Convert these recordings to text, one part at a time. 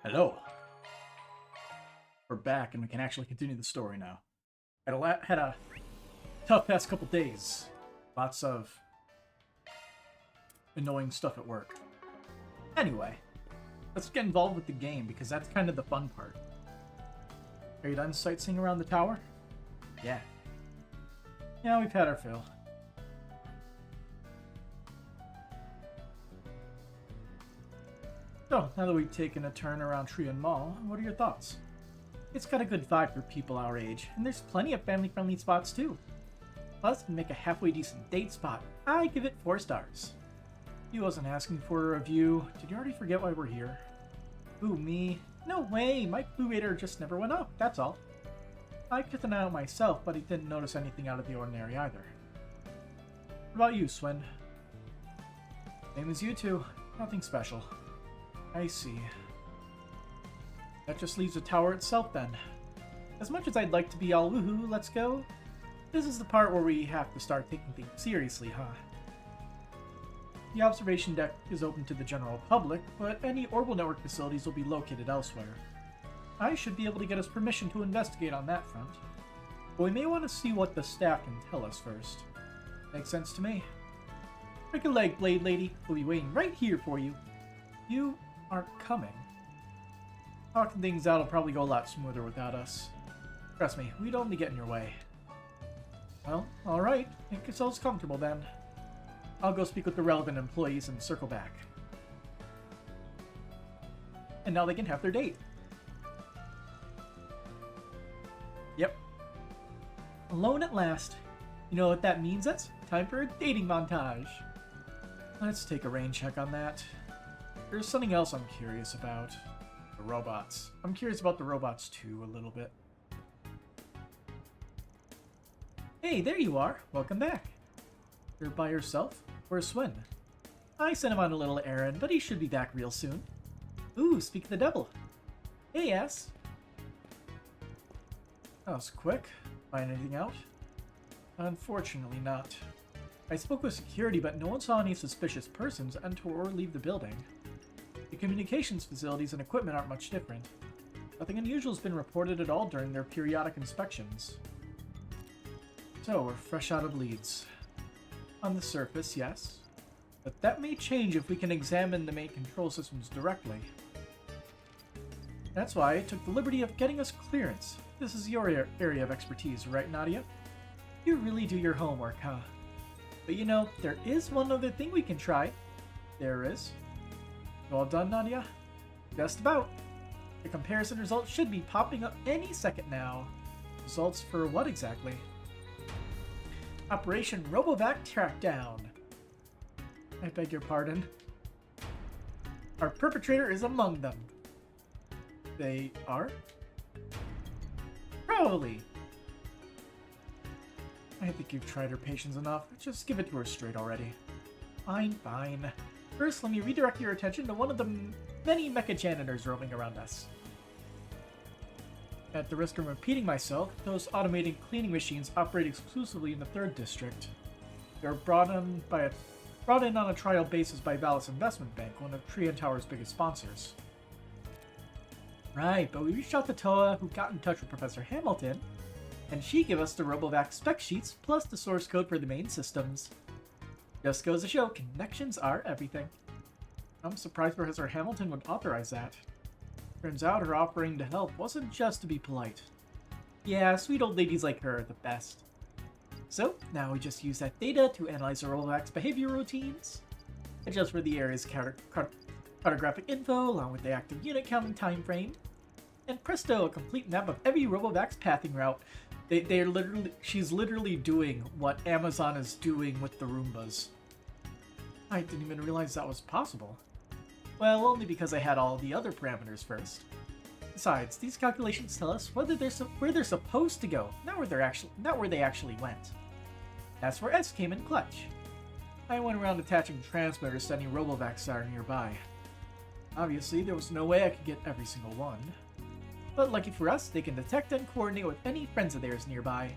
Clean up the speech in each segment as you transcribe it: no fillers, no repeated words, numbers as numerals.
Hello. We're back and we can actually continue the story now. Had a tough past couple days. Lots of annoying stuff at work. Anyway, let's get involved with the game because that's kind of the fun part. Are you done sightseeing around the tower? Yeah. Yeah, we've had our fill. So, now that we've taken a turn around Trian Mall, what are your thoughts? It's got a good vibe for people our age, and there's plenty of family-friendly spots too. Plus, we make a halfway decent date spot. I give it 4 stars. You wasn't asking for a review. Did you already forget why we're here? Ooh, me? No way! My clue radar just never went up, that's all. I kept an eye out myself, but I didn't notice anything out of the ordinary either. What about you, Swin? Same as you two. Nothing special. I see. That just leaves the tower itself then. As much as I'd like to be all woohoo, let's go, this is the part where we have to start taking things seriously, huh? The observation deck is open to the general public, but any orbital network facilities will be located elsewhere. I should be able to get us permission to investigate on that front, but we may want to see what the staff can tell us first. Makes sense to me. Break a leg, Blade Lady. We'll be waiting right here for you. You aren't coming. Talking things out will probably go a lot smoother without us. Trust me, we'd only get in your way. Well, alright. Make yourselves comfortable then. I'll go speak with the relevant employees and circle back. And now they can have their date. Yep. Alone at last. You know what that means? That's time for a dating montage. Let's take a rain check on that. There's something else I'm curious about. The robots. I'm curious about the robots too, a little bit. Hey, there you are. Welcome back. You're by yourself? Where's Swin? I sent him on a little errand, but he should be back real soon. Ooh, speak of the devil. Hey, ass. That was quick. Find anything out? Unfortunately not. I spoke with security, but no one saw any suspicious persons enter or leave the building. The communications facilities and equipment aren't much different. Nothing unusual has been reported at all during their periodic inspections. So, we're fresh out of leads. On the surface, yes. But that may change if we can examine the main control systems directly. That's why I took the liberty of getting us clearance. This is your area of expertise, right, Nadia? You really do your homework, huh? But you know, there is one other thing we can try. There is. All done, Nadia? Just about. The comparison results should be popping up any second now. Results for what exactly? Operation Robovac Trackdown. I beg your pardon. Our perpetrator is among them. They are? Probably. I think you've tried her patience enough. Just give it to her straight already. Fine, fine. First, let me redirect your attention to one of the many mecha janitors roaming around us. At the risk of repeating myself, those automated cleaning machines operate exclusively in the 3rd District. They're brought in on a trial basis by Valis Investment Bank, one of Trian Tower's biggest sponsors. Right, but we reached out to Toa, who got in touch with Professor Hamilton, and she gave us the Robovac spec sheets plus the source code for the main systems. Just goes to show, connections are everything. I'm surprised Professor Hamilton would authorize that. Turns out her offering to help wasn't just to be polite. Yeah, sweet old ladies like her are the best. So, now we just use that data to analyze the Robovac's behavior routines, adjust for the area's cartographic info along with the active unit count and time frame, and presto, a complete map of every Robovac's pathing route. She's literally doing what Amazon is doing with the Roombas. I didn't even realize that was possible. Well, only because I had all the other parameters first. Besides, these calculations tell us where they're supposed to go, not where they actually went. That's where S came in clutch. I went around attaching transmitters to any Robovacs that are nearby. Obviously, there was no way I could get every single one. But lucky for us, they can detect and coordinate with any friends of theirs nearby.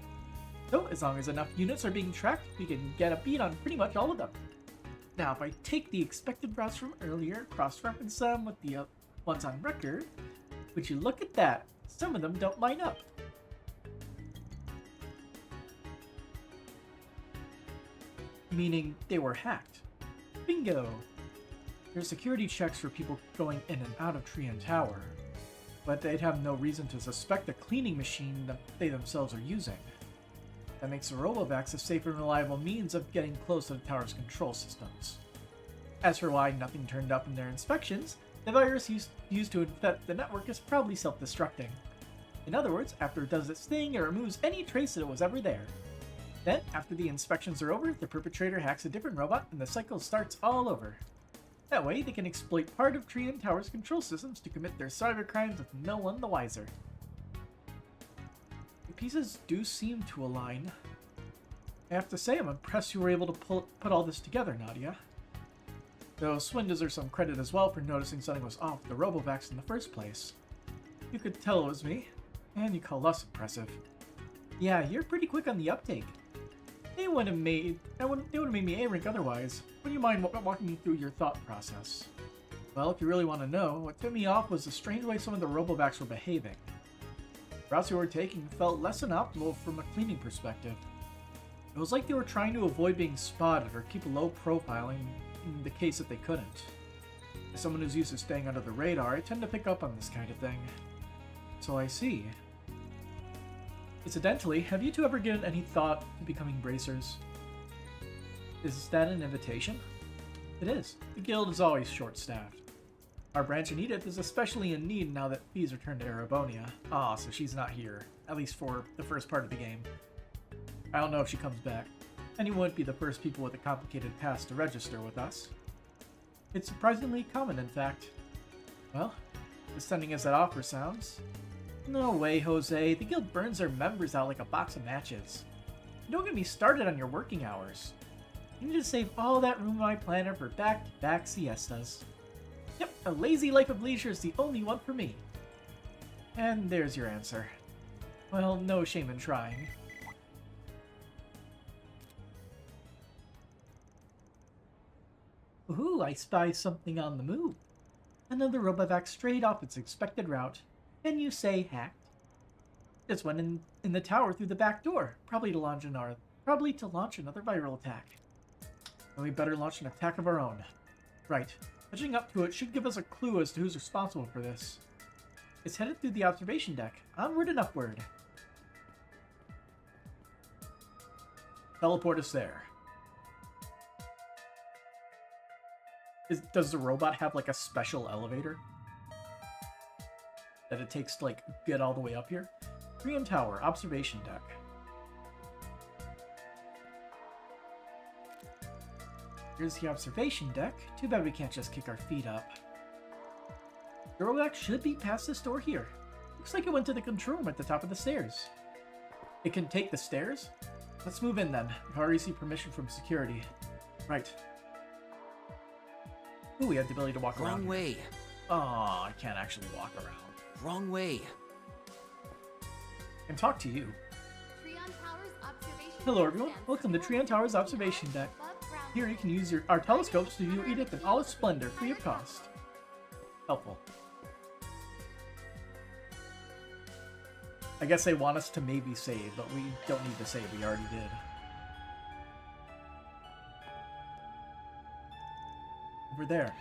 So, as long as enough units are being tracked, we can get a beat on pretty much all of them. Now, if I take the expected routes from earlier, cross-reference them with the ones on record. Would you look at that? Some of them don't line up. Meaning they were hacked. Bingo! There's security checks for people going in and out of Tree and Tower, but they'd have no reason to suspect the cleaning machine that they themselves are using. That makes the Robovacs a safe and reliable means of getting close to the tower's control systems. As for why nothing turned up in their inspections, the virus used to infect the network is probably self-destructing. In other words, after it does its thing, it removes any trace that it was ever there. Then, after the inspections are over, the perpetrator hacks a different robot and the cycle starts all over. That way, they can exploit part of Tree and Tower's control systems to commit their cybercrimes with no one the wiser. The pieces do seem to align. I have to say, I'm impressed you were able to put all this together, Nadia. Though Swin deserves some credit as well for noticing something was off with the Robovacs in the first place. You could tell it was me, and you call us impressive. Yeah, you're pretty quick on the uptake. They would have made me A-rank otherwise. Would you mind walking me through your thought process? Well, if you really want to know, what tipped me off was the strange way some of the Robovacs were behaving. The routes we were taking felt less than optimal from a cleaning perspective. It was like they were trying to avoid being spotted or keep a low profile in the case that they couldn't. As someone who's used to staying under the radar, I tend to pick up on this kind of thing. So I see. Incidentally, have you two ever given any thought to becoming bracers? Is that an invitation? It is. The guild is always short-staffed. Our branch in Edith is especially in need now that Fee's returned to Erebonia. Ah, so she's not here. At least for the first part of the game. I don't know if she comes back. And you wouldn't be the first people with a complicated past to register with us. It's surprisingly common, in fact. Well, as stunning as that offer sounds... No way, Jose. The guild burns their members out like a box of matches. Don't get me started on your working hours. You need to save all that room in my planner for back-to-back siestas. Yep, a lazy life of leisure is the only one for me. And there's your answer. Well, no shame in trying. Ooh, I spy something on the move. Another Robovac strayed off its expected route. Can you say hacked? Just went in the tower through the back door, probably to launch another viral attack. And we better launch an attack of our own. Right. Edging up to it should give us a clue as to who's responsible for this. It's headed through the observation deck, onward and upward. Teleport us there. Does the robot have like a special elevator that it takes to like get all the way up here? Tree and Tower, observation deck. Here's the observation deck. Too bad we can't just kick our feet up. The Robovac should be past this door here. Looks like it went to the control room at the top of the stairs. It can take the stairs? Let's move in then. I've already received permission from security. Right. Ooh, we have the ability to walk around. Wrong way. Oh, I can't actually walk around. Wrong way. And talk to you. Observation Hello everyone, welcome to Tree and Tower's observation deck. Here you can use our telescopes to view Edith in all its splendor, free of cost. Helpful. I guess they want us to maybe save, but we don't need to save, we already did. Over there.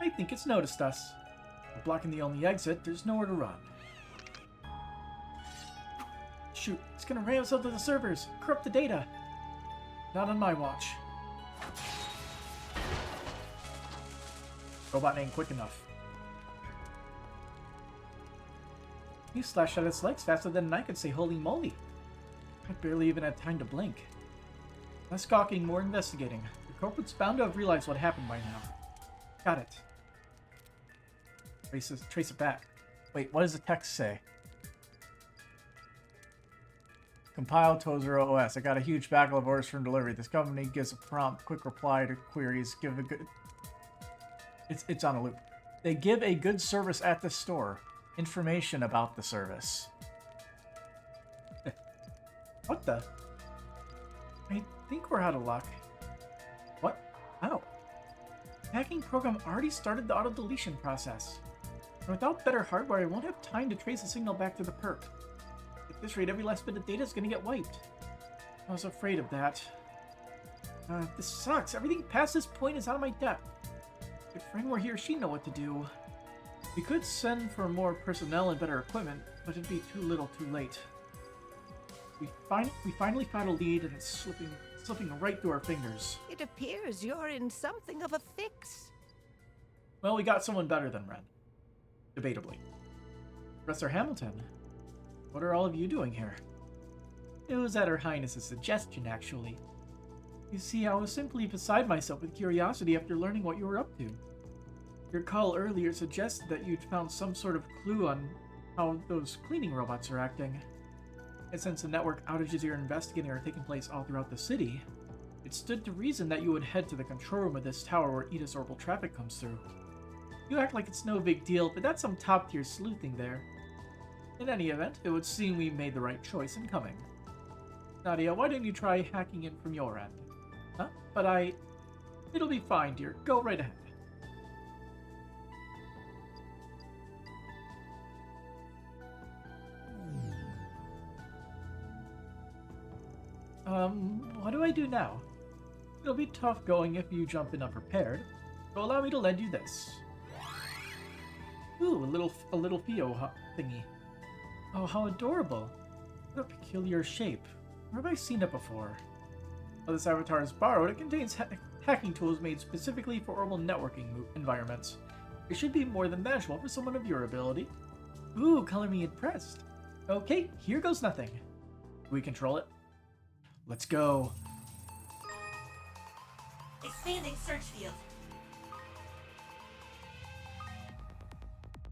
I think it's noticed us. We're blocking the only exit, there's nowhere to run. Shoot, it's gonna ram us out to the servers, corrupt the data. Not on my watch. Robot ain't quick enough. You slashed at its legs faster than I could say holy moly. I barely even had time to blink. Less gawking, more investigating. The culprit's bound to have realized what happened by now. Got it. Trace it back. Wait, what does the text say? Compile Tozer OS. I got a huge backlog of orders from delivery. This company gives a prompt, quick reply to queries. Give a good... It's on a loop. They give a good service at the store. Information about the service. What the? I think we're out of luck. What? How? hacking program already started the auto-deletion process. And without better hardware, I won't have time to trace the signal back to the perp. At this rate, every last bit of data is gonna get wiped. I was afraid of that. This sucks. Everything past this point is out of my depth. If a friend were here, she'd know what to do. We could send for more personnel and better equipment, but it'd be too little too late. We finally found a lead, and it's slipping right through our fingers. It appears you're in something of a fix. Well, we got someone better than Ren. Debatably. Professor Hamilton, what are all of you doing here? It was at Her Highness's suggestion, actually. You see, I was simply beside myself with curiosity after learning what you were up to. Your call earlier suggested that you'd found some sort of clue on how those cleaning robots are acting. And since the network outages you're investigating are taking place all throughout the city, it stood to reason that you would head to the control room of this tower where Edith's orbital traffic comes through. You act like it's no big deal, but that's some top-tier sleuthing there. In any event, it would seem we made the right choice in coming. Nadia, why didn't you try hacking in from your end? Huh? But It'll be fine, dear. Go right ahead. What do I do now? It'll be tough going if you jump in unprepared, so allow me to lend you this. Ooh, a little Theo thingy. Oh, how adorable. What a peculiar shape. Where have I seen it before? While this avatar is borrowed, it contains hacking tools made specifically for orbital networking environments. It should be more than manageable for someone of your ability. Ooh, color me impressed. Okay, here goes nothing. Do we control it? Let's go. Expanding search field.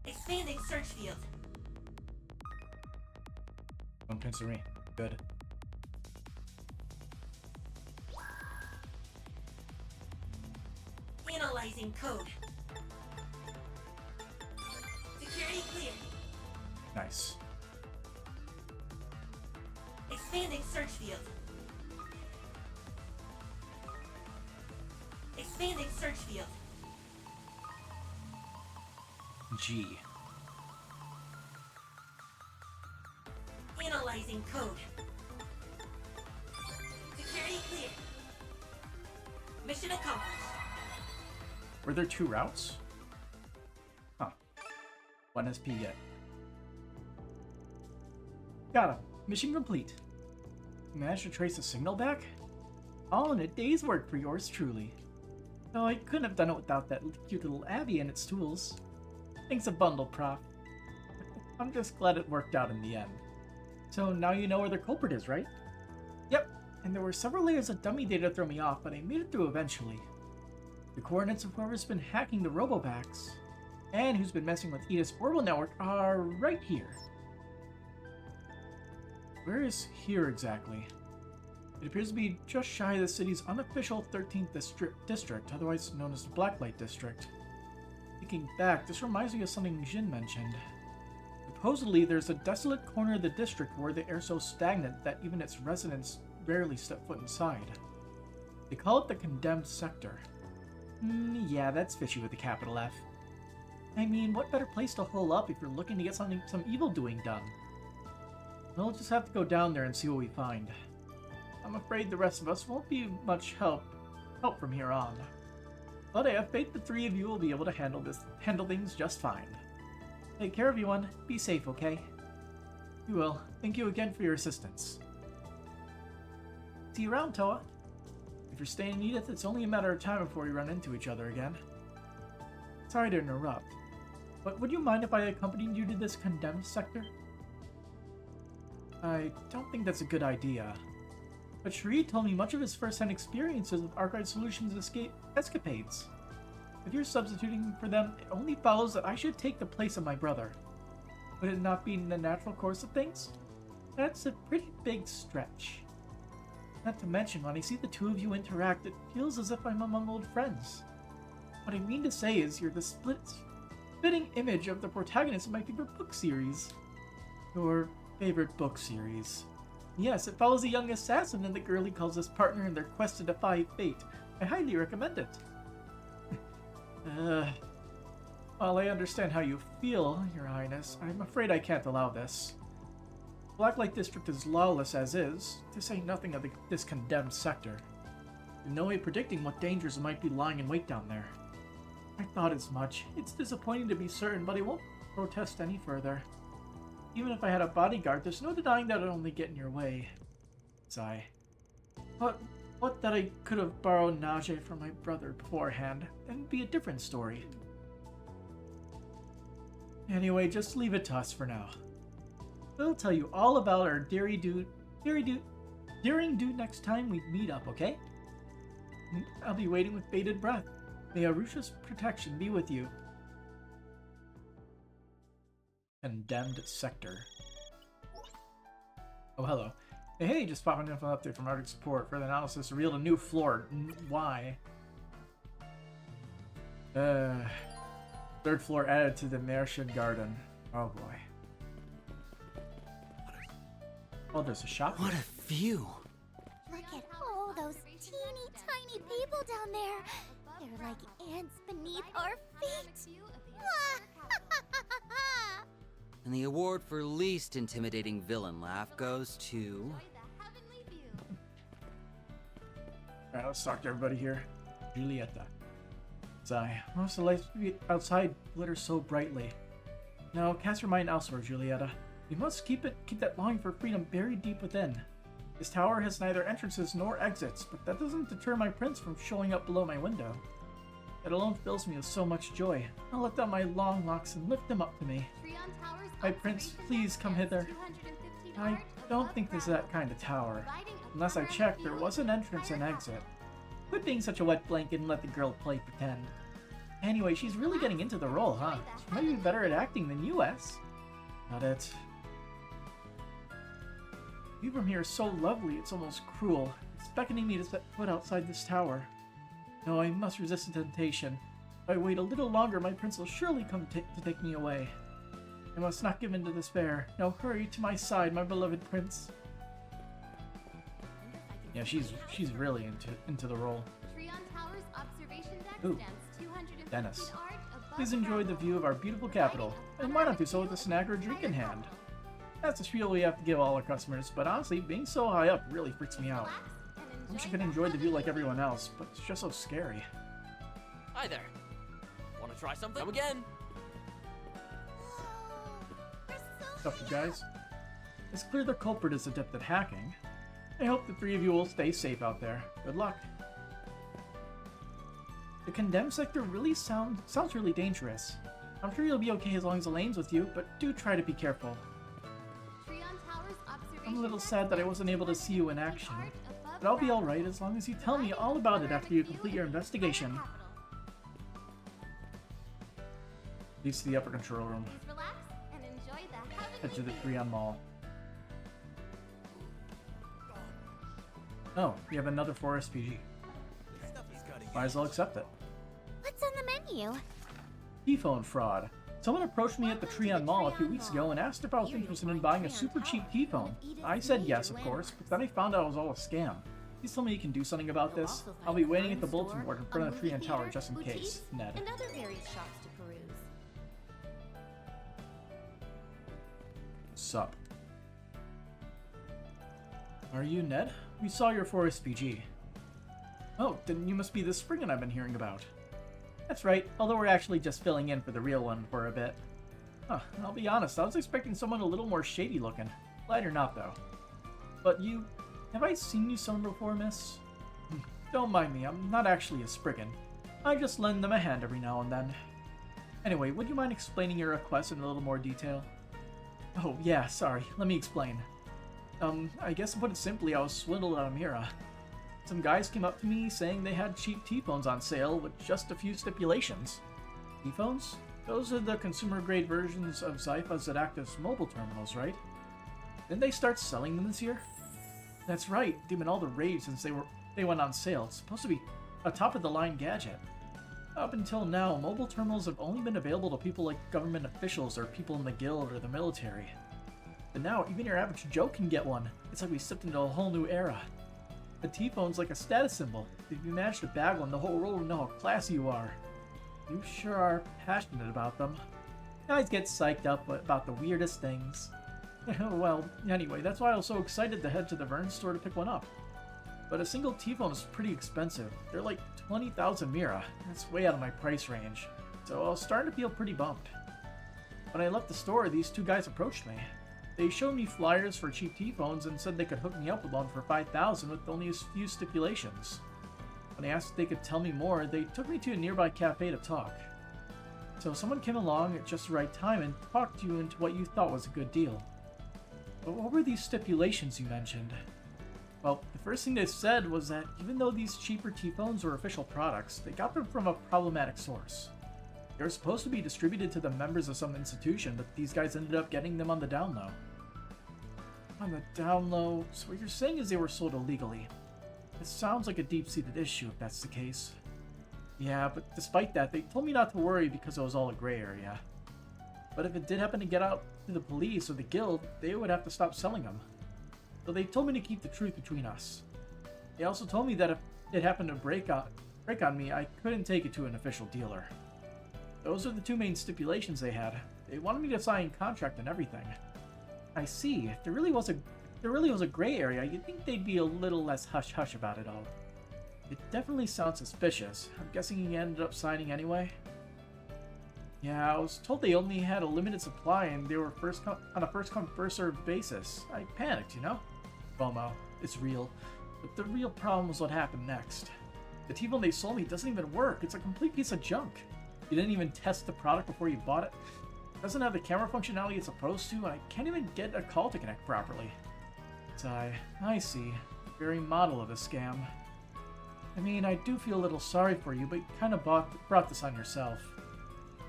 Expanding search field. One pincer me. Good. Analyzing code. Security clear. Nice. Expanding search field. Expanding search field. G. Analyzing code. Security clear. Mission accomplished. Were there 2 routes? Huh. 1 SP yet. Got him. Mission complete. Managed to trace the signal back? All in a day's work for yours truly. Though I couldn't have done it without that cute little Abby and its tools. Thanks a bundle, Prof. I'm just glad it worked out in the end. So now you know where the culprit is, right? Yep, and there were several layers of dummy data to throw me off, but I made it through eventually. The coordinates of whoever's been hacking the Robovacs, and who's been messing with Edith's orbital network are right here. Where is here exactly? It appears to be just shy of the city's unofficial 13th district, otherwise known as the Blacklight District. Thinking back, this reminds me of something Jin mentioned. Supposedly, there's a desolate corner of the district where the air's so stagnant that even its residents rarely step foot inside. They call it the Condemned Sector. Yeah, that's fishy with a capital F. I mean, what better place to hole up if you're looking to get some evil doing done? We'll just have to go down there and see what we find. I'm afraid the rest of us won't be much help from here on. But I have faith the 3 of you will be able to handle things just fine. Take care, everyone. Be safe, okay? You will. Thank you again for your assistance. See you around, Toa. If you're staying in Edith, it's only a matter of time before we run into each other again. Sorry to interrupt, but would you mind if I accompanied you to this condemned sector? I don't think that's a good idea. But Shree told me much of his first-hand experiences with Archive Solutions' escapades. If you're substituting for them, it only follows that I should take the place of my brother. Would it not be in the natural course of things? That's a pretty big stretch. Not to mention, when I see the 2 of you interact, it feels as if I'm among old friends. What I mean to say is, you're the spitting image of the protagonist of my favorite book series. Your favorite book series. Yes, it follows a young assassin and the girl he calls his partner in their quest to defy fate. I highly recommend it. While I understand how you feel, Your Highness, I'm afraid I can't allow this. Blacklight District is lawless as is, to say nothing of this condemned sector. There's no way predicting what dangers might be lying in wait down there. I thought as much. It's disappointing to be certain, but I won't protest any further. Even if I had a bodyguard, there's no denying that I'd only get in your way. Sigh. But what that I could have borrowed Najee from my brother beforehand, then it'd be a different story. Anyway, just leave it to us for now. We'll tell you all about our daring do next time we meet up, okay? I'll be waiting with bated breath. May Arusha's protection be with you. Condemned sector. Oh, hello. Hey, just popping in for an update from Arctic Support. Further analysis revealed a new floor. Why? Third floor added to the Martian Garden. Oh boy. Oh, there's a shop. What a view! Look at all those teeny tiny people down there. They're like ants beneath our feet. And the award for least intimidating villain laugh goes to... Alright, let's talk to everybody here. Julieta. Sigh. Most of the lights outside glitter so brightly. No, cast your mind elsewhere, Julieta. We must keep that longing for freedom buried deep within. This tower has neither entrances nor exits, but that doesn't deter my prince from showing up below my window. That alone fills me with so much joy. I'll let down my long locks and lift them up to me. My prince, please come hither. I don't think this is that kind of tower. Unless I checked, there was an entrance and exit. Quit being such a wet blanket and let the girl play pretend. Anyway, she's really getting into the role, huh? She might be better at acting than you, S. Not it. The view from here is so lovely, it's almost cruel. It's beckoning me to set foot outside this tower. No, I must resist the temptation. If I wait a little longer, my prince will surely come to take me away. I must not give in to despair. Now hurry to my side, my beloved prince. Yeah, she's really into the role. Ooh, Dennis. Please enjoy the view of our beautiful capital, and why not do so with a snack or drink in hand? That's the spiel we have to give all our customers, but honestly, being so high up really freaks me out. I wish I could enjoy the view like everyone else, but it's just so scary. Hi there. Want to try something? Come again. What's up, you guys? It's clear the culprit is adept at hacking. I hope the three of you will stay safe out there. Good luck. The condemned sector really sounds really dangerous. I'm sure you'll be okay as long as Elaine's with you, but do try to be careful. I'm a little sad that I wasn't able to see you in action, but I'll be alright as long as you tell me all about it after you complete your investigation. Leads to the upper control room. Head to the Creon Mall. Oh, we have another 4 SPG. Might as well accept it. What's on the menu? T-phone fraud. Someone approached me at the Treon Mall a few weeks ago and asked if I was interested in buying a super cheap T-phone. I said yes, of course, but then I found out it was all a scam. Please tell me you can do something about this. I'll be waiting at the bulletin board in front of the Treon Tower just in case. Ned. And other various shops to peruse. Sup? Are you Ned? We saw your 4 SPG. Oh, then you must be the Spriggan I've been hearing about. That's right, although we're actually just filling in for the real one for a bit. Huh, I'll be honest, I was expecting someone a little more shady looking. Glad you're not, though. But you... have I seen you somewhere before, miss? Don't mind me, I'm not actually a Spriggan. I just lend them a hand every now and then. Anyway, would you mind explaining your request in a little more detail? Oh, yeah, sorry, let me explain. I guess to put it simply, I was swindled out of Mira. Some guys came up to me saying they had cheap T-phones on sale with just a few stipulations. T-phones? Those are the consumer-grade versions of Zypha's that act as mobile terminals, right? Didn't they start selling them this year? That's right, they've been all the rage since they went on sale. It's supposed to be a top-of-the-line gadget. Up until now, mobile terminals have only been available to people like government officials or people in the guild or the military. But now, even your average Joe can get one. It's like we stepped into a whole new era. A T-phone's like a status symbol. If you manage to bag one, the whole world will know how classy you are. You sure are passionate about them. Guys get psyched up about the weirdest things. Well, anyway, that's why I was so excited to head to the Vern store to pick one up. But a single T-phone is pretty expensive. They're like 20,000 Mira. That's way out of my price range. So I was starting to feel pretty bummed. When I left the store, these two guys approached me. They showed me flyers for cheap T-phones and said they could hook me up with one for 5,000 with only a few stipulations. When I asked if they could tell me more, they took me to a nearby cafe to talk. So someone came along at just the right time and talked you into what you thought was a good deal. But what were these stipulations you mentioned? Well, the first thing they said was that even though these cheaper T-phones were official products, they got them from a problematic source. They were supposed to be distributed to the members of some institution, but these guys ended up getting them on the down low. On the down low? So what you're saying is they were sold illegally. It sounds like a deep-seated issue if that's the case. Yeah, but despite that, they told me not to worry because it was all a gray area. But if it did happen to get out to the police or the guild, they would have to stop selling them. So they told me to keep the truth between us. They also told me that if it happened to break on me, I couldn't take it to an official dealer. Those are the two main stipulations they had. They wanted me to sign a contract and everything. I see. If there really was a gray area, you'd think they'd be a little less hush-hush about it all. It definitely sounds suspicious. I'm guessing he ended up signing anyway? Yeah, I was told they only had a limited supply and they were on a first-come, first-served basis. I panicked, you know? FOMO. It's real. But the real problem was what happened next. The T-phone they sold me doesn't even work. It's a complete piece of junk. You didn't even test the product before you bought it. It doesn't have the camera functionality it's supposed to, and I can't even get a call to connect properly. I see. The very model of a scam. I mean, I do feel a little sorry for you, but you kind of brought this on yourself.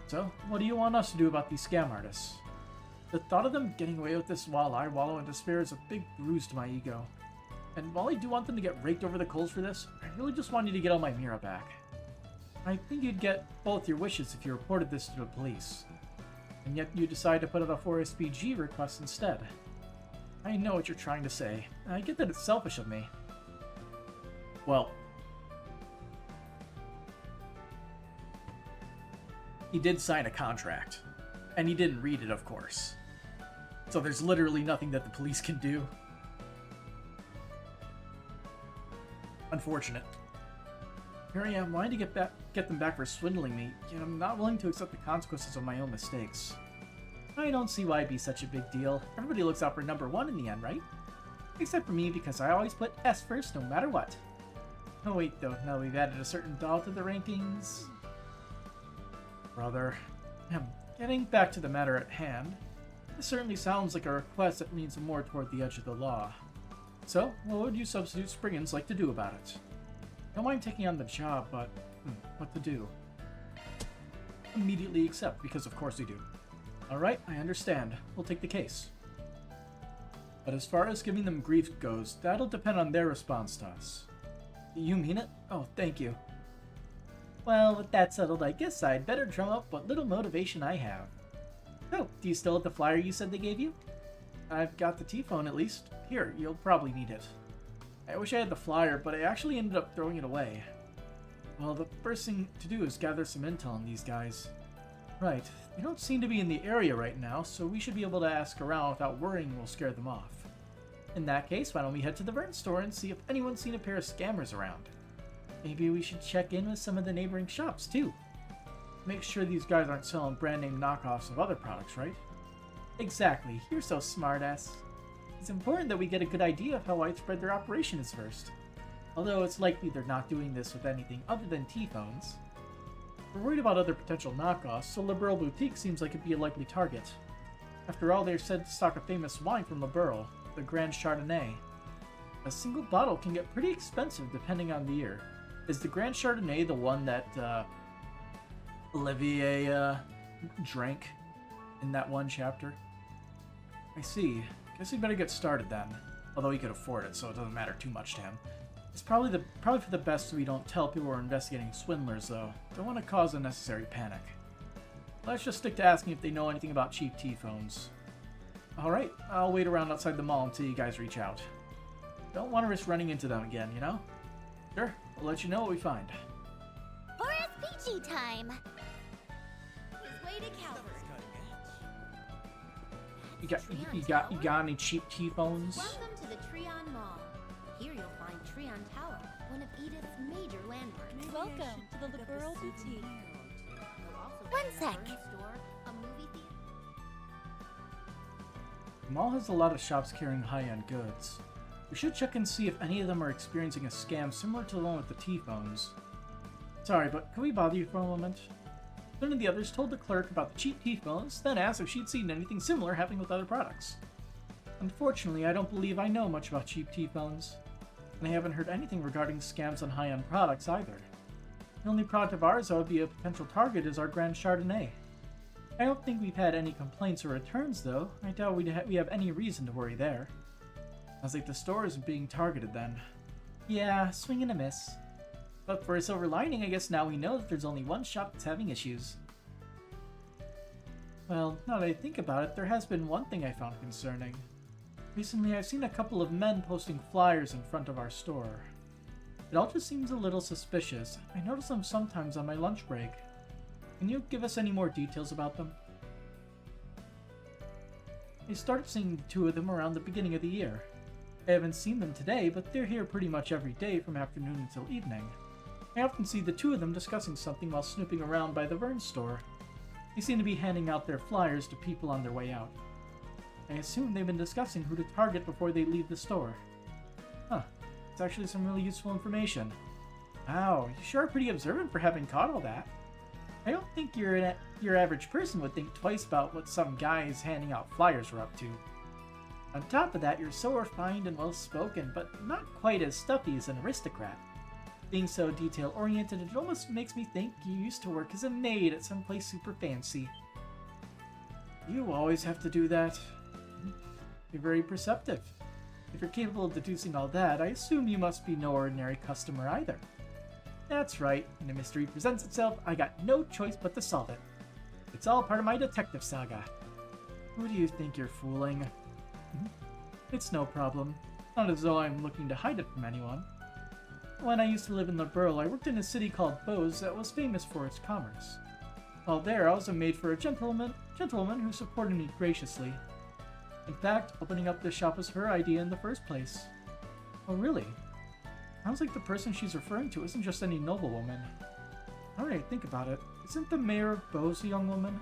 So, what do you want us to do about these scam artists? The thought of them getting away with this while I wallow in despair is a big bruise to my ego. And while I do want them to get raked over the coals for this, I really just want you to get all my Mira back. I think you'd get both your wishes if you reported this to the police. And yet you decide to put out a 4SPG request instead. I know what you're trying to say. I get that it's selfish of me. Well, he did sign a contract. And he didn't read it, of course. So there's literally nothing that the police can do. Unfortunate. Here I am, wanting to get them back for swindling me, yet I'm not willing to accept the consequences of my own mistakes. I don't see why it'd be such a big deal. Everybody looks out for number one in the end, right? Except for me, because I always put S first no matter what. Oh wait though, now we've added a certain doll to the rankings. Brother. Getting back to the matter at hand, this certainly sounds like a request that leans more toward the edge of the law. So, what would you substitute Spriggans like to do about it? Don't mind taking on the job, but what to do? Immediately accept, because of course we do. Alright, I understand. We'll take the case. But as far as giving them grief goes, that'll depend on their response to us. You mean it? Oh, thank you. Well, with that settled, I guess I'd better drum up what little motivation I have. Oh, do you still have the flyer you said they gave you? I've got the T-phone at least. Here, you'll probably need it. I wish I had the flyer, but I actually ended up throwing it away. Well, the first thing to do is gather some intel on these guys. Right, they don't seem to be in the area right now, so we should be able to ask around without worrying we'll scare them off. In that case, why don't we head to the Vern store and see if anyone's seen a pair of scammers around. Maybe we should check in with some of the neighboring shops, too. Make sure these guys aren't selling brand-name knockoffs of other products, right? Exactly, you're so smartass. It's important that we get a good idea of how widespread their operation is first. Although it's likely they're not doing this with anything other than T-phones. We're worried about other potential knockoffs, so Liberal Boutique seems like it'd be a likely target. After all, they're said to stock a famous wine from Liberal, the Grand Chardonnay. A single bottle can get pretty expensive depending on the year. Is the Grand Chardonnay the one that Olivier drank in that one chapter? I see. Guess we better get started then. Although he could afford it, so it doesn't matter too much to him. It's probably for the best we don't tell people we're investigating swindlers, though. Don't want to cause unnecessary panic. Let's just stick to asking if they know anything about cheap T-phones. Alright, I'll wait around outside the mall until you guys reach out. Don't want to risk running into them again, you know? Sure, I'll let you know what we find. 4SPG time! You got any cheap T-phones? Welcome to the Treon Mall. Here you'll find Treon Tower, one of Edith's major landmarks. Welcome to the Liberal Boutique. You'll also One find a sec. furniture store, a movie theater. The mall has a lot of shops carrying high-end goods. We should check and see if any of them are experiencing a scam similar to the one with the T-phones. Sorry, but can we bother you for a moment? None of the others told the clerk about the cheap T-phones, then asked if she'd seen anything similar happening with other products. Unfortunately, I don't believe I know much about cheap T-phones, and I haven't heard anything regarding scams on high-end products either. The only product of ours that would be a potential target is our Grand Chardonnay. I don't think we've had any complaints or returns, though. I doubt we have any reason to worry there. Sounds like the store isn't being targeted then. Yeah, swing and a miss. But for a silver lining, I guess now we know that there's only one shop that's having issues. Well, now that I think about it, there has been one thing I found concerning. Recently, I've seen a couple of men posting flyers in front of our store. It all just seems a little suspicious. I notice them sometimes on my lunch break. Can you give us any more details about them? I started seeing the two of them around the beginning of the year. I haven't seen them today, but they're here pretty much every day from afternoon until evening. I often see the two of them discussing something while snooping around by the Vern store. They seem to be handing out their flyers to people on their way out. I assume they've been discussing who to target before they leave the store. Huh, it's actually some really useful information. Wow, you sure are pretty observant for having caught all that. I don't think your average person would think twice about what some guys handing out flyers were up to. On top of that, you're so refined and well-spoken, but not quite as stuffy as an aristocrat. Being so detail-oriented, it almost makes me think you used to work as a maid at some place super fancy. You always have to do that. You're very perceptive. If you're capable of deducing all that, I assume you must be no ordinary customer either. That's right, when a mystery presents itself, I got no choice but to solve it. It's all part of my detective saga. Who do you think you're fooling? It's no problem. Not as though I'm looking to hide it from anyone. When I used to live in the Burl, I worked in a city called Bose that was famous for its commerce. While there, I was a maid for a gentlewoman who supported me graciously. In fact, opening up this shop was her idea in the first place. Oh really? Sounds like the person she's referring to isn't just any noblewoman. Now that I think about it, isn't the mayor of Bose a young woman?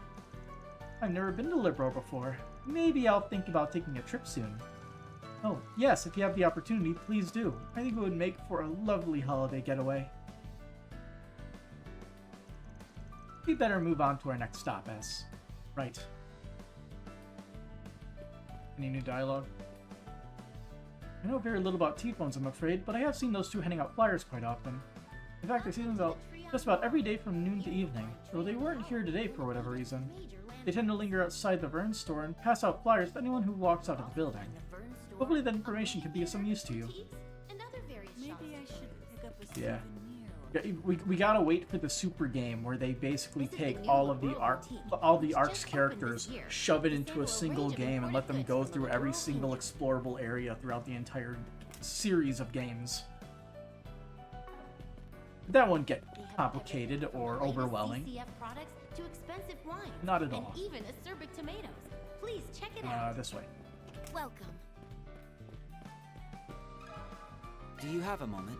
I've never been to Libro before. Maybe I'll think about taking a trip soon. Oh, yes, if you have the opportunity, please do. I think it would make for a lovely holiday getaway. We better move on to our next stop, S. Right. Any new dialogue? I know very little about T-phones, I'm afraid, but I have seen those two handing out flyers quite often. In fact, I see them out just about every day from noon to evening, though they weren't here today for whatever reason. They tend to linger outside the Vern store and pass out flyers to anyone who walks out of the building. Hopefully that information can be of some use to you. Maybe I should pick up a Yeah. souvenir. We gotta wait for the super game where they basically take all the Ark's characters, shove it into a single game, and let them go through every single explorable area throughout the entire series of games. That won't get complicated or overwhelming. CCF products to expensive wines. Not at all. And even acerbic tomatoes. Please check it out. This way. Welcome. Do you have a moment?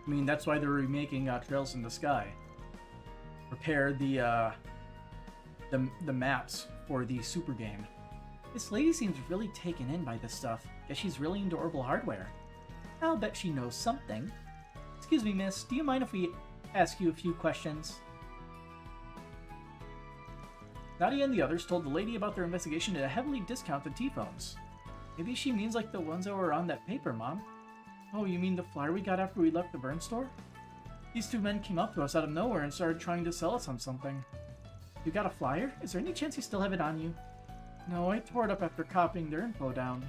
I mean, that's why they're remaking Trails in the Sky. Prepare the maps for the super game. This lady seems really taken in by this stuff. Guess she's really into Orbital hardware. I'll bet she knows something. Excuse me, miss, do you mind if we ask you a few questions? Nadia and the others told the lady about their investigation into heavily discounted T-phones. Maybe she means like the ones that were on that paper, Mom. Oh, you mean the flyer we got after we left the Vern store? These two men came up to us out of nowhere and started trying to sell us on something. You got a flyer? Is there any chance you still have it on you? No, I tore it up after copying their info down.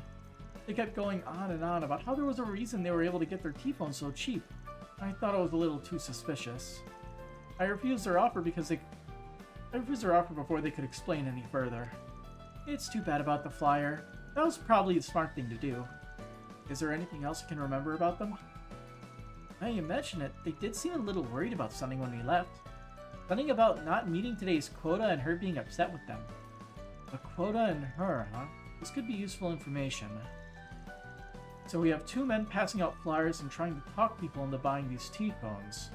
They kept going on and on about how there was a reason they were able to get their T-phones so cheap. I thought it was a little too suspicious. I refused their offer before they could explain any further. It's too bad about the flyer. That was probably the smart thing to do. Is there anything else you can remember about them? Now you mention it, they did seem a little worried about something when we left. Something about not meeting today's quota and her being upset with them. A quota and her, huh? This could be useful information. So we have two men passing out flyers and trying to talk people into buying these T-phones.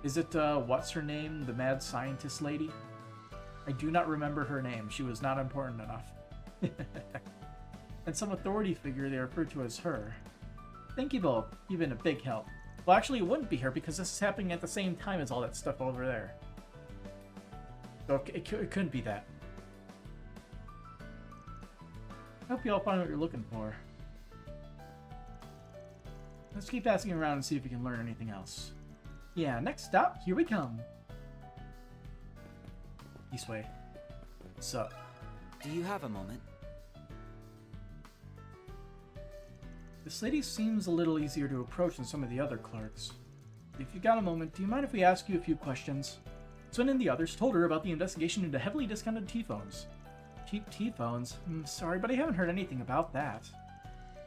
Is it, what's her name? The mad scientist lady? I do not remember her name. She was not important enough. And some authority figure they refer to as her. Thank you both. You've been a big help. Well, actually, it wouldn't be her because this is happening at the same time as all that stuff over there. So it couldn't be that. I hope you all find what you're looking for. Let's keep asking around and see if we can learn anything else. Yeah, next stop, here we come. This way. Sup? Do you have a moment? This lady seems a little easier to approach than some of the other clerks. If you got a moment, do you mind if we ask you a few questions? Swen and the others told her about the investigation into heavily discounted T-phones. Cheap T-phones? Sorry, but I haven't heard anything about that.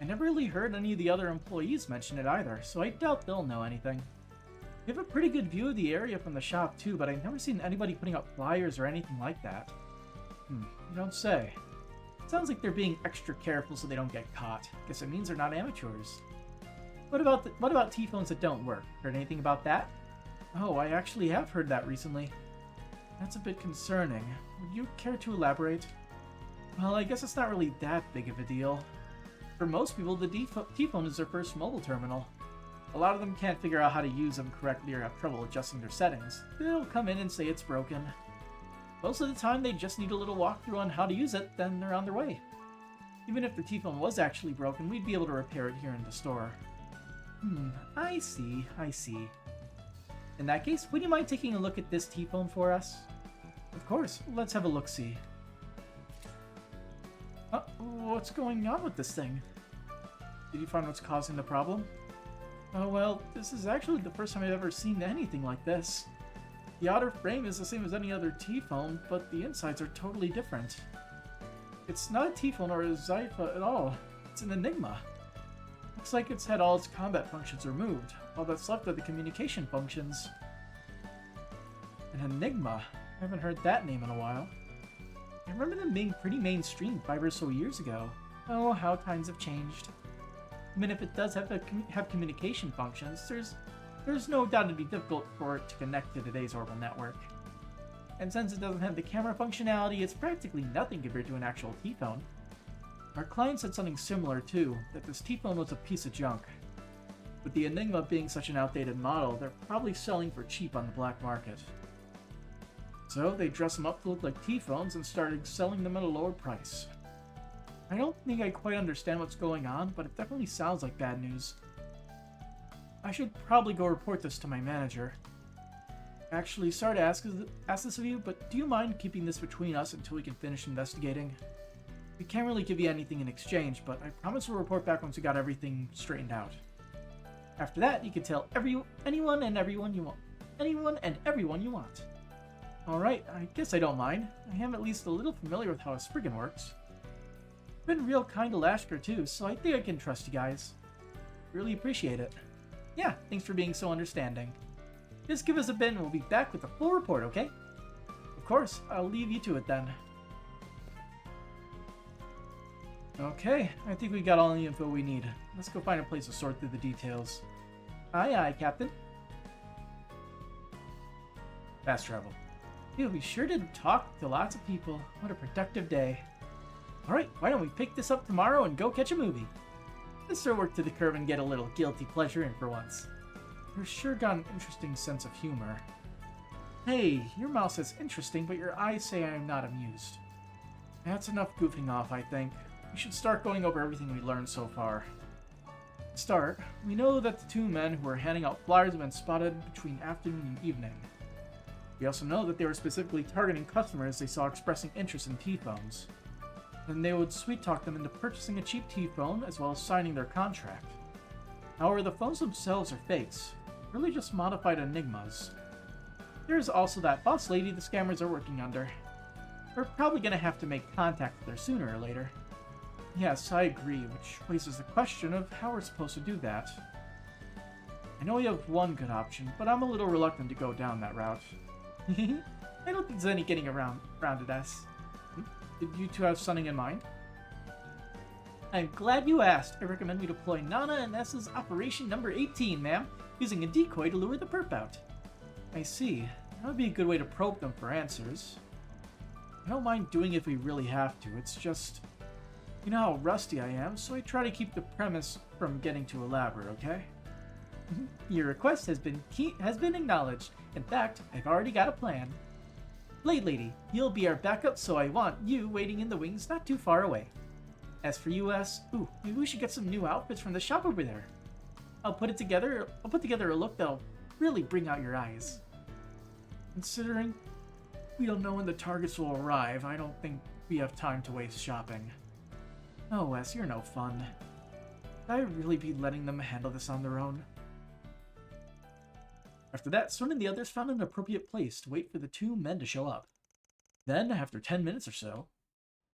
I never really heard any of the other employees mention it either, so I doubt they'll know anything. We have a pretty good view of the area from the shop too, but I've never seen anybody putting up flyers or anything like that. You don't say. Sounds like they're being extra careful so they don't get caught. Guess it means they're not amateurs. What about T-phones that don't work? Heard anything about that? Oh, I actually have heard that recently. That's a bit concerning. Would you care to elaborate? Well, I guess it's not really that big of a deal. For most people, the T-phone is their first mobile terminal. A lot of them can't figure out how to use them correctly or have trouble adjusting their settings. They'll come in and say it's broken. Most of the time, they just need a little walkthrough on how to use it, then they're on their way. Even if the T-phone was actually broken, we'd be able to repair it here in the store. I see. In that case, would you mind taking a look at this T-phone for us? Of course, let's have a look-see. What's going on with this thing? Did you find what's causing the problem? Oh well, this is actually the first time I've ever seen anything like this. The outer frame is the same as any other T-phone, but the insides are totally different. It's not a T-phone or a Zypha at all. It's an Enigma. Looks like it's had all its combat functions removed. All that's left are the communication functions. An Enigma? I haven't heard that name in a while. I remember them being pretty mainstream 5 or so years ago. Oh, how times have changed. I mean, if it does have communication functions, there's no doubt it'd be difficult for it to connect to today's orbital network. And since it doesn't have the camera functionality, it's practically nothing compared to an actual T-phone. Our client said something similar too, that this T-phone was a piece of junk. With the Enigma being such an outdated model, they're probably selling for cheap on the black market. So they dressed them up to look like T-phones and started selling them at a lower price. I don't think I quite understand what's going on, but it definitely sounds like bad news. I should probably go report this to my manager. Actually, sorry to ask this of you, but do you mind keeping this between us until we can finish investigating? We can't really give you anything in exchange, but I promise we'll report back once we got everything straightened out. After that, you can tell anyone and everyone you want. Alright, I guess I don't mind. I am at least a little familiar with how a Spriggan works. Been real kind to Lashker too, so I think I can trust you guys. Really appreciate it. Yeah, thanks for being so understanding. Just give us a bit and we'll be back with a full report, okay? Of course, I'll leave you to it then. Okay, I think we got all the info we need. Let's go find a place to sort through the details. Aye aye, Captain. Fast travel. You'll be sure to talk to lots of people. What a productive day. Alright, why don't we pick this up tomorrow and go catch a movie? Let's throw work to the curb and get a little guilty pleasure in for once. You've sure got an interesting sense of humor. Hey, your mouth says interesting, but your eyes say I am not amused. That's enough goofing off, I think. We should start going over everything we learned so far. To start, we know that the two men who were handing out flyers have been spotted between afternoon and evening. We also know that they were specifically targeting customers they saw expressing interest in T-phones. Then they would sweet-talk them into purchasing a cheap T-phone as well as signing their contract. However, the phones themselves are fakes, really just modified Enigmas. There's also that boss lady the scammers are working under. We're probably going to have to make contact with her sooner or later. Yes, I agree, which raises the question of how we're supposed to do that. I know we have one good option, but I'm a little reluctant to go down that route. I don't think there's any getting around it, S. Did you two have something in mind? I'm glad you asked. I recommend we deploy Nana and S's Operation Number 18, ma'am, using a decoy to lure the perp out. I see. That would be a good way to probe them for answers. I don't mind doing it if we really have to. It's just, you know how rusty I am, so I try to keep the premise from getting too elaborate, okay? Your request has been acknowledged. In fact, I've already got a plan. Blade Lady, you'll be our backup, so I want you waiting in the wings not too far away. As for US, ooh, maybe we should get some new outfits from the shop over there. I'll put together a look that'll really bring out your eyes. Considering we don't know when the targets will arrive, I don't think we have time to waste shopping. Oh, Wes, you're no fun. Should I really be letting them handle this on their own? After that, Sun and the others found an appropriate place to wait for the two men to show up. Then, after 10 minutes or so,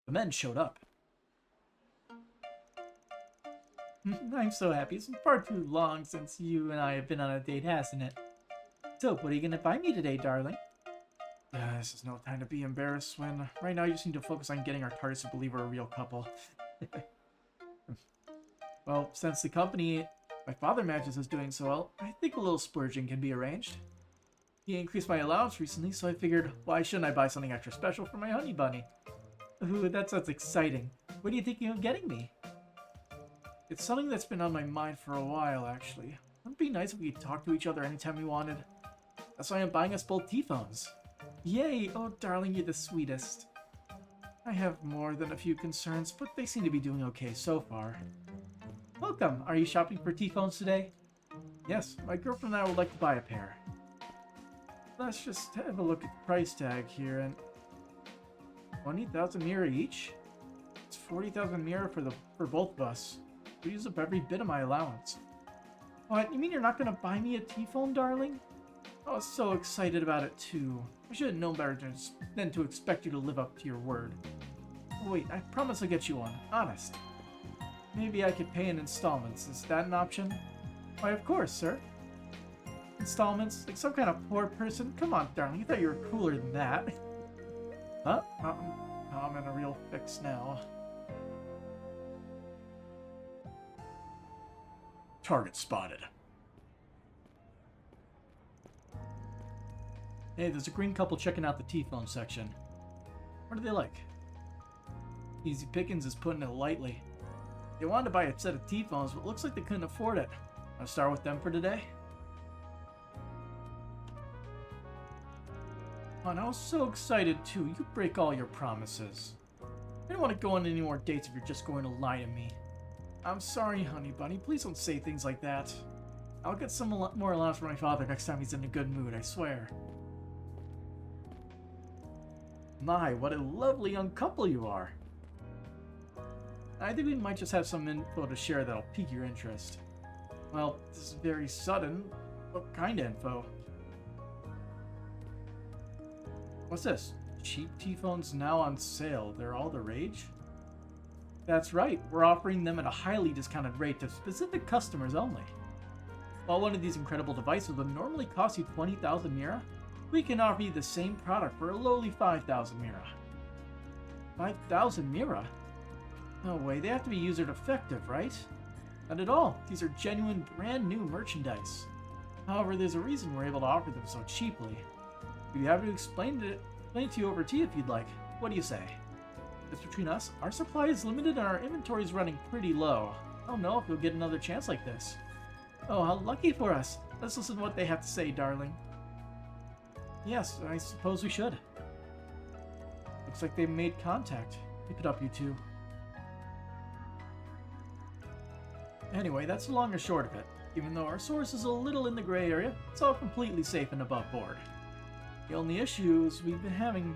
the men showed up. I'm so happy. It's been far too long since you and I have been on a date, hasn't it? So, what are you going to buy me today, darling? This is no time to be embarrassed when right now you just need to focus on getting our targets to believe we're a real couple. Well, since the company my father manages is doing so well, I think a little splurging can be arranged. He increased my allowance recently, so I figured, why shouldn't I buy something extra special for my honey bunny? Ooh, that sounds exciting. What are you thinking of getting me? It's something that's been on my mind for a while, actually. Wouldn't it be nice if we could talk to each other anytime we wanted? That's why I'm buying us both T-phones. Yay! Oh, darling, you're the sweetest. I have more than a few concerns, but they seem to be doing okay so far. Welcome! Are you shopping for T-phones today? Yes, my girlfriend and I would like to buy a pair. Let's just have a look at the price tag here, and 20,000 mira each? It's 40,000 mira for both of us. We use up every bit of my allowance. What? You mean you're not gonna buy me a T-phone, darling? I was so excited about it too. I should have known better than to expect you to live up to your word. Oh, wait, I promise I'll get you one. Honest. Maybe I could pay in installments. Is that an option? Why, of course, sir. Installments? Like some kind of poor person? Come on, darling. You thought you were cooler than that. Huh? I'm in a real fix now. Target spotted. Hey, there's a green couple checking out the T-phone section. What are they like? Easy Pickings is putting it lightly. They wanted to buy a set of T-phones, but it looks like they couldn't afford it. Want to start with them for today? Oh, and I was so excited too. You break all your promises. I don't want to go on any more dates if you're just going to lie to me. I'm sorry, honey bunny. Please don't say things like that. I'll get some more allowance for my father next time he's in a good mood, I swear. My, what a lovely young couple you are. I think we might just have some info to share that'll pique your interest. Well, this is very sudden. What kind of info? What's this? Cheap T-phones now on sale. They're all the rage? That's right. We're offering them at a highly discounted rate to specific customers only. While one of these incredible devices would normally cost you 20,000 mira, we can offer you the same product for a lowly 5,000 mira. 5,000 mira? No way, they have to be user defective, right? Not at all. These are genuine, brand new merchandise. However, there's a reason we're able to offer them so cheaply. We'd be happy to explain it to you over tea if you'd like. What do you say? Just between us, our supply is limited and our inventory is running pretty low. I don't know if you'll get another chance like this. Oh, how lucky for us. Let's listen to what they have to say, darling. Yes, I suppose we should. Looks like they made contact. Keep it up, you two. Anyway, that's the long or short of it. Even though our source is a little in the gray area, it's all completely safe and above board. The only issue we've been having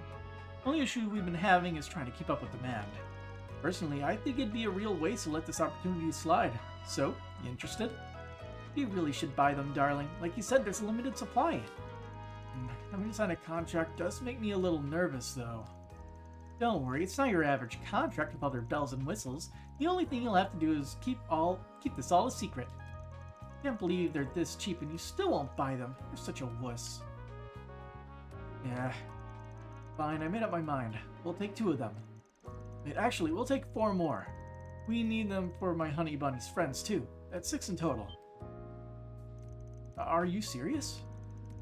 is trying to keep up with demand. Personally, I think it'd be a real waste to let this opportunity slide. So, you interested? You really should buy them, darling. Like you said, there's a limited supply. Having to sign a contract does make me a little nervous, though. Don't worry, it's not your average contract with other bells and whistles. The only thing you'll have to do is keep this all a secret. Can't believe they're this cheap and you still won't buy them. You're such a wuss. Yeah. Fine, I made up my mind. We'll take 2 of them. Wait, actually, we'll take 4 more. We need them for my honey bunny's friends, too. That's 6 in total. Are you serious?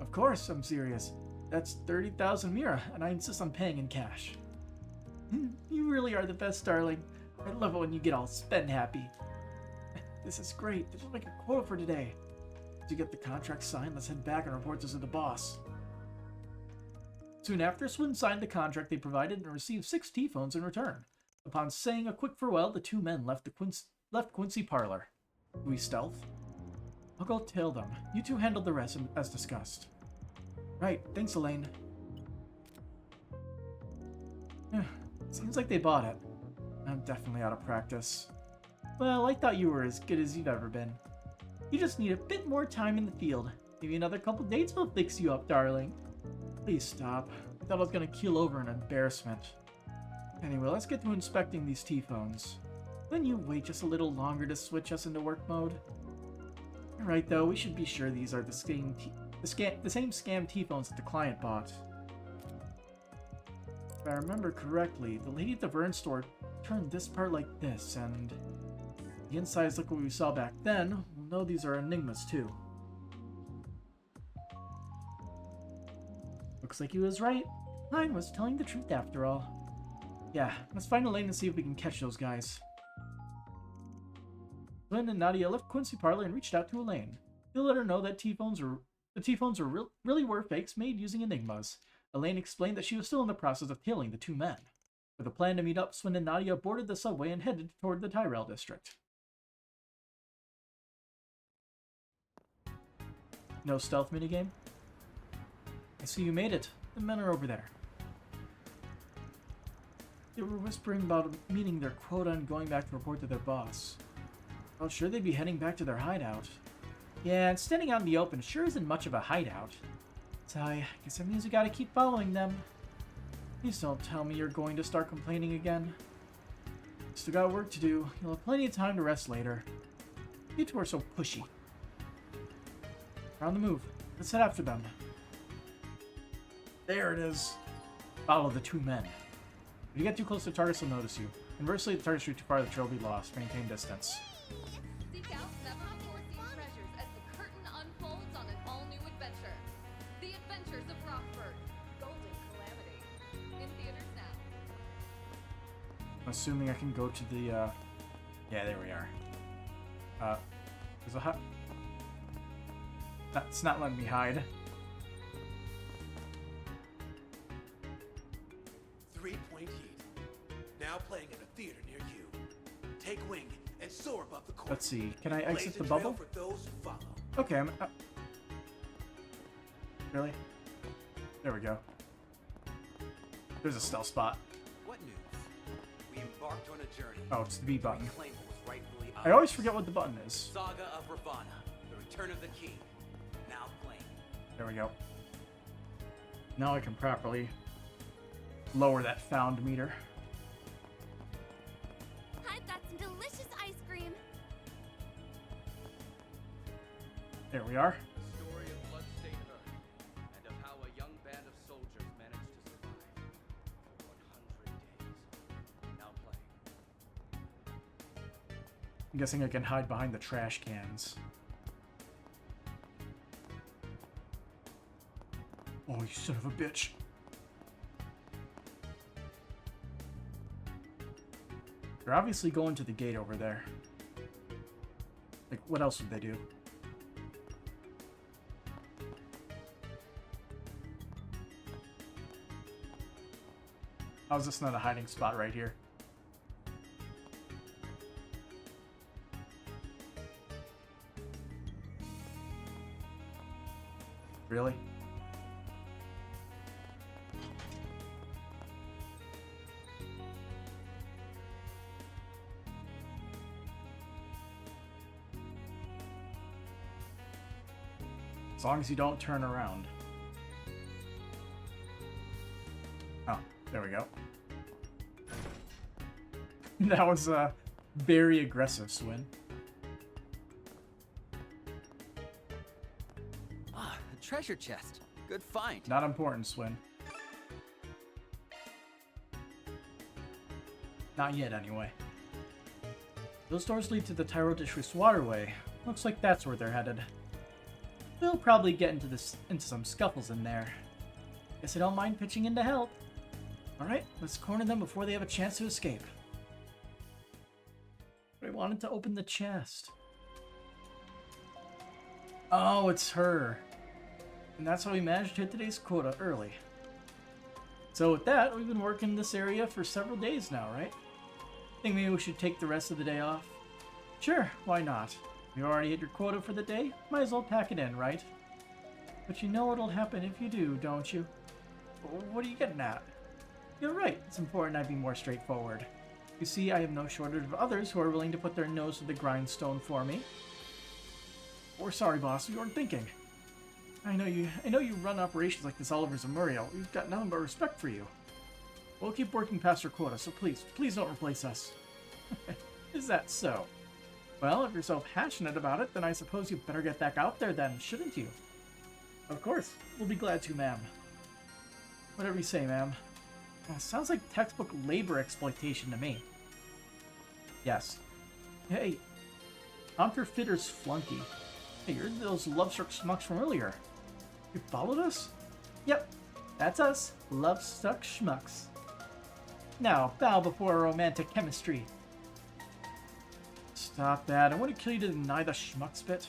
Of course I'm serious. That's 30,000 Mira, and I insist on paying in cash. You really are the best, darling. I love it when you get all spend happy. This is great. This will make a quota for today. To get the contract signed, let's head back and report this to the boss. Soon after, Swin signed the contract they provided and received 6 T-phones in return. Upon saying a quick farewell, the 2 men left Quincy Parlor. Do we stealth? I'll go tail them. You 2 handle the rest as discussed. Right, thanks, Elaine. Seems like they bought it. I'm definitely out of practice. Well, I thought you were as good as you've ever been. You just need a bit more time in the field. Maybe another couple dates will fix you up, darling. Please stop. I thought I was gonna keel over in embarrassment. Anyway, let's get to inspecting these T-phones. Couldn't you wait just a little longer to switch us into work mode? Alright though, we should be sure these are the same scam T-phones that the client bought. If I remember correctly, the lady at the Vern store turned this part like this, and the insides look what we saw back then. We'll know these are enigmas too. Looks like he was right. Mine was telling the truth after all. Yeah, let's find Elaine and see if we can catch those guys. Glenn and Nadia left Quincy Parlor and reached out to Elaine. They let her know that the T-phones really were fakes made using enigmas. Elaine explained that she was still in the process of tailing the 2 men. With a plan to meet up, Swin and Nadia boarded the subway and headed toward the Tyrell district. No stealth minigame? I see you made it. The men are over there. They were whispering about meeting their quota and going back to report to their boss. I was sure they'd be heading back to their hideout. Yeah, and standing out in the open sure isn't much of a hideout. So I guess that means we gotta keep following them. Please don't tell me you're going to start complaining again. Still got work to do. You'll have plenty of time to rest later. You 2 are so pushy. We're on the move. Let's head after them. There it is. Follow the 2 men. If you get too close to targets, they'll notice you. Conversely, if the targets shoot too far, the trail will be lost. Maintain distance. Seek out never-before-seen treasures as the curtain unfolds on an all-new adventure. The Adventures of Rockford. Golden Calamity. In theaters now. I'm assuming I can go to the, Yeah, there we are. There's a hut. That's not letting me hide. 3-point heat. Now playing in a theater near you. Take wing and soar above the court. Let's see. Can I exit the bubble? For those who follow. Okay, I'm... Really? There we go. There's a stealth spot. What news? We embarked on a journey. Oh, it's the B button. Claim what was rightfully I always forget what the button is. Saga of Ravana. The Return of the King. Now playing. There we go. Now I can properly lower that found meter. I've got some delicious ice cream. There we are. The story of blood-stained Earth, and of how a young band of soldiers managed to survive for 100 days. Now playing. I'm guessing I can hide behind the trash cans. Oh, you son of a bitch. They're obviously going to the gate over there. Like, what else would they do? How's this not a hiding spot right here? Really? As long as you don't turn around. Oh, there we go. That was a very aggressive swing. Ah, a treasure chest. Good find. Not important, Swin. Not yet, anyway. Those doors lead to the Tyro District waterway. Looks like that's where they're headed. We'll probably get into some scuffles in there. Guess I don't mind pitching in to help. Alright, let's corner them before they have a chance to escape. But I wanted to open the chest. Oh, it's her. And that's how we managed to hit today's quota early. So with that, we've been working in this area for several days now, right? Think maybe we should take the rest of the day off? Sure, why not? You already hit your quota for the day, might as well pack it in, right? But you know what'll happen if you do, don't you? What are you getting at? You're right, it's important I be more straightforward. You see, I have no shortage of others who are willing to put their nose to the grindstone for me. Or sorry, boss, you weren't thinking. I know you run operations like this all over Zemurio. We've got nothing but respect for you. We'll keep working past our quota, so please don't replace us. Is that so? Well, if you're so passionate about it, then I suppose you better get back out there then, shouldn't you? Of course, we'll be glad to, ma'am. Whatever you say, ma'am. Sounds like textbook labor exploitation to me. Yes. Hey, counterfeiter's flunky. Hey, you're those love-struck schmucks from earlier. You followed us? Yep, that's us, love-struck schmucks. Now, bow before our romantic chemistry. Stop that, I want to kill you to deny the schmucks bit.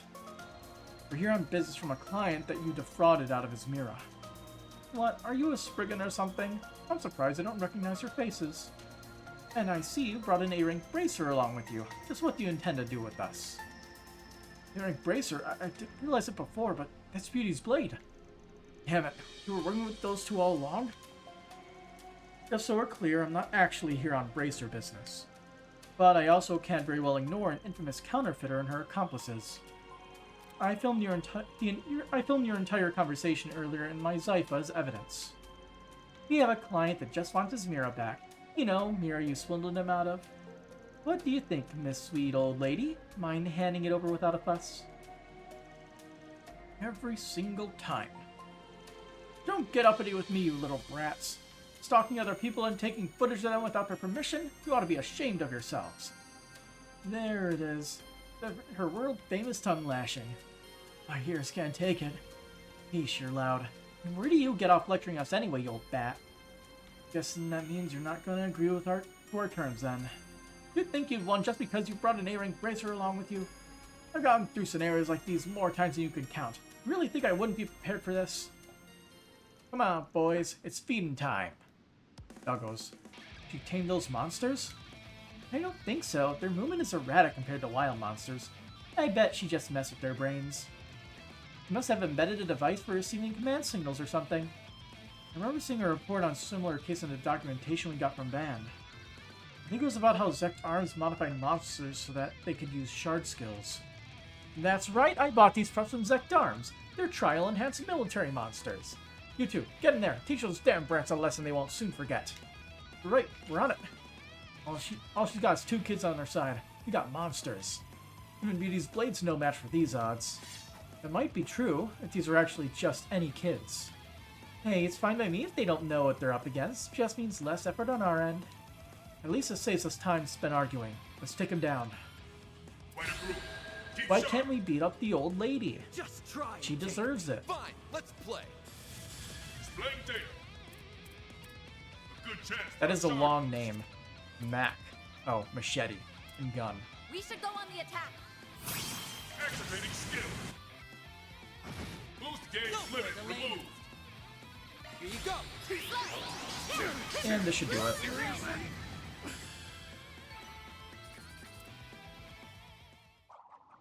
We're here on business from a client that you defrauded out of his mirror. What, are you a Spriggan or something? I'm surprised I don't recognize your faces. And I see you brought an A-Rank Bracer along with you. Just what do you intend to do with us? A-Rank Bracer? I didn't realize it before, but that's Beauty's blade. Damn it, you were working with those two all along? Just so we're clear, I'm not actually here on Bracer business. But I also can't very well ignore an infamous counterfeiter and her accomplices. I filmed your entire conversation earlier in my Zypha as evidence. We have a client that just wants his mirror back. You know, mirror you swindled him out of. What do you think, Miss Sweet Old Lady? Mind handing it over without a fuss? Every single time. Don't get uppity with me, you little brats. Stalking other people and taking footage of them without their permission? You ought to be ashamed of yourselves. There it is. Her world-famous tongue lashing. My ears can't take it. Yeesh, you're loud. And where do you get off lecturing us anyway, you old bat? Guessing that means you're not going to agree with our terms, then. You think you've won just because you brought an A-Rank Bracer along with you? I've gone through scenarios like these more times than you could count. You really think I wouldn't be prepared for this? Come on, boys. It's feeding time. Doggos. Did you tame those monsters? I don't think so. Their movement is erratic compared to wild monsters. I bet she just messed with their brains. You must have embedded a device for receiving command signals or something. I remember seeing a report on a similar case in the documentation we got from Band. I think it was about how Zect Arms modified monsters so that they could use shard skills. That's right, I bought these from Zect Arms. They're trial-enhanced military monsters. You two, get in there. Teach those damn brats a lesson they won't soon forget. Right, we're on it. All she's got is 2 kids on her side. We got monsters. Even Beauty's blade's no match for these odds. It might be true if these are actually just any kids. Hey, it's fine by me if they don't know what they're up against. Just means less effort on our end. At least it saves us time spent arguing. Let's take him down. Why can't we beat up the old lady? Just try. She deserves it. Fine, let's play. That is a long name. Mac. Oh, machete. And gun. We should go on the attack. Activating skill. Boost gauge limit removed. Here you go. And this should do it.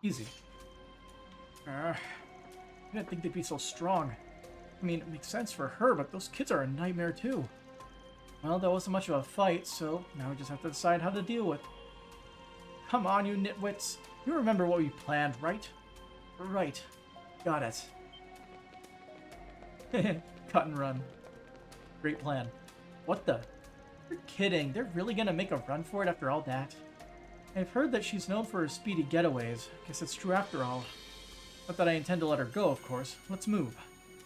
Easy. I didn't think they'd be so strong. I mean, it makes sense for her, but those kids are a nightmare too. Well, that wasn't much of a fight, so now we just have to decide how to deal with. Come on, you nitwits. You remember what we planned, right? Right. Got it. Cut and run. Great plan. What the? You're kidding. They're really gonna make a run for it after all that? I've heard that she's known for her speedy getaways. Guess it's true after all. Not that I intend to let her go, of course. Let's move.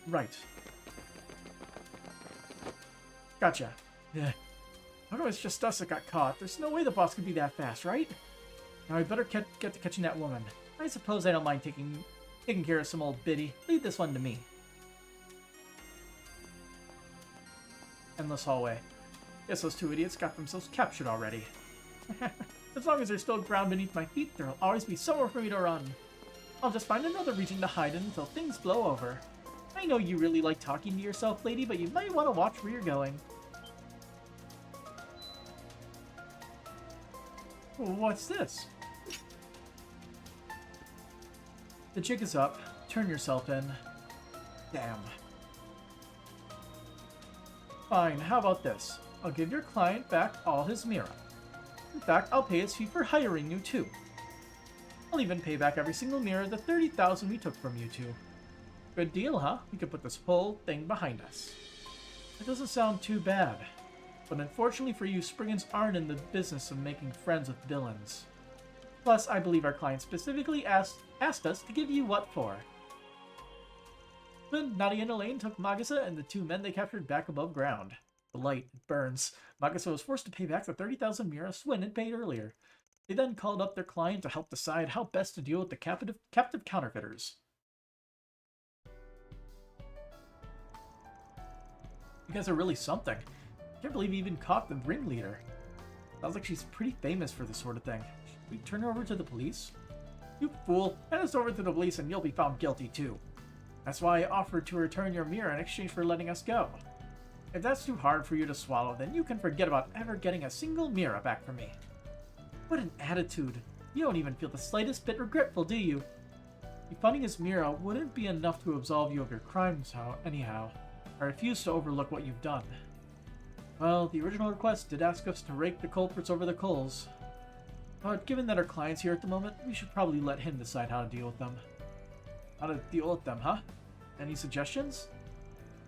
Right. Gotcha. Yeah. How come it's just us that got caught? There's no way the boss could be that fast, right? Now I better get to catching that woman. I suppose I don't mind taking care of some old biddy. Leave this one to me. Endless hallway. Guess those two idiots got themselves captured already. As long as there's still ground beneath my feet, there'll always be somewhere for me to run. I'll just find another region to hide in until things blow over. I know you really like talking to yourself, lady, but you might want to watch where you're going. What's this? The jig is up. Turn yourself in. Damn. Fine, how about this? I'll give your client back all his Mira. In fact, I'll pay his fee for hiring you too. I'll even pay back every single Mira the 30,000 we took from you two. Good deal, huh? We could put this whole thing behind us. It doesn't sound too bad. But unfortunately for you, Spriggans aren't in the business of making friends with villains. Plus, I believe our client specifically asked us to give you what for. Then Nadia and Elaine took Magasa and the two men they captured back above ground. The light burns. Magasa was forced to pay back the 30,000 Mira Swin had paid earlier. They then called up their client to help decide how best to deal with the captive counterfeiters. You guys are really something. I can't believe you even caught the ringleader. Sounds like she's pretty famous for this sort of thing. Should we turn her over to the police? You fool! Hand us over to the police and you'll be found guilty too. That's why I offered to return your mirror in exchange for letting us go. If that's too hard for you to swallow, then you can forget about ever getting a single mirror back from me. What an attitude. You don't even feel the slightest bit regretful, do you? Refunding his mirror wouldn't be enough to absolve you of your crimes, anyhow. I refuse to overlook what you've done. Well, the original request did ask us to rake the culprits over the coals. But given that our client's here at the moment, we should probably let him decide how to deal with them. How to deal with them, huh? Any suggestions?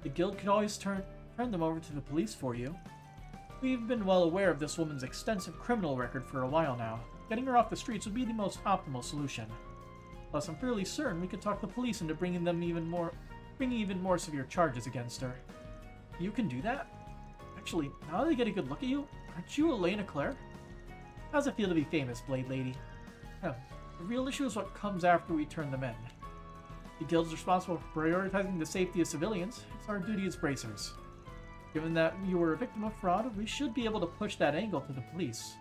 The guild could always turn them over to the police for you. We've been well aware of this woman's extensive criminal record for a while now. Getting her off the streets would be the most optimal solution. Plus, I'm fairly certain we could talk the police into bringing even more severe charges against her. You can do that? Actually, now that I get a good look at you, aren't you Elena Claire? How's it feel to be famous, Blade Lady? The real issue is what comes after we turn them in. The guild's responsible for prioritizing the safety of civilians. It's our duty as bracers. Given that you were a victim of fraud, we should be able to push that angle to the police.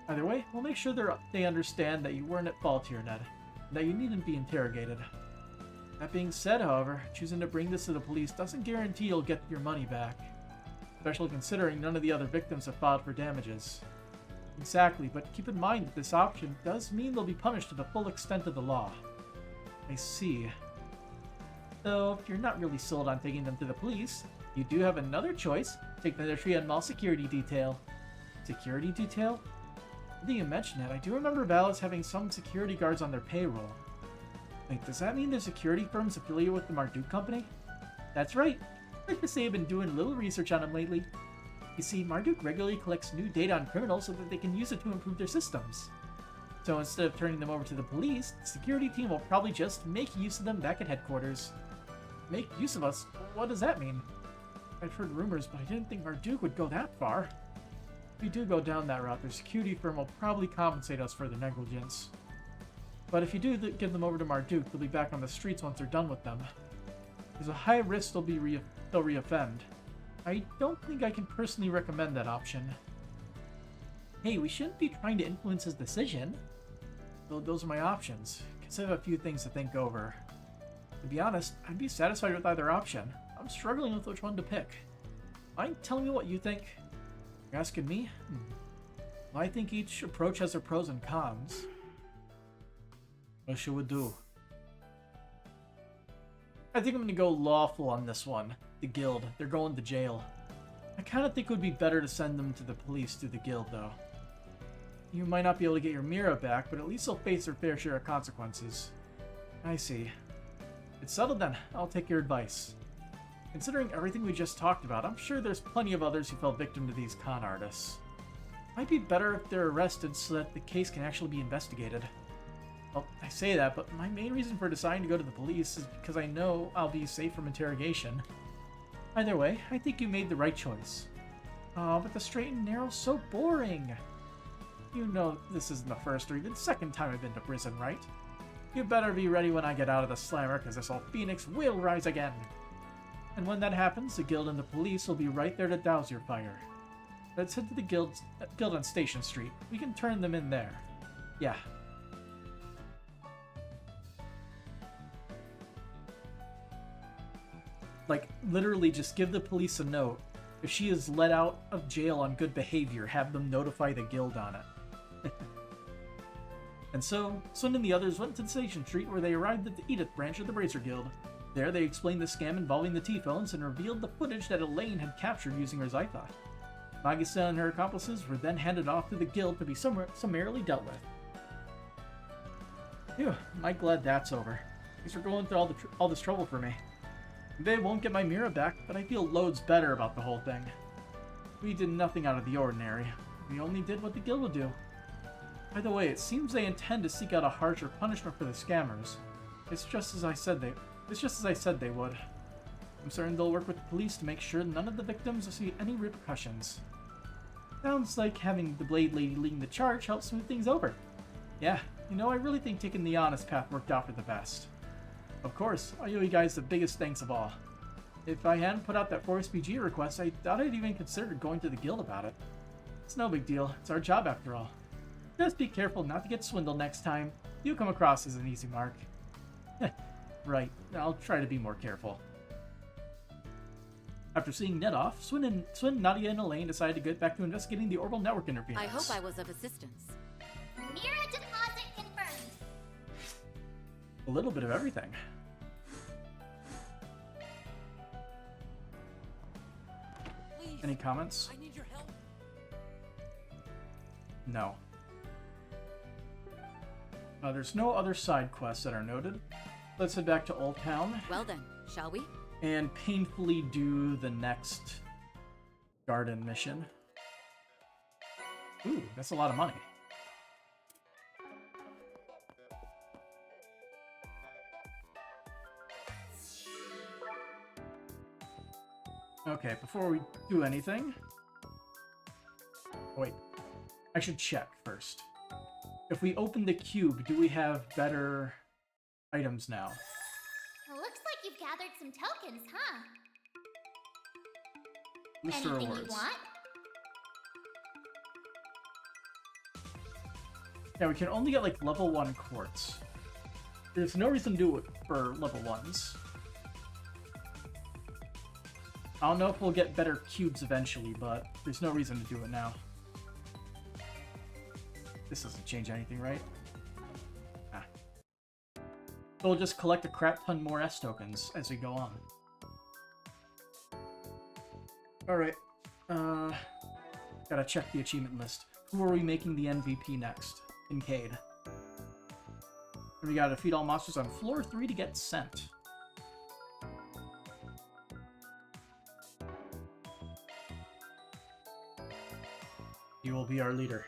Either way, we'll make sure they understand that you weren't at fault here, Ned, and that you needn't be interrogated. That being said, however, choosing to bring this to the police doesn't guarantee you'll get your money back. Especially considering none of the other victims have filed for damages. Exactly, but keep in mind that this option does mean they'll be punished to the full extent of the law. I see. Though, if you're not really sold on taking them to the police, you do have another choice. Take them to the Trian Mall security detail. Security detail? Now that you mention it, I do remember Valis having some security guards on their payroll. Wait, does that mean there's security firms affiliated with the Marduk company? That's right. Like to say I've been doing a little research on them lately. You see, Marduk regularly collects new data on criminals so that they can use it to improve their systems. So instead of turning them over to the police, the security team will probably just make use of them back at headquarters. Make use of us? What does that mean? I've heard rumors, but I didn't think Marduk would go that far. If we do go down that route, their security firm will probably compensate us for their negligence. But if you do give them over to Marduk, they'll be back on the streets once they're done with them. There's a high risk they'll reoffend. I don't think I can personally recommend that option. Hey, we shouldn't be trying to influence his decision. Though those are my options. Guess I have a few things to think over. To be honest, I'd be satisfied with either option. I'm struggling with which one to pick. Mind telling me what you think? You're asking me? Well, I think each approach has their pros and cons. What should we do? I think I'm gonna go lawful on this one. The guild. They're going to jail. I kinda think it would be better to send them to the police through the guild, though. You might not be able to get your Mira back, but at least they'll face their fair share of consequences. I see. It's settled then. I'll take your advice. Considering everything we just talked about, I'm sure there's plenty of others who fell victim to these con artists. Might be better if they're arrested so that the case can actually be investigated. Well, I say that, but my main reason for deciding to go to the police is because I know I'll be safe from interrogation. Either way, I think you made the right choice. Oh, but the straight and narrow's so boring. You know this isn't the first or even second time I've been to prison, right? You better be ready when I get out of the slammer, because this old phoenix will rise again. And when that happens, the guild and the police will be right there to douse your fire. Let's head to the guild on Station Street. We can turn them in there. Yeah. Like, literally just give the police a note. If she is let out of jail on good behavior, have them notify the guild on it. And so, Sun and the others went to Station Street, where they arrived at the Edith branch of the Bracer Guild. There, they explained the scam involving the T-phones and revealed the footage that Elaine had captured using her Zythot. Magisa and her accomplices were then handed off to the guild to be summarily dealt with. Phew, I'm glad that's over. Thanks for going through all this trouble for me. They won't get my Mira back, but I feel loads better about the whole thing. We did nothing out of the ordinary. We only did what the guild would do. By the way, it seems they intend to seek out a harsher punishment for the scammers. It's just as I said they would. I'm certain they'll work with the police to make sure none of the victims will see any repercussions. Sounds like having the Blade Lady leading the charge helps smooth things over. Yeah, you know, I really think taking the honest path worked out for the best. Of course, I owe you guys the biggest thanks of all. If I hadn't put out that 4SPG request, I doubt I'd even considered going to the guild about it. It's no big deal, it's our job after all. Just be careful not to get swindled next time. You come across as an easy mark. Right, I'll try to be more careful. After seeing Ned off, Swin, Nadia, and Elaine decided to get back to investigating the orbital network interference. I hope I was of assistance. Mira deposit confirmed. A little bit of everything. Please, Any comments? I need your help. No. There's no other side quests that are noted. Let's head back to Old Town. Well then, shall we? And painfully do the next garden mission. Ooh, that's a lot of money. Okay, before we do anything... Wait, I should check first. If we open the cube, do we have better items now? Looks like you've gathered some tokens, huh? Mr. Anything Rewards. you want? Yeah, we can only get like level 1 quartz. There's no reason to do it for level 1s. I don't know if we'll get better cubes eventually, but there's no reason to do it now. This doesn't change anything, right? Ah. So we'll just collect a crap ton more S tokens as we go on. Alright. Gotta check the achievement list. Who are we making the MVP next? Kincaid. And we gotta defeat all monsters on floor 3 to get sent. He will be our leader.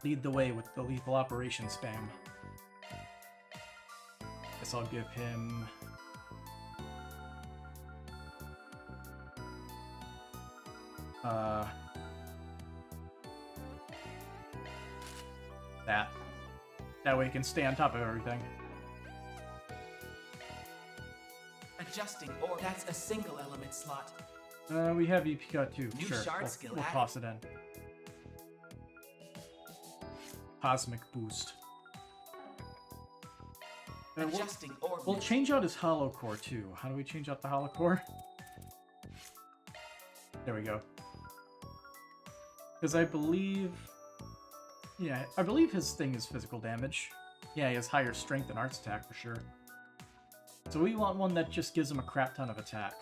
Lead the way with the lethal operation spam. Guess I'll give him... that. That way he can stay on top of everything. Adjusting, or that's a single element slot. We have EPK too. New Sure, shard skill we'll added. toss it in. Cosmic boost. Adjusting We'll change out his hollow core too. How do we change out the hollow core? There we go. Because I believe... Yeah, I believe his thing is physical damage. Yeah, he has higher strength and arts attack for sure. So we want one that just gives him a crap ton of attack.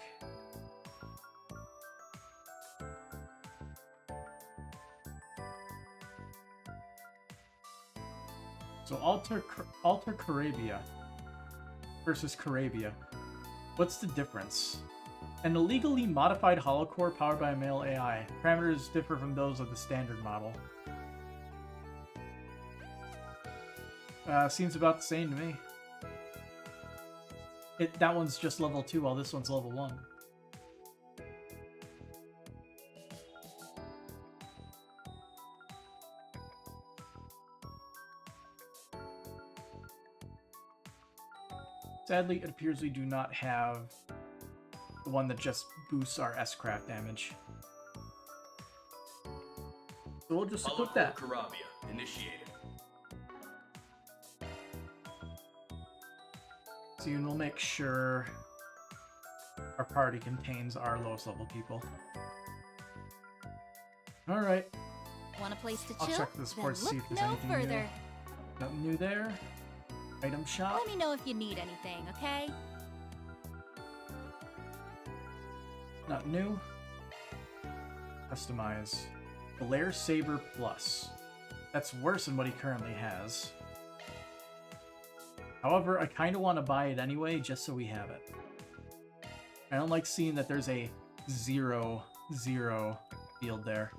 So Alter Carabia versus Carabia. What's the difference? An illegally modified hollow core powered by a male AI. Parameters differ from those of the standard model. Seems about the same to me. That one's just level 2 while this one's level 1. Sadly, it appears we do not have the one that just boosts our S-craft damage. So we'll just equip that. Karabia initiated. Soon we'll make sure our party contains our lowest level people. Alright. Want a place to I'll chill? check the support to Then see look if there's no anything further. new. Nothing new there. Item shop. Let me know if you need anything, okay? Not new. Customize. Blair Saber Plus. That's worse than what he currently has. However, I kind of want to buy it anyway, just so we have it. I don't like seeing that there's a 0, 0 field there.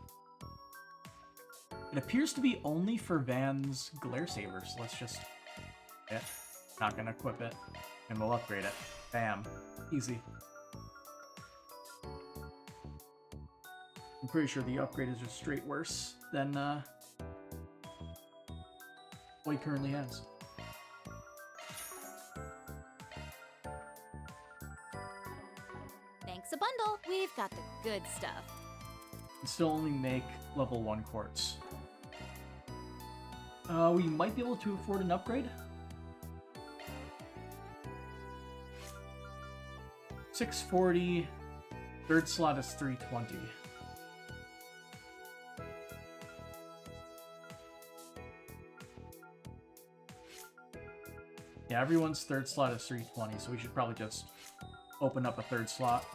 It appears to be only for Van's Glare Saber, so let's just... Not gonna equip it, and we'll upgrade it. Bam. Easy. I'm pretty sure the upgrade is just straight worse than what he currently has. Thanks a bundle. We've got the good stuff. Can still only make level 1 quartz. We might be able to afford an upgrade. 640. Third slot is 320. Yeah, everyone's third slot is 320, so we should probably just open up a third slot.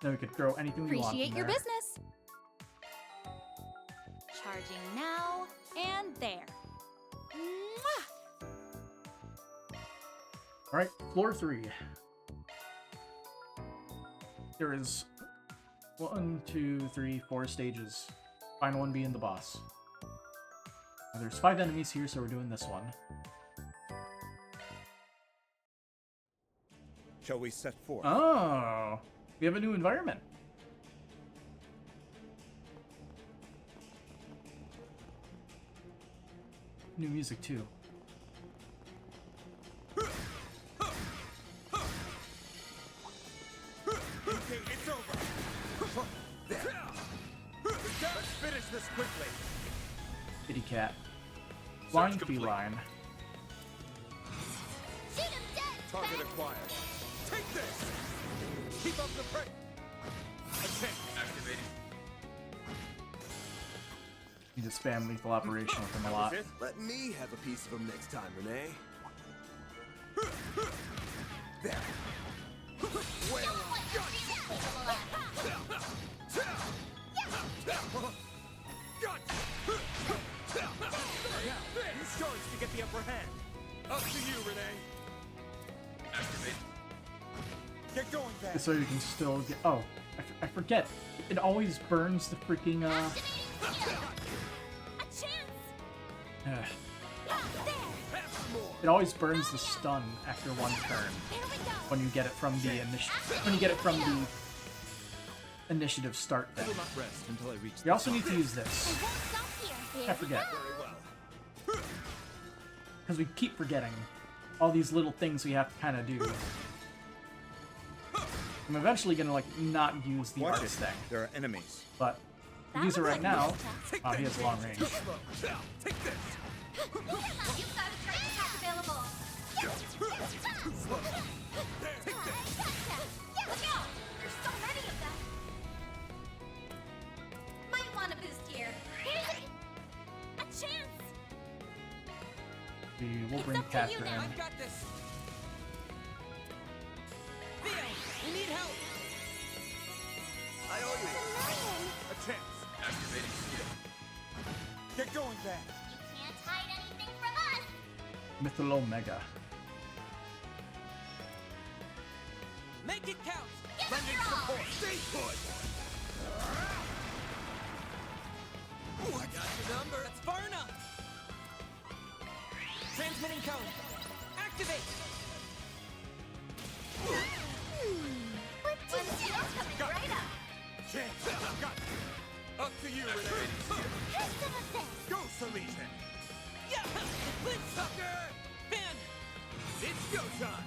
Then we could throw anything we want Appreciate in your there. business. Charging now and there. Mwah! Alright, floor 3. There is 1, 2, 3, 4 stages. Final one being the boss. Now, there's 5 enemies here, so we're doing this one. Shall we set forth? Oh! We have a new environment. New music, too. Okay, it's over. There. Let's finish this quickly. Kitty cat. Flying feline. Shoot him dead! Target acquired. Take this. Keep up the pressure. Attempt activated. You just spam lethal operation with him a lot. Let me have a piece of him next time, Renee. There. Well, Use charge to get the upper hand. Up to you, Renee. Activate. Get going, Van. So you can still get... Oh, I forget. It always burns the freaking, A chance! It always burns the stun after one turn when you get it from the initiative start thing. I will not rest until I reach. You also need to use this. I won't stop here. I forget. Very well. Because we keep forgetting all these little things we have to kind of do. I'm eventually gonna like not use the Watch artist it. thing, There are enemies. but That use it looks right like now. a Oh, he has long range. Take this. You've got a strike attack available. Take this. Look out! There's so many of them. Might want a boost here. A chance! We'll It's bring up to you Catherine now. in. I've got this. Theo, we need help. I owe you. A chance. Activating skill. Get going, Van. You can't hide anything from us. Mythalo-Mega. Make it count. Lending support. Stay put. Ooh, I got your number. That's far enough. Transmitting code. Activate. Right up. Chance. Got it. Up to you, Renee. Here's some of this. Go, Celine. Yeah. Blitz. Sucker. Fan. It's go time.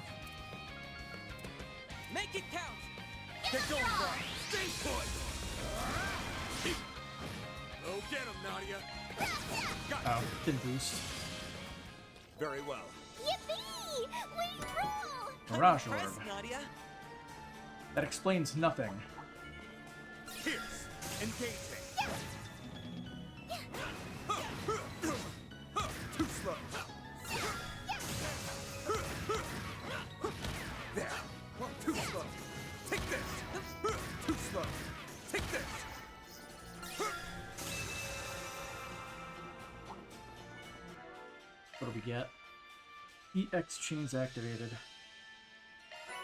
Make it count. Get going, guys. Stay put. Go get him, Nadia. Oh, didn't boost. Very well. Yippee! We rule! Mirage Press, Orb. Nadia. That explains nothing. Pierce. Engaging. Too slow. There. Too slow. Take this. Too slow. Take this. What do we get? EX chains activated.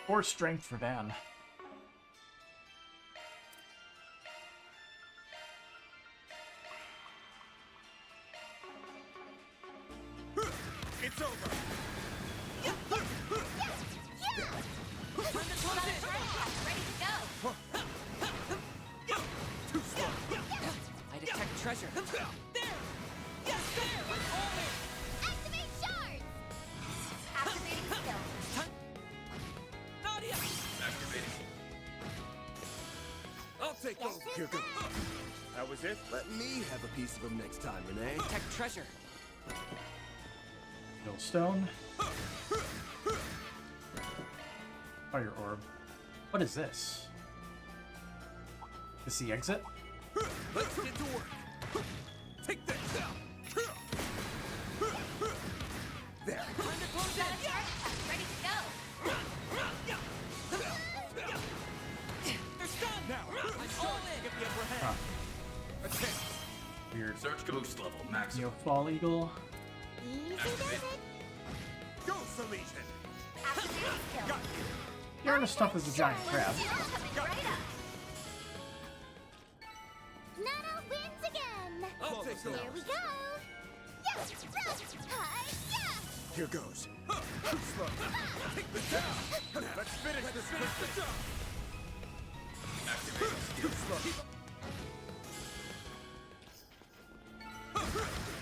Or strength for Dan. It's over. Ready to go. Too slow. I detect treasure. There! Yes, there! All in! Activate shards! Activating skill. Nadia! I'll take over. Here goes. That was it? Let me have a piece of him next time, Renee. Detect treasure. Mill Stone. Fire Orb. What is this? Is the exit? Let's get to work. Take this. There. Time to close in! Ready to go. They're stunned! Now, I'm all in! get the upper hand. Huh. A chance. Weird. Search boost level maximum. Neo Fall Eagle. Easy does it. Go, Salesian. Activating skill. Got you. You're as tough as a giant crab. Coming right up. Nana wins again. I'll take Here we over. go. Yes, thrust. Hi, yeah. Here goes. Too slow. Take the down. Let's finish this quickly. Too slow.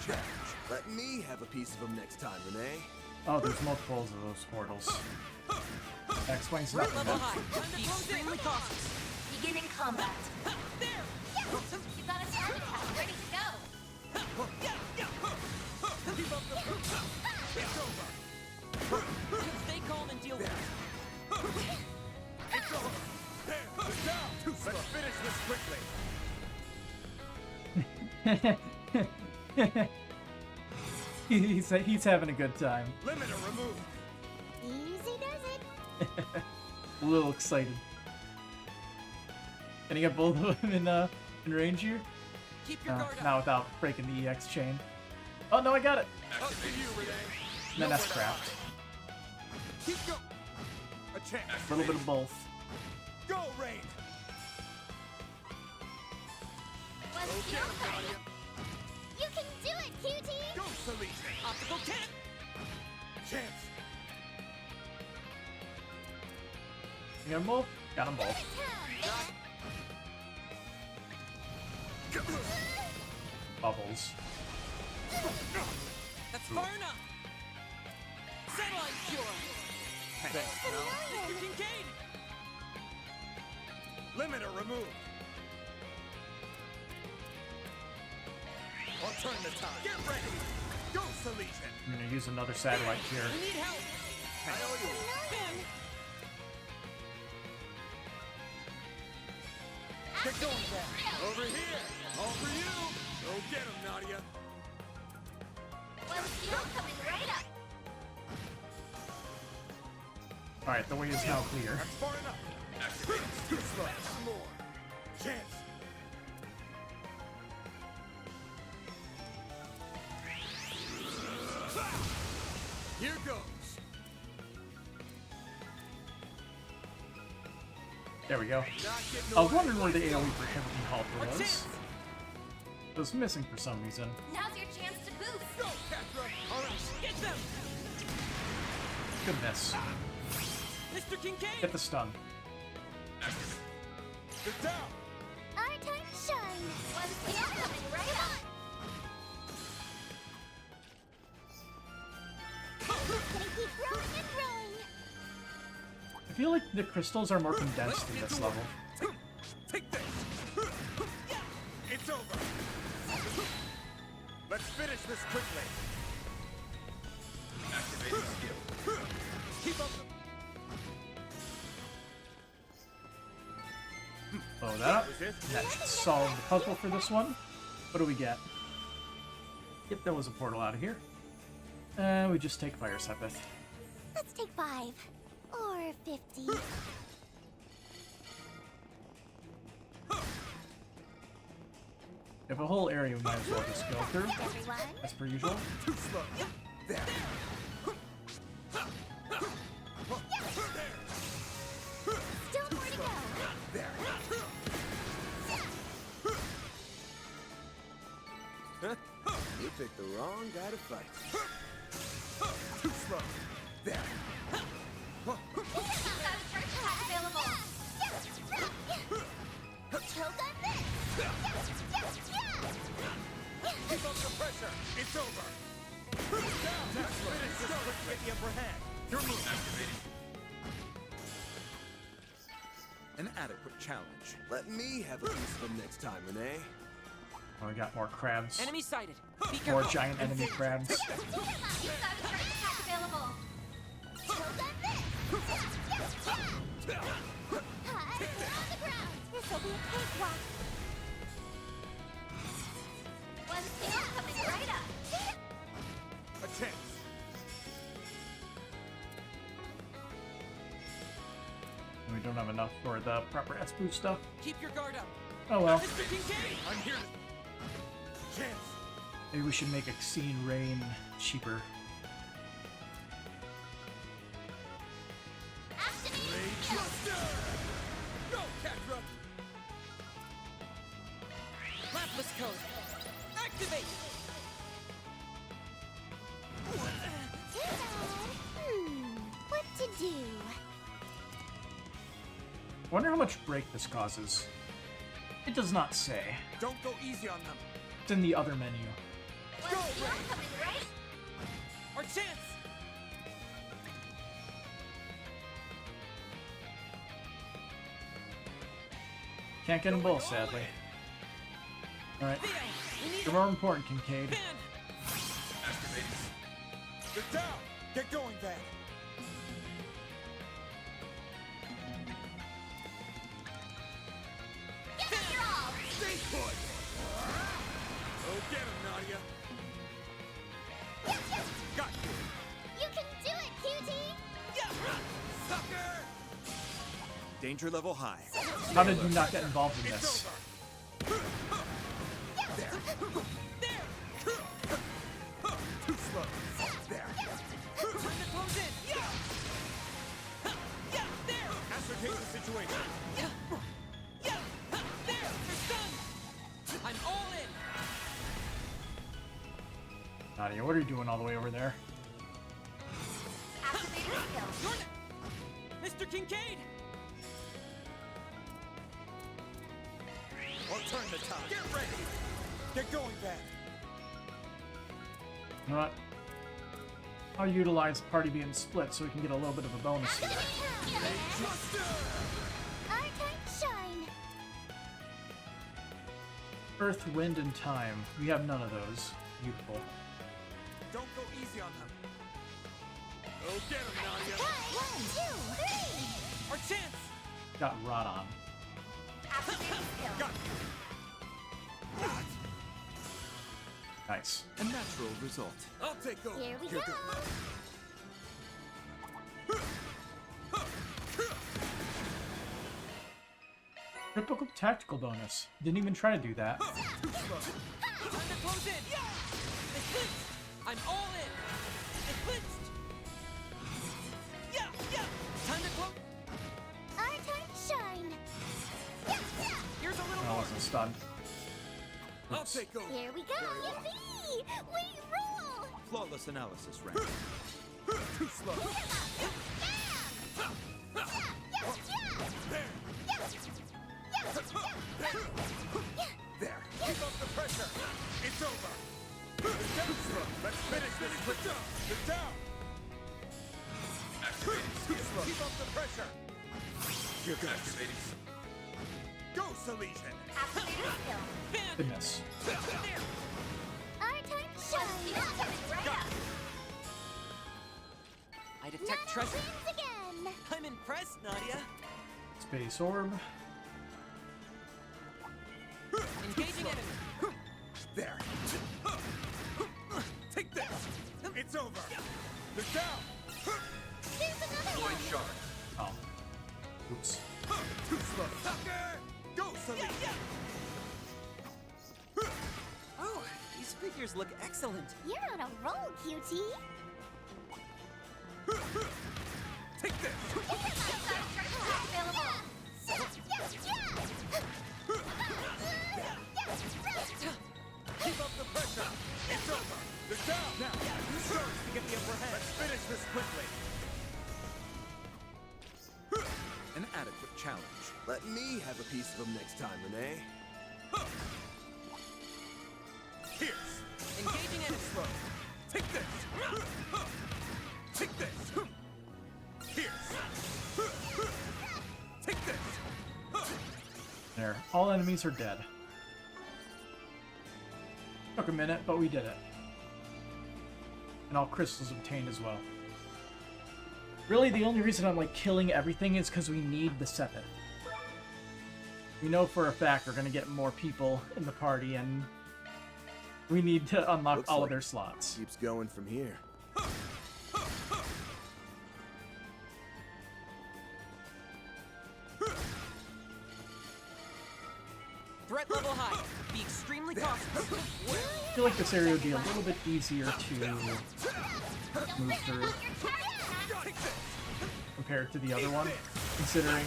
Challenge. Let me have a piece of him next time, Renee. Oh, there's multiples of those portals. That explains We're at nothing. level then. high. Time to be extremely cautious. Beginning combat. There! You got a sand attack. Ready to go. Keep up the proof. It's over. Stay calm and deal with it. It's over. There. The down. Let's finish this quickly. he's having a good time. Limiter removed. Easy does it. A little excited. Can you get both of them in range here? Keep your guard up. Not without breaking the EX chain. Oh no, I got it. Up to you, Renee. And then that's craft. Keep going. A chance. A little bit of both. Go, Rain. Let's Okay, go. Nadia. You can do it, cutie. Go, Salesian. Optical tip! Chance. You got them both? Got them both. Bubbles. That's far enough! Satellite cure! Mr. Kincaid! Limiter removed. I'll turn the tide. Get ready. Go, Salesian. I'm gonna use another satellite here. We need help! I owe you. Get going, back. Over here. All for you. Go get him, Nadia. Let's go. Coming right up. Alright, the way is now clear. That's far enough. Too slow. Some more. Chance. Here goes. There we go. Not getting I was away. wondering where the AoE for Heavenly Halter was. It was missing for some reason. Now's your chance to boost. Go, Catra. All right. Get them! Good miss. Mr. Kincaid! Get the stun. Get down. Our time to shine. Let's go. Coming right up. Gonna keep rolling and rolling. feel like the crystals are more condensed in this level. Take this. It's over. Let's finish this quickly. Activating skill. Keep up. Blow that up. That should solve the puzzle for this one. What do we get? Yep, there was a portal out of here. We just take Fire Sepith. Let's take 5. Or 50. If a whole area, we might as well just go through. Everyone. As per usual. Too slow. There. Still more to go. There. Huh? You picked the wrong guy to fight. Too slow. There. Keep up the pressure. It's over. That's finish this quick. Get the upper hand. Your move. Activating. An adequate challenge. Let me have a piece of them next time, Renee. Oh, we got more crabs. Enemy sighted. Be More careful. giant enemy crabs. This'll be a cakewalk. One tail coming right up. A chance. We don't have enough for the proper S-boost stuff. Keep your guard up. Oh well. Mr. Kincaid! I'm here. Chance. Maybe we should make Exceeding Rain cheaper. Go, Catra. Lapis code. Activate! What to do? Wonder how much break this causes. It does not say. Don't go easy on them. It's in the other menu. Go, Coming right. Our chance! Can't get them both, sadly. Alright. You're more important, Kincaid. Get down. Get going, Van. Stay put. Oh, get him, Nadia. Got you. You can do it, cutie! Sucker. Danger level high. How did you not get involved in this? Too slow. There. Time to close in! There! Ascertain the situation. There! They're stunned! I'm all in! Nadia, what are you doing all the way over there? Mr. Kincaid! Or turn the tide. Get ready. Get going, Van. You know what? I'll utilize party being split so we can get a little bit of a bonus here. Our time to shine. Earth, wind, and time. We have none of those. Beautiful. Don't go easy on them. Oh, get him, Nadia. 1, 2, 3. Our chance! Got Rodon. Got you. Nice. A natural result. I'll take over. Here we go. Typical tactical bonus. Didn't even try to do that. Time to close in! Eclipse! I'm all in! Eclipsed! Time to close! Our time to shine. Here's a little I more! wasn't stunned. I'll take over. Here we go. Yippee! We rule! Flawless analysis, Randy. Too slow. There. Keep up the pressure. It's over. Let's finish this quick. Get down. Too slow. Keep up the pressure. Here goes. Go, Salesian! Good miss. Our time to shine. I detect treasure. Wins again. I'm impressed, Nadia. Space orb. Engaging enemy. There. Take this. It's over. They're down. There's another one. Shard. Oh. Oops. Too slow. Sucker! Go, Salesian! Oh, these figures look excellent. You're on a roll, cutie. Take this. Keep up the pressure. It's over. They're down. Now, who starts to get the upper hand? Let's finish this quickly. An adequate challenge. Let me have a piece of them next time, Renee. Here's. Engaging enemy. Slow. Take this. Take this. Here's. Take this. There. All enemies are dead. Took a minute, but we did it. And all crystals obtained as well. Really, the only reason I'm like killing everything is because we need the Sepith. We know for a fact we're gonna get more people in the party, and we need to unlock Looks all like of their slots. Keeps going from here. Threat level high. Be extremely cautious. I feel like this area would be a little bit easier to move through compared to the other one, considering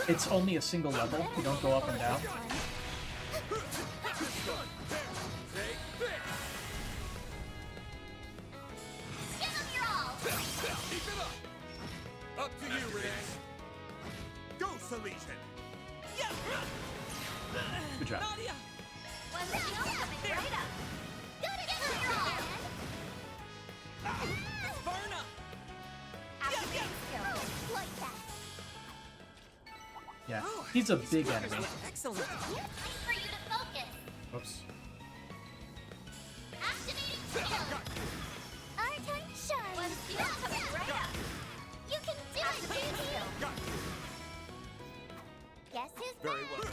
it's only a single level. You don't go up and down. Keep it up. Up to you, Renee. Go, Salesian. Good job. Nadia! Varna! Yeah, he's a big enemy. Excellent. For you to focus. Oops. Activating skill. Our time to shine. You can do it, baby. Guess who's Very back? well.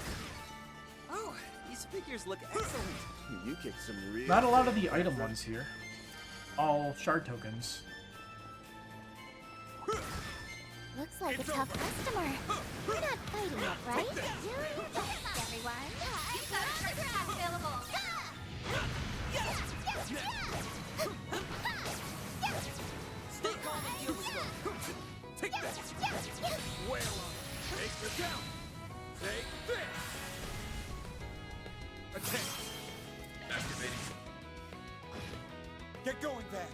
Oh, these figures look excellent. You kicked some real. Not a lot of the item ones here. All shard tokens. Looks like a tough customer. We're not fighting it, right? Everyone. You've got a track available. Stay calm and deal with them. Take this. Whale on. Take her down. Take this. Attack. Activating. Get going, Van.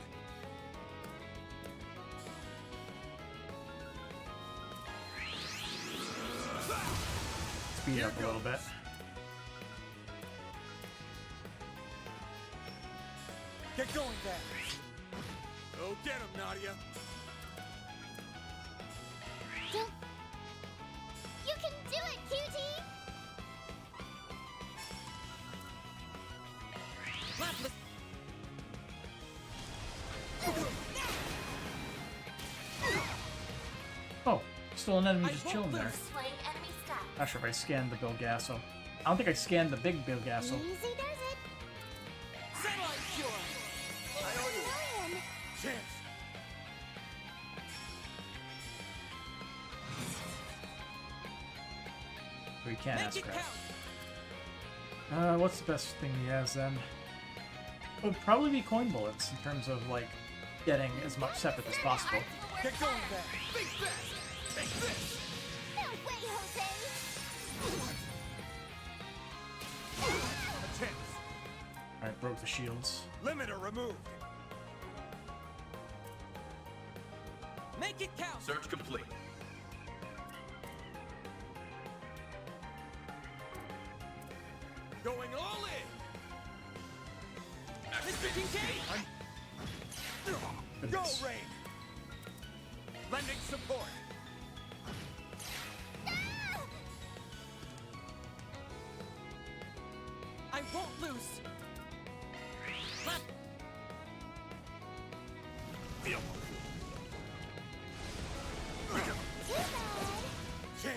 Speed up a little bit. Get going, Van. Go get him, Nadia. You can do it, cutie. Lapis. Oh, still an enemy just chilling there. Slaying enemy stuff. Not sure if I scanned the Bilgasso. I don't think I scanned the big Bilgasso. Easy does it. Satellite cure. Lion. Chance. We can't Make ask it her. count. What's the best thing he has then? It would probably be coin bullets in terms of like getting as much Sepith as possible. Get going, Van. Think fast. Take this. No way, Jose. A chance. Alright, broke the shields. Limiter removed. Make it count. Search complete. Going all in. Mr. Kincaid. Go, Rain. Lending support. won't lose. Left. Feel. Chance.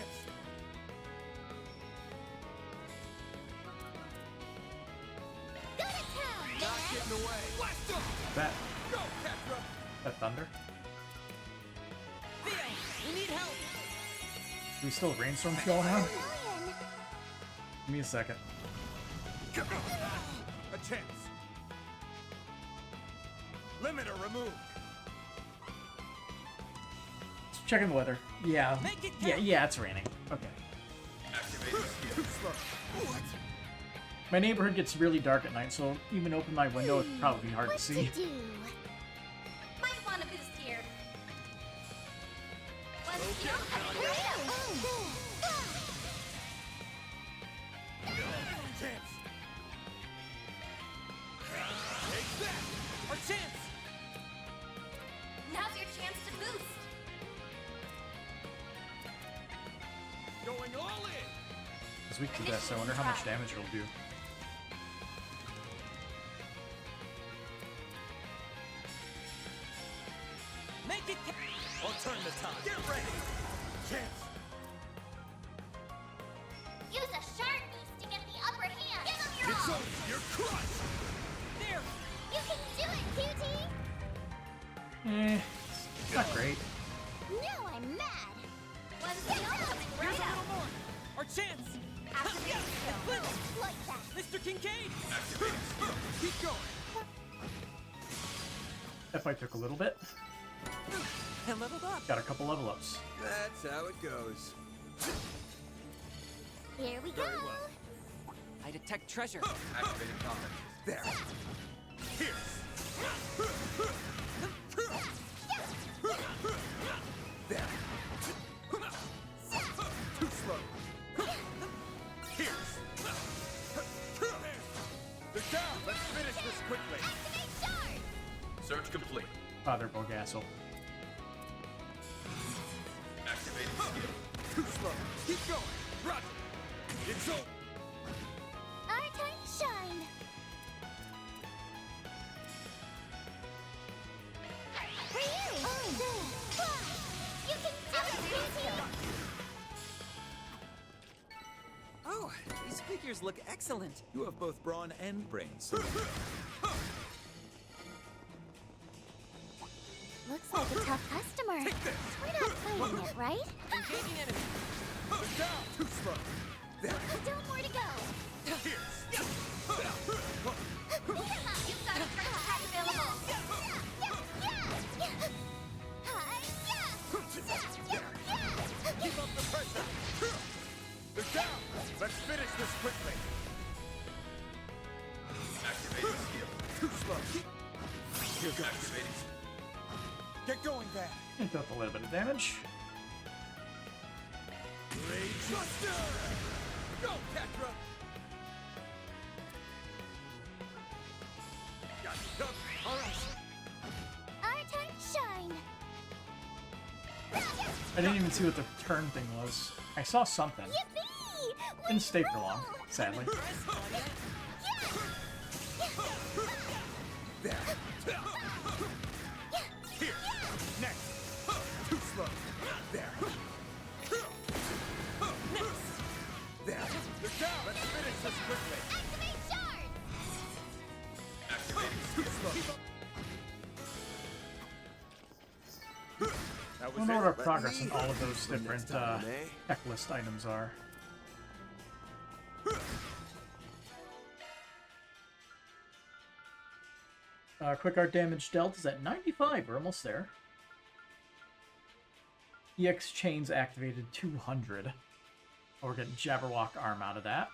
Go to town, Not getting away. Blast off. That Go, Tetra. that thunder? Theo, we need help. Do we still have rainstorms going on? Lion. Give me a second. A chance. Limiter removed. Just checking the weather. Yeah. Make it Yeah, count. yeah, it's raining. Okay. Activating skill. Too slow. What? My neighborhood gets really dark at night, so even open my window, it'd probably be hard to What see. to do? Might want a boost here. Let's Okay. Chance. Take that. Our chance. Now's your chance to boost. Going all in. It's weak to this, so I wonder how much damage it'll do. Make it count. I'll turn the tide. Get ready. Chance. Use a sharp beast to get the upper hand. Give them your It's all. over. You're crushed. There. You can do it, cutie. It's not great. Now I'm mad. Let's get coming Here's right a up. little more. Our chance. Activate skill. Blitz. Like that. Mr. Kincaid. Activating skill. Keep going. That fight took a little bit. And leveled up. Got a couple level ups. That's how it goes. Here we go. Very well. I detect treasure. Activating combat. There. Here. There. Too slow. Here. They're down. Let's finish this quickly. Activate shard. Search complete. Father Bogasso. Activating skill. Too slow. Keep going. Roger. It's over. Our time to shine. For you. You can do it, cutie. Oh, these figures look excellent. You have both brawn and brains. Looks like a tough customer. We're not fighting it, right? Engaging enemy. They're down. Too slow. There. Still more to go. Here. You've got a fresh attack available. Keep up the pressure. They're down. Let's finish this quickly. Activating skill. Too slow. Here goes. Activating skill. Get going, Van. It dealt a little bit of damage. Rage Buster! Go, Tetra! Got it covered. All right. Our time to shine. I didn't even see what the turn thing was. I saw something. Yippee! Didn't stay for long, sadly. There. Here. Next. Too slow. There. Next. There. They're down. Let's finish this quickly. Activate shard. Activating Too skill. slow. That I was wonder what it. our progress in all of those different time, eh? tech list items are. Quick art damage dealt is at 95. We're almost there. EX chains activated 200. Oh, we're getting Jabberwock arm out of that.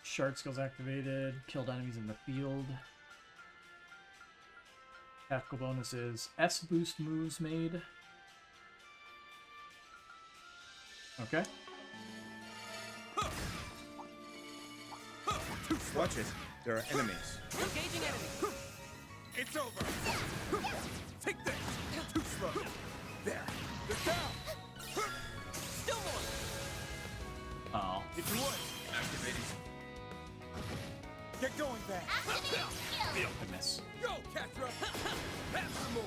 Shard skills activated. Killed enemies in the field. Tactical bonuses. S boost moves made. Okay. Watch it. There are enemies. Engaging enemy. It's over. Take this. Too slow. There. They're down. Still more. fast. I miss. Go, Catra! Have some more!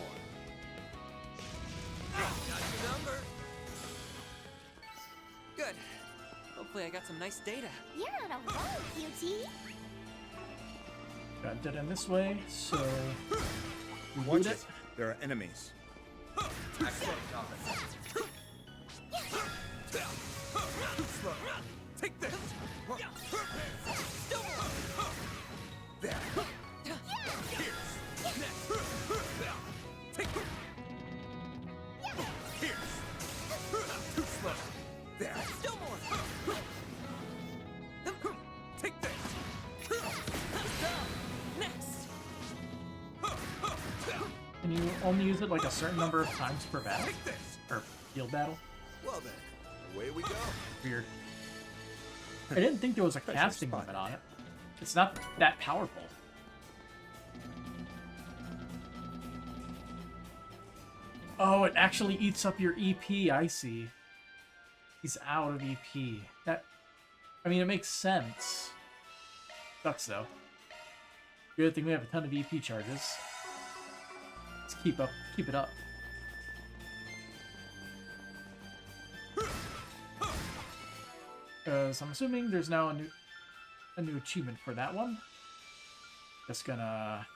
Got your number. Good. Hopefully I got some nice data. You're on a roll, cutie. Got dead in this way, so we Watch loot it. it. There are enemies. Activating combat. Too slow. Take this. There. Here's. Next. Take it. Here's. Too slow. There. Still more. Take this. Down. Next. Can you only use it like a certain number of times per battle? Take this. Or field battle? Well then, away we go. Weird. I didn't think there was a Pressure casting spotted. limit on it. It's not that powerful. Oh, it actually eats up your EP, I see. He's out of EP. That, I mean, it makes sense. Sucks though. Good thing we have a ton of EP charges. Let's keep it up. Because I'm assuming there's now a new achievement for that one. Just gonna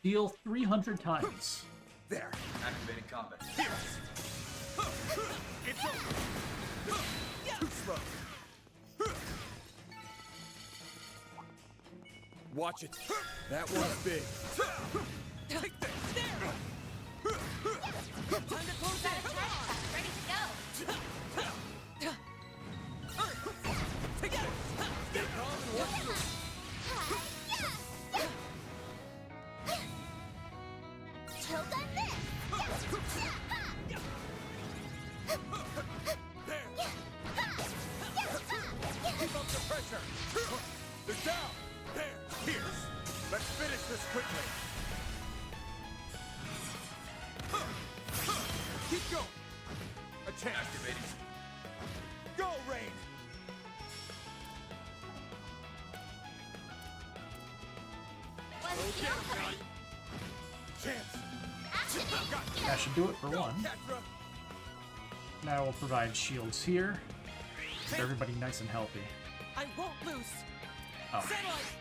heal 300 times. There. Activating combat. It's over. Too slow. Watch it. That one's big. Take this. Time to close that attack. Ready to go. Take this. Stay calm and watch your... Choke on this. There. Keep up the pressure. They're down. There. Here's. Let's finish this quickly. Keep going. A chance. Activating. Go, Rain. What's the offering? Chance. That should do it for Go, one. Catra. Now we'll provide shields here. Keep everybody nice and healthy. I won't lose. Oh. Satellite.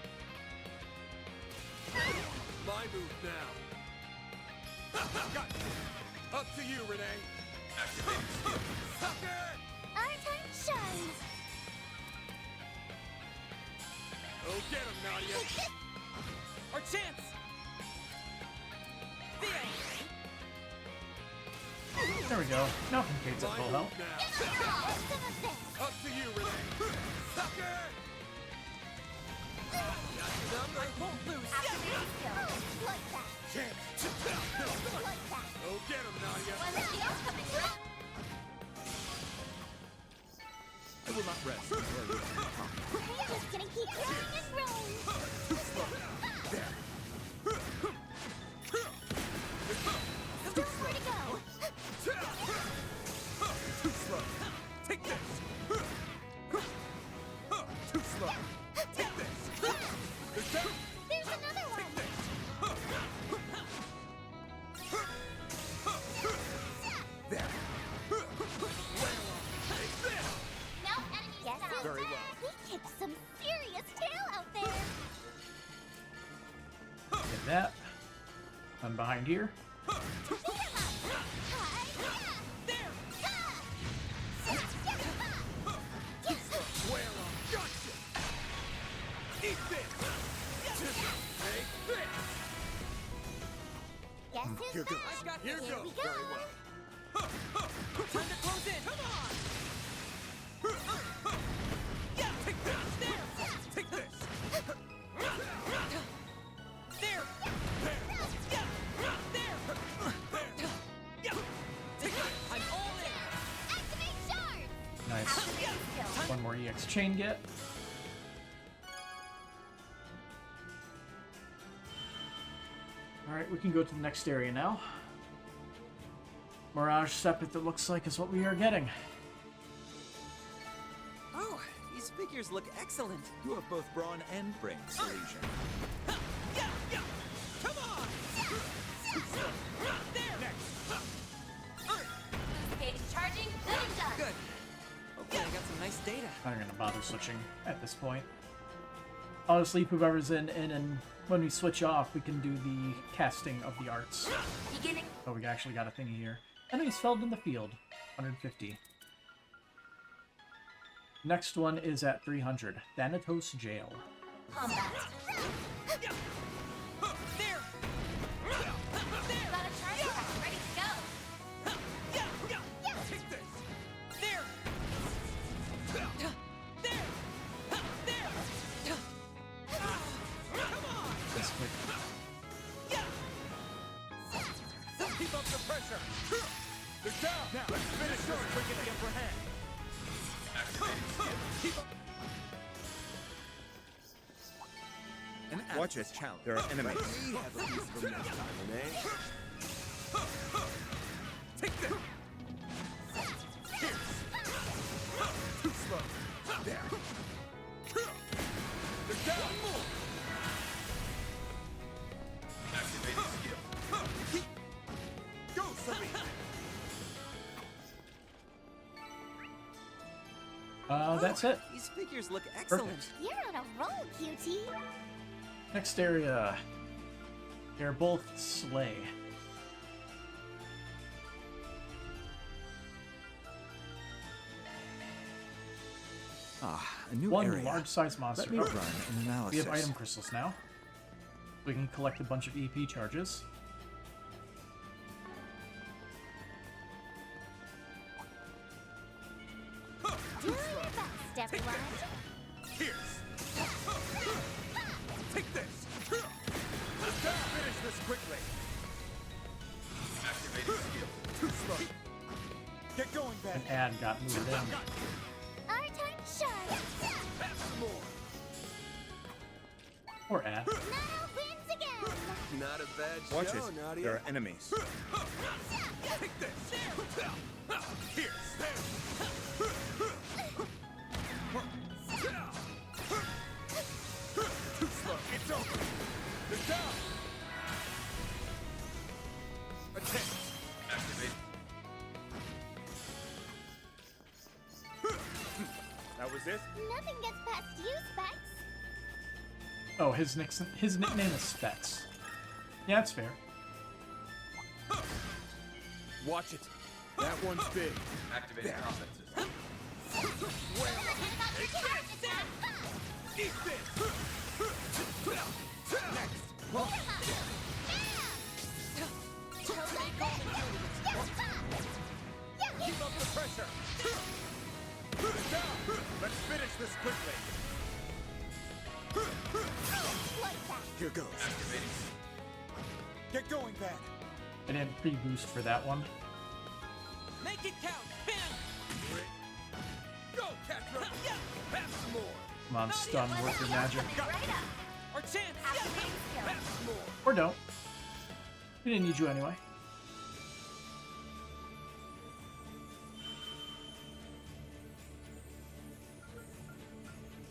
My move now. Got you. Up to you, Renee. Activating skill. Sucker! Our time shines. Go get him, Nadia. Our chance. There we go. Now Kincaid's at My full move health. now. Up to you, Renee. Sucker! Got your number. I won't lose. Like that. Chance. Like that. Go get him, Nadia. When's the upcoming round? I will not rest. I'm just gonna keep growing and growing. Too slow. There. Still more to go. Too slow. Take this. Too slow. Take this. They're down. There's another one. There. No enemies down. Very well. We kicked some serious tail out there. Get that. One behind here. Where on? Gotcha. Eat this. Take this. Guess who's Here goes. back? I've got Here this. goes. we go. Very well. Time to close in. Come on. Take this. There. Take this. There. There. There. Take this. I'm all in. Activate shards. Nice. One more EX chain get. Alright, we can go to the next area now. Mirage Sepith, it looks like, is what we are getting. these figures look excellent. You have both brawn and brain, Salesian. Come on! There! Next! Page charging, good and done. Good. Hopefully I got some nice data. I'm not gonna bother switching at this point. I'll just leave whoever's in, and when we switch off, we can do the casting of the arts. Beginning. Oh, we actually got a thingy here. Enemies felled in the field, 150. Next one is at 300, Thanatos Jail. Combat. There! Got a charge pack ready to go. Take this! There! There! There! Come on! This quick. Keep up the pressure. They're down. Now let's finish this. We get the upper hand. Keep up. Watch it. Challenge. There are enemies. We have a piece of them next time, Renee. Take them. Here. Too slow. There. They're down. Activating skill. Go, Serena. That's it. These figures look excellent. You're on a roll, cutie. Next area. They're both slay. A new One area. large-sized monster. Let me run an analysis. We have item crystals now. We can collect a bunch of EP charges. Do your best, everyone. Here's. Take this. Finish this quickly. Activating skill. Too slow. Get going, Ben. An ad got moved in. Our time shines. Have some more. Or ad. Nile wins again. Not a bad Watch show, it. Nadia. There are enemies. Take this. Here's. Too slow. It's over. They're down. Attempt. Activate. That was it? Nothing gets past you, Specs. Oh, his nickname is Specs. Yeah, that's fair. Watch it. That one's big. Activating combat system. Eat this. Next. Keep up the pressure. Down. Let's finish this quickly. Here goes. Activating. Get going, Ben. I didn't pre-boost for that one. Make it count! Bam! Go, Catra. Have some more. Come on, stun, work your magic. Our chance! Have some more. Or don't. We didn't need you anyway.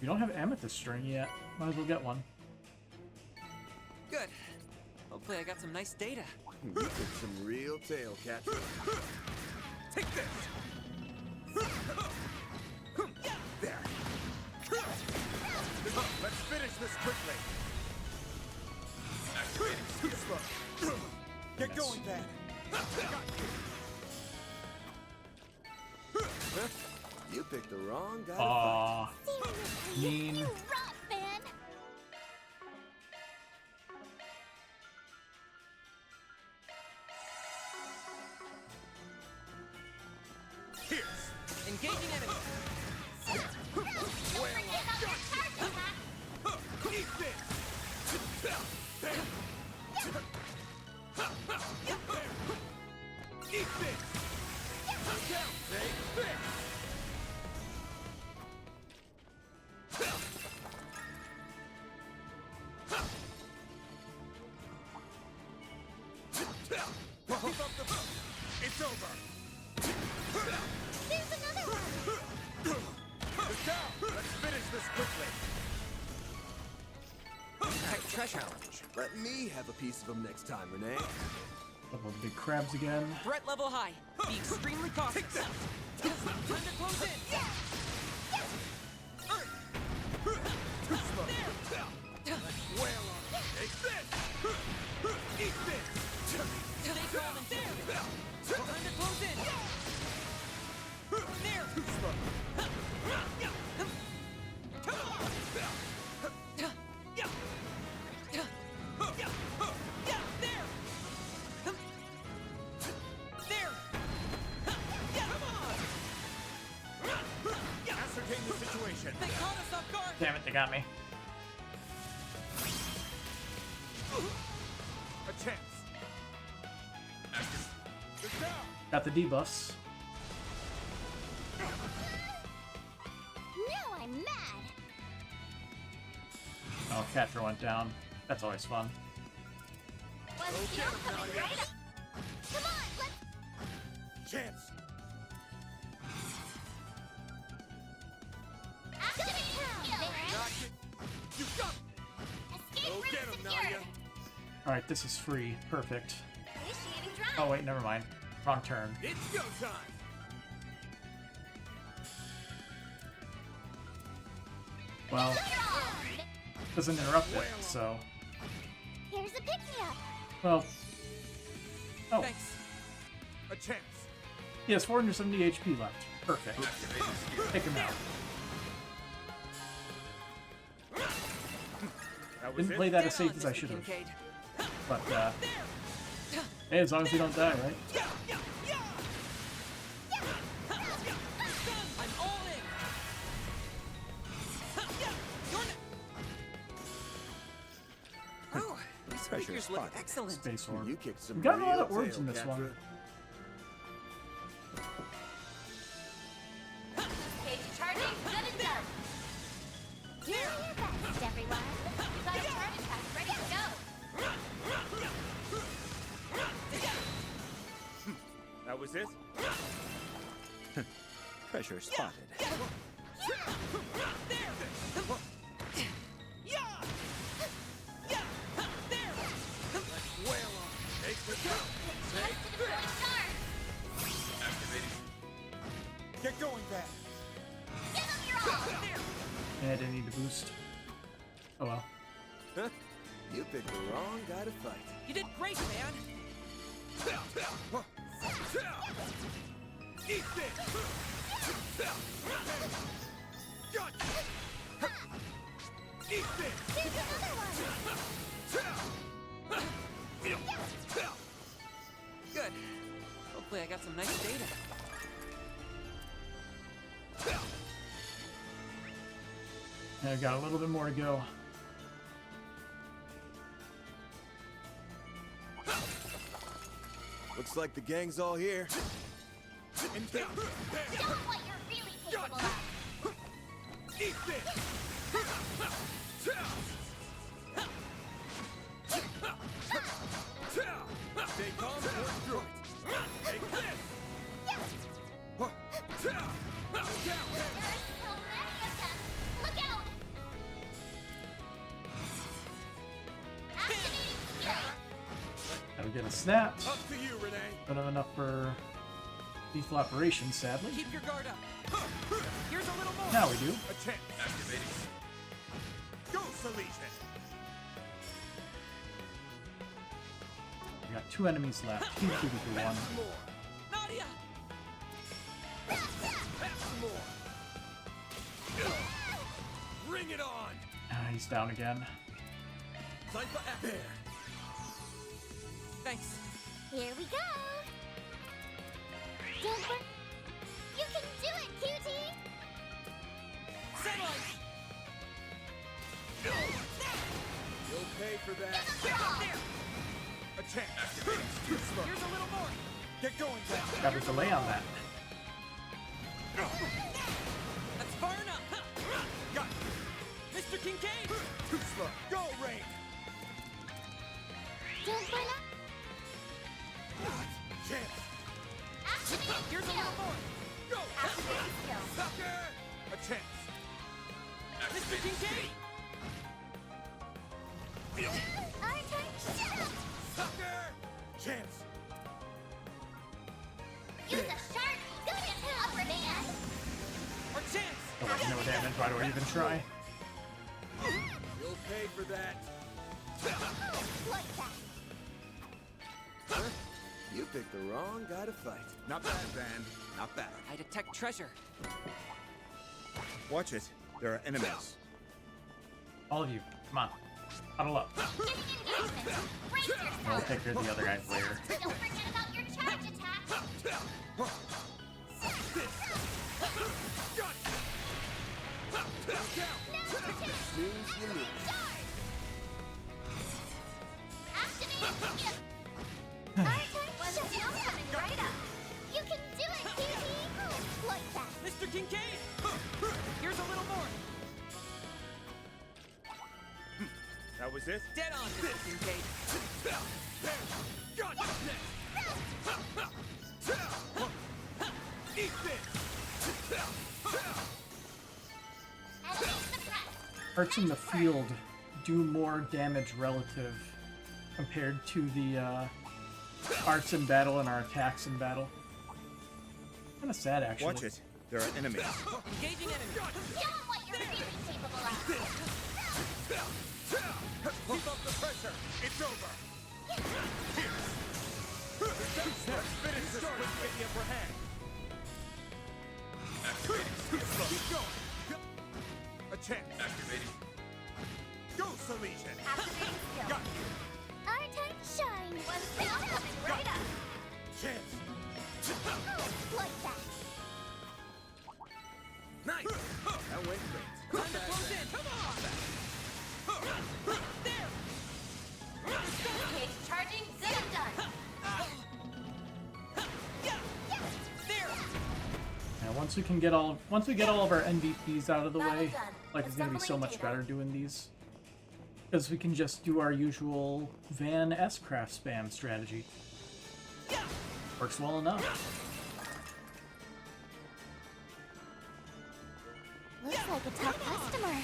You don't have amethyst string yet. Might as well get one. Good. Hopefully I got some nice data. You took some real tail, Catra. Take this. There. Let's finish this quickly. Activating Too slow. Get going, Ben. You picked the wrong guy. Aww. Mean. You rock, man. Here's. Engaging enemy! Don't forget about your charge attack. Eat this. Eat this. Down, take this. Keep up the. It's over. There's another one. They're down! Let's finish this quickly! Tech challenge. Let me have a piece of them next time, Renee. Couple of big crabs again. Threat level high. Be extremely cautious. Time to close in. Too slow. Let's wail on it. Take this! Eat this! Stay calm and there. Time to close in. There. Too slow. Come on. There. There. Come on. Ascertain the situation. They caught us off guard. Damn it, they got me. A chance. Get down. Got the debuffs. Now I'm mad. Oh, Catcher went down. That's always fun. Was Steel coming right up? Come on, let's... Chance. Activate skill. Knock it. You got it. Escape Go route get him, secured. Nadia. Alright, this is free. Perfect. Initiating drive. Oh, wait, never mind. Wrong turn. It's go time. Well, doesn't interrupt it, so... Here's a pick-me-up. Well... Oh, Thanks. A chance. he has 470 HP left. Perfect. Take him out. That was Didn't it. play that Get as safe on, as I Mr. should have. Kincaid. But, hey, as long as we don't die, right? I'm all in. Oh, these Pressure figures look spotted. excellent. Space Orb. You kicked some We got a lot real of orbs tail, in this one. Catra. Cage charging, good and done. Do your best, everyone. Got a charge attack ready to go. That was it. Pressure spotted. Wail on it. Take this out. Just to deploy charge. Activating. Get going, Van. Give them your all. Yeah, I didn't need to boost. Oh well. Huh? You picked the wrong guy to fight. You did great, man. Eat this. Gotcha. Eat this. Here's another one. Good. Hopefully I got some nice data. Yeah, I've got a little bit more to go. Looks like the gang's all here. Show them what you're really capable of. Eat this. Stay calm and work through it. Take this. There's so many of them. Look out. Activating skill. Gotta get a snap. Up to you, Renee. Don't have enough for lethal operations, sadly. Keep your guard up. Here's a little more. Now we do. A chance. Activating. Go, Salesian. We got 2 enemies left. 2 2 for 1. Some more. Nadia! Pass some more. Bring it on. Ah, he's down again. Time for act. There. Thanks. Here we go. Don't worry. You can do it, cutie. Satellite! You'll pay for that. There! A chance. Too slow. Here's a little more. Get going, Van. Got a delay on that. That's far enough. Got it. Mr. Kincaid! Too slow. Go, Rain. Don't burn up. Chance. Activating Here's a skill. little more. Go. Activating skill. Sucker. A chance. Mr. Kincaid! Our turn, shut up! Sucker! Chance! Use a shark! Go to upper band! Or chance! Oh, like no damage. Why do I even try? You'll pay for that. Like that! Huh? You picked the wrong guy to fight. Not bad, Van. Not bad. I detect treasure. Watch it. There are enemies. All of you, come on. Huddle up. Giving engagement! Brace I'll yourself! take care of the other guys later. Don't forget about your charge attack! Snooze, you lose. Activate! Our turn, shut up! Coming right up! You can do it, Katie! Like that! Mr. Kincaid! Here's a little more. That was it? Dead on, Mr. Kincaid. Eat this! Arts in the field do more damage relative compared to the arts in battle and our attacks in battle. Kind of sad, actually. Watch it. There are enemies. Engaging enemy. Show 'em what you're really capable of! Keep up the pressure. It's over. Here. Let's finish this quick. Get the upper hand. Keep going. A chance. Activating. Go, Salesian. Activating skill. Got you. Our turn, shine! One skill coming right up! Chance. Like that! Nice! That went great. Time to close in. Come on! There! Cage charging, zip done! There! Yeah, once we get all of our MVPs out of the Battle way, done. like it's gonna be so much Assembling better doing these. Because we can just do our usual Van S-Craft spam strategy. Works well enough. Looks like a tough customer.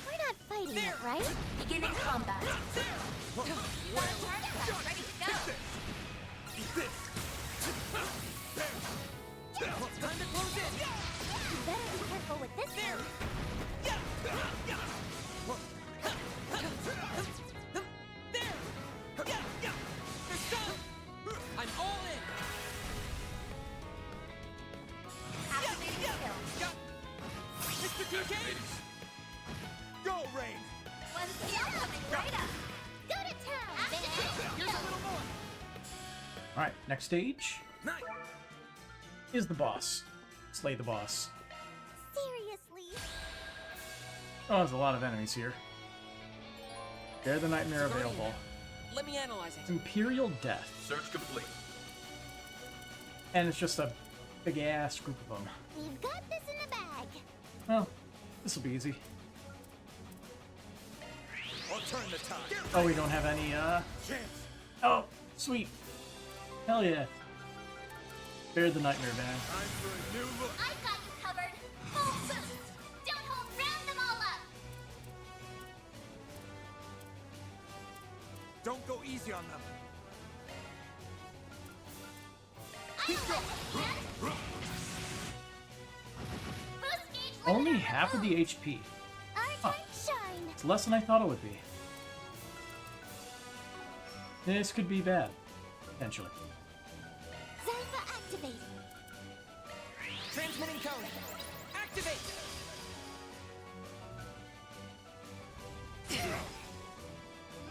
We're not fighting it, right? Beginning combat. Got a target pack ready to go. Eat this. Time to close in. You better be careful with this one. There! They're stunned! I'm all in! Activating skill. Mr. Kincaid! Go, Rain. One skill coming right up. Go to town, Here's a little more! Alright, next stage Nice! is the boss. Slay the boss. Seriously? Oh, there's a lot of enemies here. Bear the Nightmare available. Let me analyze it. Imperial Death. Search complete. And it's just a big ass group of them. We've got this in the bag. Well, this will be easy. I'll turn the tide. Oh, we don't have any, Chance. Oh, sweet. Hell yeah. Bear the Nightmare Van. Time for a new look. I've got you covered. Full boost. Don't hold, round them all up. Don't go easy on them. Boost gauge Only limiter half of the HP. Our Huh. turn, shine. It's less than I thought it would be. This could be bad. Potentially. Zypha activate. Transmitting code. Activate!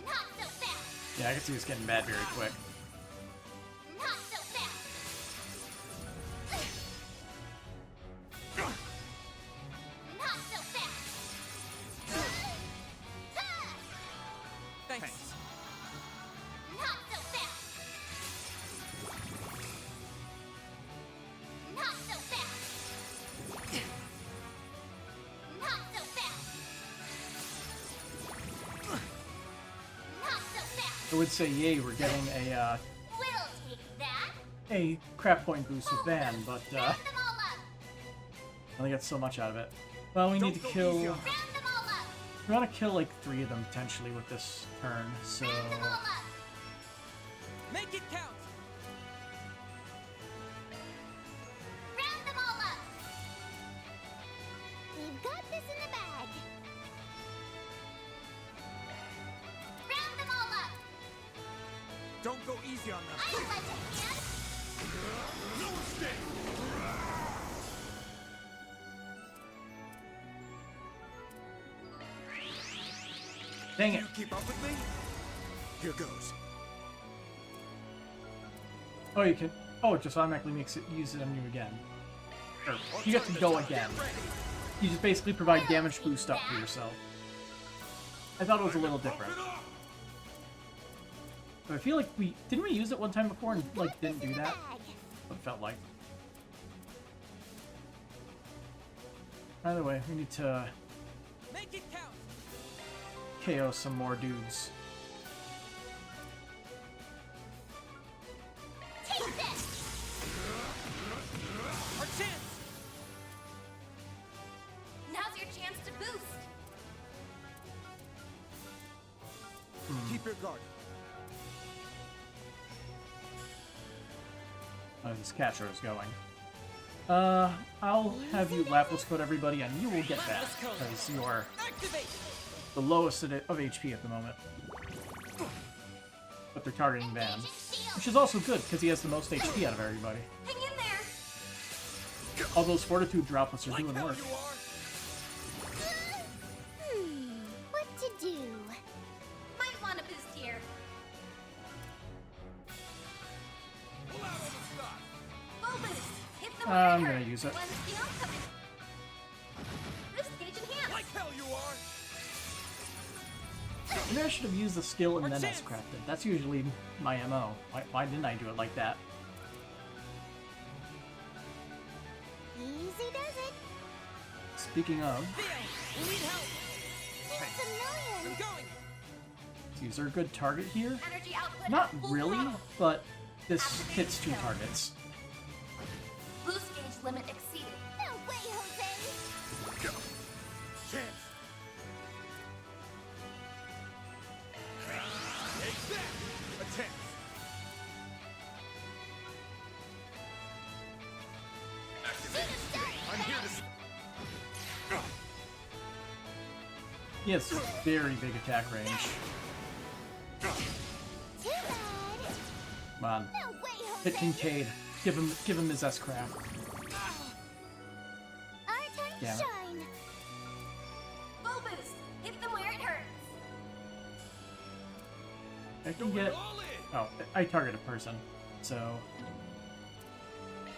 Not so fast. Yeah, I can see this getting bad very quick. Not so fast. Not so fast. Thanks. Not so fast. Not so fast. Not so fast. Not so fast. I would say, yay, we're getting a We'll take that. crap point boost with Van, but Round them all up. I only got so much out of it. Well, we need to Don't go kill easy on them. Round them all We want to kill like 3 of them potentially with this turn, so... Make it count! Round them all up! We've got this in the bag. Round them all up! Don't go easy on them. I like it, man! No mistake! Dang it. You keep up with me? Here goes. Oh, you can... Oh, it just automatically makes it use it on you again. Or, you get to go again. You just basically provide damage boost up for yourself. I thought it was a little different. But I feel like we... Didn't we use it one time before and, like, didn't do that? What it felt like. Either way, we need to... Make it count! KO some more dudes. Take this! Our chance! Now's your chance to boost. Keep your guard. Oh, this catcher is going. I'll have you Lapis Code everybody, and you will get that, because you are the lowest of HP at the moment. But they're targeting Van, which is also good, because he has the most HP out of everybody. Hang in there. All those Fortitude droplets are doing work. What to do? Might want to boost here. Full boost. Hit them where it I'm gonna hurts. use it. One skill coming. Boost gauge enhanced. Like hell you are! Maybe I should have used the skill and then S-crafted. That's usually my MO. Why didn't I do it like that? Easy does it. Speaking of, We need help! It's a million. I'm going! is there a good target here? Energy output Not at full really, throttle. but this hits 2 targets. Boost gauge limit exceeded. No way, Jose! Chance! Take that! A chance! I'm here to... He has very big attack range. Too bad. Come on. No way, Hit Jose! Kincaid. Give him his S-craft. Our time to Damn it. shine. Full boost. Hit them where it hurts. I can get... Oh, I target a person. So...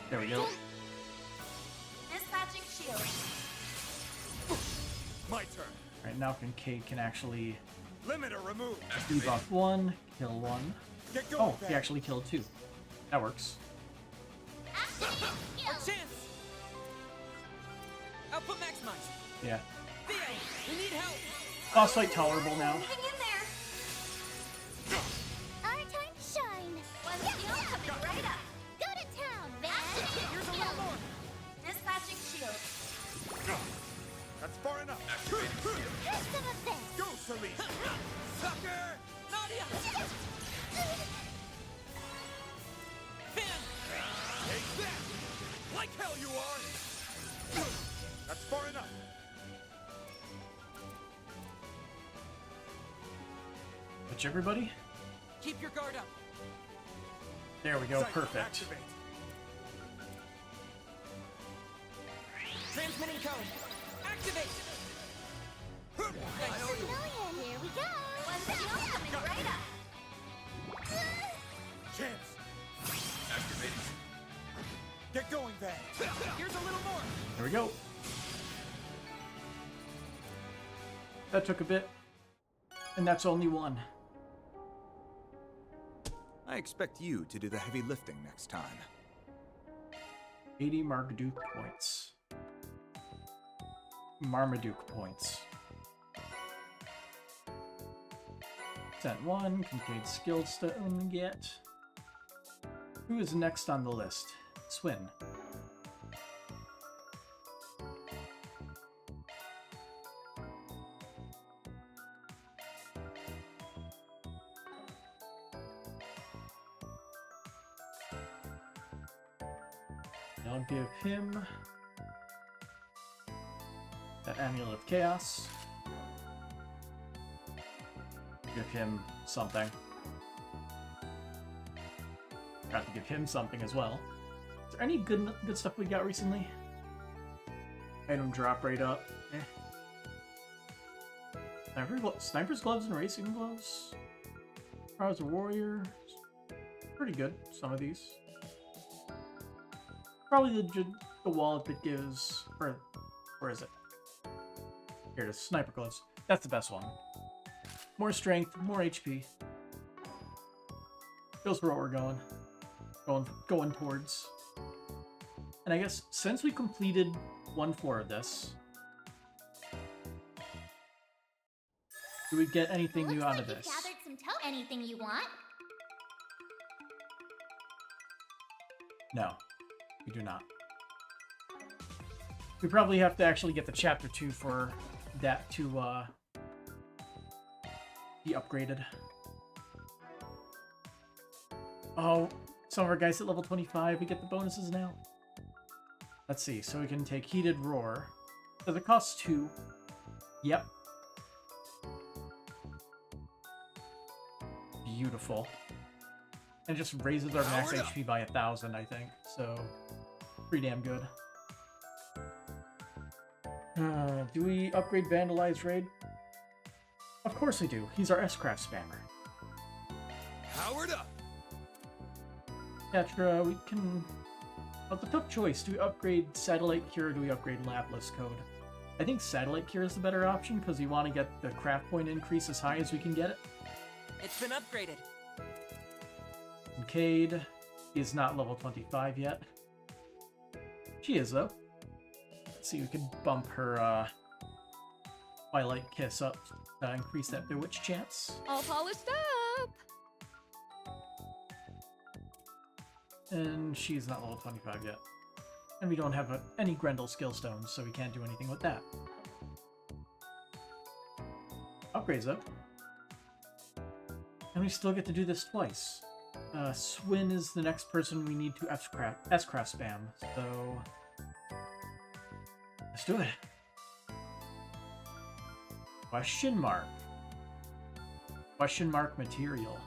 There we go. Dispatching shield. My turn. Alright, now Kincaid can actually Limiter removed. debuff 1, kill 1. Get going, Oh, he Van. actually killed 2. That works. Our chance! Output maximized! Yeah. Theo, we need help! Boss fight tolerable now. Hang in there. Our time to shine. One skill coming right up. Go to town, Van. Here's a little more! Dispatching shield. That's far enough. Have some of this. Go, Celine. Sucker! Nadia! Van! Take that! Like hell you are! That's far enough. Which everybody? Keep your guard up! There we go, Psycho, perfect. activate. Transmitting code! Activate! It's a million. Here we go. One skill coming right up. Chance. Activating. Get going, Van. Here's a little more! There we go. That took a bit. And that's only 1. I expect you to do the heavy lifting next time. 80 Marmaduke points. Marmaduke points. Sent 1, Kincaid skill stone get. Who is next on the list? Swin. I'll give him that Amulet of Chaos. Give him something. Got to give him something as well. Is there any good stuff we got recently? Item drop rate up. Sniper's gloves and racing gloves. Prowess of Warrior. Pretty good, some of these. Probably the wallet that gives... Or, where is it? Here it is, Sniper gloves. That's the best one. More strength, more HP. Feels where we're going. Going towards. And I guess since we completed 1 floor of this, do we get anything new out of this? Gathered some anything you want? No, we do not. We probably have to actually get the chapter 2 for that to be upgraded. Oh, some of our guys at level 25, we get the bonuses now. Let's see, so we can take Heated Roar. Does it cost 2? Yep. Beautiful. And it just raises our max HP by 1,000, I think. So, pretty damn good. Do we upgrade Vandalize Raid? Of course we do. He's our S-Craft spammer. Powered up! Tetra, we can... Oh, it's a tough choice. Do we upgrade Satellite Cure or do we upgrade Laplace Code? I think Satellite Cure is the better option because we want to get the craft point increase as high as we can get it. It's been upgraded. And Cade is not level 25 yet. She is, though. Let's see, we can bump her Twilight Kiss up to increase that Bewitch chance. All polished up! And she's not level 25 yet. And we don't have any Grendel skill stones, so we can't do anything with that. Upgrades, though. And we still get to do this twice. Swin is the next person we need to S-Craft spam, so... Let's do it. Question mark. Question mark material.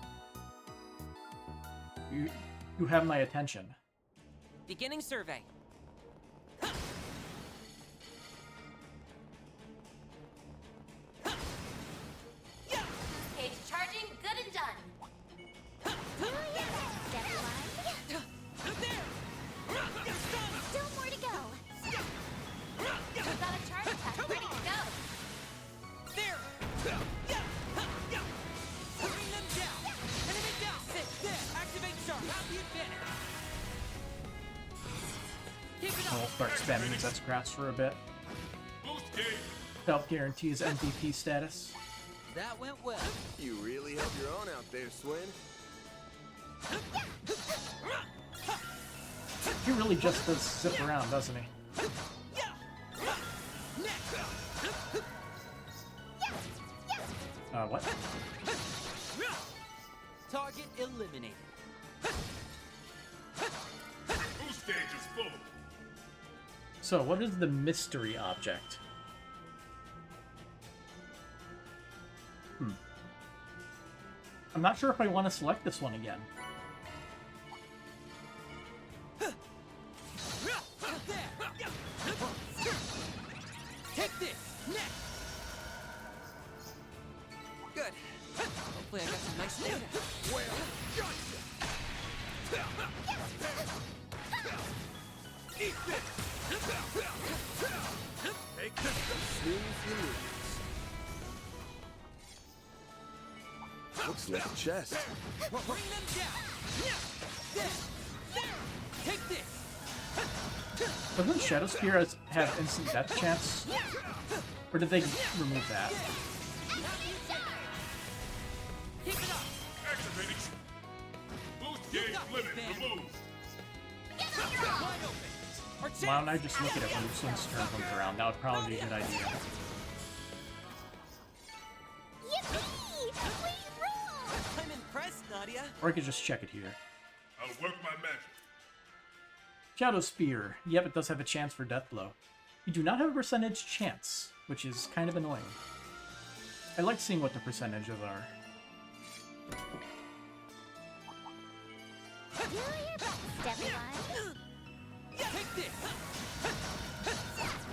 You have my attention. Beginning survey. Cage charging, good and done. Still more to go. We've got a charge pack ready to go. There! Bring them down! Enemy down! Sit there! Activate charge! Have the advantage! Keep it We'll up! start spamming these S-Crafts for a bit. Self guarantees MVP status. That went well. You really held your own out there, Swin. He really just does zip around, doesn't he? What? Target eliminated. Boost stage is full. So, what is the mystery object? I'm not sure if I want to select this one again. Take this! Next! Good. Hopefully I got some nice data. Well, gotcha! Eat this! Take this! Snooze, you lose. Looks like a chest. Bring them down! There! Take this! Doesn't Shadow Spear have instant death chance? Or did they remove that? Keep it up! Activating. Boost gauge limit removed. Wide open! Why don't I just look at it when Swin's turn comes around? That would probably be a good idea. Yippee! We roll! I'm impressed, Nadia. Or I could just check it here. I'll work my magic. Shadow Spear. Yep, it does have a chance for Death Blow. You do not have a percentage chance, which is kind of annoying. I like seeing what the percentages are. Do your best, everyone. Take this!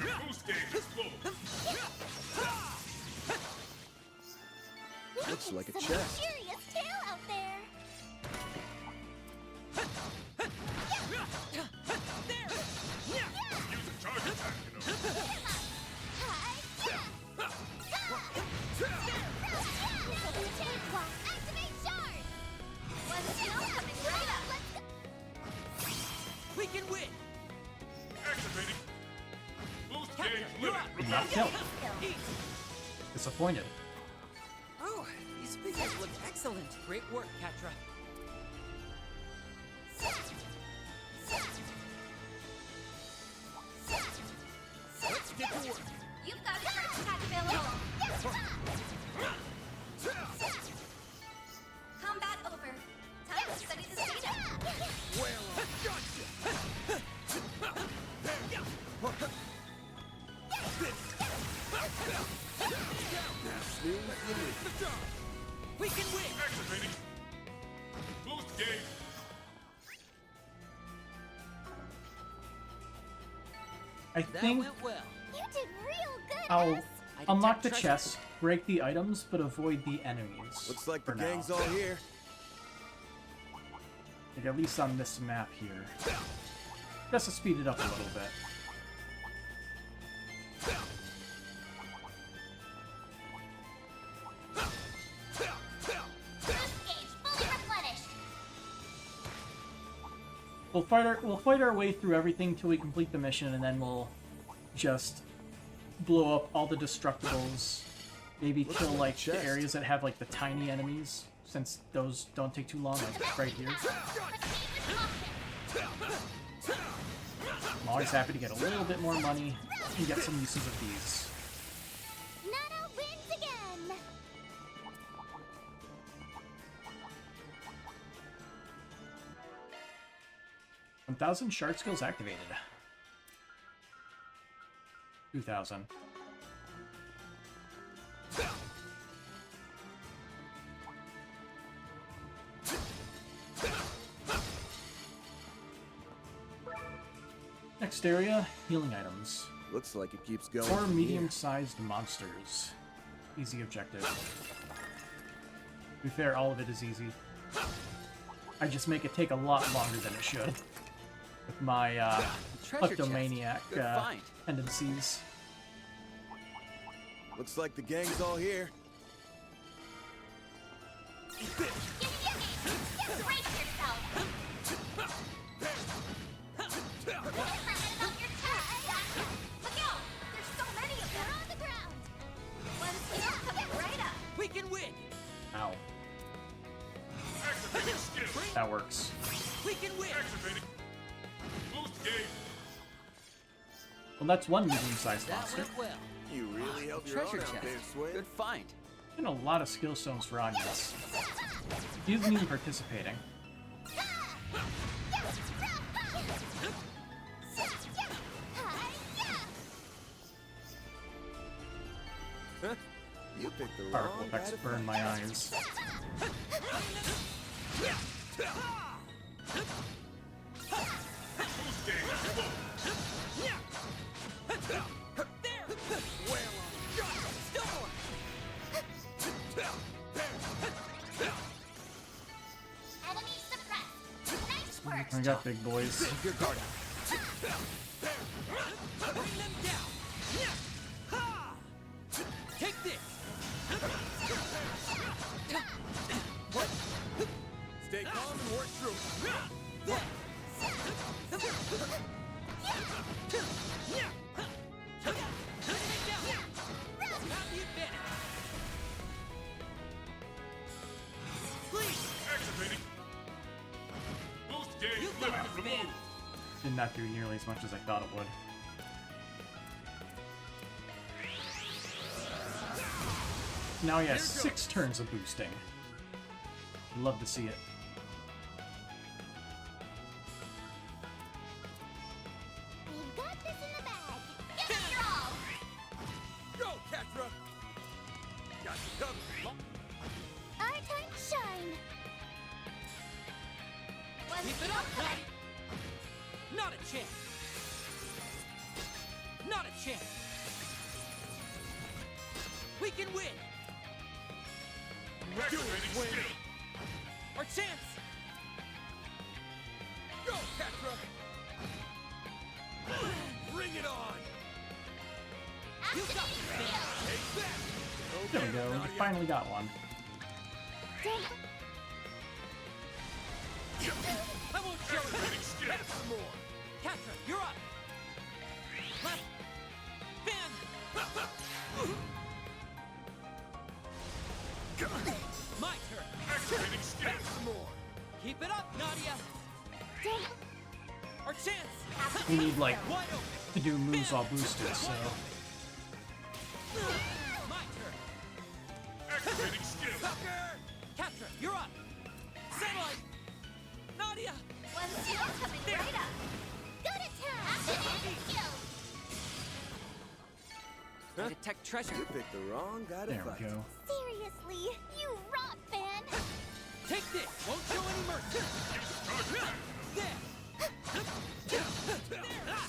Your boost gauge is full. Looks like a some chest. Curious tale out there. Use a charge attack, you know. Activate charge! Coming right up. Let's go. We can win! Activating. Boost gauge you're limit up. Did not removed. kill. Disappointed. Oh, these figures look excellent. Great work, Katra. Let's get to work. You've got a first attack available. Combat over. Time to study the data. Well, gotcha. We can win! Activating. Boost gauge. I That think went well. You did real good, I'll Alice. I unlock detect the treasure. chests, break the items, but avoid the enemies. Looks like the for now. gang's all here. Like, at least on this map here. Just to speed it up a little bit. Boost gauge fully replenished. We'll fight our way through everything till we complete the mission, and then we'll just blow up all the destructibles. Maybe Looks kill like a like the chest. areas that have like the tiny enemies, since those don't take too long, like right here. I'm always happy to get a little bit more money and get some uses of these. Nana wins again. $1,000 shark skills activated. 2,000. Next area, healing items. Looks like it keeps going. Or from here. medium-sized monsters. Easy objective. To be fair, all of it is easy. I just make it take a lot longer than it should. With my Treasure chest. kleptomaniac Good find. tendencies. Looks like the gang's all here. Brace yourself. Forget about your chest. Look out! There's so many of them on the ground. One's here coming right up. We can win! Ow. Activating skill. That works. We can win! Activating. Boost gauge. Well, that's one medium-sized That monster. went well. You really helped your Treasure own out there, chest. Sway. Good find. And a lot of skill stones for Anya's. He isn't even participating. Huh? You picked the Powerful wrong effects guy to burn fight. my eyes. Boost gauge is full. Still more! Enemy suppressed. Nice work. I got big boys. Keep your guard out. Bring them down! Ha! Take this! Stay calm and work through. Activating. Boost gauge limit removed. Did not do nearly as much as I thought it would. Now he has 6 turns of boosting. Love to see it. Catra! Got you covered. Our time to shine. Keep it up, Natty! Not a chance! Not a chance! We can win! Do it, win! Our chance! Go, Catra! Bring it on! You got this, man! Take that! There we go. We finally got one. I won't show you! Get some more! Catra, you're up! Left! Fan! My turn! Get some more! Keep it up, Nadia! Our chance! We need, like, Wide open! to do moves while boosted, so... My turn! Activating skill! Sucker! Catra, you're up! Satellite! Nadia! One skill coming right up. Good attack! Activating skill. I detect treasure. You picked the wrong guy to There fight. we go. Seriously, you rock, fan! Take this! Won't show any mercy! There! Enemy down!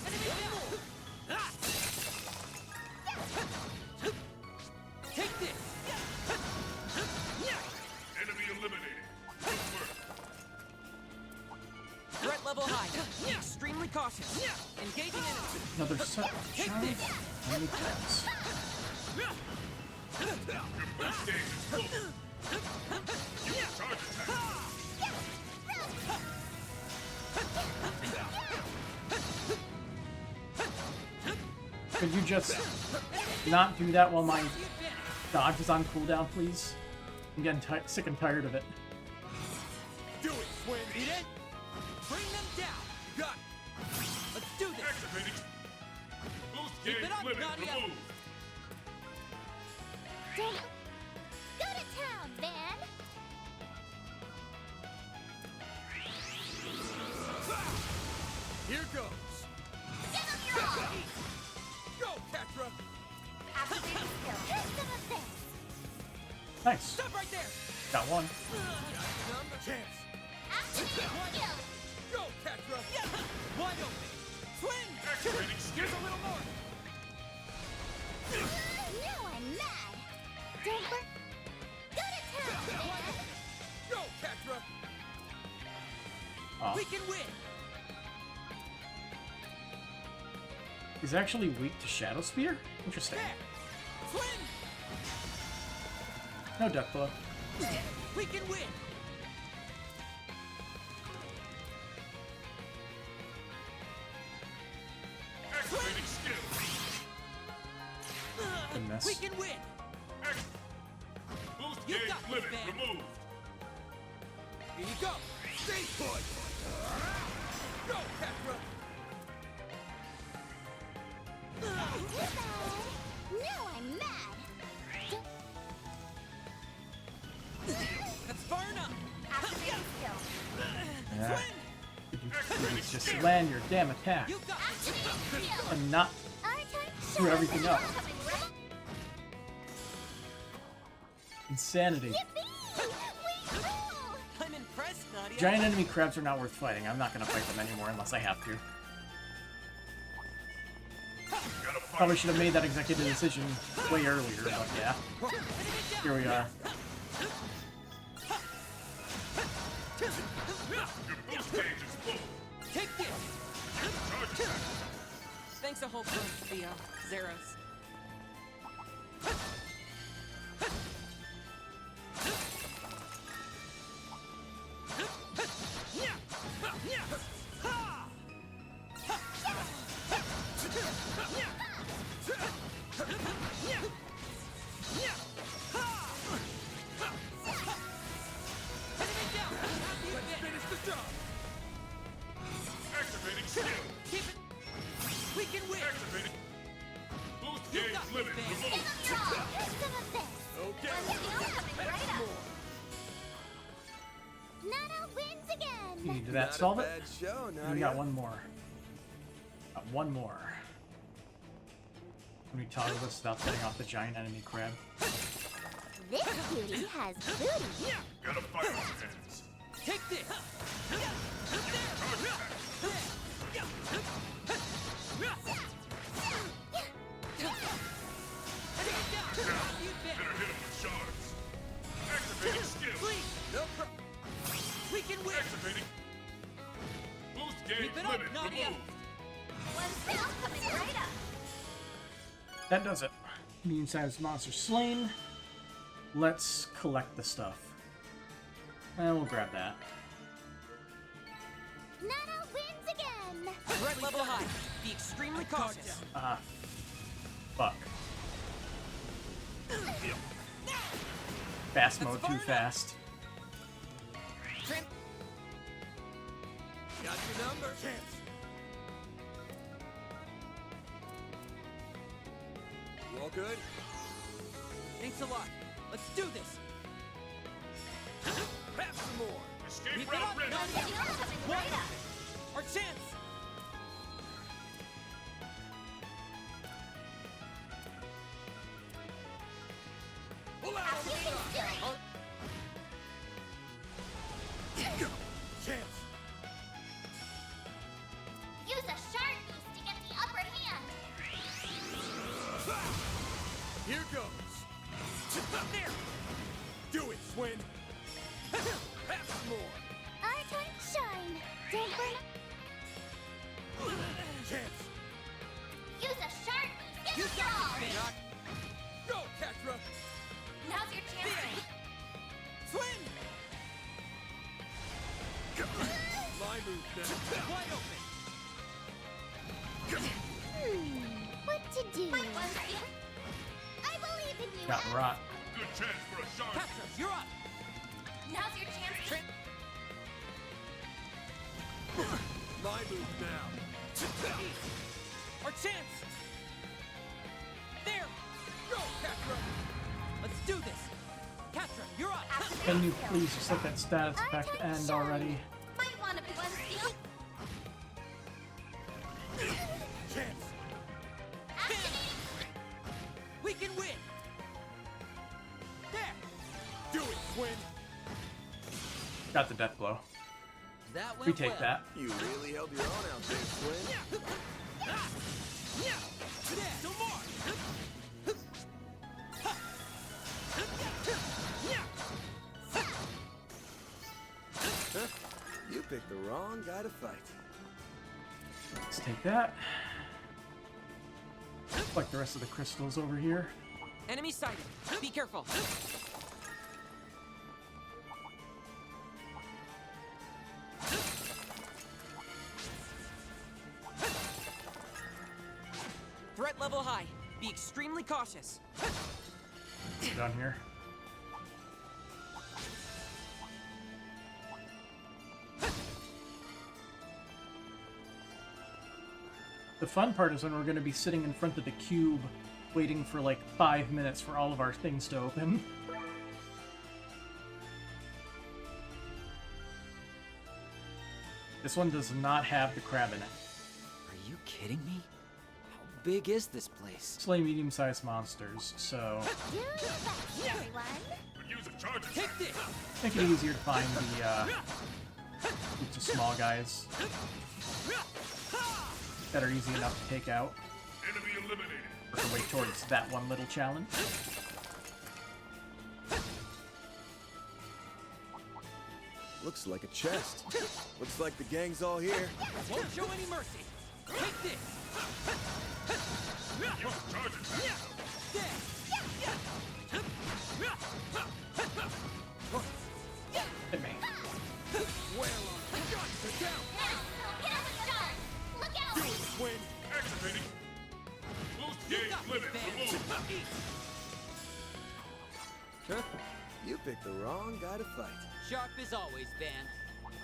Take this! Enemy eliminated. Good work. Threat level high. Extremely cautious. Engaging enemies. Another set of charms. Enemy crabs. Your first stage is full. Use charge attack. Could you just not do that while my dodge is on cooldown, please? I'm getting sick and tired of it. Do it, Swing! Beat it. Bring them down. Got Let's do this. Activating. Boost Keep gauge it up, limit Nadia. removed. Go to town, man! Here goes! Give him your all. Go, Catra! Activating skill. Here's some of this! Nice. Stop right there. Got one. Chance! Activating skill. Go, Catra! Wide open. Swing. Activating skill. Here's a little more. Now I'm mad! Don't work. Go to town, man! Go, Catra! Oh. We can win. He's actually weak to Shadow Spear? Interesting. There. Swing. No duck blow. We can win. Activating skill. Good miss. We can win. Boost You gauge got this, limit man. removed. Here you go. Stay put! Go, Catra! Now I'm mad! That's far enough. Activating skill. Yeah. Could you please just land your damn attack You got this. Activating skill. and not Our time to screw shine! everything up? Coming right. Insanity. Yippee! We rule! I'm impressed, Nadia. Giant enemy crabs are not worth fighting. I'm not gonna fight them anymore unless I have to. Probably should have made that executive decision way earlier, but yeah. Here we are. Your boost gauge is full. Take this. Charge attack. Thanks a whole bunch, Theo. Zeros. Let's finish the job! Activating skill. Keep it. We can win. Activating. Boost You gauge got this, limit man. removed. Give him your all. Here's some of this! Okay, One skill coming right up. Nana wins again! Did that Not solve a it? bad show, We Nadia. got one more. Got one more. Can we toggle this without setting off the giant enemy crab? This cutie has booty. Gotta fight with hands. Take this! Better hit him with shards. Activating skill. Please! No pro... We can win! Activating. Boost gauge Keep it up, limit Nadia! removed. One skill coming right up. That does it. Medium-sized monster slain. Let's collect the stuff. And we'll grab that. Nana wins again. Threat level high. Be extremely cautious. Ah. Fuck. Fast mode too fast. Got your number. Chance. You all good? Thanks a lot. Let's do this. Have some more. Escape Keep it route up, ready. Nadia! Skill coming One. right up. Our chance! Pull out. Chance. Use a shard boost to get the upper hand. Here goes. There! Do it, Swin. Have some more. Our time to shine. Don't burn up. Chance. Use a shard boost. You Get got all. it, Shot. Go, Tetra. Now's your chance. Swing! My move now. Wide open! What to do? One skill. I believe in you. Got rot. Good chance for a shard. Capture, you're up! Now's your chance. My move now. Our chance! There! Go, Tetra. Let's do this! Catra, you're up! Can you please just let that status effect end already? Might want to be one skill. Chance. Activating. We can win! There! Do it, Swin. Got the death blow. That went We take well. that. You really held your own out there, Swin. Still more! You picked the wrong guy to fight. Let's take that. Like the rest of the crystals over here. Enemy sighted! Be careful! Threat level high. Be extremely cautious. Down here. The fun part is when we're going to be sitting in front of the cube waiting for like 5 minutes for all of our things to open. This one does not have the crab in it. Are you kidding me? How big is this place? Slay medium-sized monsters, so Do your best, everyone. Could use a charge attack. Take this! make it easier to find the groups of small guys that are easy enough to take out. Enemy eliminated. Work our way towards that one little challenge. Looks like a chest. Looks like the gang's all here. Won't show any mercy! Take this! Use a charge attack. Hit me. Well on. Guns are down. Now, hit him with stars. Look out. Do it, Swin. Activating. Boost gauge limit removed. You picked the wrong guy to fight. Sharp as always, Van.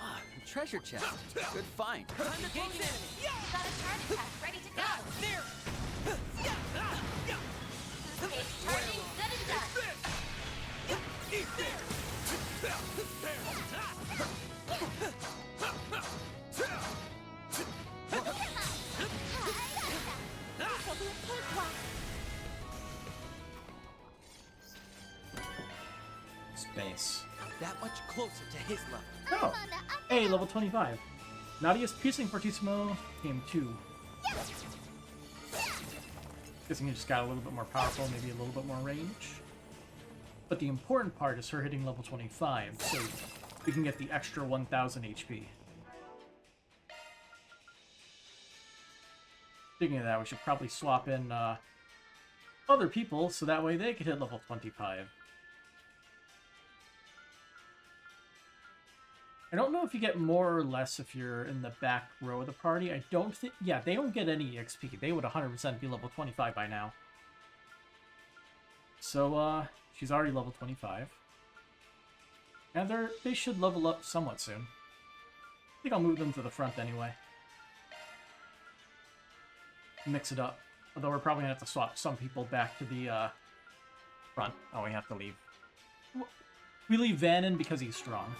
Ah, a treasure chest. Good find. Time to engage an enemy! Got a charge attack ready to go. There! Boost charging, good and done. Eat there. This'll be a cakewalk. Nice. That much closer to his level. Oh, hey, level 25. Nadia's piercing fortissimo came 2. Guessing you just got a little bit more powerful, maybe a little bit more range. But the important part is her hitting level 25, so we can get the extra 1000 HP. Speaking of that, we should probably swap in other people so that way they could hit level 25. I don't know if you get more or less if you're in the back row of the party. I don't think... Yeah, they don't get any XP. They would 100% be level 25 by now. So, she's already level 25. And they should level up somewhat soon. I think I'll move them to the front anyway. Mix it up. Although we're probably going to have to swap some people back to the front. Oh, we have to leave. We leave Van in because he's strong.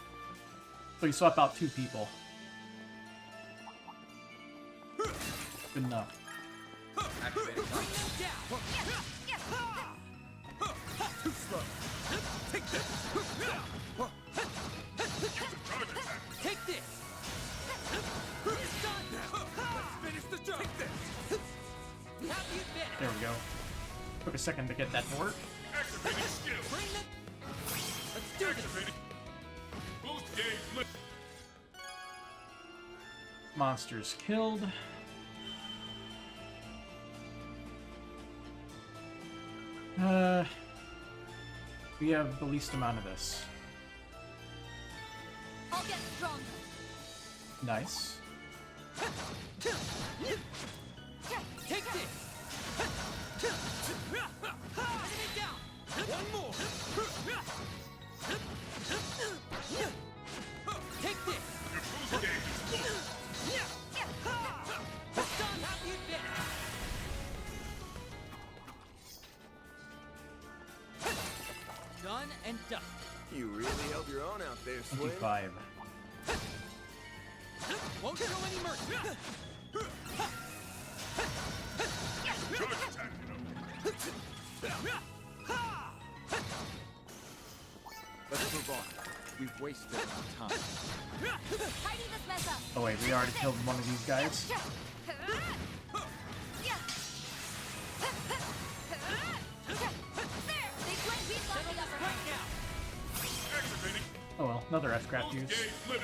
So you swap out 2 people. Good enough. Too slow. Take this. Take this. It's done now. Let's finish the job. Take this. Have you been? There we go. Took a second to get that to work. Activating skill. Bring the... Let's do this. Activating. Boost gauge limit. Monsters killed. We have the least amount of this. I'll get stronger. Nice. Take this. Enemy down. One more. Take this. Your boost gauge is full. It's done. Have you been? Done and done. You really held your own out there, Swing. 25. Won't show any mercy. Charge attack, Let's move on. We've wasted our time. Tidy this mess up. Oh wait, we already killed one of these guys. Activating. Oh well, another F-craft Boost use. gauge limit.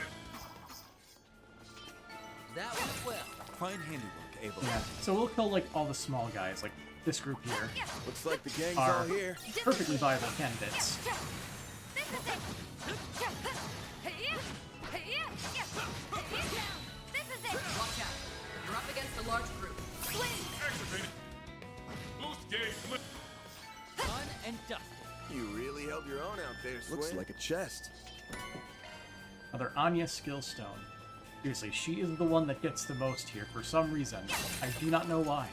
That went well. Fine handiwork, Abel. Yeah, so we'll kill like all the small guys, like this group here. Looks like the gang's Are all here. perfectly viable candidates. Watch out. You're up against a large group. Activating. Boost gauge limit. Done and dusted. You really held your own out there, Swing. Looks like a chest. Another Anya skill stone. Seriously, she is the one that gets the most here for some reason. I do not know why.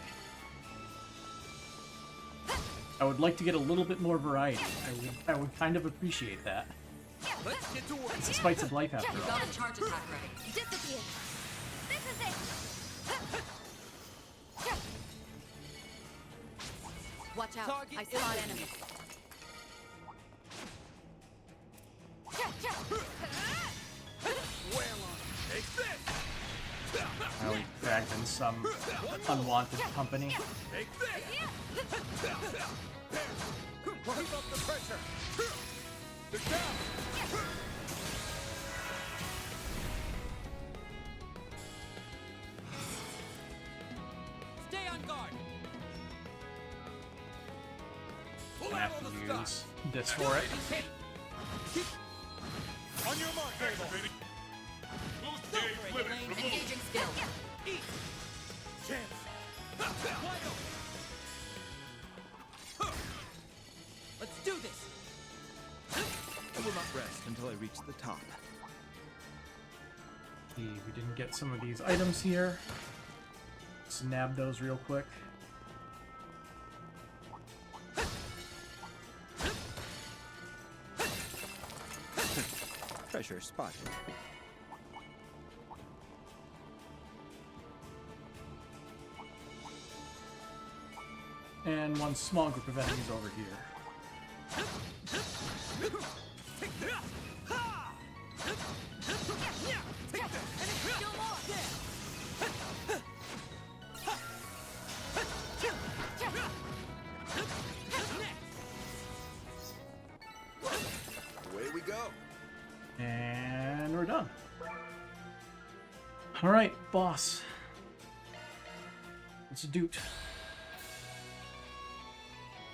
I would like to get a little bit more variety. I would kind of appreciate that. Let's get to work. It's the spice of life after You all. got a charge attack ready. Disappear. This is it. Watch out. Target I spot is- enemies. Well on. Take this. Now we dragged in some unwanted company. Take this. Keep up the pressure. They're down. Stay on guard. Pull I out have all to the stuff. use this for it. On your mark, Abel. Activating. Boost Go gauge for it, limit Elaine. removed. Engaging skill. Eat. Chance. Wide open. Let's do this. I will not rest until I reach the top. We didn't get some of these items here. Let's nab those real quick. Treasure spotted. And one small group of enemies over here. Take Away we go. And we're done. Alright, boss. Let's do it.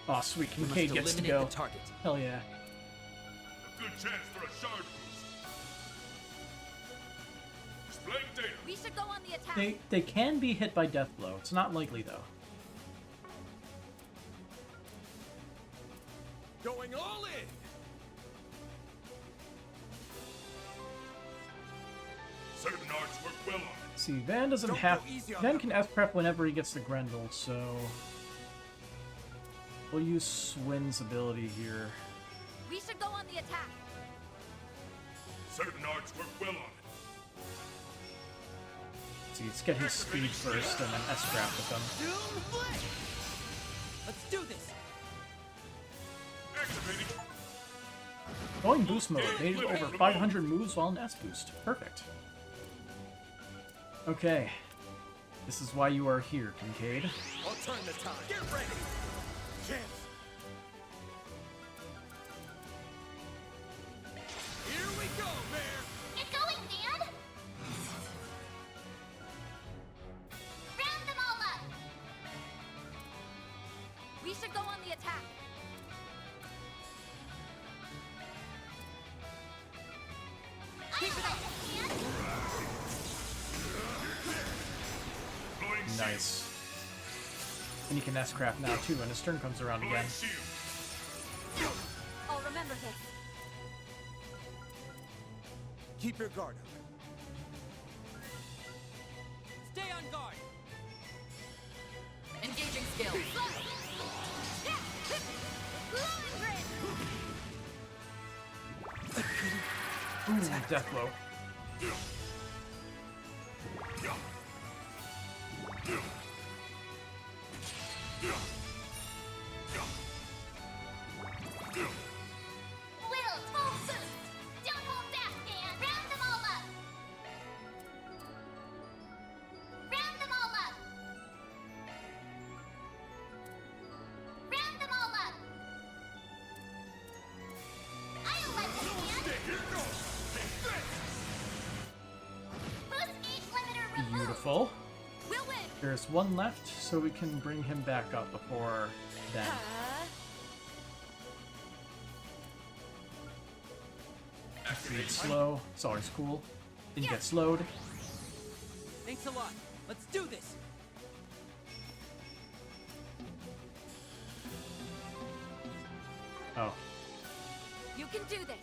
Oh, sweet. Kincaid gets to go. The target. Hell yeah. Good chance for a shard boost. Displaying data. We should go on the attack. They can be hit by death blow. It's not likely though. Going all in. Certain arts work well on it. See, Van doesn't Don't have. go easy on Van them. can F prep whenever he gets the Grendel, so we'll use Swin's ability here. We should go on the attack. Certain arts work well on it. See, let's get his speed first, and then S prep with him. Doom Blade! Let's do this! Activating. Going boost mode, made it over 500 moves while in S boost. Perfect. Okay, this is why you are here, Kincaid. I'll turn the tide. Get ready. Chance. Here we go, man. Get going, Dan. Round them all up. We should go on the attack. Nice. And you can S-craft now too when his turn comes around again. I'll remember this. Keep your guard up. Stay on guard! Engaging skill. Ooh, death blow. Will, full boost. Don't hold back, Dan. Round them all up. Round them all up. Round them all up. I'll let them, Dan. Boost gauge limiter removed. Beautiful. We'll win. There's one left, so we can bring him back up before then. It's slow. It's always cool. Didn't get slowed. Thanks a lot. Let's do this! Oh, You can do this.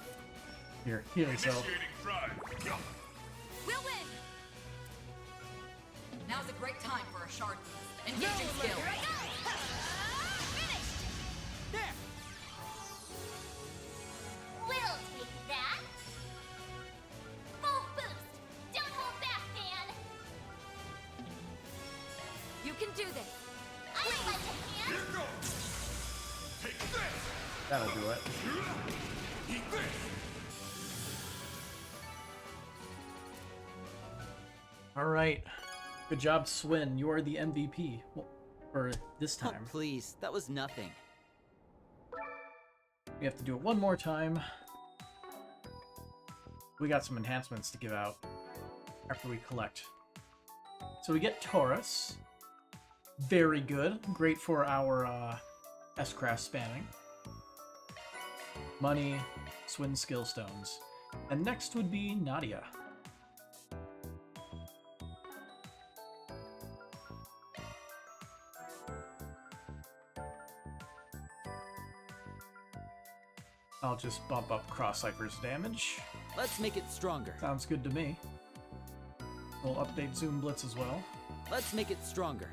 here, heal yourself. Initiating drive. We'll win. Now's a great time for a shard boost. Engaging skill. Here I go. Finished. There! We'll take that. Full boost. Don't hold back, Dan. You can do this. I'll let you, Dan. Take this. That'll do it. Eat this. All right. Good job, Swin. You are the MVP. Well, for this Oh, time. please, that was nothing. We have to do it one more time. We got some enhancements to give out after we collect. So we get Taurus. Very good. Great for our S-Craft spamming. Money, Swin skill stones. And next would be Nadia. I'll just bump up Cross Cypher's damage. Let's make it stronger. Sounds good to me. We'll update Zoom Blitz as well. Let's make it stronger.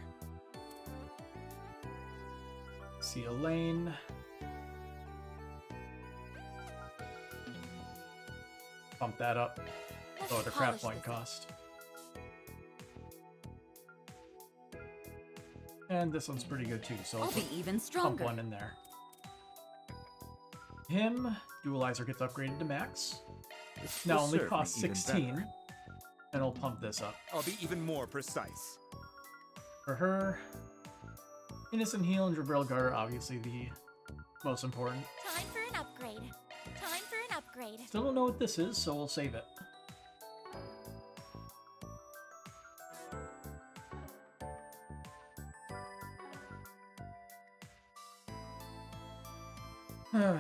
See Elaine. Bump that up. Lower the craft point cost. And this one's pretty good too, so I'll let's be even pump stronger. one in there. him. Dualizer gets upgraded to max. This Now will only serve me costs even 16. better. And I'll pump this up. I'll be even more precise. For her, Innocent Heal and Jabrilgar are obviously the most important. Time for an upgrade. Time for an upgrade. Still don't know what this is, so we'll save it.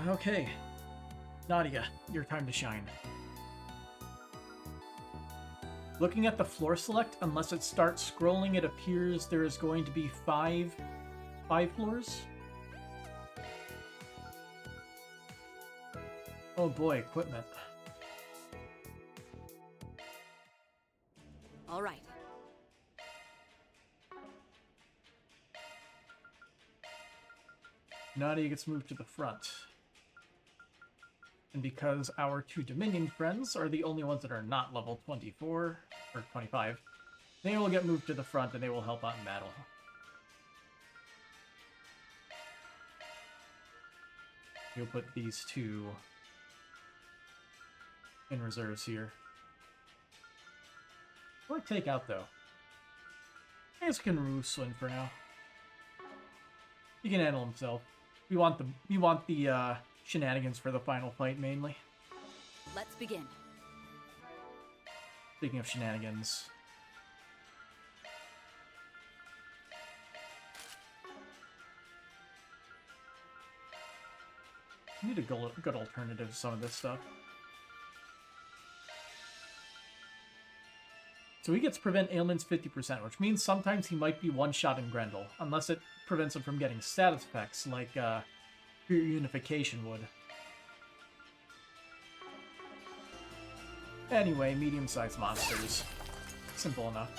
Okay. Nadia, your time to shine. Looking at the floor select, unless it starts scrolling, it appears there is going to be five floors. Oh boy, equipment. All right. Nadia gets moved to the front. And because our two Dominion friends are the only ones that are not level 24, or 25, they will get moved to the front and they will help out in battle. You'll put these two in reserves here. What do I take out, though? I guess we can remove Swin for now. He can handle himself. We want the shenanigans for the final fight, mainly. Let's begin. Speaking of shenanigans. We need a good alternative to some of this stuff. So he gets prevent ailments 50%, which means sometimes he might be one-shotting Grendel, unless it prevents him from getting status effects like Pure Unification would. Anyway, medium-sized monsters. Simple enough.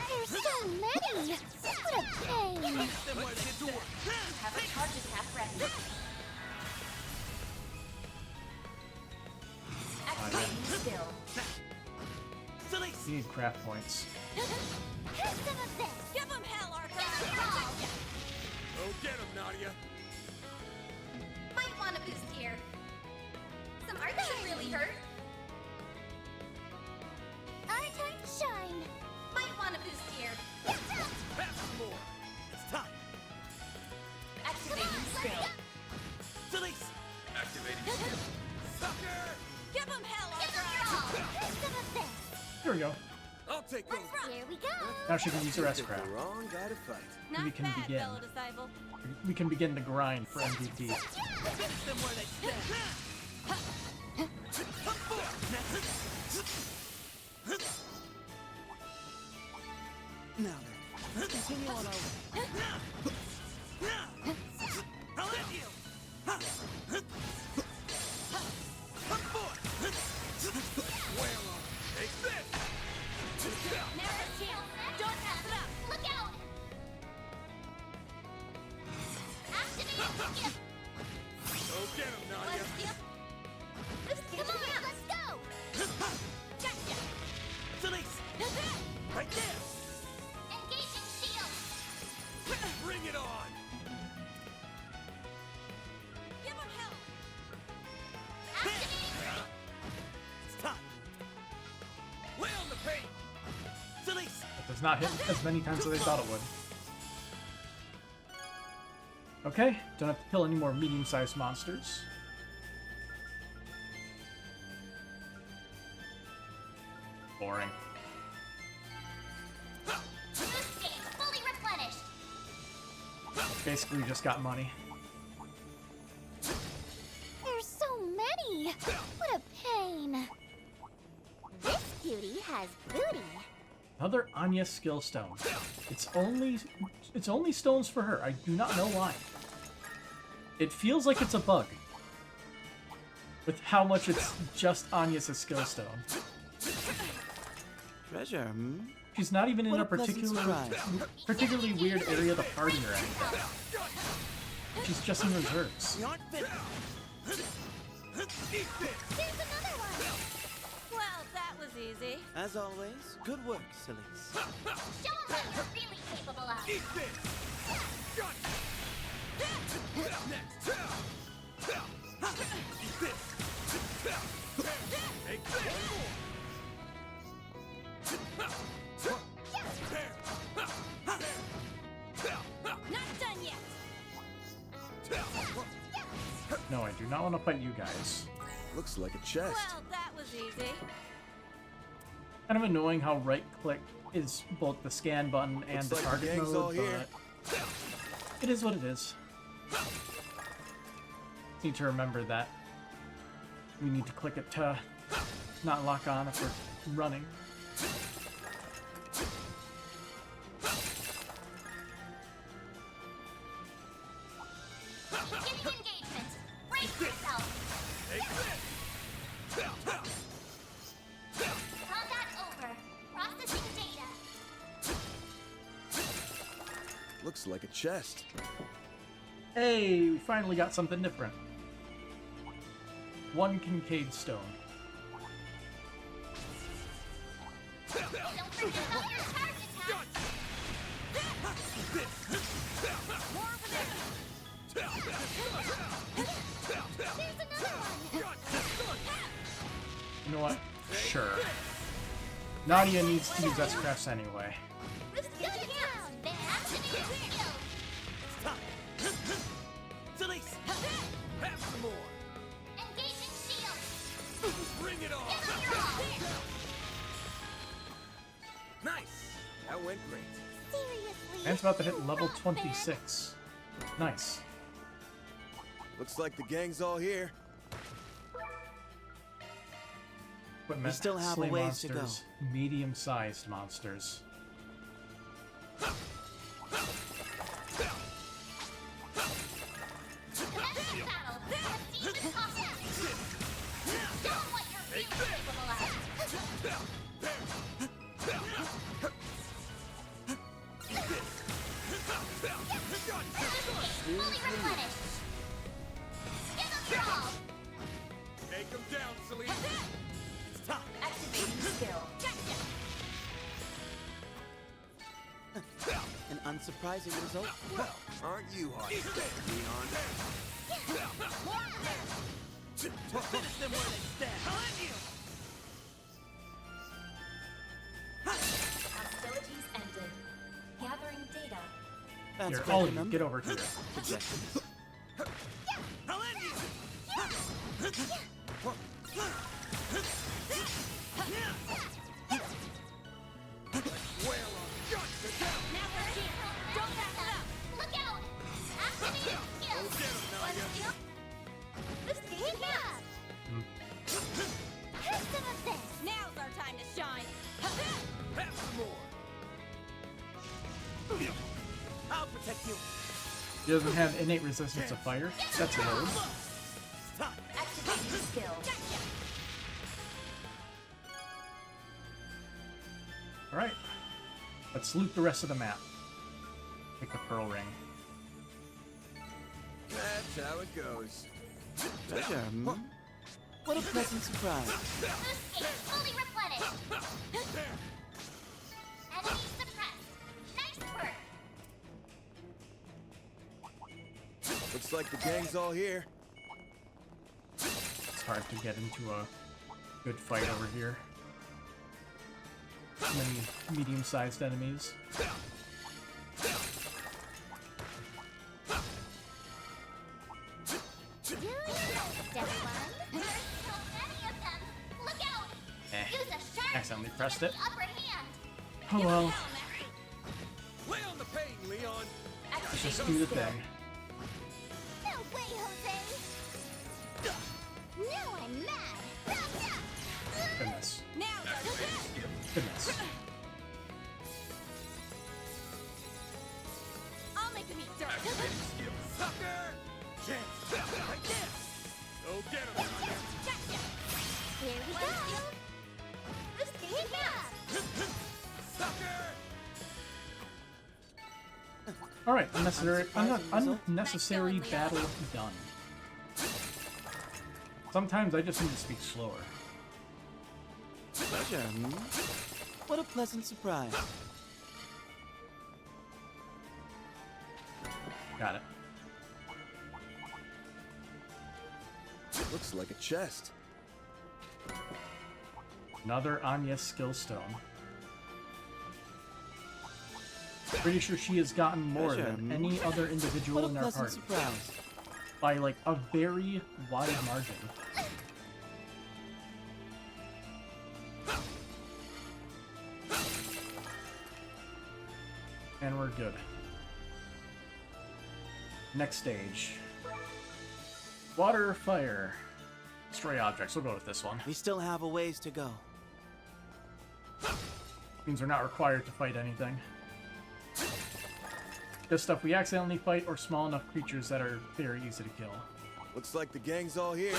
There's so many! What a pain! Have a charge attack ready. Activating skill. You need craft points. Have some of this! Give him hell, Arthur! Go get him, Nadia. Might want a boost here. Some archer really hurt. Our time to shine! Might want a boost here. Pass some more. It's time. Activating skill. Release. Activating skill. Sucker! Give him hell, Give them Arthur! your all. Have some of this! Here we go. I'll take over. Here we go! Now she can use her S-Craft. Wrong guy to fight. Not We can bad, begin. fellow disciple. We can begin the grind for MVP. Finish them where they stand. Now then, continue on our way. I'll end you. Whale on. Take this. Never shield. Don't pass it up. Look out. Activate skill. Go get him, Nadia. Come on, let's go. Gotcha. Release. Right there. Engaging shield. Bring it on. Give him hell. Activating. It's time. Lay on the paint. Release. It does not hit as many times as I thought it would. Okay, don't have to kill any more medium-sized monsters. Boring. Boost gauge fully replenished. Basically just got money. There's so many! What a pain! This cutie has booty. Another Anya skill stone. It's only stones for her. I do not know why. It feels like it's a bug. With how much it's just Anya's skill stone. Treasure, hmm? She's not even in What a a pleasant particularly weird area of the party or anything. She's just in reserves. We aren't finished. Eat this. There's another one! Well, that was was easy. As always, good work, Celeste. Show 'em what you're really capable of. Eat this! Got it! Next! Eat this! Take this! Not done yet. No, I do not want to fight you guys. Looks like a chest. Well, that was easy. Kind of annoying how right-click is both the scan button and Looks the like the target gang's all mode, here. but it is what it is. Need to remember that we need to click it to not lock on if we're running. Beginning engagement. Brace yourself. Combat over. Processing data. Looks like a chest. Hey, we finally got something different. 1 Kincaid stone. Don't forget about your charge attack. There's another one. You know what? Sure. Nadia needs to use S-Crafts anyway. Good down. Activating skill. Celeste! Have some more! Engaging shield. Bring it on! Give 'em your all. Nice! That went great. Seriously? Man's about to hit level 26. Nice. Looks like the gang's all here. Equipment, We still have a slay ways to go. monsters, medium-sized monsters. Commencing battle. Proceed with caution. Show 'em what you're really capable of. Fully replenished. Give 'em your all. Take him down, Celeste! It's time! Activating skill. An unsurprising result. Well, aren't you hard? Leon. Finish them where they stand! Behind you! Hostilities ended. Gathering data. That's Here, better all of than you, them. get over here. Suggestions. I'll end you! Well, gotcha down! Now we're here. Don't back up. Look out. Activating skill. Go get him, Nadia! This game up. Here's some of this. Now's our time to shine. Have some more! I'll protect you! He doesn't have innate resistance to fire. That's a load. Stop! Activating skill. Alright. Let's loot the rest of the map. Take the pearl ring. That's how it goes. Pleasure. Hmm? What a pleasant surprise. Boost gauge fully replenished. Enemy suppressed. Nice work. Looks like the gang's all here. It's hard to get into a good fight over here. Too many medium-sized enemies. Do your best, everyone. There's so many of them. Look out. Use a sharp Accidentally pressed it. upper hand. Oh well. Lay on the pain, Leon! Let's just do the thing. No way, Jose. Now I'm mad. Goodness. Now, Goodness. I'll make him eat dirt. Sucker! Chance! Right there! Go get him, Nadia! Here we go. This game up. Sucker! Alright, unnecessary battle done. Sometimes I just need to speak slower. Pleasure, hmm? What a pleasant surprise. Got it. Looks like a chest. Another Anya skill stone. Pretty sure she has gotten more than any other individual in our party. Surprise. By like a very wide margin. And we're good. Next stage. Water, fire. Destroy objects. We'll go with this one. We still have a ways to go. Means we're not required to fight anything. Just stuff we accidentally fight or small enough creatures that are very easy to kill. Looks like the gang's all here.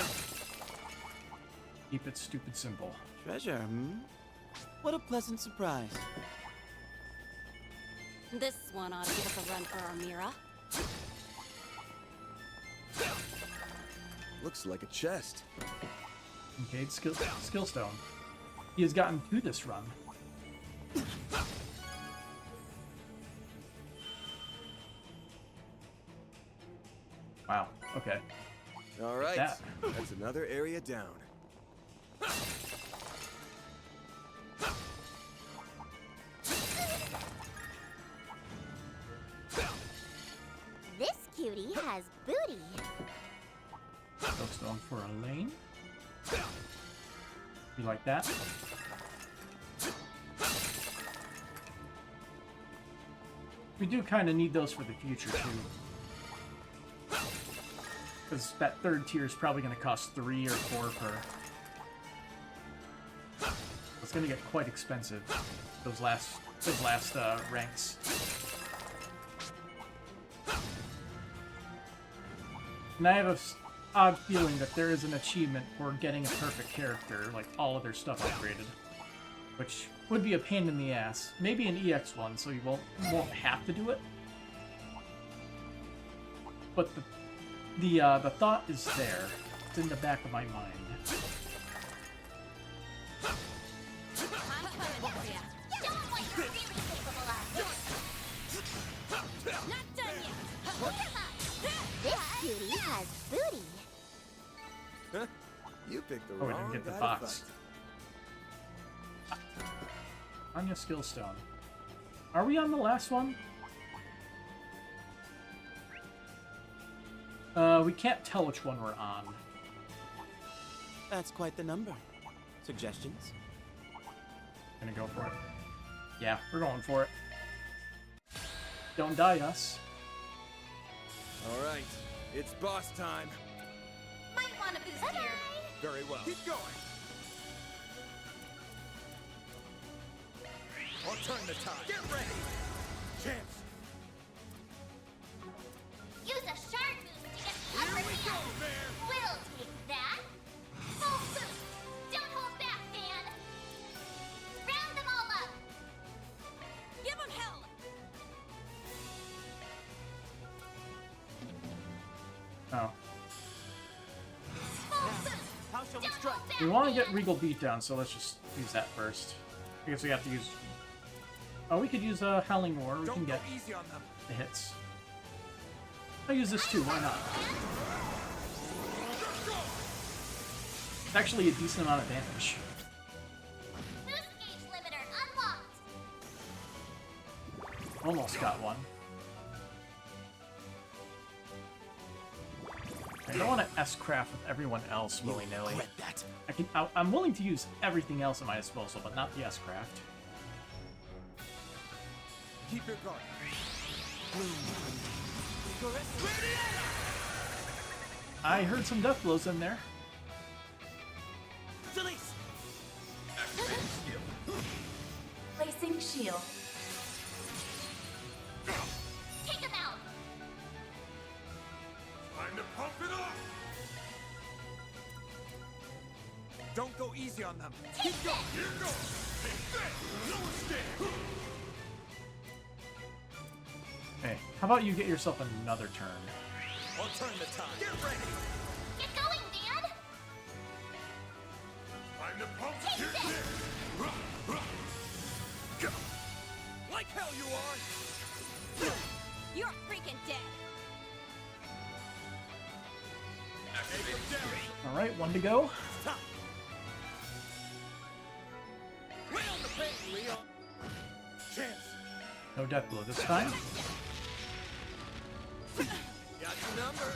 Keep it stupid simple. Treasure, hmm? What a pleasant surprise. This one ought to give us a run for our Mira. Looks like a chest. Okay, skill stone. He has gotten through this run. Wow, okay. All right, That. that's another area down. This cutie has booty. Skill stone for a lane. You like that? We do kind of need those for the future, too. Because that third tier is probably going to cost 3 or 4 per. It's going to get quite expensive, those last ranks. And I have a odd feeling that there is an achievement for getting a perfect character, like all of their stuff upgraded. Which would be a pain in the ass. Maybe an EX one, so you won't have to do it. But the thought is there. It's in the back of my mind. Not done yet. This cutie has booty. Huh? You picked the Oh, we wrong didn't get the guy to box. fight. Anya skill stone. Are we on the last one? We can't tell which one we're on. That's quite the number. Suggestions? Gonna go for it. Yeah, we're going for it. Don't die us. All right, it's boss time. Might want to boost here. Very well. Keep going. I'll turn the tide. Get ready. Chance. Use a sharp boost to get the Here upper we go, hand. man. We'll take that. Full boost. Don't hold back, man. Round them all up. Give him hell. Oh. Full boost. How shall we Don't strike? hold back, We want to man. get Regal Beatdown, so let's just use that first. I guess we have to use... Oh, we could use Howling Roar. We can Don't go get easy on them. the hits. I'll use this too, why not? It's actually a decent amount of damage. Boost gauge limiter unlocked. Almost got one. I don't want to S-craft with everyone else willy-nilly. That. I'm willing to use everything else at my disposal, but not the S-craft. Keep your guard. I heard some death blows in there. Delise. Placing shield. Take him out. Time to pump it up! Don't go easy on them. Take this. Here goes! Take that! No escape! Hey, how about you get yourself another turn? I'll turn the tide. Get ready. Get going, Dan. Time to pump. Get this. Go. Like hell you are! You're freaking dead. All right, one to go. Stop. Lay on the pain, Leon. Chance. No death blow this time. Got your number.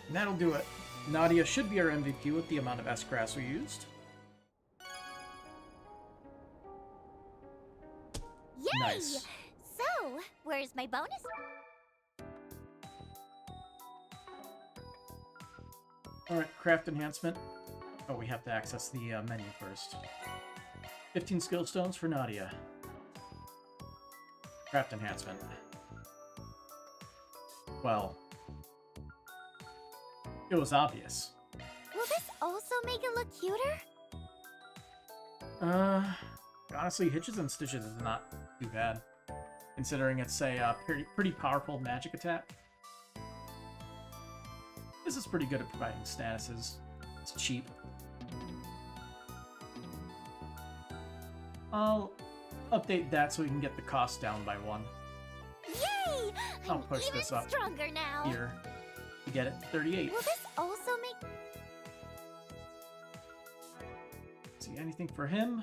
And that'll do it. Nadia should be our MVP with the amount of S-Grass we used. Yay! Nice. So, where's my bonus? Alright, craft enhancement. Oh, we have to access the menu first. 15 skill stones for Nadia. Craft enhancement. Well, it was obvious. Will this also make it look cuter? Honestly, Hitches and Stitches is not too bad, considering it's a pretty powerful magic attack. This is pretty good at providing statuses. It's cheap. I'll update that so we can get the cost down by 1. Yay! I'll I'm push even this up stronger now. here to get it to 38. Will this also make... See anything for him?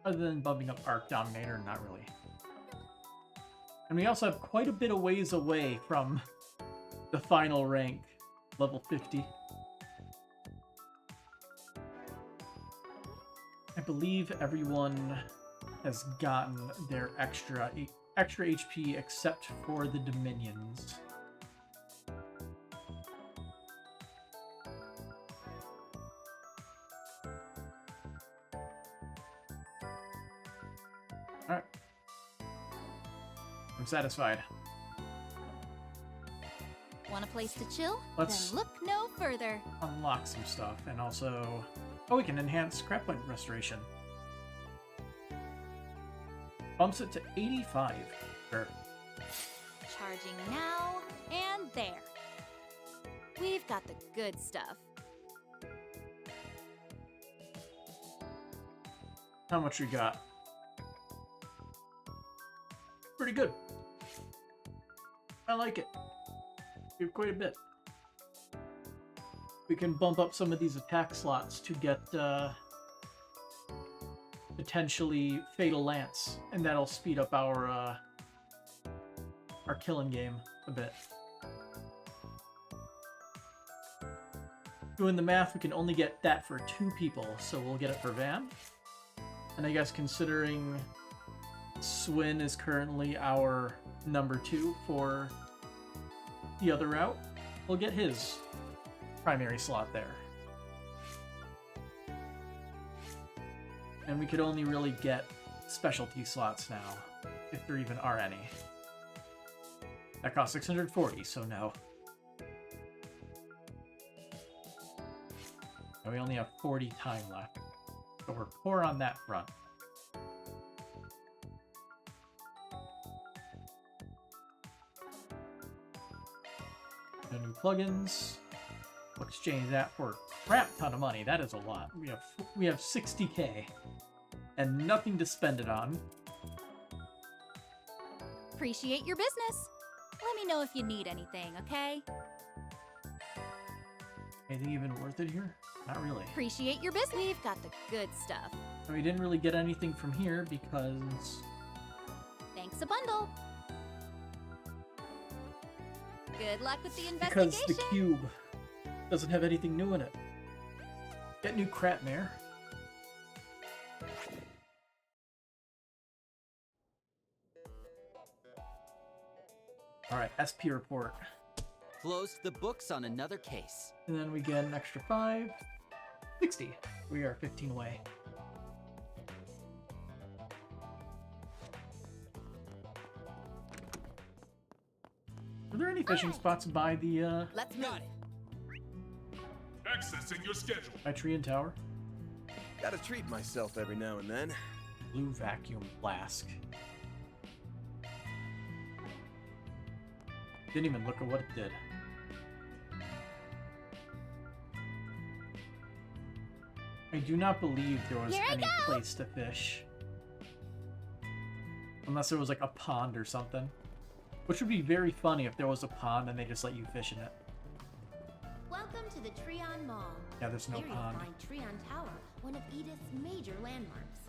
Other than bumping up Arc Dominator, not really. And we also have quite a bit of ways away from the final rank, level 50. I believe everyone has gotten their extra HP except for the Dominions. Alright. I'm satisfied. Want a place to chill? Let's- Then look no further. Unlock some stuff, and also... Oh, we can enhance scrap point restoration. Bumps it to 85. Sure. Charging now and there. We've got the good stuff. How much we got? Pretty good. I like it. We have quite a bit. We can bump up some of these attack slots to get potentially Fatal Lance, and that'll speed up our killing game a bit. Doing the math, we can only get that for 2 people, so we'll get it for Van. And I guess considering Swin is currently our number 2 for the other route, we'll get his primary slot there. And we could only really get specialty slots now, if there even are any. That costs 640, so no. And we only have 40 time left, so we're poor on that front. No new plugins. We'll exchange that for a crap ton of money. That is a lot. We have 60k and nothing to spend it on. Appreciate your business. Let me know if you need anything, okay? Anything even worth it here? Not really. Appreciate your business. We've got the good stuff. And we didn't really get anything from here because... Thanks a bundle. Good luck with the Because investigation. the cube doesn't have anything new in it. Get new Kratmare. Alright, SP report. Closed the books on another case. And then we get an extra 5. 60. We are 15 away. Are there any fishing spots by the, Let's move. Accessing your schedule. by Tree and Tower? Gotta treat myself every now and then. Blue Vacuum Flask. Didn't even look at what it did. I do not believe there was Here I any go! place to fish. Unless there was like a pond or something. Which would be very funny if there was a pond and they just let you fish in it. Welcome to the Treon Mall. Yeah, there's no Here you'll pond. find Treon Tower, one of Edith's major landmarks.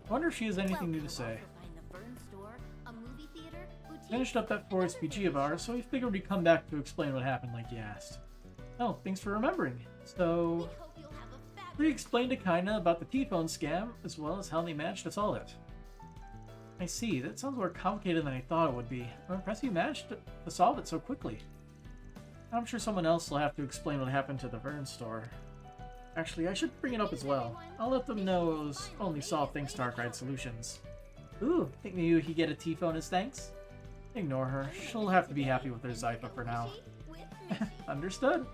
I wonder if she has anything new to You'll say. also find the Vern Store, a movie theater, boutique. Finished up that 4SPG of ours, so we figured we'd come back to explain what happened like you asked. Oh, thanks for remembering. So, Hope you'll have a fabulous we explained to kinda about the T-phone scam, as well as how they managed to solve it. I see, that sounds more complicated than I thought it would be. I'm impressed you managed to solve it so quickly. I'm sure someone else will have to explain what happened to the Vern store. Actually, I should bring it up as well. I'll let them know it was only solved thanks to Arcade Solutions. Ooh, think maybe we could get a T-phone as thanks? Ignore her. She'll have to be happy with her Zypha for now. Understood.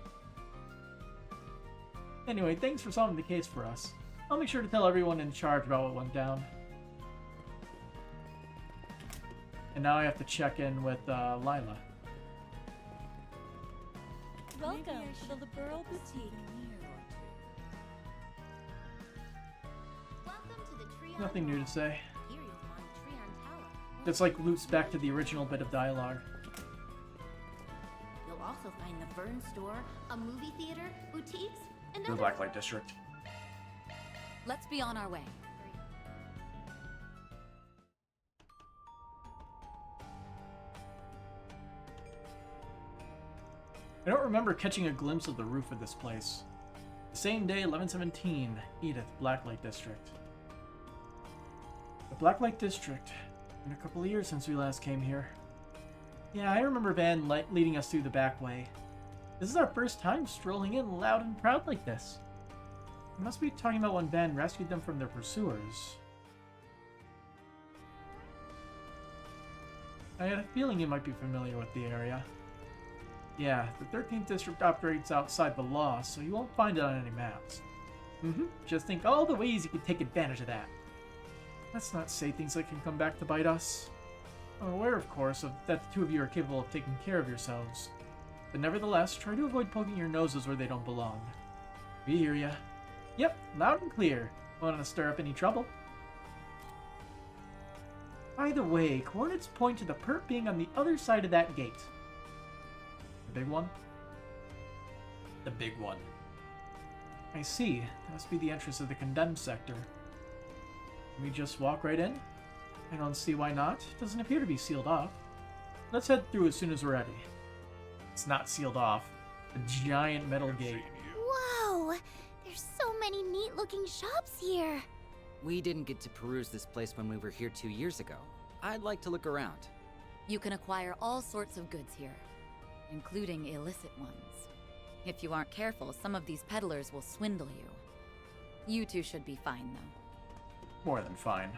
Anyway, thanks for solving the case for us. I'll make sure to tell everyone in charge about what went down. And now I have to check in with Lila. Welcome to the Liberal Boutique. Welcome to the Treon Nothing new Mall. to say. Here you'll find Treon Tower. It's like loops back to the original bit of dialogue. You'll also find the Vern Store, a movie theater, boutiques, and The other Blacklight District. Let's be on our way. I don't remember catching a glimpse of the roof of this place. The same day, 1117, Edith, Blacklight District. The Blacklight District. Been a couple of years since we last came here. Yeah, I remember Van leading us through the back way. This is our first time strolling in loud and proud like this. You must be talking about when Van rescued them from their pursuers. I had a feeling you might be familiar with the area. Yeah, the 13th District operates outside the law, so you won't find it on any maps. Just think all the ways you can take advantage of that. Let's not say things that can come back to bite us. I'm aware, of course, that the two of you are capable of taking care of yourselves. But nevertheless, try to avoid poking your noses where they don't belong. We hear ya. Yep, loud and clear. Want to stir up any trouble? By the way, coordinates point to the perp being on the other side of that gate. The big one? The big one. I see. That must be the entrance of the condemned sector. Can we just walk right in? I don't see why not. It doesn't appear to be sealed off. Let's head through as soon as we're ready. It's not sealed off. A giant metal gate. Whoa! There's so many neat-looking shops here. We didn't get to peruse this place when we were here 2 years ago. I'd like to look around. You can acquire all sorts of goods here, including illicit ones. If you aren't careful, some of these peddlers will swindle you. You two should be fine, though. More than fine.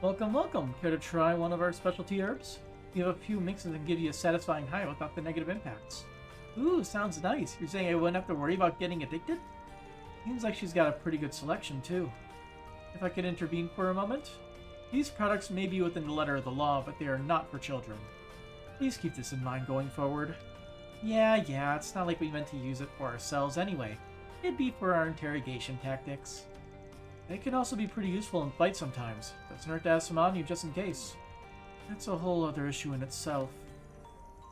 Welcome, welcome. Care to try one of our specialty herbs? We have a few mixes that give you a satisfying high without the negative impacts. Ooh, sounds nice. You're saying I wouldn't have to worry about getting addicted? Seems like she's got a pretty good selection, too. If I could intervene for a moment? These products may be within the letter of the law, but they are not for children. Please keep this in mind going forward. Yeah, it's not like we meant to use it for ourselves anyway. It'd be for our interrogation tactics. They can also be pretty useful in fight sometimes. Doesn't hurt to have some on you just in case. That's a whole other issue in itself.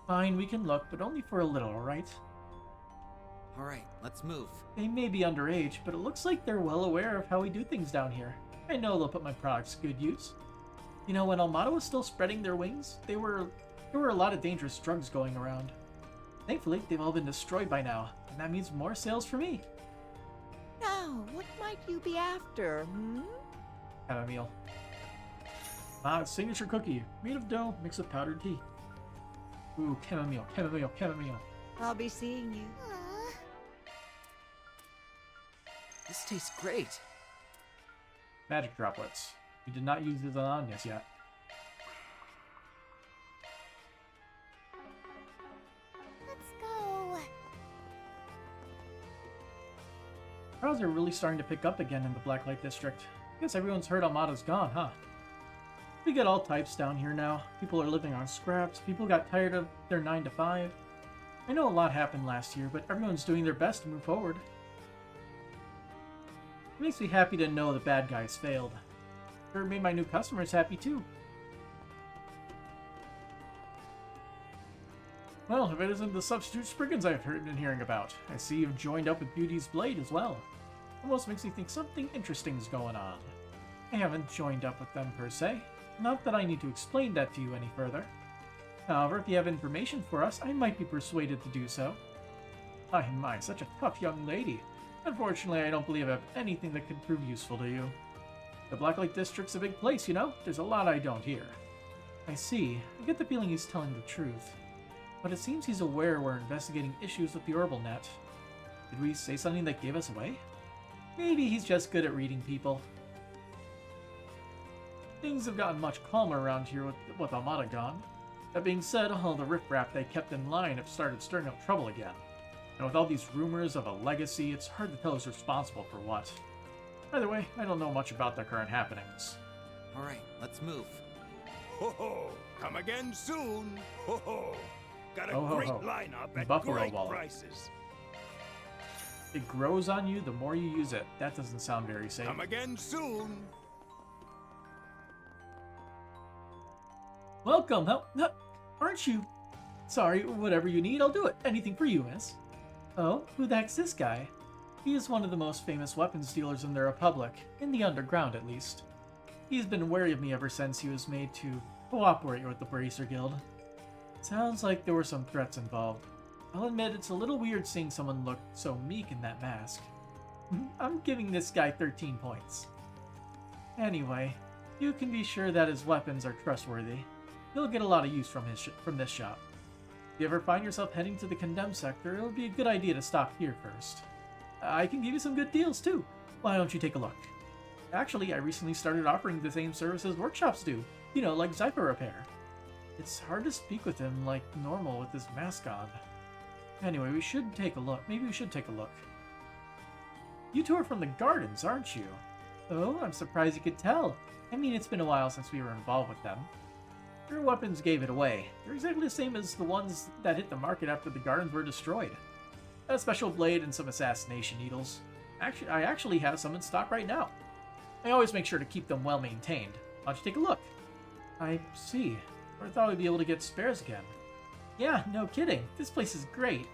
Fine, we can look, but only for a little, alright? Alright, let's move. They may be underage, but it looks like they're well aware of how we do things down here. I know they'll put my products to good use. You know, when Almada was still spreading their wings, there were a lot of dangerous drugs going around. Thankfully, they've all been destroyed by now, and that means more sales for me. Now, what might you be after, Chamomile. It's signature cookie, made of dough mixed with powdered tea. Ooh, chamomile. I'll be seeing you. This tastes great. Magic droplets. We did not use these on Anyas yet. Let's go. Crowds are really starting to pick up again in the Blacklight District. I guess everyone's heard Almada's gone, huh? We get all types down here now. People are living on scraps. People got tired of their 9 to 5. I know a lot happened last year, but everyone's doing their best to move forward. It makes me happy to know the bad guys failed. Sure made my new customers happy too. Well, if it isn't the substitute Spriggans I've been hearing about, I see you've joined up with Beauty's Blade as well. Almost makes me think something interesting's going on. I haven't joined up with them per se. Not that I need to explain that to you any further. However, if you have information for us, I might be persuaded to do so. My, such a tough young lady. Unfortunately, I don't believe I have anything that could prove useful to you. The Blacklight District's a big place, you know? There's a lot I don't hear. I see. I get the feeling he's telling the truth. But it seems he's aware we're investigating issues with the Orbital Net. Did we say something that gave us away? Maybe he's just good at reading people. Things have gotten much calmer around here with Armada gone. That being said, all the riffraff they kept in line have started stirring up trouble again. And with all these rumors of a legacy, it's hard to tell who's responsible for what. Either way, I don't know much about their current happenings. Alright, let's move. Ho ho! Come again soon! Ho ho! Got a Ho, ho, great ho. lineup at Buffalo great Wall. prices. It grows on you the more you use it. That doesn't sound very safe. Come again soon! Welcome! Aren't you? Sorry, whatever you need, I'll do it. Anything for you, miss. Oh, who the heck's this guy? He is one of the most famous weapons dealers in the Republic, in the underground at least. He's been wary of me ever since he was made to cooperate with the Bracer Guild. Sounds like there were some threats involved. I'll admit it's a little weird seeing someone look so meek in that mask. I'm giving this guy 13 points. Anyway, you can be sure that his weapons are trustworthy. He'll get a lot of use from this shop. If you ever find yourself heading to the Condemned sector, it'll be a good idea to stop here first. I can give you some good deals too. Why don't you take a look? Actually, I recently started offering the same services workshops do. You know, like Zypher repair. It's hard to speak with him like normal with his mask on. Anyway, we should take a look. Maybe we should take a look. You two are from the Gardens, aren't you? Oh, I'm surprised you could tell. I mean, it's been a while since we were involved with them. Your weapons gave it away. They're exactly the same as the ones that hit the market after the Gardens were destroyed. A special blade and some assassination needles. I actually have some in stock right now. I always make sure to keep them well maintained. Why don't you take a look? I see. I thought we'd be able to get spares again. Yeah, no kidding. This place is great.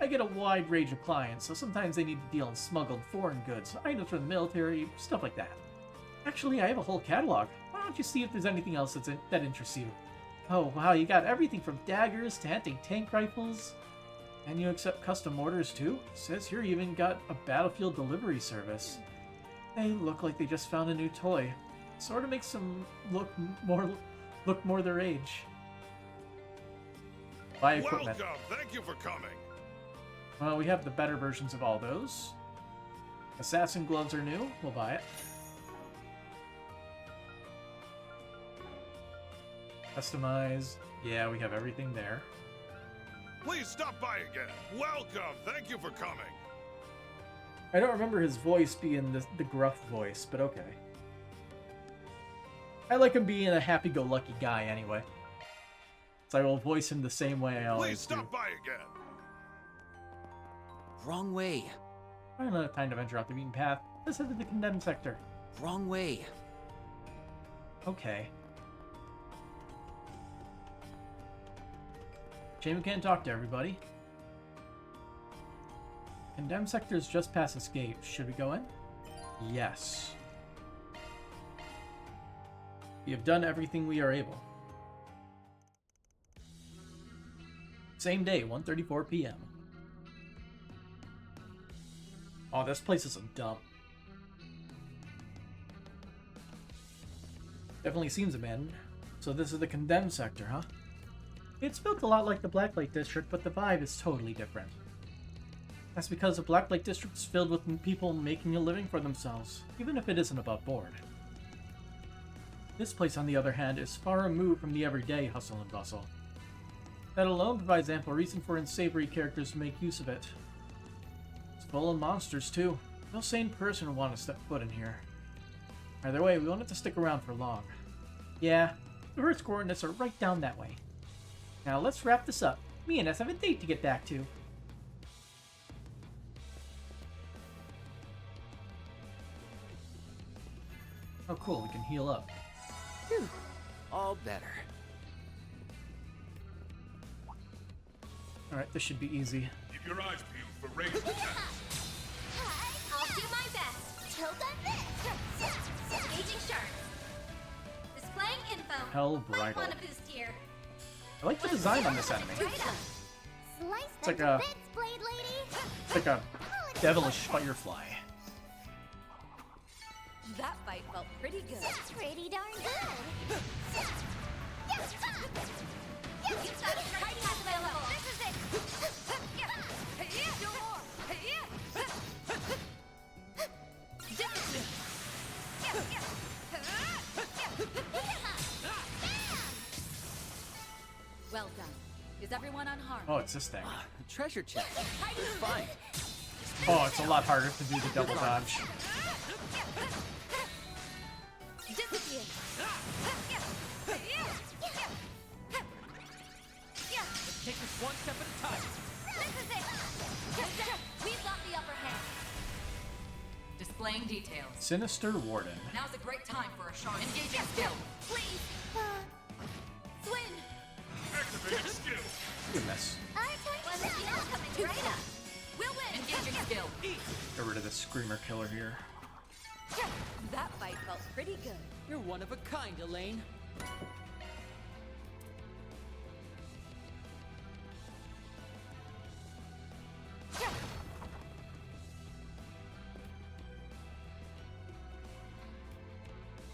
I get a wide range of clients, so sometimes they need to deal in smuggled foreign goods, items from the military, stuff like that. Actually, I have a whole catalog. Why don't you see if there's anything else that interests you? Oh, wow, you got everything from daggers to anti-tank rifles. And you accept custom orders too? Says here you even got a battlefield delivery service. They look like they just found a new toy. Sort of makes them look more their age. Buy equipment. Welcome. Thank you for coming. Well, we have the better versions of all those. Assassin gloves are new. We'll buy it. Customize. Yeah, we have everything there. Please stop by again. Welcome. Thank you for coming. I don't remember his voice being the gruff voice, but okay. I like him being a happy-go-lucky guy anyway. So I will voice him the same way I always do. Please stop by again. Wrong way. I don't have time to venture off the beaten path. Let's head to the Condemned sector. Wrong way. Okay. Shame we can't talk to everybody. Condemned sector is just past escape. Should we go in? Yes. We have done everything we are able. Same day, 1:34 p.m. Oh, this place is a dump. Definitely seems abandoned. So this is the Condemned sector, huh? It's built a lot like the Blacklight District, but the vibe is totally different. That's because the Blacklight District is filled with people making a living for themselves, even if it isn't above board. This place, on the other hand, is far removed from the everyday hustle and bustle. That alone provides ample reason for unsavory characters to make use of it. It's full of monsters, too. No sane person would want to step foot in here. Either way, we won't have to stick around for long. Yeah, the Earth's coordinates are right down that way. Now let's wrap this up. Me and us have a date to get back to. Oh cool, we can heal up. Phew. All better. Alright, this should be easy. Keep your eyes peeled for ranged attacks. I'll do my best. Choke on this. Engaging sharks. Displaying info. Hell Might bridle. want a boost here. I like the design on this enemy. Slice It's like them a- to bits, Blade Lady. It's like a devilish firefly. That fight felt pretty good. Pretty darn good. You've got a mighty high level. This is it. Do more. Well done. Is everyone unharmed? Oh, it's this thing. Treasure chest. Fine. Oh, it's a lot harder to do the double dodge. Disappear. Let's take this one step at a time. This is it. We've got the upper hand. Displaying details. Sinister Warden. Now's a great time for a sharp engaging skill. Please. Swin. Activating skill. Goodness. Our turn to shine. Coming right up. We'll win. Engaging skill. Get rid of the Screamer Killer here. That fight felt pretty good. You're one of a kind, Elaine.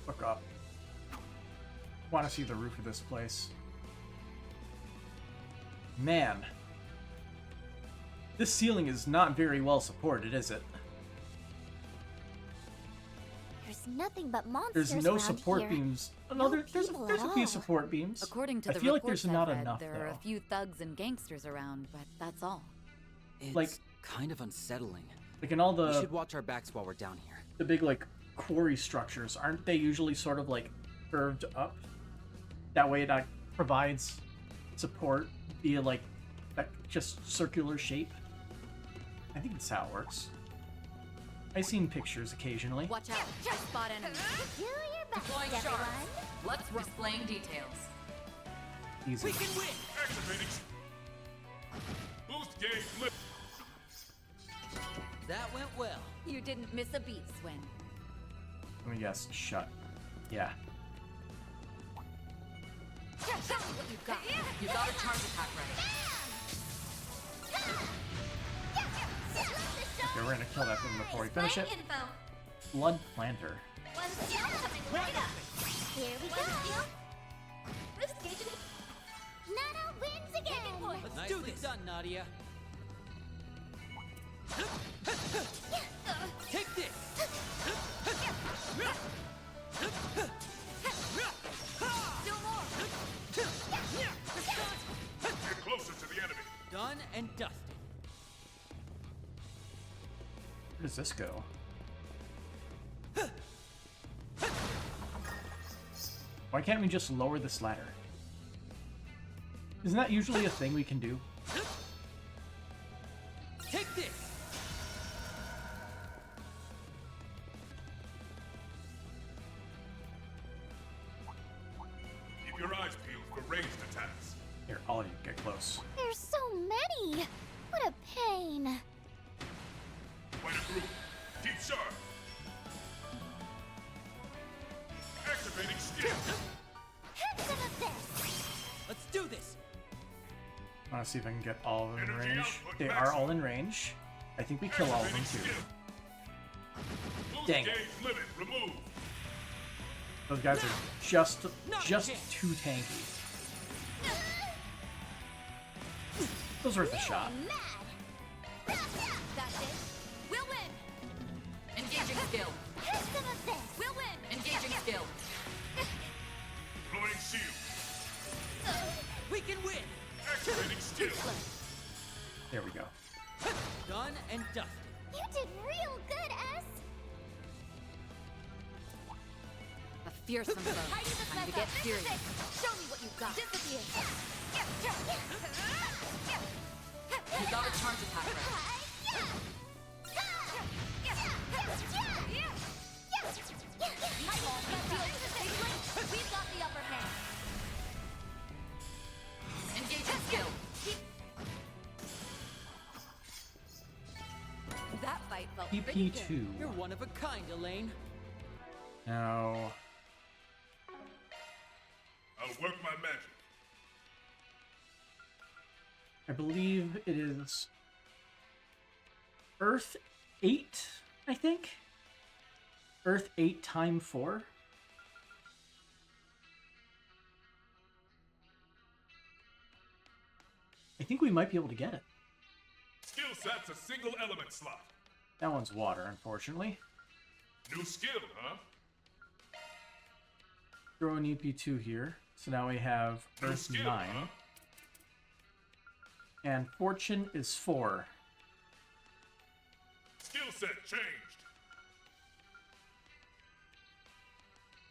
Look up. Want to see the roof of this place. Man. This ceiling is not very well supported, is it? There's nothing but monsters There's no around support here. beams. Oh, no, No there's people a at few all. support beams. According to I the feel like reports there's I've not read, enough, there are a though. few thugs and gangsters around, but that's all. It's Like- kind of unsettling. Like in all We the should watch our backs while we're down here. big like quarry structures, aren't they usually sort of like curved up? That way it provides support via like that just circular shape. I think that's how it works. I've seen pictures occasionally. Watch out. I spot enemies. Do your best, Deploying everyone. sharks. Let's displaying details. Easy. We can win. Activating. Boost gauge limit. That went well. You didn't miss a beat, Swin. Let me guess. Shut. Yeah. Show me what you've got. You got a charge attack ready. Okay, we're gonna kill that thing before we finish it. Displaying info. Blood Planter. One skill coming right up. Here we One go. skill. Risk agent. Nana wins again. Let's Nicely do this. done, Nadia. Take this. Do more. Get closer to the enemy. Done and dusted. Where does this go? Why can't we just lower this ladder? Isn't that usually a thing we can do? Take this. Keep your eyes peeled for ranged attacks. Here, all of you get close. There's so many. What a pain. Quite a group. Keep sharp. Activating skill. Have some of this. Let's do this. I want to see if I can get all of them in Energy range. output They are maximum. all in range. I think we kill all of them Activating too. skill. Boost Dang it. gauge limit removed. Those guys are just too tanky. Those are worth a shot. That's it. We'll win. Engaging skill. Have some of this. We'll win. Engaging skill. Deploying shield. We can win. Activating skill. There we go. Done and dusted. You did real good, S. A Fearsome foe. Time to get serious. Show me what you've got. Disappear. You got a charge attack ready. We've got the upper hand. Engaging skill. That fight felt PP2. You're one of a kind, Elaine. Now, I'll work my magic. I believe it is Earth 8, I think? Earth 8 time 4? I think we might be able to get it. Skill set's a single element slot. That one's water, unfortunately. New skill, huh? Throw an EP2 here. So now we have New Earth skill, 9. huh? And Fortune is 4. Skill set changed.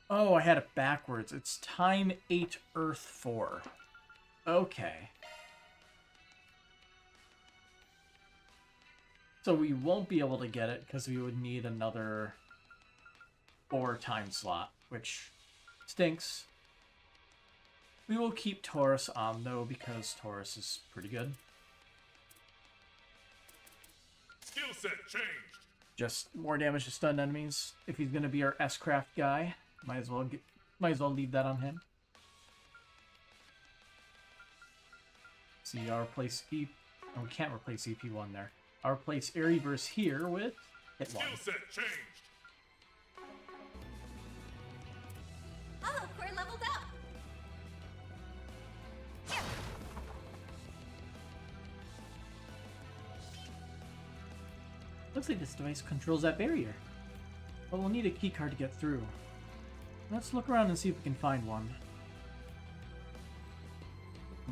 Oh, I had it backwards. It's time 8, Earth 4. Okay. So we won't be able to get it because we would need another 4 time slot, which stinks. We will keep Taurus on, though, because Taurus is pretty good. Skill set changed. Just more damage to stun enemies. If he's going to be our S-Craft guy, might as well leave that on him. See, I'll replace E... Oh, we can't replace EP1 there. I'll replace Airyverse here with Hit 1. Skill set changed. Oh, we're leveled up. Looks like this device controls that barrier. But we'll need a keycard to get through. Let's look around and see if we can find one.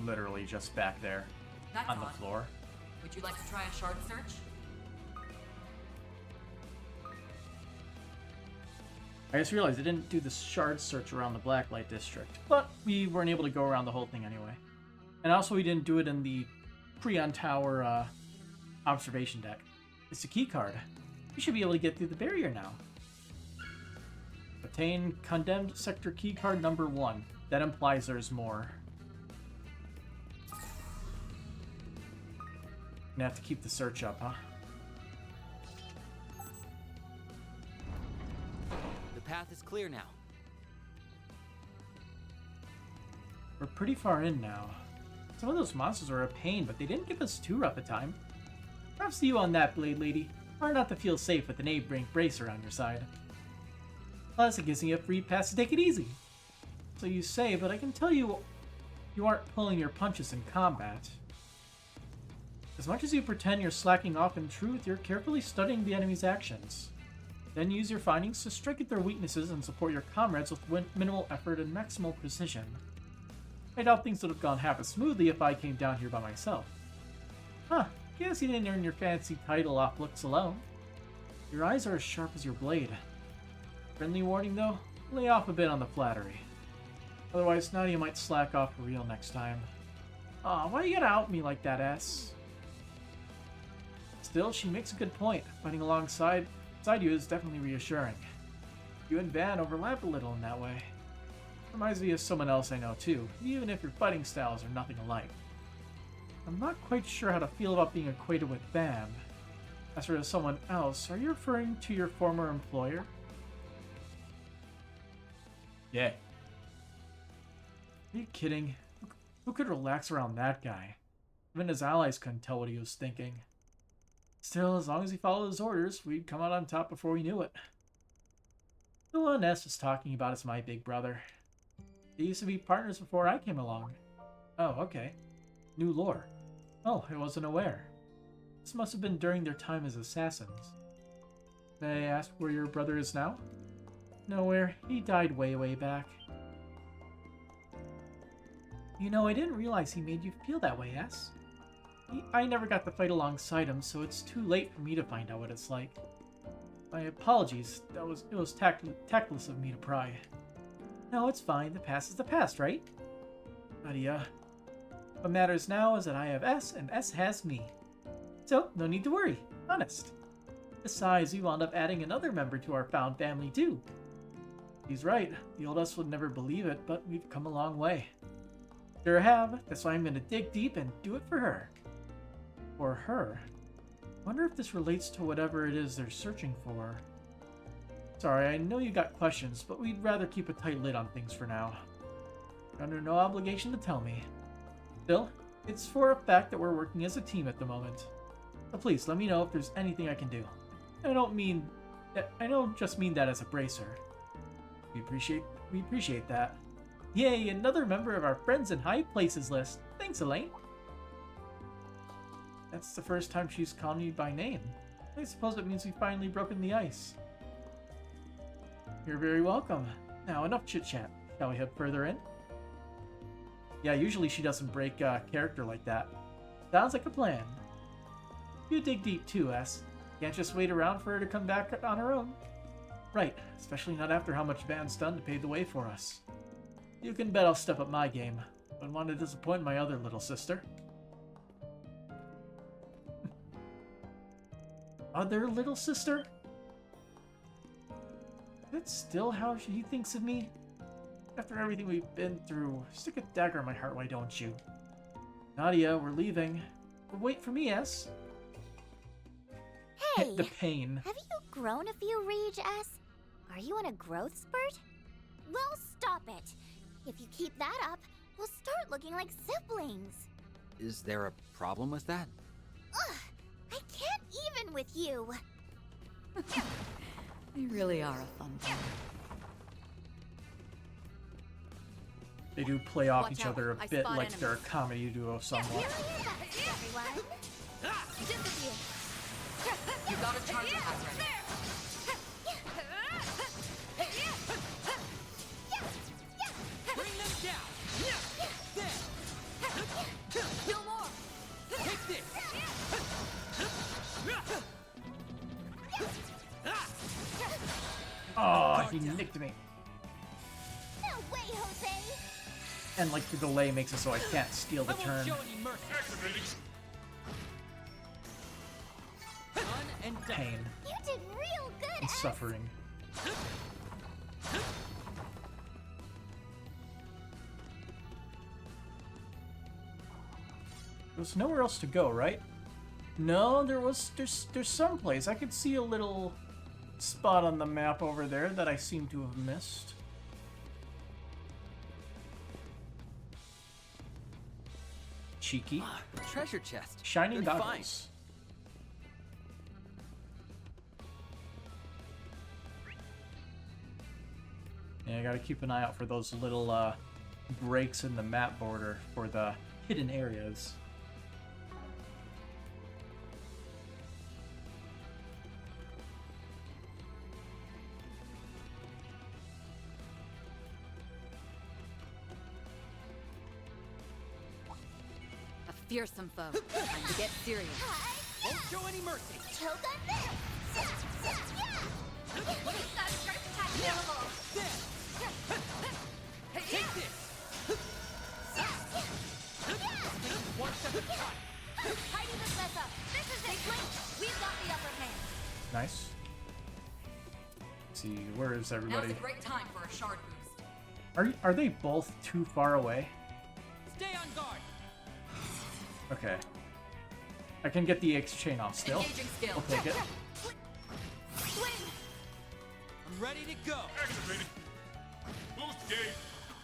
Literally just back there. That's on the odd. floor. Would you like to try a shard search? I just realized I didn't do the shard search around the Blacklight District, but we weren't able to go around the whole thing anyway. And also we didn't do it in the Prion Tower observation deck. It's a keycard. We should be able to get through the barrier now. Obtain Condemned Sector keycard number 1. That implies there's more. Gonna have to keep the search up, huh? The path is clear now. We're pretty far in now. Some of those monsters are a pain, but they didn't give us too rough a time. Props to you on that, Blade Lady. Hard not to feel safe with an A-Brain bracer on your side. Plus, it gives me a free pass to take it easy. So you say, but I can tell you aren't pulling your punches in combat. As much as you pretend you're slacking off, in truth, you're carefully studying the enemy's actions. Then use your findings to strike at their weaknesses and support your comrades with minimal effort and maximal precision. I doubt things would have gone half as smoothly if I came down here by myself. Huh, guess you didn't earn your fancy title off looks alone. Your eyes are as sharp as your blade. Friendly warning though, lay off a bit on the flattery. Otherwise, Nadia might slack off for real next time. Aw, why you gotta out me like that, ass? Still, she makes a good point. Fighting alongside you is definitely reassuring. You and Van overlap a little in that way. Reminds me of someone else I know too, even if your fighting styles are nothing alike. I'm not quite sure how to feel about being equated with Bam. As for someone else, are you referring to your former employer? Yeah. Are you kidding? Who could relax around that guy? Even his allies couldn't tell what he was thinking. Still, as long as he followed his orders, we'd come out on top before we knew it. The one S is talking about is my big brother. They used to be partners before I came along. Oh, okay. New lore. Oh, I wasn't aware. This must have been during their time as assassins. May I ask where your brother is now? Nowhere. He died way, way back. You know, I didn't realize he made you feel that way, S. I never got to fight alongside him, so it's too late for me to find out what it's like. My apologies. It was tactless of me to pry. No, it's fine. The past is the past, right? Nadia. What matters now is that I have S and S has me. So, no need to worry. Honest. Besides, we wound up adding another member to our found family, too. He's right. The old us would never believe it, but we've come a long way. Sure have. That's why I'm gonna dig deep and do it for her. For her? Wonder if this relates to whatever it is they're searching for. Sorry, I know you got questions, but we'd rather keep a tight lid on things for now. You're under no obligation to tell me. Still, it's for a fact that we're working as a team at the moment. So please, let me know if there's anything I can do. I don't just mean that as a bracer. We appreciate that. Yay, another member of our Friends in High Places list. Thanks, Elaine. That's the first time she's called me by name. I suppose it means we've finally broken the ice. You're very welcome. Now, enough chit-chat. Shall we head further in? Yeah, usually she doesn't break character like that. Sounds like a plan. You dig deep too, S. Can't just wait around for her to come back on her own. Right, especially not after how much Van's done to pave the way for us. You can bet I'll step up my game. Don't want to disappoint my other little sister. Other little sister? That's still how he thinks of me? After everything we've been through, stick a dagger in my heart, why don't you? Nadia, we're leaving. But wait for me, S. Hey! The pain. Have you grown a few reach, S? Are you on a growth spurt? Well, stop it. If you keep that up, we'll start looking like siblings. Is there a problem with that? Ugh! I can't even with you. You really are a fun pair. They do play off Watch each out. other a I bit spot like they're a enemies. comedy duo somewhat. Everyone. Disappear. You got a charge attack ready. Bring them down. There. No more. Take this. Oh, he nicked me. No way, Jose. And like the delay makes it so I can't steal the I won't turn. show any mercy. Done and done. Pain You did real good, and S. suffering. There's nowhere else to go, right? No, there's some place. I could see a little spot on the map over there that I seem to have missed. Cheeky. Treasure chest. Shining Good goggles. find. Yeah, I gotta keep an eye out for those little breaks in the map border for the hidden areas. A fearsome foe. Time to get serious. Won't show any mercy. Choke on this. We've got a charge attack available. Take this. One step at a time. Tidy this mess up. This is it. Blink. We've got the upper hand. Nice. Let's see, where is Now's a everybody? great time for a shard boost. Are they both too far away? Stay on guard. Okay. I can get the X chain off still. Engaging skill. I'll take it. I'm ready to go. Activated. Boost gate.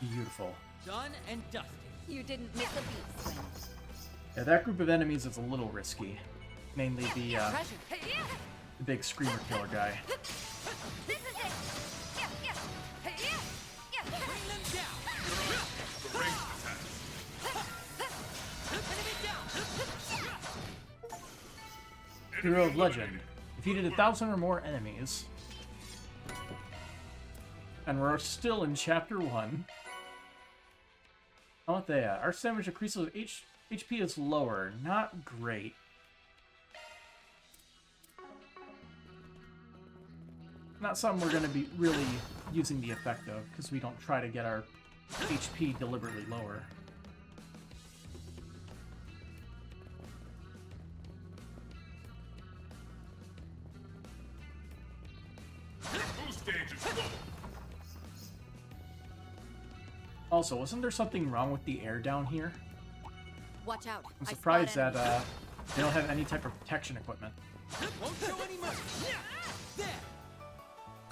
Beautiful. Done and dusted. You didn't miss a beat, Swing. Yeah, that group of enemies is a little risky. Mainly the Treasure. big screamer killer guy. This is it. Bring them down. The ranged attack. Enemy down. Hero of Legend. Defeated 1,000 or more enemies. And we're still in Chapter 1. How about that? Our damage increases HP is lower. Not great. Not something we're going to be really using the effect of, because we don't try to get our HP deliberately lower. Also, wasn't there something wrong with the air down here? Watch out. I'm surprised that they don't have any type of protection equipment. Won't show any mercy. There.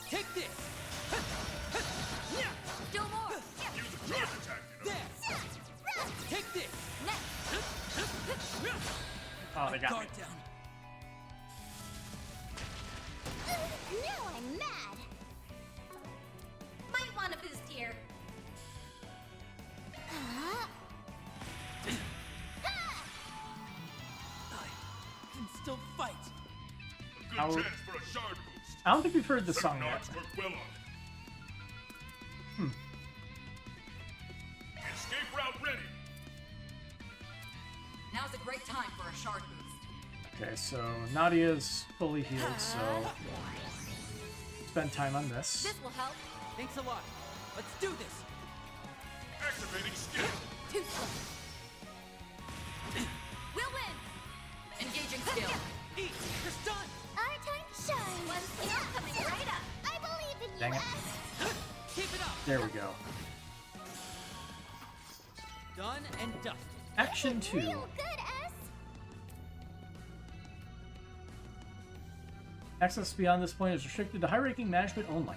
Take this. Still more. Use a charge attack, you know. There. Take this. Oh, they got me. Guard down. Now I'm mad. Might want a boost here. I can still fight. A good chance for a shard boost. I don't think we've heard the Certain song yet. arts work well on it. Escape route ready. Now's a great time for a shard boost. Okay, so Nadia's fully healed, so spend time on this. This will help. Thanks a lot. Let's do this. Activating skill. Too slow. We'll win. Engaging skill. Eat. You're stunned. Our time to shine. One skill coming right up. I believe in you, Dang it. S. Keep it up. There we go. Done and dusted. Action 2. Real good, S. Access beyond this point is restricted to high-ranking management only.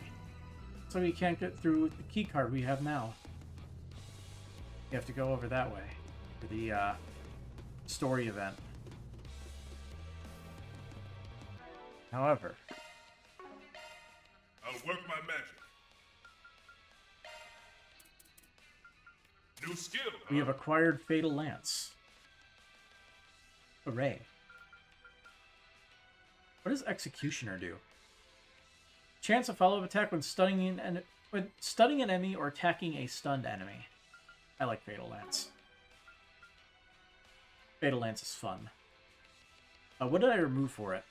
So you can't get through the key card we have now. You have to go over that way for the story event. However, I'll work my magic. New skill, huh? we have acquired Fatal Lance. Hooray. What does Executioner do? Chance of follow-up attack when stunning an enemy or attacking a stunned enemy. I like Fatal Lance. Fatal Lance is fun. What did I remove for it?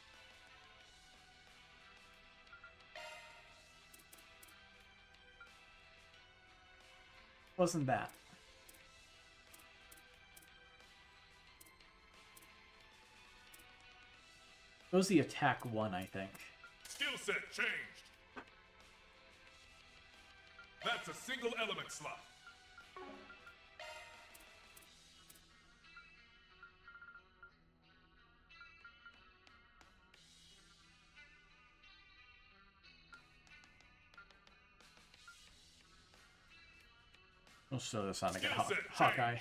Wasn't that? It was the attack one, I think. Skill set changed. That's a single element slot. We'll show this on again. Skill set Hawkeye.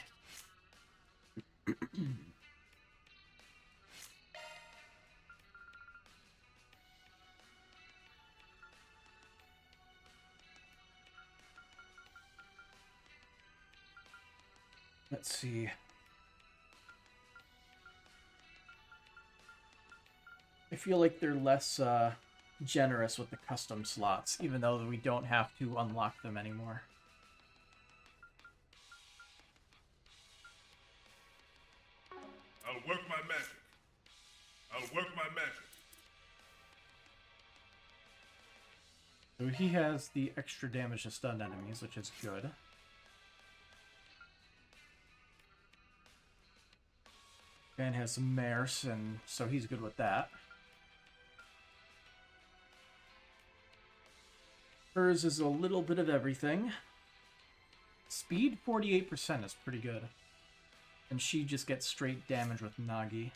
Let's see. I feel like they're less generous with the custom slots, even though we don't have to unlock them anymore. I'll work my magic. I'll work my magic. So he has the extra damage to stunned enemies, which is good. Ben has some Merce, and so he's good with that. Hers is a little bit of everything. Speed 48% is pretty good. And she just gets straight damage with Nagi.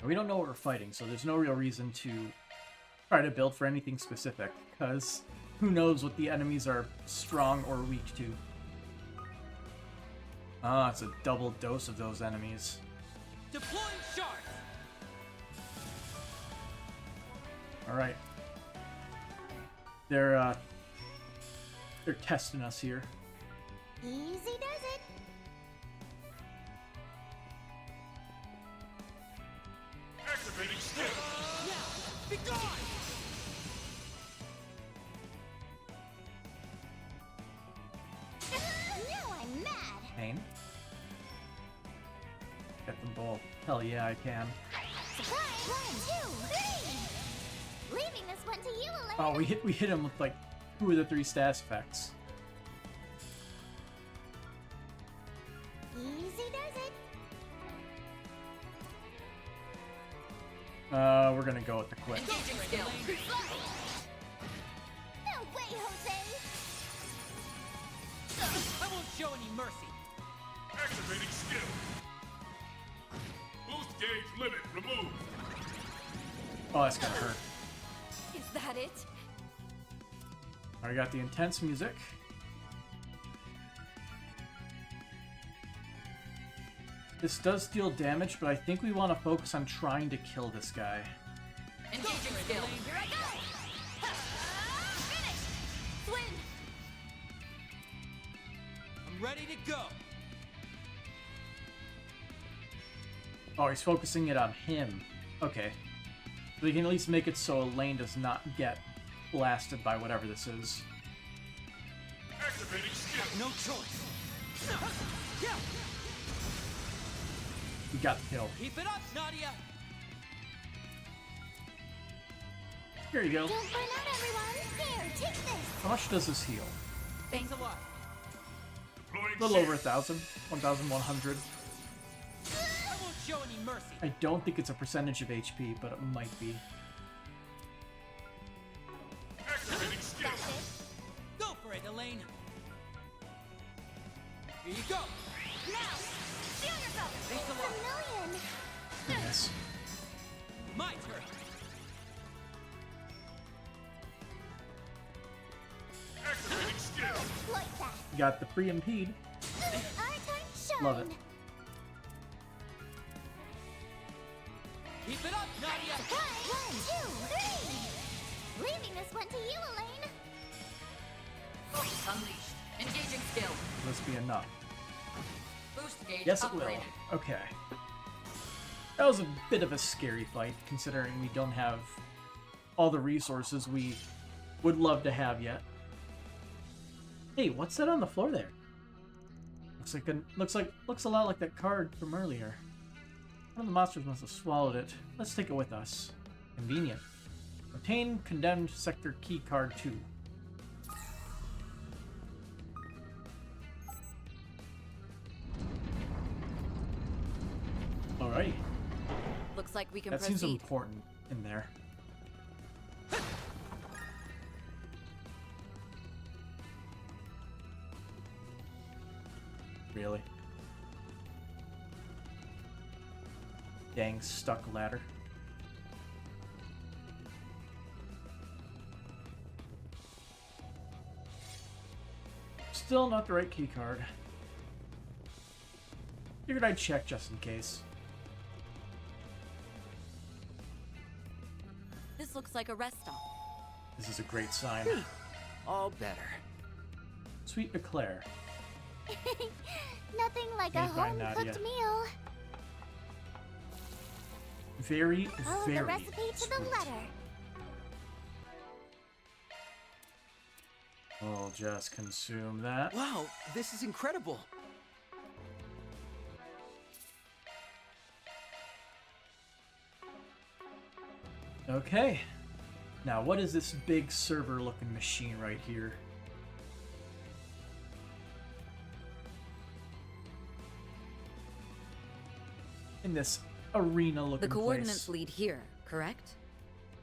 We don't know what we're fighting, so there's no real reason to try to build for anything specific, because who knows what the enemies are strong or weak to. Ah, it's a double dose of those enemies. Deploying shards. Alright. They're testing us here. Easy does it. Activating skill. Now, be gone. Hell yeah, I can. Surprise! 1, 2, 3! Leaving this one to you, Elaine! Oh, we hit him with like 2 of the 3 status effects. Easy does it. We're gonna go with the quick. Engaging skill. No way, Jose! I won't show any mercy. Activating skill. Boost gauge limit removed. Oh, that's gonna hurt. Is that it? I got the intense music. This does deal damage, but I think we want to focus on trying to kill this guy. Engaging skill. Here I go! Finish! Swing! I'm ready to go. Oh, he's focusing it on him. Okay. So we can at least make it so Elaine does not get blasted by whatever this is. Activating skill. No choice. We got the kill. Keep it up, Nadia. Here you go. Don't burn out, everyone! Here, take this! How much does this heal? Thanks a lot. A little over 1,000. 1,100. I won't show any mercy. I don't think it's a percentage of HP, but it might be. Activating skill. Go for it, Elaine. Here you go. Now! Feel yourself! Thanks a A lot. million! Yes. My turn. Activating skill. Like that! You got the pre-impede. Our time shine! Love it. Keep it up, Nadia. Surprise! 1, 2, 3! Leaving this one to you, Elaine! Focus unleashed. Engaging skill. Will this be enough? Boost gauge Yes, it will. upgraded. Okay. That was a bit of a scary fight, considering we don't have all the resources we would love to have yet. Hey, what's that on the floor there? Looks a lot like that card from earlier. One of the monsters must have swallowed it. Let's take it with us. Convenient. Obtain condemned sector key card 2. Alrighty. Looks like we can That proceed. seems important in there. Really? Dang, stuck ladder. Still not the right key card. Figured I'd check just in case. This looks like a rest stop. This is a great sign. All better. Sweet eclair. Nothing like a Made by home-cooked Nadia. meal. Very, Follow very the recipe to the sweet. letter. We'll just consume that. Wow, this is incredible. Okay. Now, what is this big server-looking machine right here? In this arena-looking The coordinates place. lead here, correct?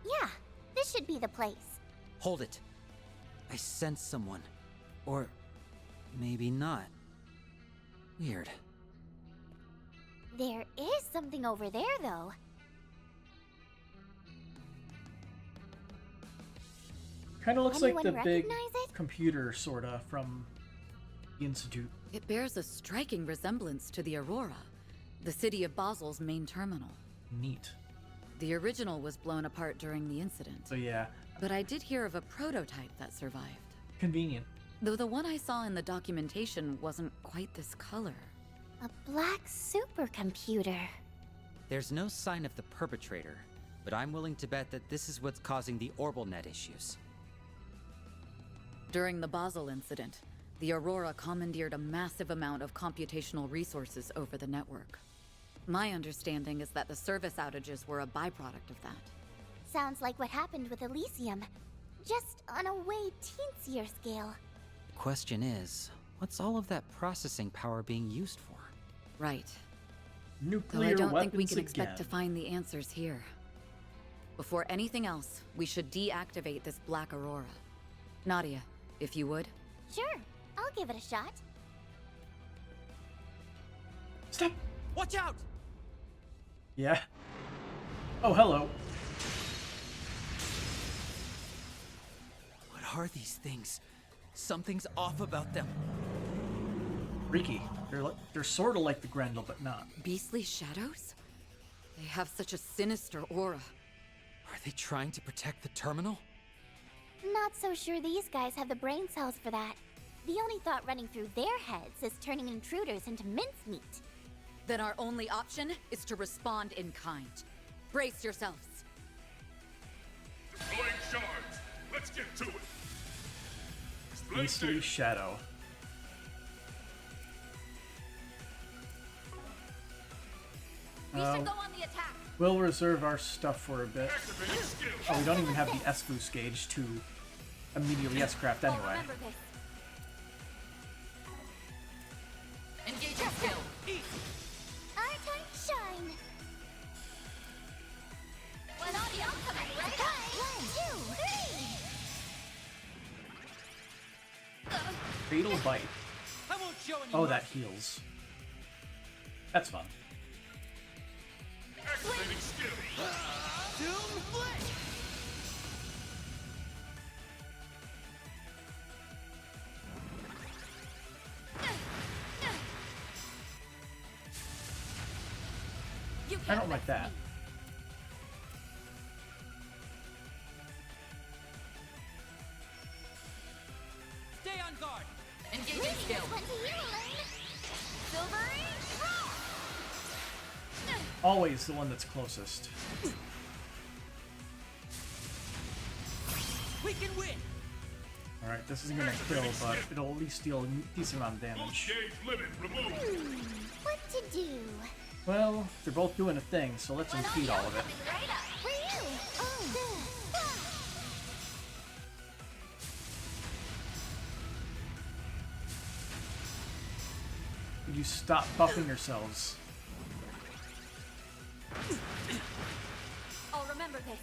Yeah, this should be the place. Hold it. I sense someone. Or maybe not. Weird. There is something over there, though. Kind of looks like Anyone the big recognize it? computer, sorta, from the Institute. It bears a striking resemblance to the Aurora, the city of Basel's main terminal. Neat. The original was blown apart during the incident. So yeah, But I did hear of a prototype that survived. convenient. Though the one I saw in the documentation wasn't quite this color. A black supercomputer. There's no sign of the perpetrator, but I'm willing to bet that this is what's causing the OrbitalNet issues. During the Basel incident, the Aurora commandeered a massive amount of computational resources over the network. My understanding is that the service outages were a byproduct of that. Sounds like what happened with Elysium, just on a way teensier scale. The question is, what's all of that processing power being used for? Right. Though Nuclear I don't weapons think we can expect to again. find the answers here. Before anything else, we should deactivate this black aurora. Nadia, if you would. Sure, I'll give it a shot. Stop! Watch out! Yeah. Oh, hello. What are these things? Something's off about them. Freaky. They're sort of like the Grendel, but not. Beastly shadows? They have such a sinister aura. Are they trying to protect the terminal? Not so sure these guys have the brain cells for that. The only thought running through their heads is turning intruders into mincemeat. Then our only option is to respond in kind. Brace yourselves. Deploying shards. Let's get to it. Beastly shadow. We should go on the attack. We'll reserve our stuff for a bit. Oh, we don't even have the S-boost gauge to immediately S-craft anyway. Remember this. Engaging skill. Our time to shine. Well, Nadia, I'm coming right up. 1, 2, 3. Fatal bite. I won't show any Oh, that mercy. heals. That's fun. Activating skill. Doom blade. You I can't don't like that. Stay on guard. Leaving Engaging skill. this one to you, Elaine. Silvery rock. Always the one that's closest. We can win. Alright, this isn't gonna kill, but it'll at least deal a decent amount of damage. Gauge limit removed. What to do? Well, they're both doing a thing, so let's impede all of it. Right up. For you. Could you stop buffing yourselves? I'll remember this.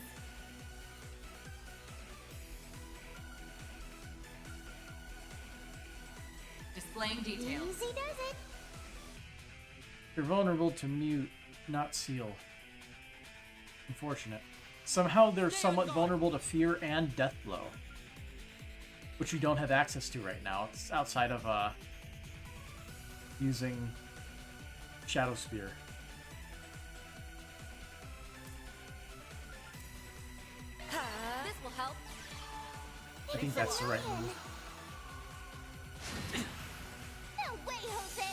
Displaying details. Easy does it. You're vulnerable to mute, not seal. Unfortunate. Somehow they're somewhat vulnerable to fear and death blow, which you don't have access to right now. It's outside of using Shadow Spear. This will help. I think that's the right move. No way, Jose.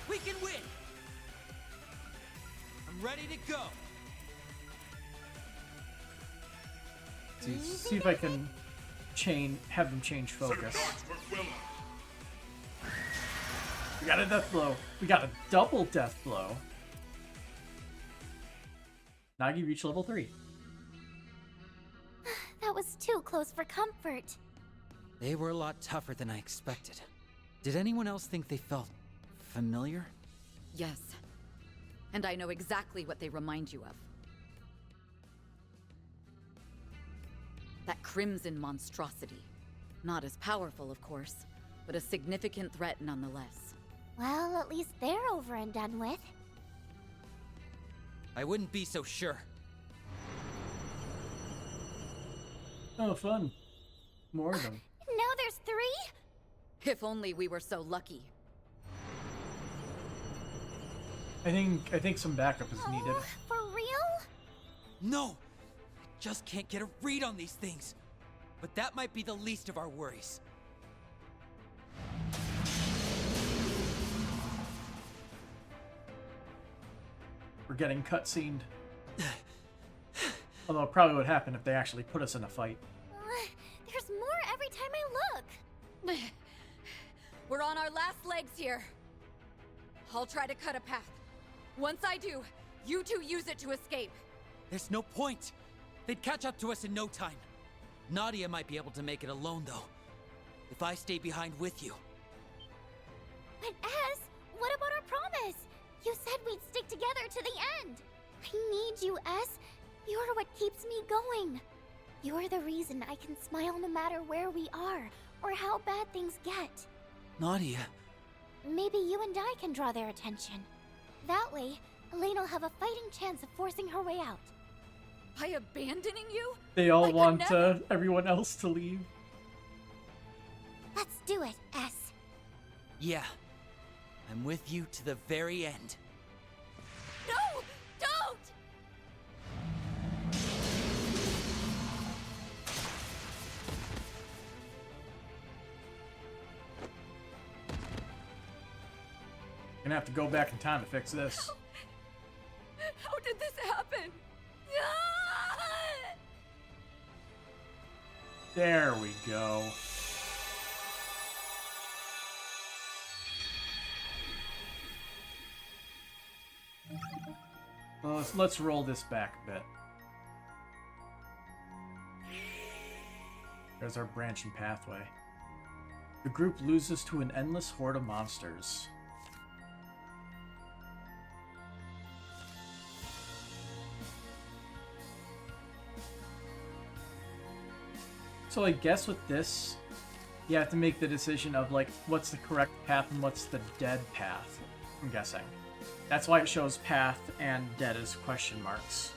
We can win. I'm ready to go. See if I can have them change focus. We got a death blow. We got a double death blow. Nagi reached level 3. That was too close for comfort. They were a lot tougher than I expected. Did anyone else think they felt familiar? Yes. And I know exactly what they remind you of. That crimson monstrosity. Not as powerful, of course, but a significant threat nonetheless. Well, at least they're over and done with. I wouldn't be so sure. Oh, fun. More of them. Now there's 3? If only we were so lucky. I think some backup is needed. For real? No! I just can't get a read on these things. But that might be the least of our worries. Oh. We're getting cutscened. Although it probably would happen if they actually put us in a fight. There's more every time I look. We're on our last legs here. I'll try to cut a path. Once I do, you two use it to escape. There's no point. They'd catch up to us in no time. Nadia might be able to make it alone, though. If I stay behind with you. But Ez, what about our promise? You said we'd stick together to the end. I need you, Ez. You're what keeps me going. You're the reason I can smile no matter where we are, or how bad things get. Nadia. Maybe you and I can draw their attention. That way, Elaine will have a fighting chance of forcing her way out. By abandoning you? They all want everyone else to leave. Let's do it, Ez. Yeah. I'm with you to the very end. No! Don't! Gonna have to go back in time to fix this. How did this happen? There we go. Well, let's roll this back a bit. There's our branching pathway. The group loses to an endless horde of monsters. So I guess with this, you have to make the decision of, like, what's the correct path and what's the dead path, I'm guessing. That's why it shows path and dead as question marks.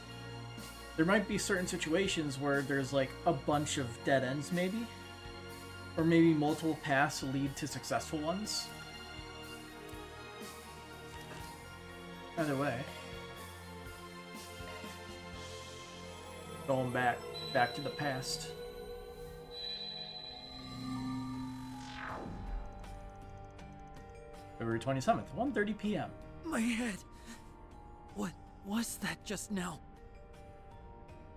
There might be certain situations where there's, like, a bunch of dead ends, maybe? Or maybe multiple paths lead to successful ones? Either way. Going back to the past. February 27th, 1:30 p.m. My head. What was that just now?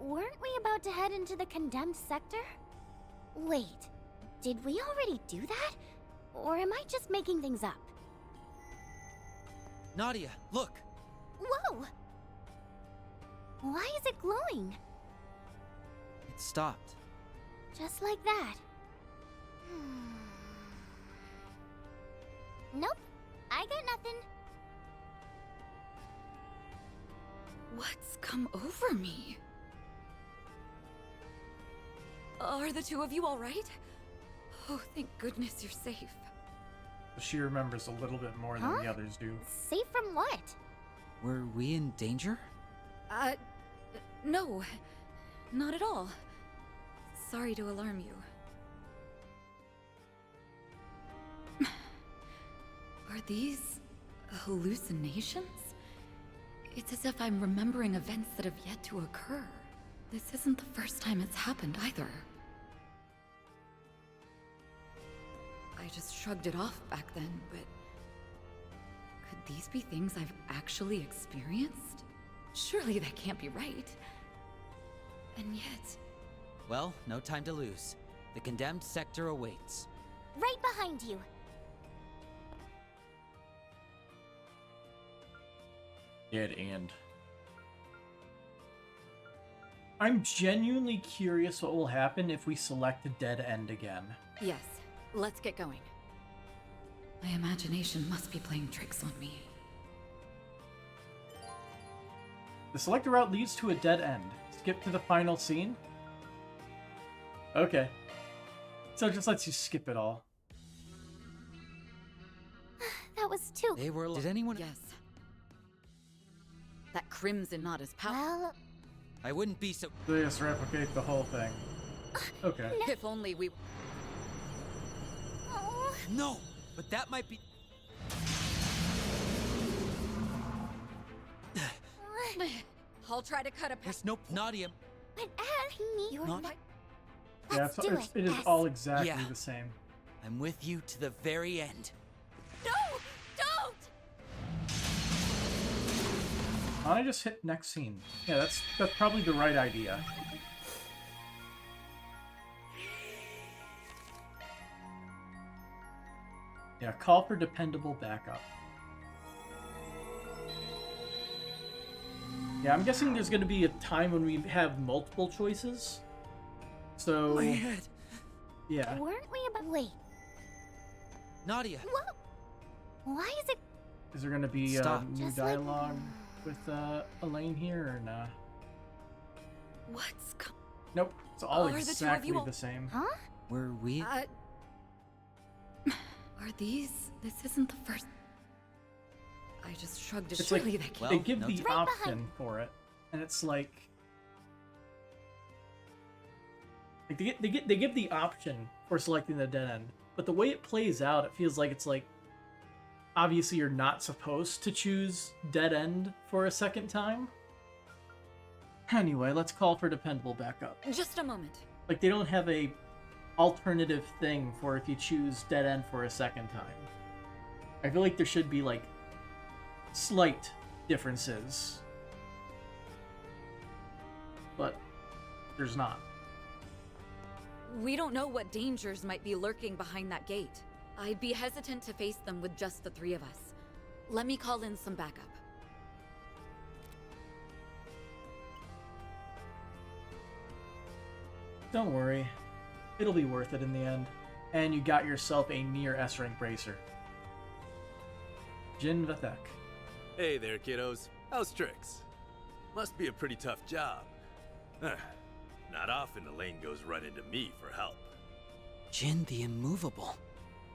Weren't we about to head into the condemned sector? Wait, did we already do that? Or am I just making things up? Nadia, look! Whoa! Why is it glowing? It stopped. Just like that. Nope, I got nothing. What's come over me? Are the two of you all right? Oh, thank goodness you're safe. She remembers a little bit more than the others do. Safe from what? Were we in danger? No. Not at all. Sorry to alarm you. Are these hallucinations? It's as if I'm remembering events that have yet to occur. This isn't the first time it's happened either. I just shrugged it off back then, but... could these be things I've actually experienced? Surely that can't be right. And yet... Well, no time to lose. The condemned sector awaits. Right behind you. Dead end. I'm genuinely curious what will happen if we select a dead end again. Yes, let's get going. My imagination must be playing tricks on me. The selected route leads to a dead end. Skip to the final scene? Okay. So it just lets you skip it all. That was too... They were... Did anyone... Yes. That crimson knot is powerful. Well... I wouldn't be so... They just replicate the whole thing. Okay. If only we... Oh. No! But that might be... I'll try to cut a... There's no... Nadia... But as you're Not... my... Yeah, Let's do it. it is Yes. all exactly Yeah. the same. I'm with you to the very end. No! Don't! Why don't I just hit next scene? Yeah, that's probably the right idea. Yeah, call for dependable backup. Yeah, I'm guessing there's gonna be a time when we have multiple choices. So... My head. Yeah. Weren't we about... Wait. Nadia. What? Why is it... Is there gonna be Stop. new Just dialogue with Elaine here, or nah? What's Nope. It's all Are the two of exactly you all- the same. Huh? Were we? Are these... This isn't the first... I just shrugged it. It's Surely like they can't... they give the Right option behind. for it, and it's like they give the option for selecting the dead end, but the way it plays out, it feels like it's like obviously you're not supposed to choose dead end for a second time. Anyway, let's call for dependable backup. Just a moment. Like they don't have a alternative thing for if you choose dead end for a second time. I feel like there should be like slight differences, but there's not. We don't know what dangers might be lurking behind that gate. I'd be hesitant to face them with just the three of us. Let me call in some backup. Don't worry, it'll be worth it in the end. And you got yourself a near S-rank bracer. Jin Vathek. Hey there, kiddos. How's tricks? Must be a pretty tough job. Not often Elaine goes running to me for help. Jin the Immovable.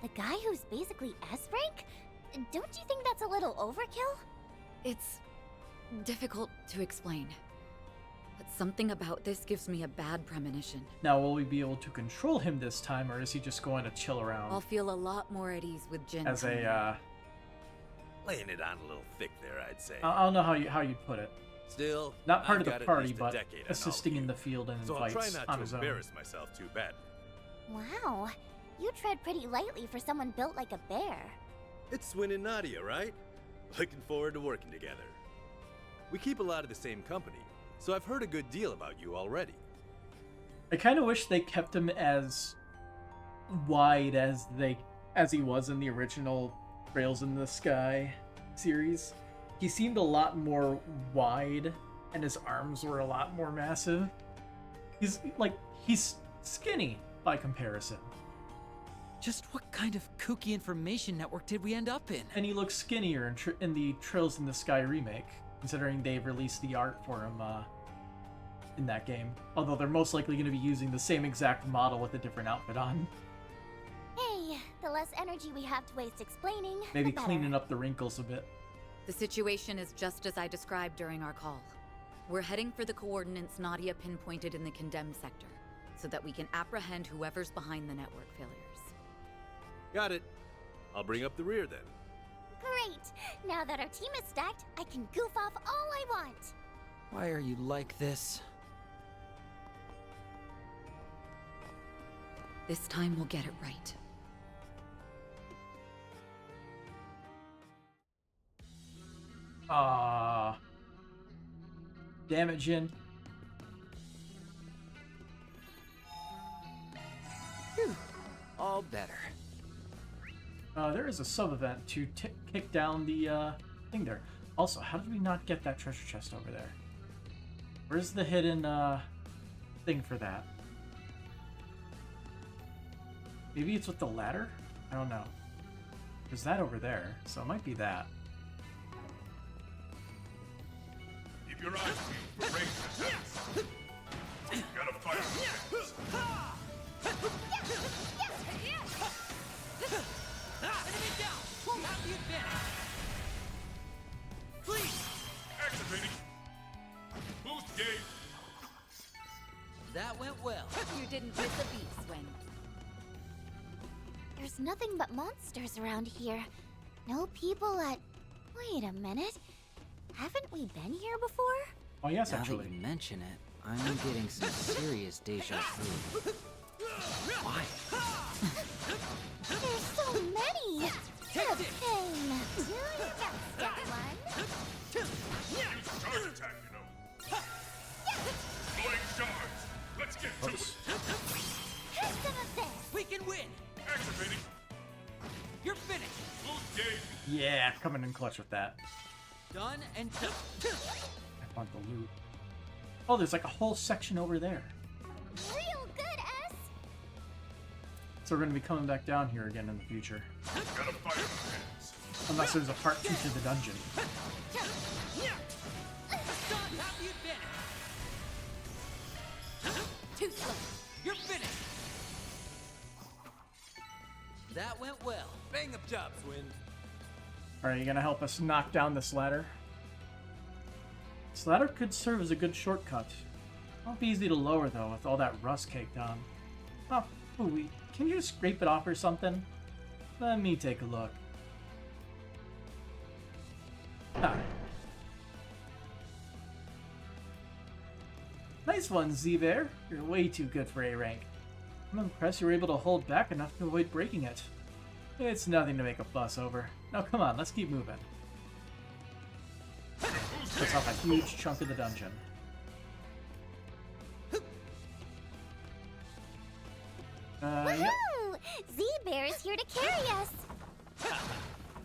The guy who's basically S-rank? Don't you think that's a little overkill? It's difficult to explain, but something about this gives me a bad premonition. Now, will we be able to control him this time, or is he just going to chill around? I'll feel a lot more at ease with Jin. As coming a, Laying it on a little thick there, I'd say. I don't know how you'd put it. Still, Not part I've of got the at party, least a but decade on assisting all in of the you. field and in So I'll try fights not on to his own. embarrass myself too badly. Wow, you tread pretty lightly for someone built like a bear. It's Swin and Nadia, right? Looking forward to working together. We keep a lot of the same company, so I've heard a good deal about you already. I kind of wish they kept him as wide as he was in the original Trails in the Sky series. He seemed a lot more wide, and his arms were a lot more massive. He's skinny by comparison. Just what kind of kooky information network did we end up in? And he looks skinnier in the Trails in the Sky remake, considering they've released the art for him in that game. Although they're most likely going to be using the same exact model with a different outfit on. Hey, the less energy we have to waste explaining, Maybe the better. cleaning up the wrinkles a bit. The situation is just as I described during our call. We're heading for the coordinates Nadia pinpointed in the condemned sector, so that we can apprehend whoever's behind the network failures. Got it. I'll bring up the rear then. Great! Now that our team is stacked, I can goof off all I want. Why are you like this? This time we'll get it right. Damn it, Jin. Whew. All better. There is a sub-event to kick down the thing there. Also, how did we not get that treasure chest over there? Where's the hidden thing for that? Maybe it's with the ladder? I don't know. There's that over there, so it might be that. Keep your eyes peeled for ranged attacks. Gotta fight with Enemy down! Won't have the advantage! Please! Activating. Boost gauge. That went well. You didn't miss a beat, Swen. There's nothing but monsters around here. No people at... Wait a minute. Haven't we been here before? Oh yes, Now actually. that you mention it, I'm getting some serious deja vu. Why? There's so many! Take it! Pain. Do your best, one. Use charge attack, you know. Flying charge. Let's get to it. Have some of this! We can win! Activating. You're finished! Boost gauge. Yeah, coming in clutch with that. Done and done. I Want the loot. Oh, there's like a whole section over there. Real good, S. So we're going to be coming back down here again in the future. Unless there's a part 2 to the dungeon. Too slow. You're finished. That went well. Bang up job, Swin. Alright, you gonna help us knock down this ladder? This ladder could serve as a good shortcut. Won't be easy to lower though with all that rust caked on. Oh, ooh, can you just scrape it off or something? Let me take a look. Ah. Nice one, Z-Bear. You're way too good for A rank. I'm impressed you were able to hold back enough to avoid breaking it. It's nothing to make a fuss over. Now come on, let's keep moving. Cuts off a huge chunk of the dungeon. Yep. Woohoo! Z-Bear is here to carry us.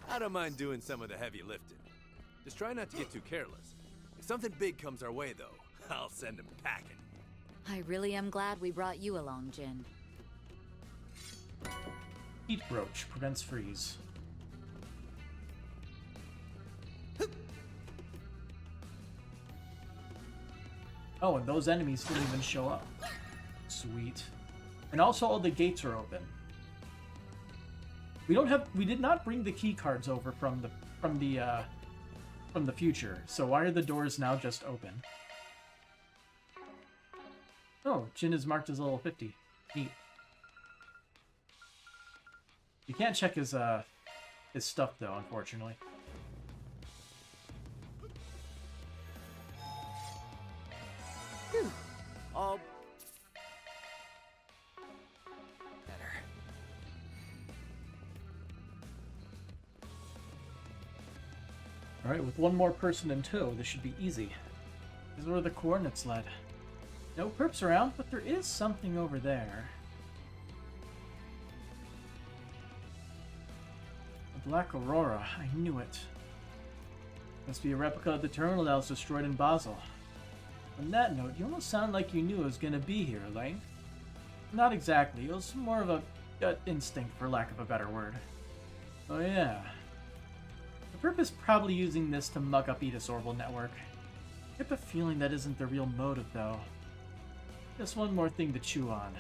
I don't mind doing some of the heavy lifting. Just try not to get too careless. If something big comes our way, though, I'll send him packing. I really am glad we brought you along, Jin. Heat Brooch prevents freeze. Oh, and those enemies didn't even show up. Sweet. And also all the gates are open. We did not bring the key cards over from the future. So why are the doors now just open? Oh, Jin is marked as level 50. Neat. You can't check his stuff though, unfortunately. All better. Alright, with one more person in tow, this should be easy. These are where the coordinates led. No perps around, but there is something over there. A Black Aurora, I knew it. Must be a replica of the terminal that was destroyed in Basel. On that note, you almost sound like you knew it was gonna be here, Lane. Not exactly, it was more of a gut instinct, for lack of a better word. Oh yeah. The perp is probably using this to mug up Edith's orbital network. I get the feeling that isn't the real motive, though. Just one more thing to chew on.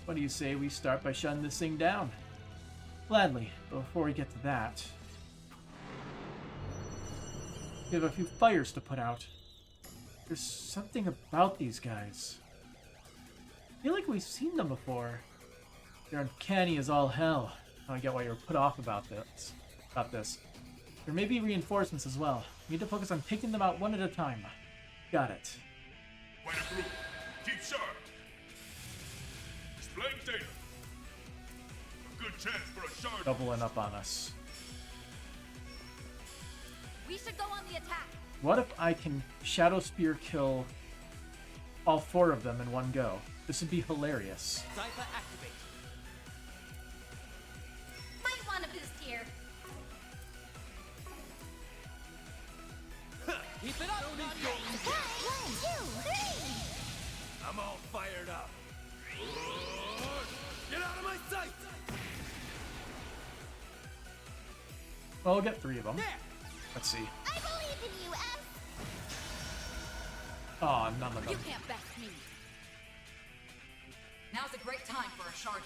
What do you say we start by shutting this thing down? Gladly, but before we get to that, we have a few fires to put out. There's something about these guys. I feel like we've seen them before. They're uncanny as all hell. I get why you're put off about this. There may be reinforcements as well. We need to focus on taking them out one at a time. Got it. Way to prove. Keep sharp. Displaying data. A good chance for a shard. Doubling up on us. We should go on the attack. What if I can Shadow Spear kill all 4 of them in one go? This would be hilarious. Zypha activate. Might want a boost here. Keep it up, Nadia. 1, 2, 3. I'm all fired up. Get out of my sight! Well, I'll get 3 of them. Let's see. I believe in you, S. Oh, none of them. You can't back me. Now's a great time for a shard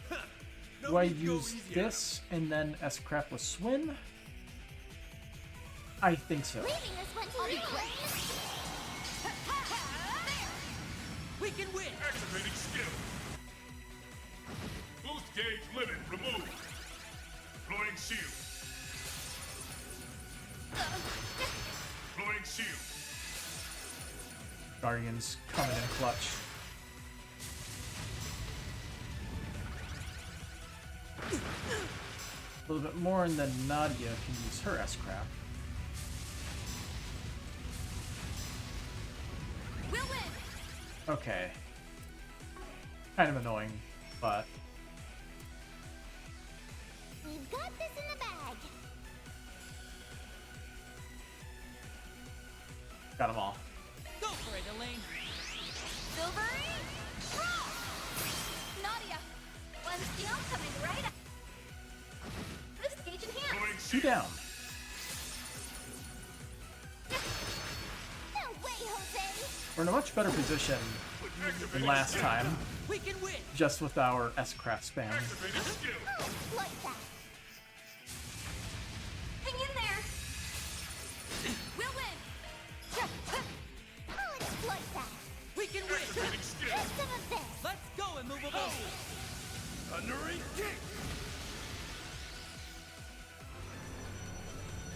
boost. Do I use this and then S-Crap with Swin? I think so. Leaving this one to you. We can win! Activating skill. Boost gauge limit removed. Deploying shield. Deploying shield. Guardians coming in clutch. A little bit more, and then Nadia can use her S-Crap. We'll win. Okay. Kind of annoying, but... We've got this in the bag. Got them all. Go for it, Elaine. Silvery Frost! Nadia, one steel coming right up. Boost gauge in hand. 2 down. No way, Jose! We're in a much better position than last time, We can win. just with our S-Craft spam. Oh, like that. Hang in there. We'll win. Oh, it's like that. We can win. Have some of this. Let's go, immovable. Thundering kick!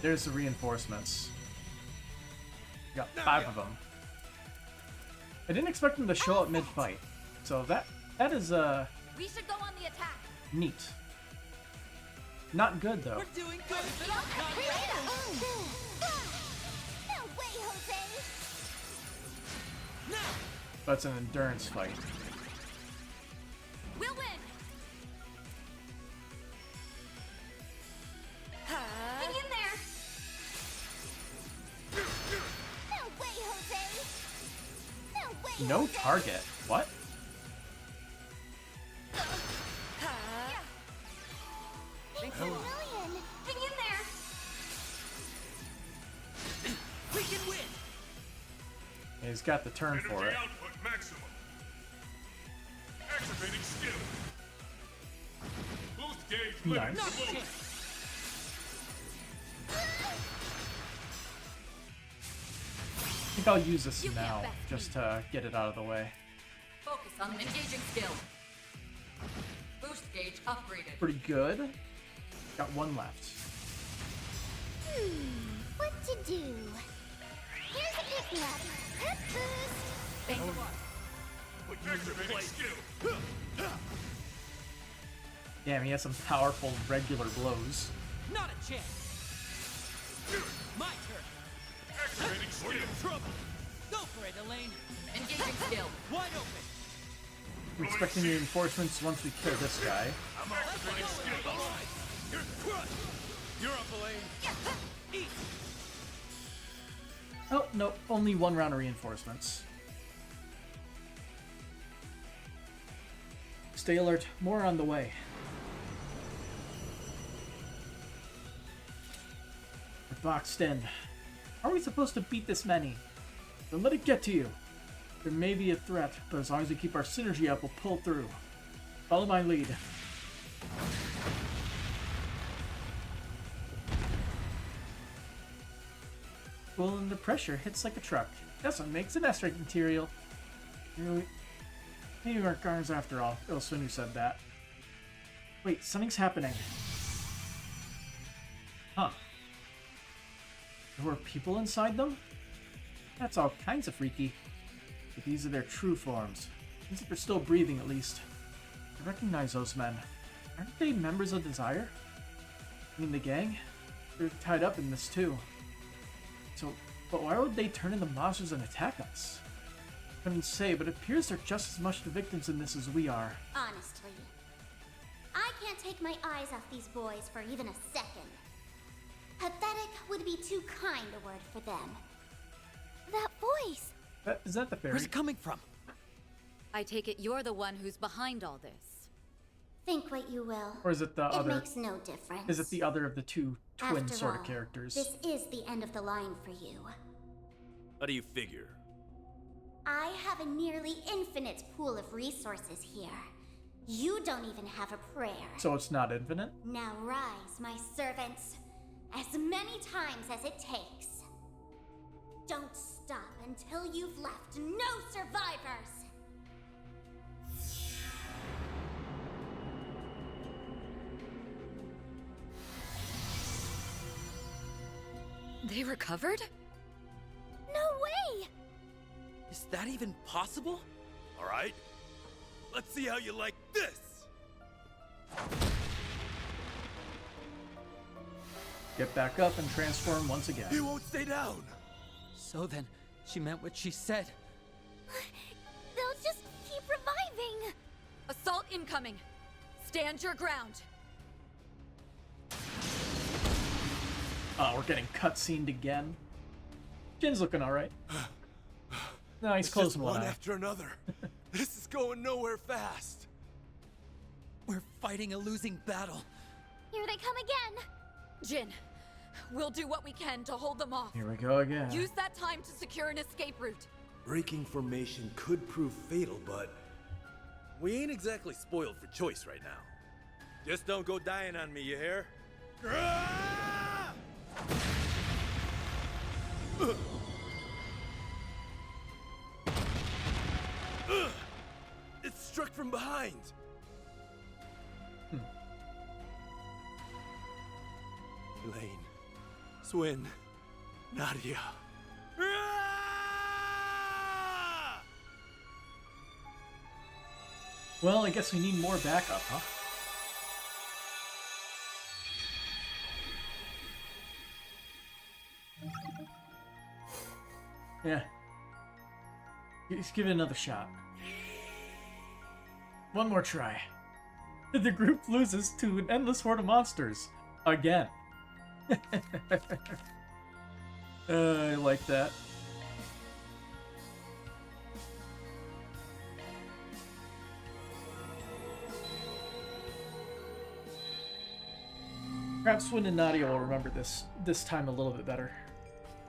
There's the reinforcements. Got 5 of them. I didn't expect them to show up mid-fight, so that is We should go on the attack. neat. Not good though. We're doing good. No way, Jose! But it's an endurance fight. We'll win. Hang in there. No way, Jose! No way, No Jose! target. What? Thanks a million. Hang in there. We can win. He's got the turn for Energy it. output maximum. Activating skill. Boost gauge limit Nice. removed. I think I'll use this now, just to get it out of the way. Focus on engaging skill. Boost gauge upgraded. Pretty good. Got 1 left. What to do? Here's a pick me up. Pep boost. Thank you. Activating skill. Damn, he has some powerful regular blows. Not a chance. My turn. Activating skill. Trouble. Go for it, Elaine. Engaging skill. Wide open. I'm expecting reinforcements once we kill this guy. I'm activating skill. You're crushed! You're up, Elaine. Eat. Oh, no, only 1 round of reinforcements. Stay alert, more on the way. We're boxed in. How are we supposed to beat this many? Don't let it get to you. There may be a threat, but as long as we keep our synergy up, we'll pull through. Follow my lead. Well, under pressure, hits like a truck. That's what makes an S-rank material. Maybe we weren't guards after all. It was Swin who said that. Wait, something's happening. Huh. There were people inside them? That's all kinds of freaky. But these are their true forms. Means that they're still breathing, at least. I recognize those men. Aren't they members of Desire? I mean, the gang? They're tied up in this, too. So, but why would they turn into monsters and attack us? Couldn't say, but it appears they're just as much the victims in this as we are. Honestly, I can't take my eyes off these boys for even a second. Pathetic would be too kind a word for them. That voice! Is that the fairy? Where's it coming from? I take it you're the one who's behind all this. Think what you will. Or is it the It other? makes no difference. Is it the other of the 2 twin After sort of all, characters? This is the end of the line for you. How do you figure? I have a nearly infinite pool of resources here. You don't even have a prayer. So it's not infinite? Now rise, my servants, as many times as it takes. Don't stop until you've left no survivors! They recovered? No way! Is that even possible? All right. Let's see how you like this. Get back up and transform once again. He won't stay down. So then, she meant what she said. They'll just keep reviving! Assault incoming! Stand your ground! Oh, we're getting cutscened again. Jin's looking alright. Nice, It's close just one one eye. after another. This is going nowhere fast. We're fighting a losing battle. Here they come again! Jin, we'll do what we can to hold them off. Here we go again. Use that time to secure an escape route. Breaking formation could prove fatal, but we ain't exactly spoiled for choice right now. Just don't go dying on me, you hear? Ah! It's struck from behind. Elaine, Swin, Nadia. Ah! Well, I guess we need more backup, huh? Yeah. Let's give it another shot. One more try. The group loses to an endless horde of monsters. Again. I like that. Perhaps Swin and Nadia will remember this time a little bit better.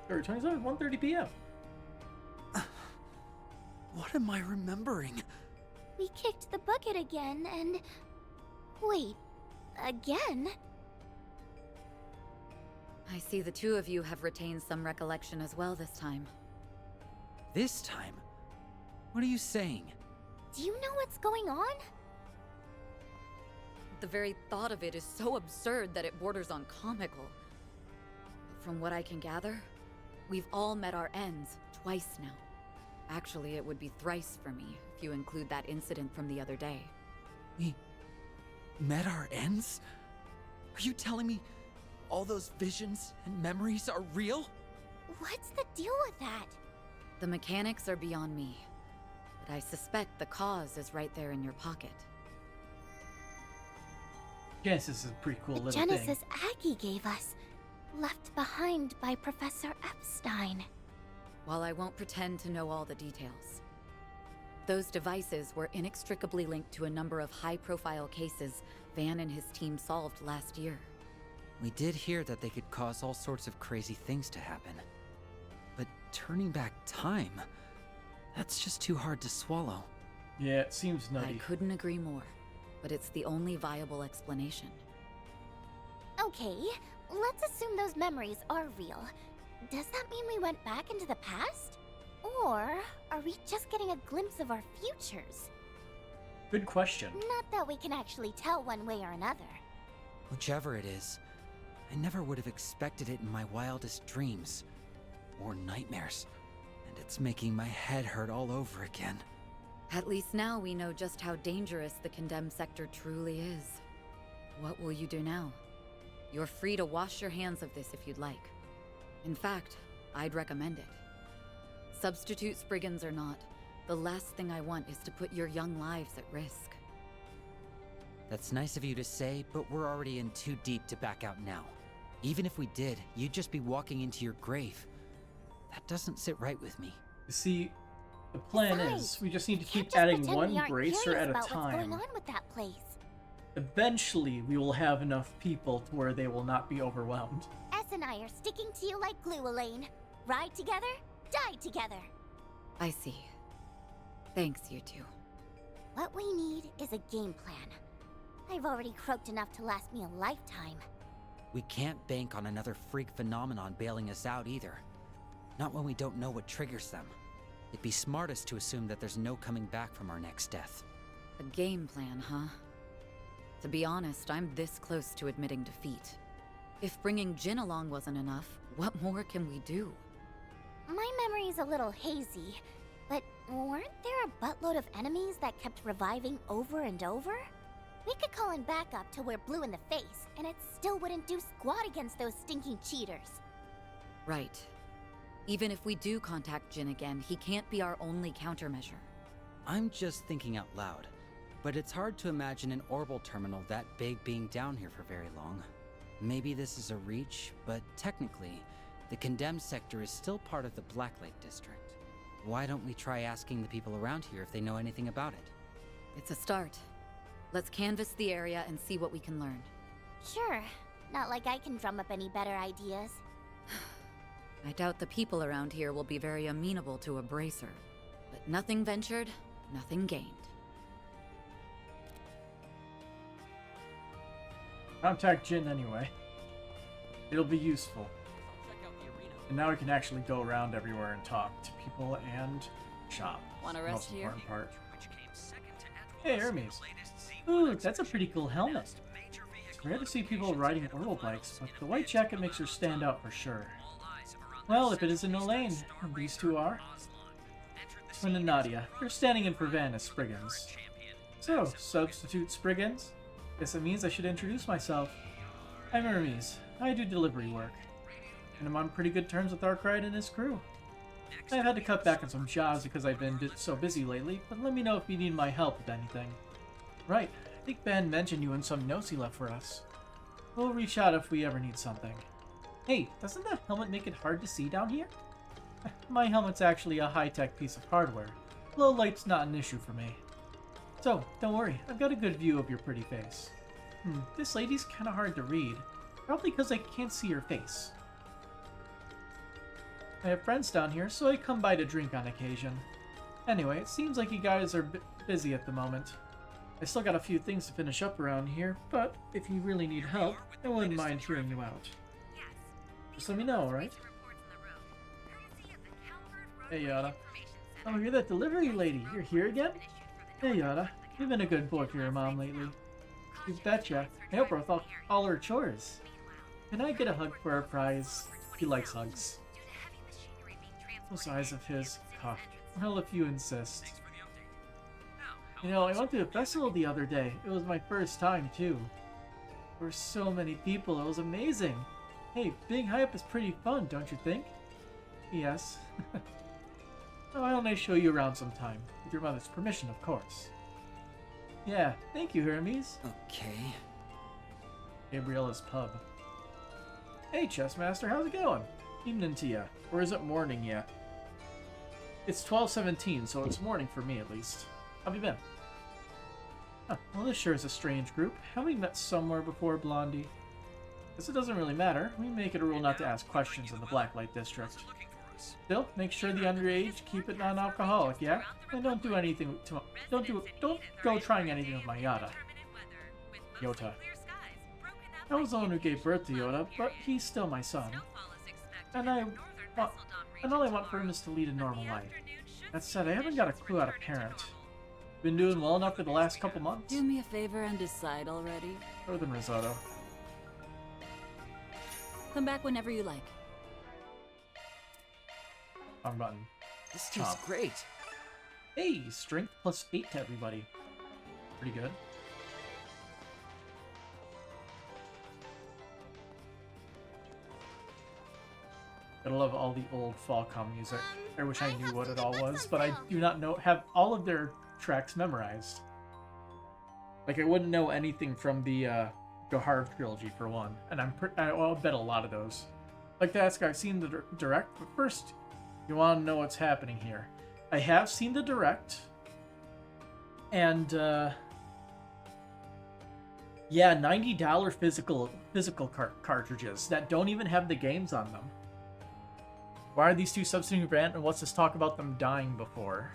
February 27th, 1:30 p.m. What am I remembering? We kicked the bucket again, and... Wait, again? I see the two of you have retained some recollection as well this time. This time? What are you saying? Do you know what's going on? The very thought of it is so absurd that it borders on comical. But from what I can gather, we've all met our ends twice now. Actually, it would be thrice for me if you include that incident from the other day. We met our ends? Are you telling me all those visions and memories are real? What's the deal with that? The mechanics are beyond me, but I suspect the cause is right there in your pocket. Genesis is a pretty cool The little Genesis thing. Aggie gave us, left behind by Professor Epstein. While I won't pretend to know all the details, those devices were inextricably linked to a number of high-profile cases Van and his team solved last year. We did hear that they could cause all sorts of crazy things to happen. But turning back time, that's just too hard to swallow. Yeah, it seems nutty. I couldn't agree more, but it's the only viable explanation. Okay, let's assume those memories are real. Does that mean we went back into the past? Or are we just getting a glimpse of our futures? Good question. Not that we can actually tell one way or another. Whichever it is, I never would have expected it in my wildest dreams. Or nightmares. And it's making my head hurt all over again. At least now we know just how dangerous the condemned sector truly is. What will you do now? You're free to wash your hands of this if you'd like. In fact, I'd recommend it. Substitute Spriggans or not, the last thing I want is to put your young lives at risk. That's nice of you to say, but we're already in too deep to back out now. Even if we did, you'd just be walking into your grave. That doesn't sit right with me. You see, the plan Besides, is we just need to can't keep just adding pretend one we aren't bracer curious at a about what's going time. on with that place. Eventually, we will have enough people to where they will not be overwhelmed. S and I are sticking to you like glue, Elaine. Ride together, die together. I see. Thanks, you two. What we need is a game plan. I've already croaked enough to last me a lifetime. We can't bank on another freak phenomenon bailing us out either. Not when we don't know what triggers them. It'd be smartest to assume that there's no coming back from our next death. A game plan, huh? To be honest, I'm this close to admitting defeat. If bringing Jin along wasn't enough, what more can we do? My memory's a little hazy, but weren't there a buttload of enemies that kept reviving over and over? We could call in backup till we're blue in the face, and it still wouldn't do squat against those stinking cheaters. Right. Even if we do contact Jin again, he can't be our only countermeasure. I'm just thinking out loud, but it's hard to imagine an orbital terminal that big being down here for very long. Maybe this is a reach, but technically, The condemned sector is still part of the Blacklight District. Why don't we try asking the people around here if they know anything about it? It's a start. Let's canvass the area and see what we can learn. Sure. Not like I can drum up any better ideas. I doubt the people around here will be very amenable to a bracer. But nothing ventured, nothing gained. Contact Jin anyway. It'll be useful. And now we can actually go around everywhere and talk to people and shop. Wanna Most rest here? important part. Hey, Hermes. Ooh, that's a pretty cool helmet. It's rare to see people riding oral bikes, but the white jacket makes her stand out for sure. Well, if it isn't Elaine, and these two are. Twin and Nadia. They're standing in for Van as Spriggans. So, substitute Spriggans? Guess it means I should introduce myself. I'm Hermes. I do delivery work. And I'm on pretty good terms with Arkwright and his crew. I've had to cut back on some jobs because I've been so busy lately, but let me know if you need my help with anything. Right, I think Ben mentioned you in some notes he left for us. We'll reach out if we ever need something. Hey, doesn't that helmet make it hard to see down here? My helmet's actually a high-tech piece of hardware. Low light's not an issue for me. So, don't worry, I've got a good view of your pretty face. This lady's kinda hard to read. Probably because I can't see her face. I have friends down here, so I come by to drink on occasion. Anyway, it seems like you guys are busy at the moment. I still got a few things to finish up around here, but if you really need help, I wouldn't mind hearing you out. Just let me know, alright? Hey, Yada. Oh, you're that delivery lady. You're here again? Hey, Yada. You've been a good boy for your mom lately. You betcha. I help her with all her chores. Can I get a hug for our prize? He likes hugs. Those eyes of his. Cough. Well, if you insist. You know, I went to a festival the other day. It was my first time, too. There were so many people. It was amazing. Hey, being high up is pretty fun, don't you think? Yes. Oh, why don't I show you around sometime? With your mother's permission, of course. Yeah, thank you, Hermes. Okay. Gabriella's pub. Hey, Chessmaster, how's it going? Evening to ya. Or is it morning yet? It's 12:17, so it's morning for me, at least. How have you been? Huh, well, this sure is a strange group. Have we met somewhere before, Blondie? Guess it doesn't really matter. We make it a rule not to ask questions in the Blacklight District. Still, make sure the underage keep it non-alcoholic, yeah? And don't do anything to don't go trying anything with my Yada. Yota. I was the one who gave birth to Yoda, but he's still my son. And all I want for him is to lead a normal life. That said, I haven't got a clue how to parent. Been doing well enough for the last couple months? Do me a favor and decide already. Other than risotto. Come back whenever you like. Wrong button. This tastes great. Hey, strength +8 to everybody. Pretty good. I love all the old Falcom music. I wish I knew what it all was, but I do not have all of their tracks memorized. Like, I wouldn't know anything from the Goharv trilogy, for one. And I'll bet a lot of those. Like to ask, I've seen the direct, but first, you want to know what's happening here. I have seen the direct, and yeah, $90 physical cartridges that don't even have the games on them. Why are these two substituting Grant, and what's this talk about them dying before?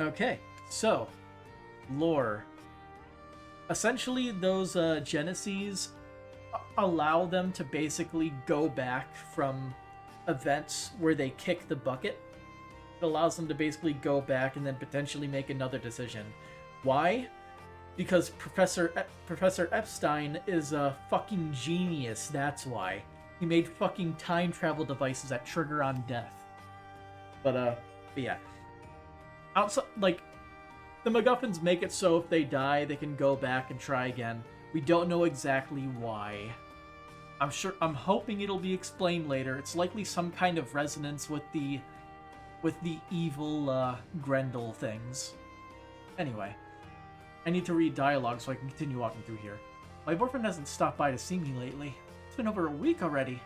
Okay, so lore. Essentially, those Genesees allow them to basically go back from events where they kick the bucket. It allows them to basically go back and then potentially make another decision. Why? Because Professor Epstein is a fucking genius, that's why. He made fucking time travel devices that trigger on death. But yeah. Outside, like, the MacGuffins make it so if they die, they can go back and try again. We don't know exactly why. I'm hoping it'll be explained later. It's likely some kind of resonance with the evil Grendel things. Anyway, I need to read dialogue so I can continue walking through here. My boyfriend hasn't stopped by to see me lately. It's been over a week already.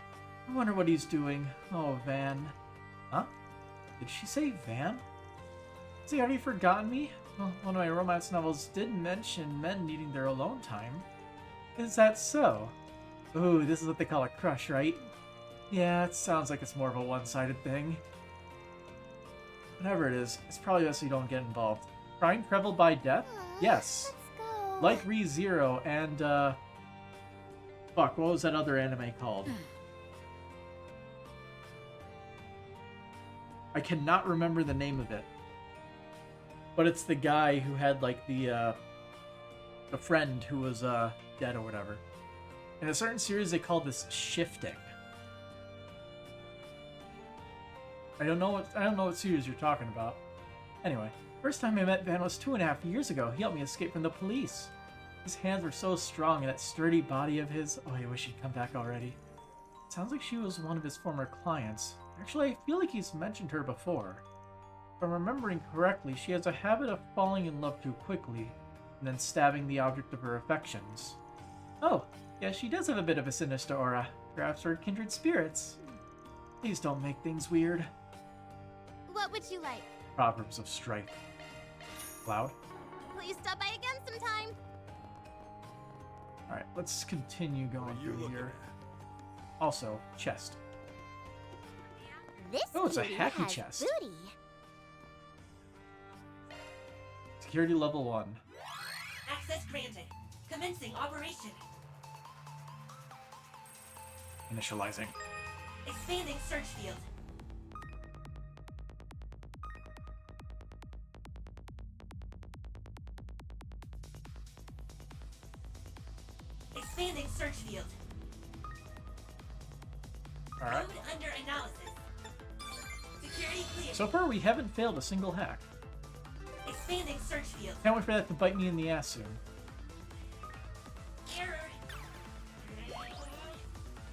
I wonder what he's doing. Oh, Van. Huh? Did she say Van? Has he already forgotten me? Well, one of my romance novels did mention men needing their alone time. Is that so? Ooh, this is what they call a crush, right? Yeah, it sounds like it's more of a one-sided thing. Whatever it is, it's probably best you don't get involved. Crime prevalent by death? Yes. Like ReZero and, fuck, what was that other anime called? I cannot remember the name of it. But it's the guy who had, like, the friend who was, dead or whatever. In a certain series, they call this shifting. I don't know what series you're talking about. Anyway, first time I met Van was 2.5 years ago. He helped me escape from the police. His hands were so strong, and that sturdy body of his... Oh, I wish he'd come back already. Sounds like she was one of his former clients. Actually, I feel like he's mentioned her before. If I'm remembering correctly, she has a habit of falling in love too quickly, and then stabbing the object of her affections. Oh, yeah, she does have a bit of a sinister aura. Perhaps we're kindred spirits. Please don't make things weird. What would you like? Proverbs of Strife. Cloud? Please stop by again sometime. Alright, let's continue going through here. Also, chest. This Oh, it's a kitty hacky has chest. booty. Security level 1. Access granted. Commencing operation. Initializing. Expanding search field. Expanding search field. Alright. Code under analysis. Security clear. So far, we haven't failed a single hack. Expanding search field. Can't wait for that to bite me in the ass soon. Error.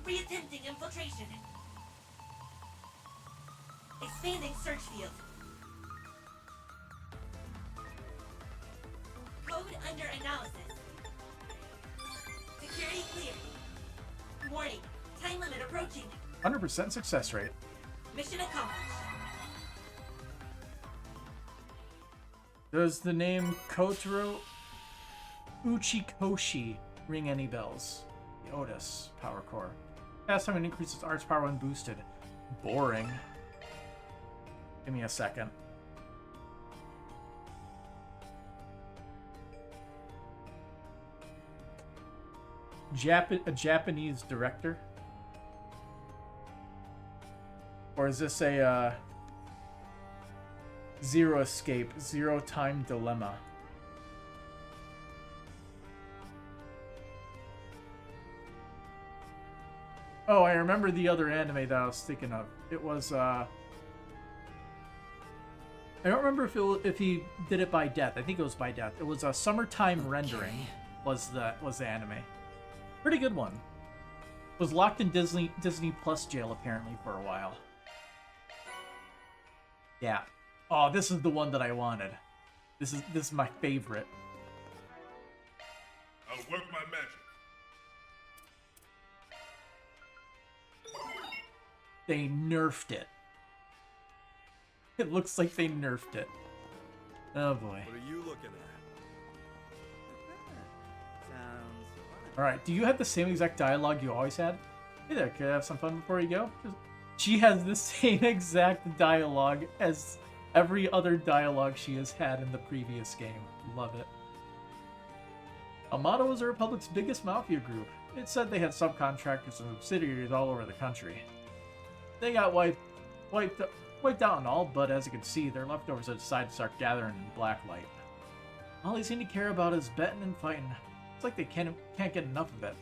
Reattempting infiltration. Expanding search field. Code under analysis. Security clear. Warning. Time limit approaching. 100% success rate. Mission accomplished. Does the name Kotaro Uchikoshi ring any bells? The Otis Power Core. Fast time and increases arts power when boosted. Boring. Give me a second. A Japanese director? Or is this a Zero Escape, Zero Time Dilemma? Oh, I remember the other anime that I was thinking of. It was, I don't remember if he did it by death. I think it was by death. It was a Summertime Rendering was the anime. Pretty good one. Was locked in Disney Plus jail apparently for a while. Yeah. Oh, this is the one that I wanted. This is my favorite. I'll work my magic. They nerfed it. It looks like they nerfed it. Oh boy. What are you looking at? Alright, do you have the same exact dialogue you always had? Hey there, could I have some fun before you go? She has the same exact dialogue as every other dialogue she has had in the previous game. Love it. Amado was the Republic's biggest mafia group. It said they had subcontractors and subsidiaries all over the country. They got wiped out and all, but as you can see, their leftovers have decided to start gathering in Blacklight. All they seem to care about is betting and fighting. It's like they can't get enough of it.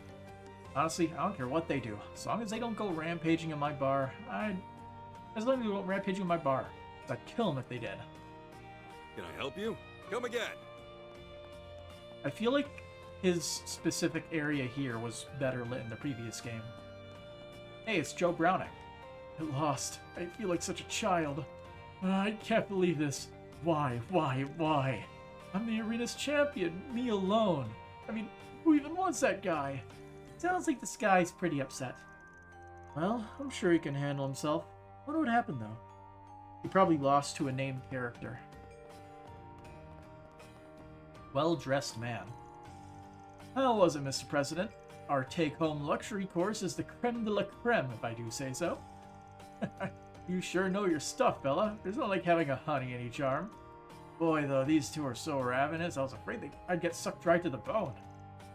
Honestly, I don't care what they do. As long as they don't go rampaging in my bar, as long as they don't rampaging in my bar, I'd kill them if they did. Can I help you? Come again. I feel like his specific area here was better lit in the previous game. Hey, it's Joe Browning. I lost. I feel like such a child. I can't believe this. Why? I'm the arena's champion, me alone. I mean, who even wants that guy? Sounds like this guy's pretty upset. Well, I'm sure he can handle himself. What would happen, though? He probably lost to a named character. Well-dressed man. How was it, Mr. President? Our take-home luxury course is the creme de la creme, if I do say so. You sure know your stuff, Bella. There's not like having a honey in each arm. Boy, though, these two are so ravenous, I was afraid I'd get sucked right to the bone.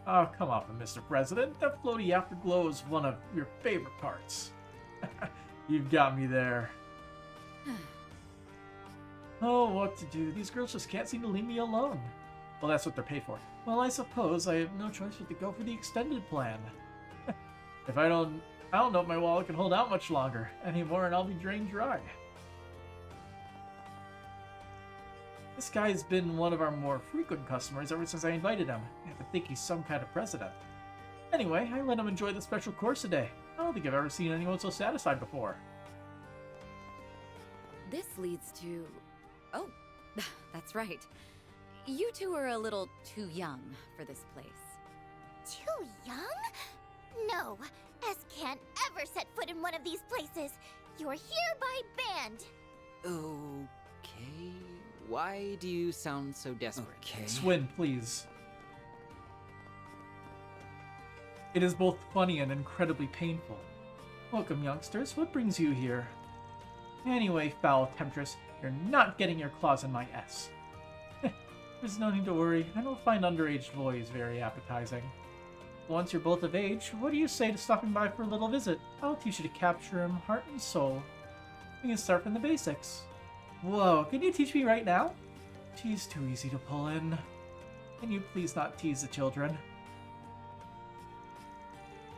Oh, come off it, Mr. President. That floaty afterglow is one of your favorite parts. You've got me there. Oh, what to do? These girls just can't seem to leave me alone. Well, that's what they're paid for. Well, I suppose I have no choice but to go for the extended plan. If I don't know if my wallet can hold out much longer anymore, and I'll be drained dry. This guy's been one of our more frequent customers ever since I invited him. I have to think he's some kind of president. Anyway, I let him enjoy the special course today. I don't think I've ever seen anyone so satisfied before. This leads to... Oh, that's right. You two are a little too young for this place. Too young? No, S can't ever set foot in one of these places. You're hereby banned. Okay. Why do you sound so desperate? Okay. Swin, please. It is both funny and incredibly painful. Welcome, youngsters. What brings you here? Anyway, foul temptress, you're not getting your claws in my S. There's no need to worry. I don't find underage boys very appetizing. Once you're both of age, what do you say to stopping by for a little visit? I'll teach you to capture him heart and soul. We can start from the basics. Whoa, can you teach me right now? She's too easy to pull in. Can you please not tease the children?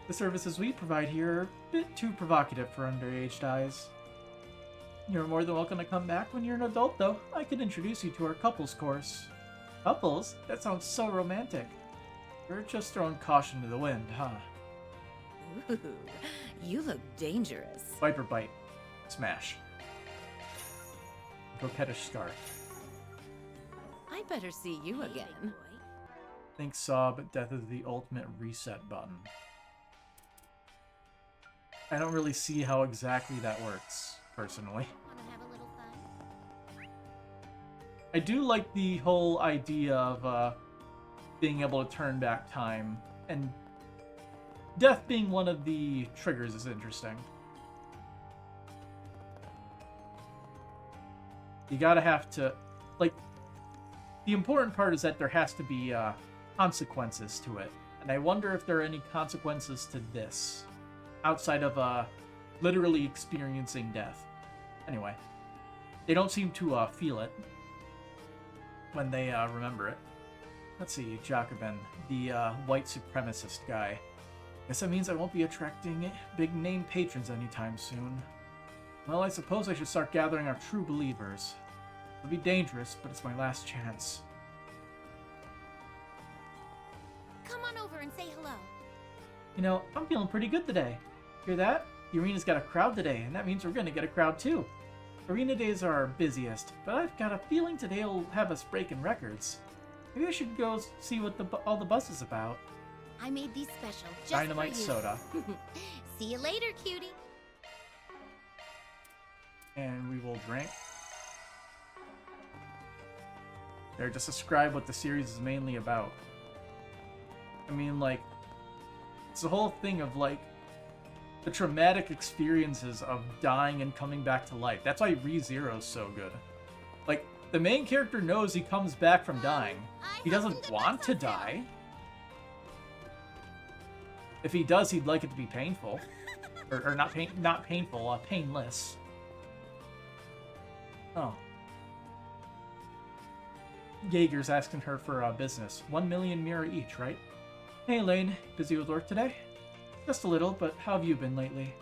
The services we provide here are a bit too provocative for underage eyes. You're more than welcome to come back when you're an adult, though. I can introduce you to our couples course. Couples? That sounds so romantic. You're just throwing caution to the wind, huh? Ooh, you look dangerous. Viper bite. Smash. Coquettish scarf. I better see you again. Think Saw, but death is the ultimate reset button. I don't really see how exactly that works, personally. Wanna have a little fun? I do like the whole idea of being able to turn back time, and death being one of the triggers is interesting. You gotta have to, like, the important part is that there has to be consequences to it, and I wonder if there are any consequences to this, outside of literally experiencing death. Anyway, they don't seem to feel it when they remember it. Let's see, Jacobin, the white supremacist guy. Guess that means I won't be attracting big-name patrons anytime soon. Well, I suppose I should start gathering our true believers. It'll be dangerous, but it's my last chance. Come on over and say hello. You know, I'm feeling pretty good today. Hear that? The arena's got a crowd today, and that means we're gonna get a crowd too. Arena days are our busiest, but I've got a feeling today will have us breaking records. Maybe I should go see what all the buzz is about. I made these special just Dynamite for you. soda. See you later, cutie. And we will drink. There, just describe what the series is mainly about. I mean, like, it's the whole thing of, like, the traumatic experiences of dying and coming back to life. That's why ReZero's so good. Like, the main character knows he comes back from dying. He doesn't want to die. If he does, he'd like it to be painful. or not painful, painless. Oh. Jaeger's asking her for business. 1 million mirror each, right? Hey, Elaine. Busy with work today? Just a little, but how have you been lately?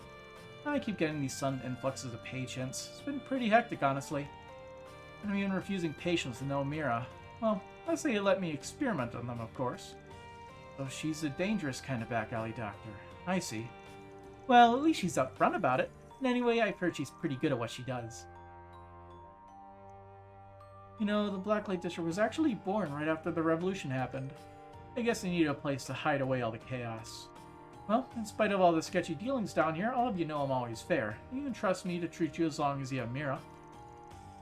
I keep getting these sudden influxes of patients. It's been pretty hectic, honestly. And I'm even refusing patients with no Mira. Well, I say you let me experiment on them, of course. So she's a dangerous kind of back alley doctor. I see. Well, at least she's upfront about it. And anyway, I've heard she's pretty good at what she does. You know, the Blacklight District was actually born right after the revolution happened. I guess they needed a place to hide away all the chaos. Well, in spite of all the sketchy dealings down here, all of you know I'm always fair. You can trust me to treat you as long as you have Mira.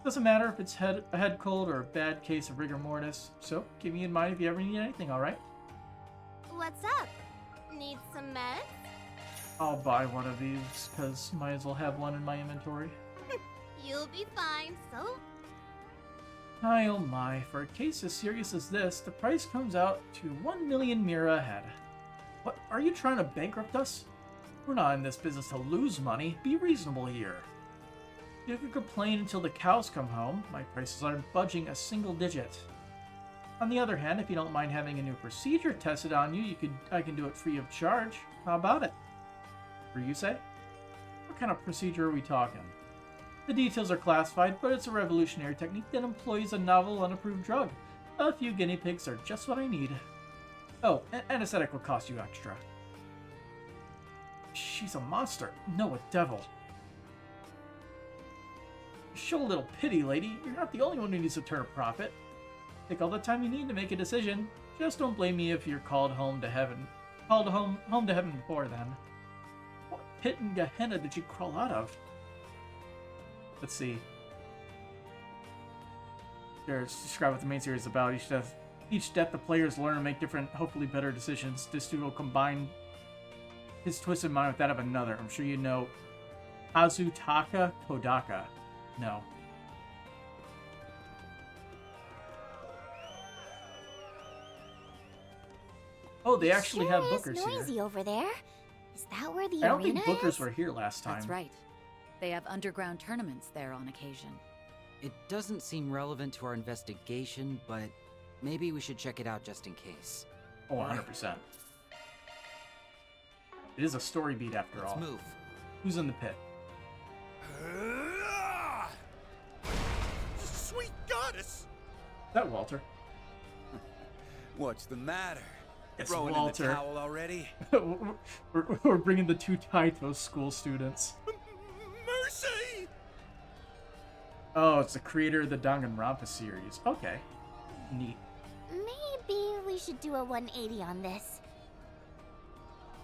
Doesn't matter if it's a head cold or a bad case of rigor mortis, so keep me in mind if you ever need anything, alright? What's up? Need some meds? I'll buy one of these, because might as well have one in my inventory. You'll be fine, so? My oh my, for a case as serious as this, the price comes out to 1 million Mira a head. What, are you trying to bankrupt us? We're not in this business to lose money, be reasonable here. You can complain until the cows come home, my prices aren't budging a single digit. On the other hand, if you don't mind having a new procedure tested on you, I can do it free of charge. How about it? Free, you say? What kind of procedure are we talking? The details are classified, but it's a revolutionary technique that employs a novel, unapproved drug. A few guinea pigs are just what I need. Oh, anesthetic will cost you extra. She's a monster. No, a devil. Show a little pity, lady. You're not the only one who needs to turn a profit. Take all the time you need to make a decision. Just don't blame me if you're called home to heaven. Called home to heaven before then. What pit and Gehenna did you crawl out of? Let's see. There's describe what the main series is about. Each death the players learn to make different, hopefully better decisions. This dude will combine his twisted mind with that of another. I'm sure you know Kazutaka Kodaka. No. Oh, they actually have bookers here. Noisy over there. Is that where the I don't arena think bookers is? were here last time. That's right. They have underground tournaments there on occasion. It doesn't seem relevant to our investigation, but maybe we should check it out just in case. Oh, 100%. It is a story beat after all. Let's move. Who's in the pit? Sweet goddess! Is that Walter? What's the matter? It's Throwing Walter. in the towel already? we're bringing the two Taito school students. Mercy! Oh, it's the creator of the Danganronpa series. Okay. Neat. Maybe we should do a 180 on this.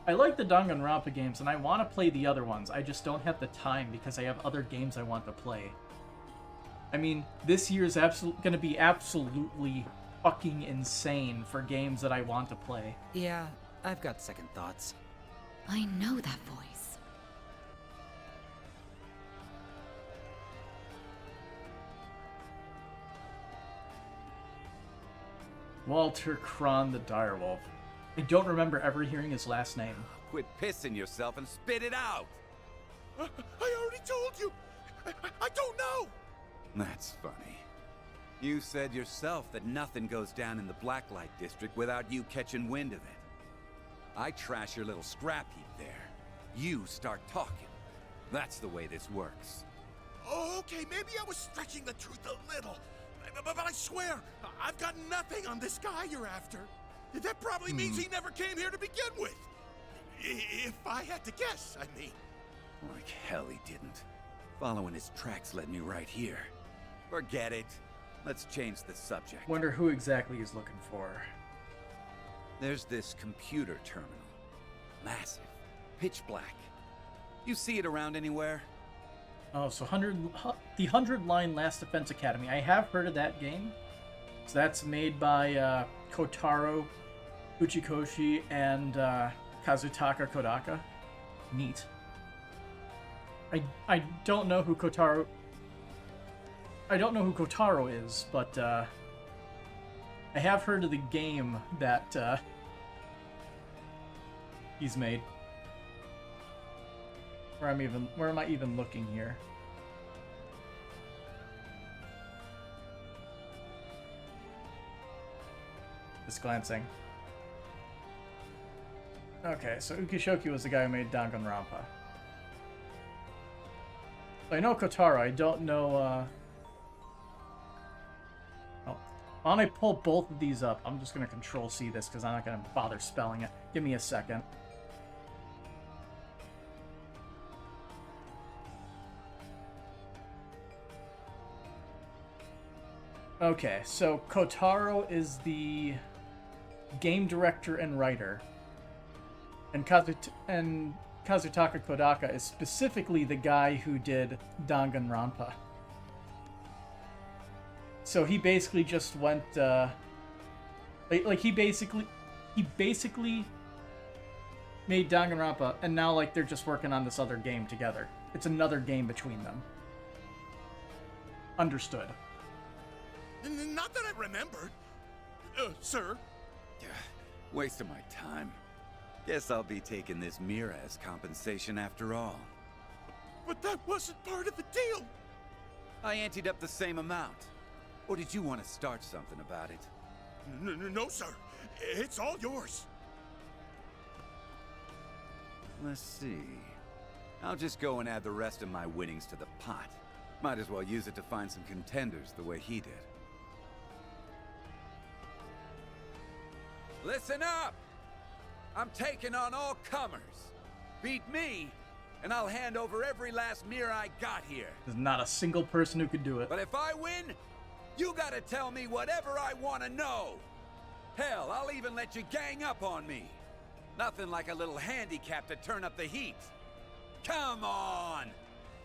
I like the Danganronpa games, and I want to play the other ones. I just don't have the time because I have other games I want to play. I mean, this year is going to be absolutely fucking insane for games that I want to play. Yeah, I've got second thoughts. I know that voice. Walter Kron the Direwolf. I don't remember ever hearing his last name. Quit pissing yourself and spit it out! I already told you! I don't know! That's funny. You said yourself that nothing goes down in the Blacklight District without you catching wind of it. I trash your little scrap heap there. You start talking. That's the way this works. Okay, maybe I was stretching the truth a little. But I swear, I've got nothing on this guy you're after. That probably means he never came here to begin with. If I had to guess, I mean. Like hell he didn't. Following his tracks led me right here. Forget it. Let's change the subject. Wonder who exactly he's looking for. There's this computer terminal. Massive. Pitch black. You see it around anywhere? Oh, so the 100-line Last Defense Academy. I have heard of that game. So that's made by Kotaro Uchikoshi and Kazutaka Kodaka. Neat. I don't know who Kotaro... I don't know who Kotaro is, but I have heard of the game that he's made. Where am I even looking here? Just glancing. Okay, so Ukishoki was the guy who made Danganronpa. I know Kotaro, I don't know, Oh. Why don't I pull both of these up? I'm just gonna Control-C this, because I'm not gonna bother spelling it. Give me a second. Okay, so Kotaro is the game director and writer. And Kazutaka Kodaka is specifically the guy who did Danganronpa. So he basically just went, he basically made Danganronpa, and now, like, they're just working on this other game together. It's another game between them. Understood. Not that I remembered. Sir? Waste of my time. Guess I'll be taking this mirror as compensation after all. But that wasn't part of the deal! I anteed up the same amount. Or did you want to start something about it? No, sir. It's all yours. Let's see. I'll just go and add the rest of my winnings to the pot. Might as well use it to find some contenders the way he did. Listen up! I'm taking on all comers. Beat me, and I'll hand over every last mirror I got here. There's not a single person who could do it. But if I win, you gotta tell me whatever I want to know. Hell, I'll even let you gang up on me. Nothing like a little handicap to turn up the heat. Come on!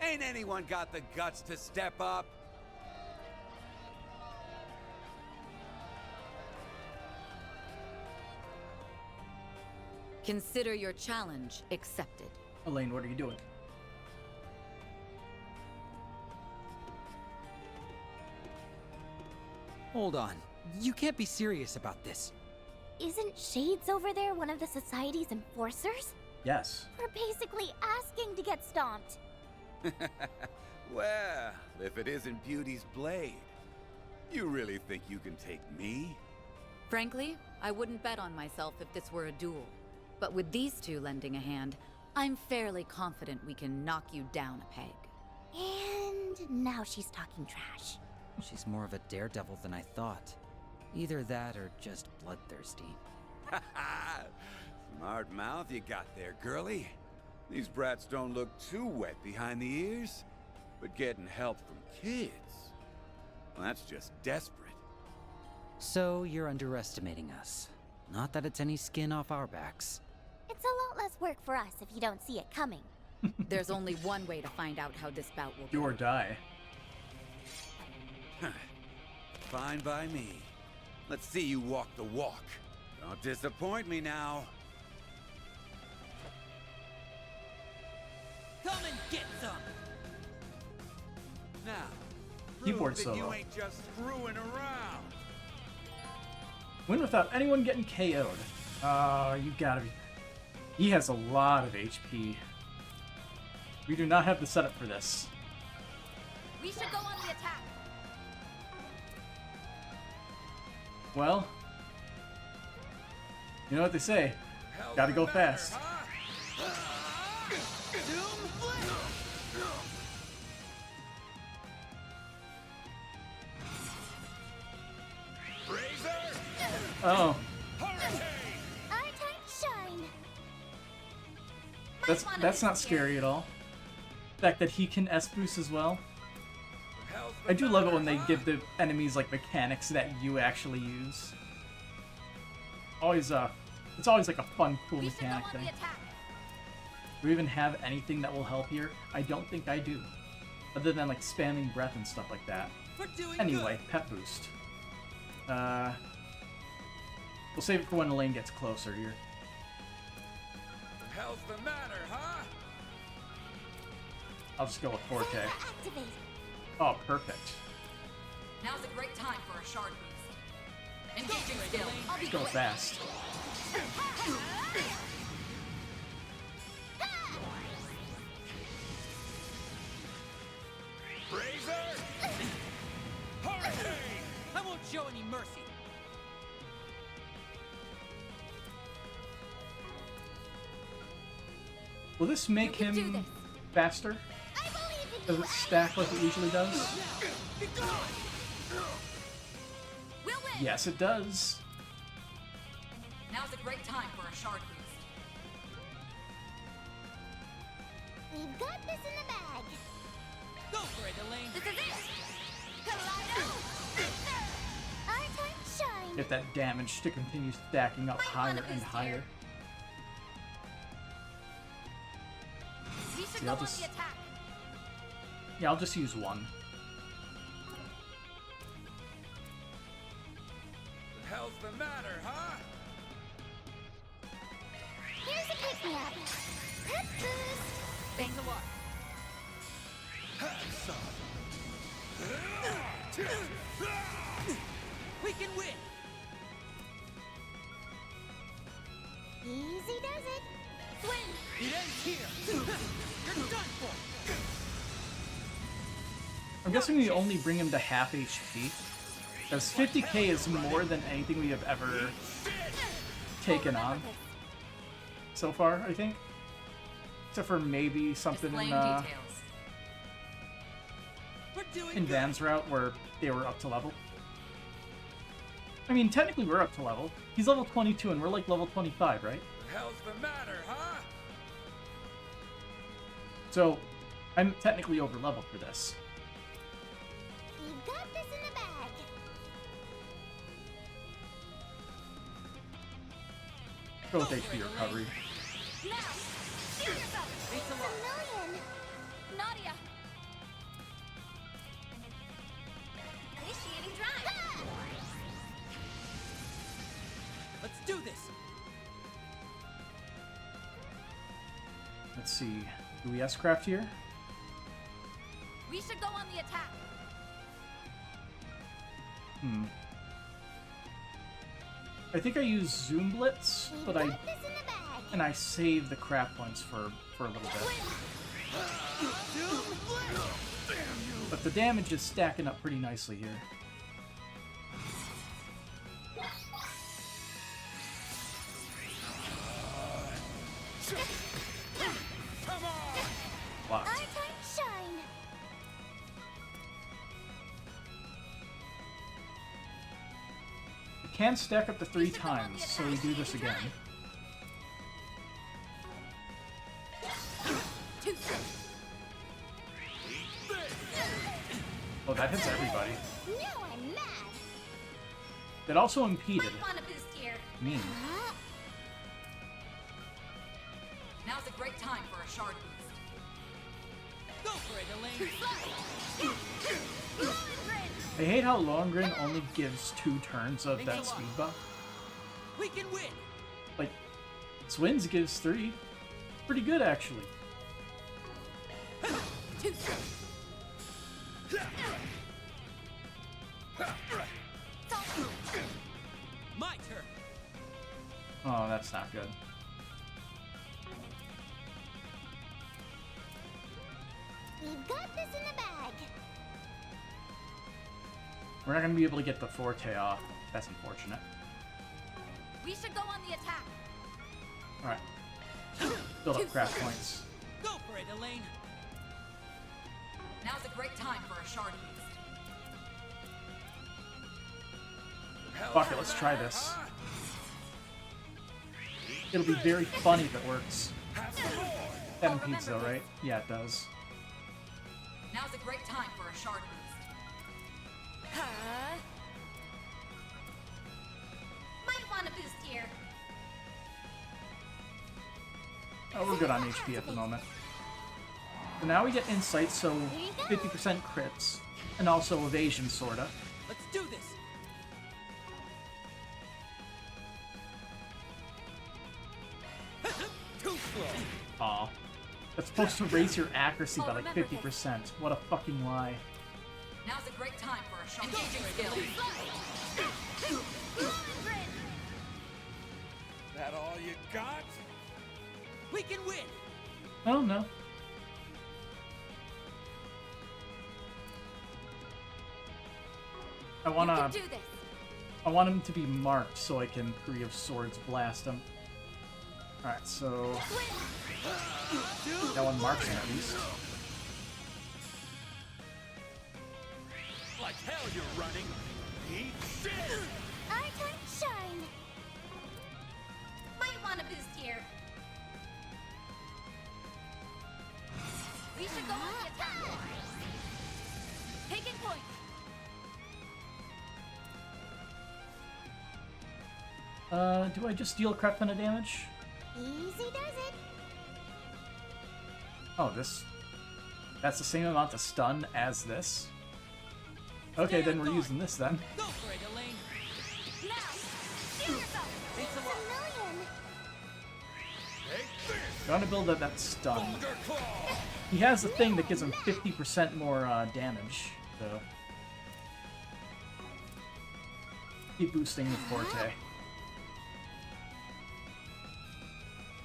Ain't anyone got the guts to step up? Consider your challenge accepted. Elaine, what are you doing? Hold on. You can't be serious about this. Isn't Shades over there one of the Society's enforcers? Yes. We're basically asking to get stomped. Well, if it isn't Beauty's blade, you really think you can take me? Frankly, I wouldn't bet on myself if this were a duel. But with these two lending a hand, I'm fairly confident we can knock you down a peg. And now she's talking trash. She's more of a daredevil than I thought. Either that or just bloodthirsty. Smart mouth you got there, girlie. These brats don't look too wet behind the ears, but getting help from kids, well, that's just desperate. So you're underestimating us. Not that it's any skin off our backs. It's a lot less work for us if you don't see it coming. There's only one way to find out how this bout will go. Do or die. Fine by me. Let's see you walk the walk. Don't disappoint me now. Come and get some! Now, Keyboard prove that solo. you ain't just screwing around. Win without anyone getting KO'd. You gotta be... He has a lot of HP. We do not have the setup for this. We should go on the attack. Well, you know what they say. Gotta go fast. Oh. Our time shine. That's not scary at all. The fact that he can S-boost as well. I do love it when they give the enemies like mechanics that you actually use. Always it's always like a fun, cool mechanic thing. Do we even have anything that will help here? I don't think I do. Other than like spamming breath and stuff like that. Anyway, pet boost. We'll save it for when Elaine gets closer here. What the hell's the matter, huh? I'll just go with Forte. Activate. Oh, perfect. Now's a great time for a shard boost. Engaging skill. Let's go fast. I won't show any mercy. Will this make him faster? Does it stack like it usually does? Yes, it does. Now's a great time for a shard boost. We've got this in the bag. Go for it, Elaine. This is it. Kaleido. Our time shine. Get that damage to continue stacking up higher and higher. see. I'll just... Yeah, I'll just use one. The hell's the matter, huh? Here's a pick-me-up. Pep boost. Thanks a lot. We can win. Easy does it. Swing. It ends here. You're done for. I'm guessing we only bring him to half HP. Because 50k is more than anything we have ever taken on so far, I think. Except for maybe something in Van's route where they were up to level. I mean, technically we're up to level. He's level 22 and we're like level 25, right? The hell's the matter, huh? So, I'm technically over level for this. You've got this in the bag. Go with HP recovery. Now, feel yourself. Thanks a lot. A million. Nadia. Initiating drive. Let's do this. Let's see. Do we S-craft here? We should go on the attack. I think I use Zoom Blitz, but I save the crap points for a little bit. But the damage is stacking up pretty nicely here. Wow. Shine. We can stack up to 3 times, so we do this again. Oh, that hits everybody. Now I'm mad. It also impeded. Want a boost here. Me. Now's a great time for a shard boost. Go for it, Elaine. I hate how Lohengrin only gives 2 turns of that speed buff. We can win. Like, Swins gives 3. Pretty good, actually. My turn. Oh, that's not good. We've got this in the bag. We're not going to be able to get the Forte off. That's unfortunate. We should go on the attack. Alright. Build up craft points. Go for it, Elaine. Now's a great time for a shard boost. Fuck it, let's try this. It'll be very funny if it works. That impedes though, right? Yeah, it does. Now's a great time for a shard boost. Might want a boost here. Oh, we're good on HP at the moment. So now we get Insight, so 50% crits, and also Evasion, sorta. Let's do this. Too slow. Aw. That's supposed to raise your accuracy by like 50%. What a fucking lie. Now's a great time for a shard engaging skill. That all you got? We can win. I don't know. I want him to be marked so I can Three of Swords blast him. Alright, so that one marks him at least. Like hell you're running. Eat shit. Our time to shine. Might want a boost here. We should go on the attack. Taking point. Do I just deal a crap ton of damage? Easy does it. Oh, that's the same amount of stun as this? Okay, then we're using this then. Go for it, Elaine. Thanks a lot. Gotta build up that stun. He has a thing that gives him 50% more damage, so keep boosting the Forte.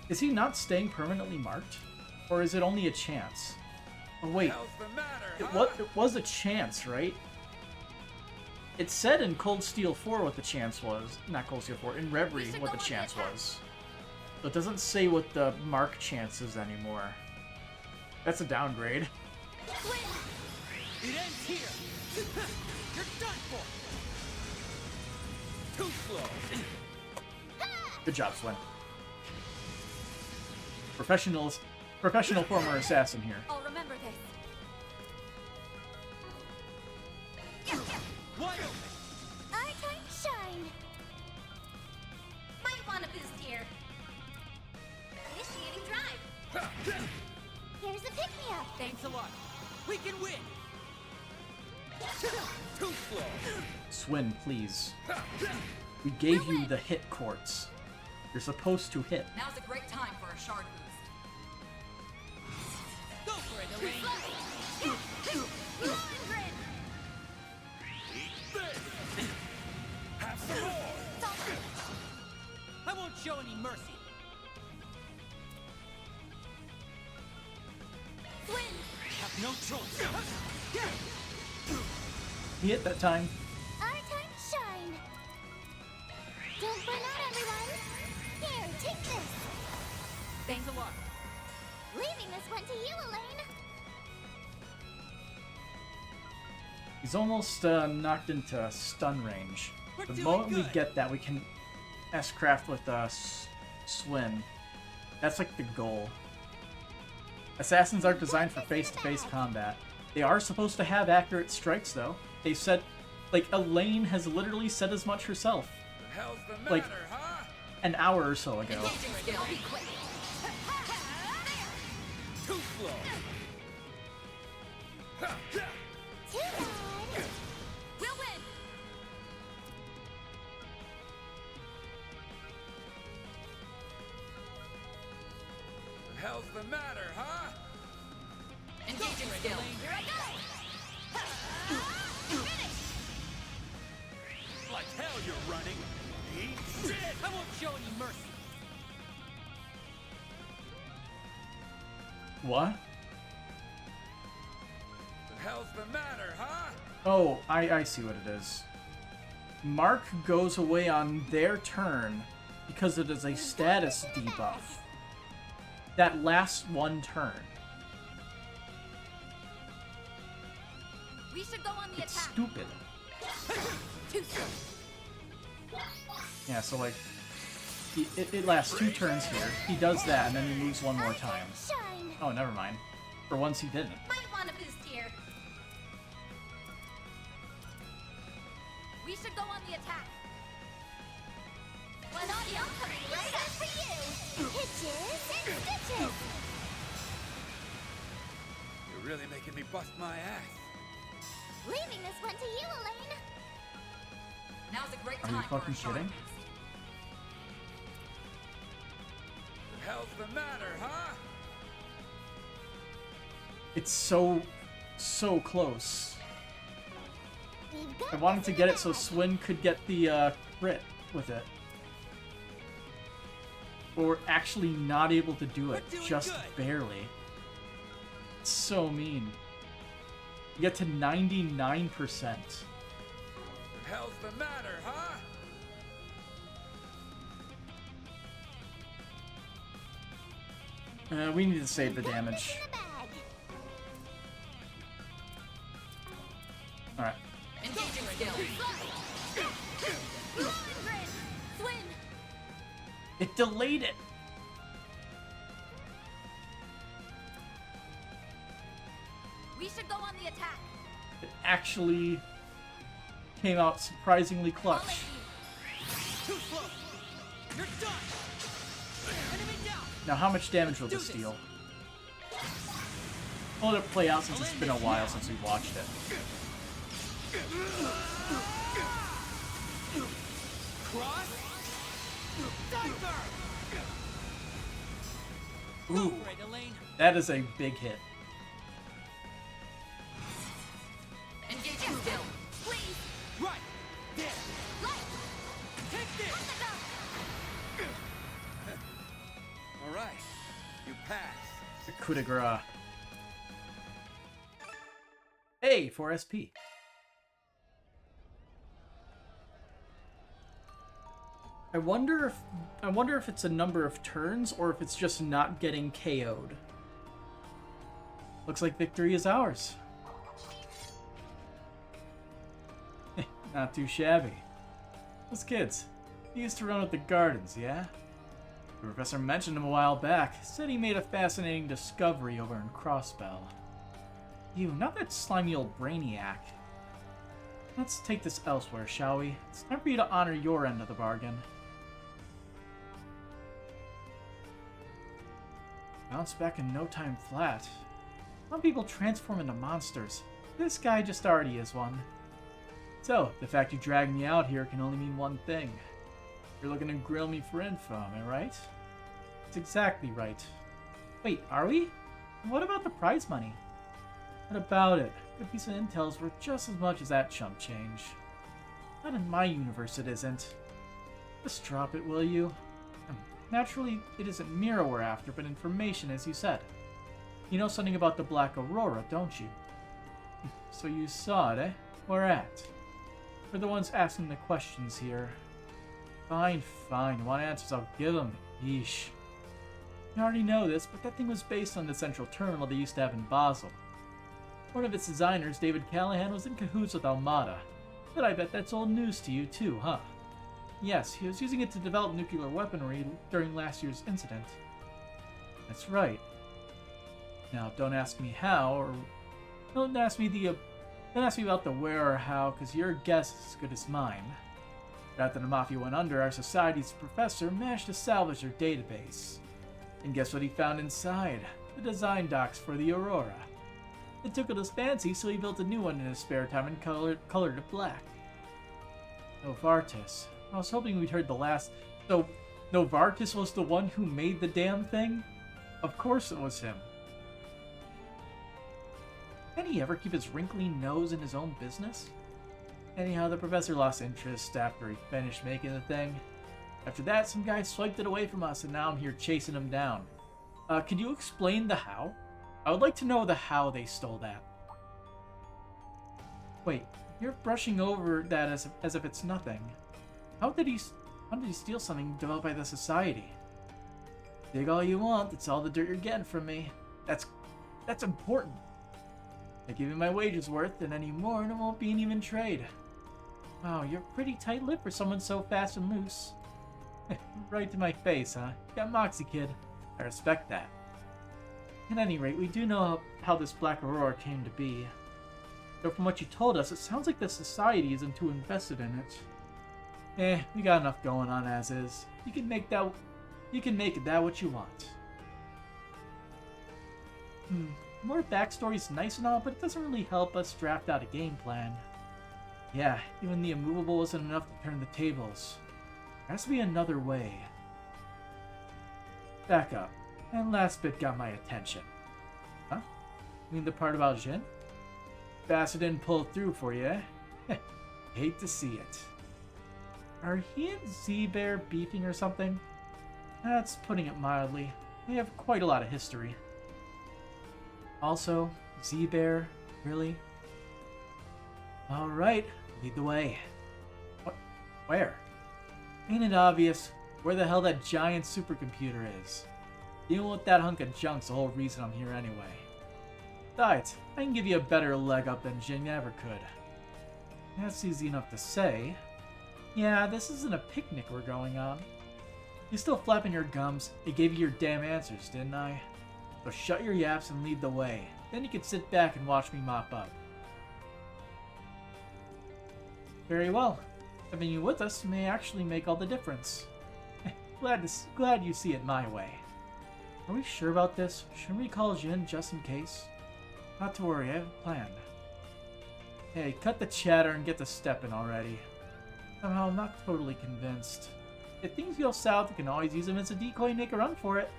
Is he not staying permanently marked? Or is it only a chance? Oh wait, it was a chance, right? It said in Cold Steel 4 what the chance was. Not Cold Steel 4, in Reverie what the chance was. But it doesn't say what the mark chance is anymore. That's a downgrade. It ends here. You're done for. Too slow. Good job, Swin. Professional former assassin here. I'll remember this. Wide open. Our time to shine. Might want a boost here. Initiating drive. Here's a pick-me-up. Thanks a lot. We can win. Too slow. Swin, please. We gave you the hit quartz. You're supposed to hit. Now's a great time for a shard boost. Go for it, Elaine. Have some more. I won't show any mercy. Have no choice. He hit that time. Our time to shine. Don't burn out, everyone. Here, take this. Thanks a lot. Leaving this one to you, Elaine. He's almost knocked into stun range. The moment we get that, we can S-craft with Swin. That's like the goal. Assassins aren't designed for face-to-face combat. They are supposed to have accurate strikes, though. They said, like, Elaine has literally said as much herself. The hell's the matter, Like, huh? an hour or so ago. Too slow. Too bad. We'll win. The hell's the matter, huh? Engaging skill. Here I go. Like hell you're running. Eat shit! I won't show any mercy. What? The hell's the matter, huh? Oh, I see what it is. Mark goes away on their turn because it is a status debuff. That lasts one turn. We should go on the It's attack. stupid. Too soon. Yeah, so like, it lasts 2 turns here. He does that, and then he moves one more time. Shine. Oh, never mind. For once he didn't. Might want a boost here. We should go on the attack. Well, Nadia, I'm coming right up for you. Hitches and stitches. You're really making me bust my ass. Leaving this one to you, Elaine. Now's a great Are you time for fucking a shard kidding? boost. The hell's the matter, huh? It's so close. We've got I wanted this to in get the it so bag. Swin could get the crit with it. But we're actually not able to do it, just barely. It's so mean. You get to 99%. The hell's the matter, huh? We need to save the damage. Alright. Engaging skill. Swin. It delayed it! We should go on the attack. It actually came out surprisingly clutch. Too slow. You're done. Enemy down. Now how much damage will this deal? I'll let it play out since it's been a while since we watched it. Cross. Diver. Ooh, that is a big hit. Engage skill. Please. Right. There. Right. Take this. All right, you pass. The coup de grace. A for SP. I wonder if it's a number of turns or if it's just not getting KO'd. Looks like victory is ours. Not too shabby. Those kids, he used to run with the gardens, yeah? The professor mentioned him a while back, said he made a fascinating discovery over in Crossbell. You, not that slimy old brainiac. Let's take this elsewhere, shall we? It's time for you to honor your end of the bargain. Bounce back in no time flat. Some people transform into monsters. This guy just already is one. So, the fact you dragged me out here can only mean one thing. You're looking to grill me for info, am I right? That's exactly right. Wait, are we? What about the prize money? What about it? A good piece of intel's worth just as much as that chump change. Not in my universe it isn't. Just drop it, will you? Naturally, it isn't Mira we're after, but information, as you said. You know something about the Black Aurora, don't you? So you saw it, eh? Where at? We're the ones asking the questions here. Fine, fine. You want answers, I'll give them. Yeesh. You already know this, but that thing was based on the central terminal they used to have in Basel. One of its designers, David Callahan, was in cahoots with Almada. But I bet that's old news to you too, huh? Yes, he was using it to develop nuclear weaponry during last year's incident. That's right. Now, don't ask me how, or don't ask me about the where or how, because your guess is as good as mine. But after the Mafia went under, our society's professor managed to salvage their database. And guess what he found inside? The design docs for the Aurora. It took his fancy, so he built a new one in his spare time and colored it black. Novartis. I was hoping we'd heard the last. So, Novartis was the one who made the damn thing? Of course it was him. Can he ever keep his wrinkly nose in his own business? Anyhow, the professor lost interest after he finished making the thing. After that, some guy swiped it away from us, and now I'm here chasing him down. Could you explain the how? I would like to know the how they stole that. Wait, you're brushing over that as if it's nothing. How did he steal something developed by the society? Dig all you want, that's all the dirt you're getting from me. That's important. I give you my wages worth, and any more and it won't be an even trade. Wow, you're pretty tight-lipped for someone so fast and loose. Right to my face, huh? Got moxie, kid. I respect that. At any rate, we do know how this Black Aurora came to be. Though from what you told us, it sounds like the society isn't too invested in it. We got enough going on as is. You can make that what you want. More backstory's nice and all, but it doesn't really help us draft out a game plan. Yeah, even the immovable wasn't enough to turn the tables. There has to be another way. Back up. That last bit got my attention. Huh? You mean the part about Jin? Bastard didn't pull through for you, eh? Hate to see it. Are he and Z-Bear beefing or something? That's putting it mildly. They have quite a lot of history. Also, Z-Bear, really? Alright, lead the way. What? Where? Ain't it obvious? Where the hell that giant supercomputer is? Dealing with that hunk of junk's the whole reason I'm here anyway. Besides, I can give you a better leg up than Jin ever could. That's easy enough to say. Yeah, this isn't a picnic we're going on. You're still flapping your gums. I gave you your damn answers, didn't I? So shut your yaps and lead the way. Then you can sit back and watch me mop up. Very well. Having you with us may actually make all the difference. Glad you see it my way. Are we sure about this? Shouldn't we call Jin just in case? Not to worry, I have a plan. Hey, cut the chatter and get to stepping already. Somehow I'm not totally convinced. If things go south, you can always use him as a decoy and make a run for it.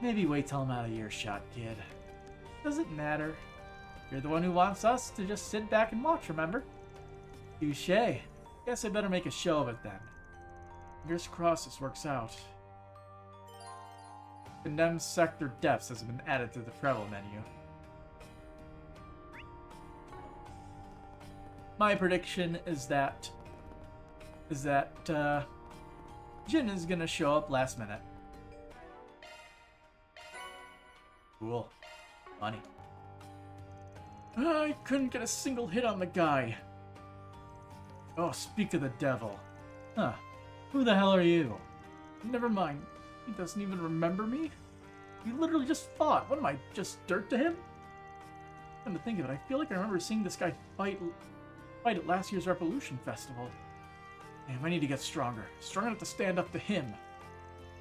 Maybe wait till I'm out of earshot, kid. Doesn't matter. You're the one who wants us to just sit back and watch, remember? Touché. Guess I better make a show of it then. Fingers crossed this works out. Condemned sector depths has been added to the travel menu. My prediction is that Jin is gonna show up last minute. Cool. Funny. I couldn't get a single hit on the guy. Oh, speak of the devil. Huh. Who the hell are you? Never mind. He doesn't even remember me? We literally just fought. What am I, just dirt to him? Come to think of it, I feel like I remember seeing this guy fight at last year's Revolution Festival. Damn, I need to get stronger. Strong enough to stand up to him.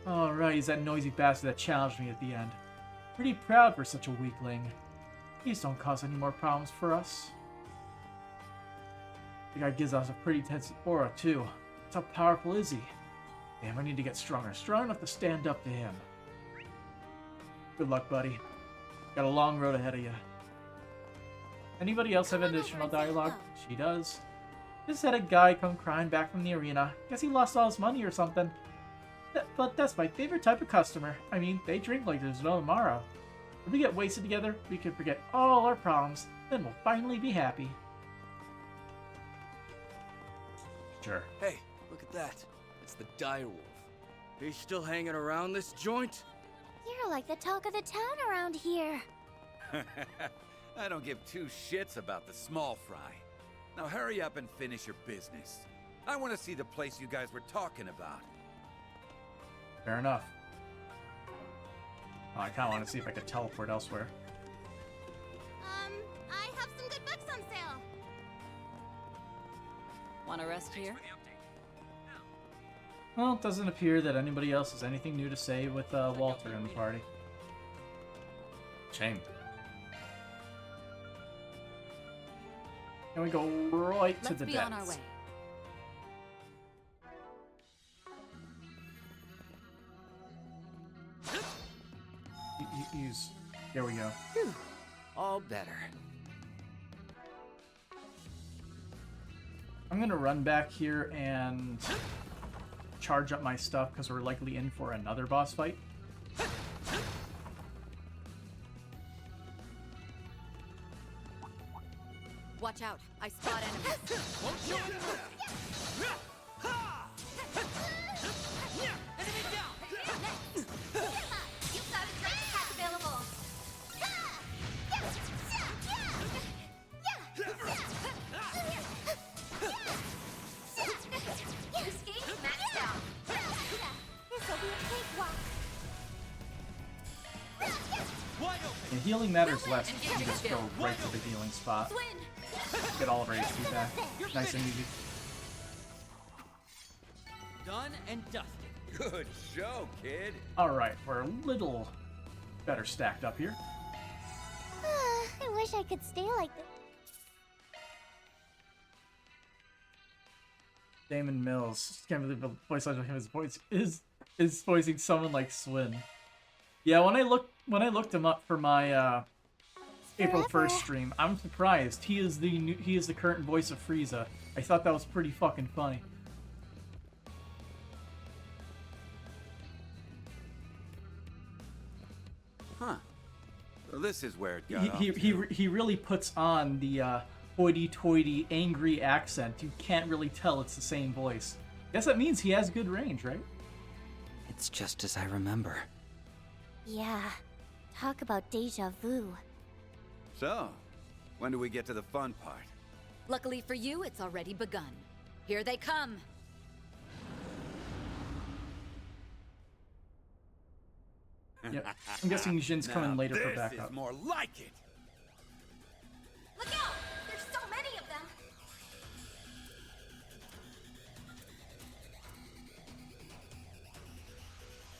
Alright, he's that noisy bastard that challenged me at the end. Pretty proud for such a weakling. Please don't cause any more problems for us. The guy gives off a pretty tense aura, too. How powerful is he? Damn, I need to get stronger. Strong enough to stand up to him. Good luck, buddy. Got a long road ahead of you. Anybody else have additional dialogue? She does. Just had a guy come crying back from the arena. Guess he lost all his money or something. But that's my favorite type of customer. I mean, they drink like there's no tomorrow. If we get wasted together, we can forget all our problems. Then we'll finally be happy. Sure. Hey, look at that. It's the dire wolf. He's still hanging around this joint? You're like the talk of the town around here. I don't give two shits about the small fry. Now hurry up and finish your business. I want to see the place you guys were talking about. Fair enough. Oh, I kind of want to see if I could teleport elsewhere. I have some good books on sale. Wanna rest here? Well, it doesn't appear that anybody else has anything new to say with Walter in the party. Shame. And we go right to the depths. Let's be on our way. There we go. Whew. All better. I'm gonna run back here and charge up my stuff because we're likely in for another boss fight. Watch out! I spot enemies. Won't show it. Enemy down. You've got a great attack available. Escape maxed out. This'll be a cakewalk. Wide open. And healing matters less. You can just go right to the healing spot. Get all of our HP back. Nice and easy. Done and dusted. Good show, kid. Alright, we're a little better stacked up here. I wish I could stay like this. Damon Mills. Can't believe the voice actor of him is voicing someone like Swin. Yeah, when I looked him up for my April 1st stream, I'm surprised. He is the current voice of Frieza. I thought that was pretty fucking funny. Huh. So this is where it got He really puts on the hoity-toity, angry accent. You can't really tell it's the same voice. Guess that means he has good range, right? It's just as I remember. Yeah. Talk about deja vu. So, when do we get to the fun part? Luckily for you, it's already begun. Here they come. Yep. I'm guessing Jin's coming later for This backup. is more like it. Look out! There's so many of them.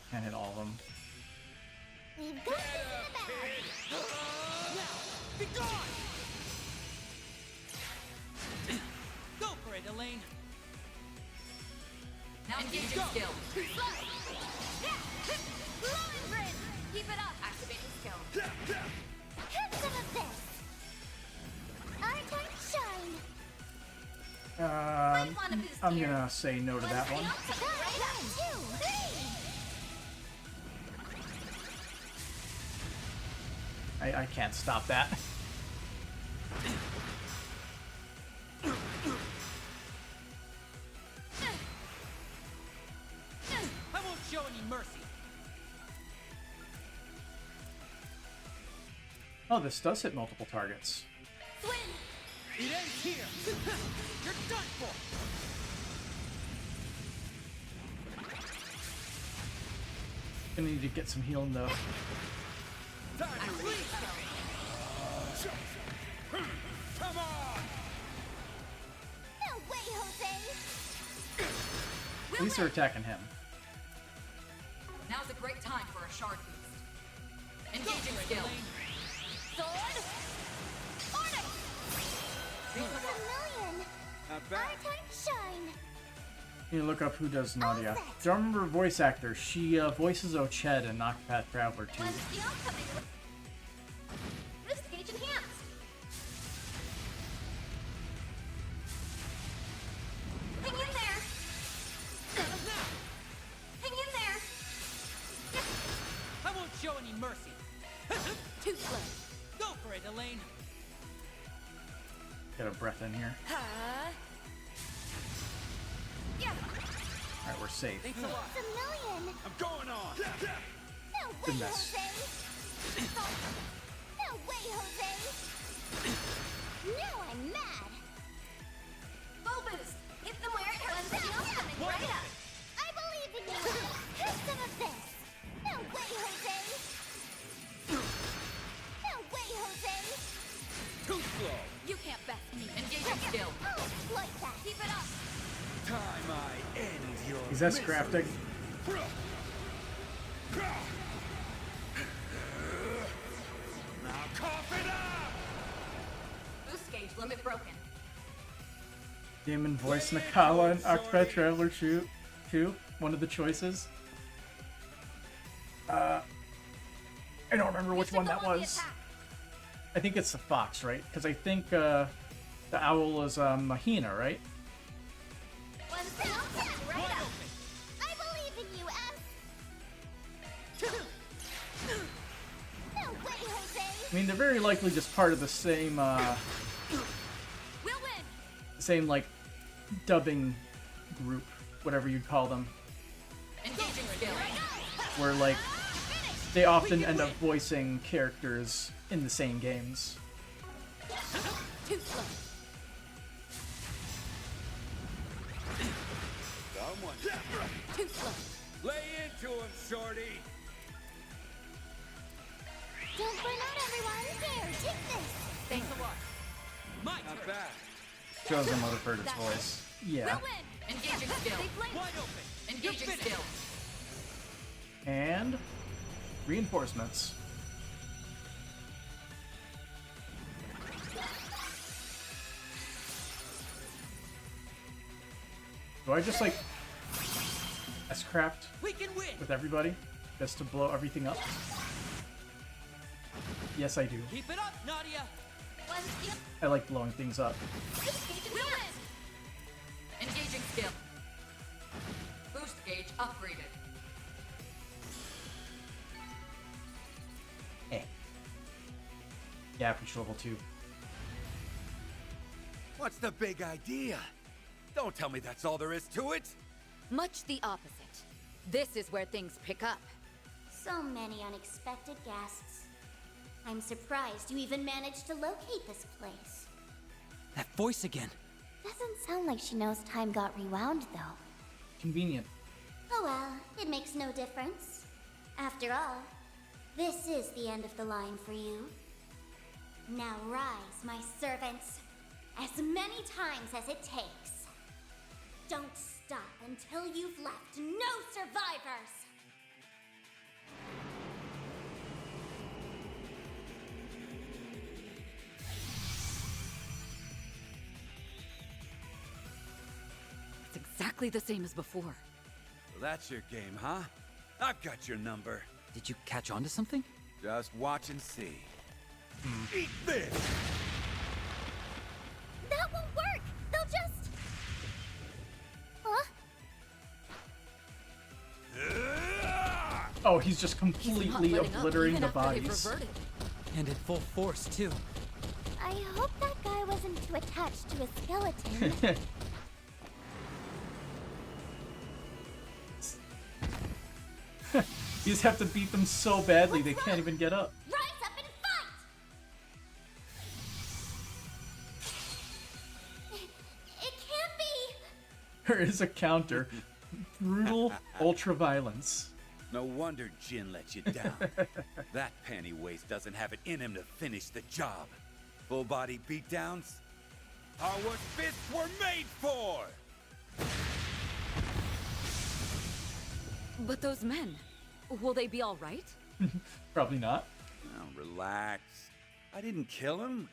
Can't hit all of them. We've got this in the bag. for it, Elaine. Now engaging Go. skill. Blowing grid! Keep it up! Activating skill. Hit some of this! Our time to shine! I'm gonna say no to that one. Right up, 2, 3! I can't stop that. I won't show any mercy. Oh, this does hit multiple targets. Swing! It ends here. You're done for. Gonna need to get some healing though. Come on! No way, Jose! At least they're attacking him. Now's a great time for a shard boost. Engaging skill. Sword! Order! Beat the rock. Million! Not Our bad. time to shine! You look up who does Nadia. Don't remember her voice actor. She voices Oched in Octopath Traveler 2. When's the oncoming? Boost gauge enhanced! Hang in there! Hang in there! I won't show any mercy. Too slow! Go for it, Elaine. Get a breath in here. Yeah! Alright, we're safe. Thanks a lot. It's a million! I'm going on! No Good way, mess. Jose! No way, Jose! Now I'm mad! Full boost! Hit them where it hurts! Coming right up! I believe in you! Have some of this! No way, Jose! No way, Jose! Too slow! You can't best me. Engaging skill. Oh, like that! Keep it up! Time I end your He's S-crafting. Now cough it up! Boost gauge limit broken. Damon voiced Nakala in Octopath Traveler 2. One of the choices. I don't remember which one that was. I think it's the fox, right? Because I think the owl is Mahina, right? One sound right up! I believe in you, S! No way, Jose! I mean, they're very likely just part of the same, We'll win! same like dubbing group, whatever you'd call them, Engaging skill. where like they often end up voicing characters in the same games. Too slow! Someone. Too slow! Lay into him, shorty! Don't burn out, everyone! Here, take this! Thanks a lot. My Not turn. bad. Shows them would have heard its voice. Yeah. We'll win! Engaging skill. Wide open. Engaging skill. And reinforcements. Do I just like S-craft We can win. with everybody just to blow everything up? Yes, I do. Keep it up, Nadia. One skill! I like blowing things up. We'll win! Engaging skill. Boost gauge upgraded. Yeah, reach level 2. What's the big idea? Don't tell me that's all there is to it! Much the opposite. This is where things pick up. So many unexpected guests. I'm surprised you even managed to locate this place. That voice again. Doesn't sound like she knows time got rewound, though. Convenient. Oh well, it makes no difference. After all, this is the end of the line for you. Now rise, my servants, as many times as it takes. Don't stop until you've left no survivors! exactly the same as before. So that's your game, huh? I've got your number. Did you catch on to something? Just watch and see. Eat this! That won't work! They'll just... Huh? Oh, he's just completely obliterating the after they've bodies. reverted. And at full force, too. I hope that guy wasn't too attached to a skeleton. You just have to beat them so badly they can't even get up. Rise up and fight! It can't be! There is a counter. Brutal ultra-violence. No wonder Jin let you down. That panty waste doesn't have it in him to finish the job. Full body beatdowns are what fists were made for! But those men, will they be all right? Probably not. Now, relax. I didn't kill them.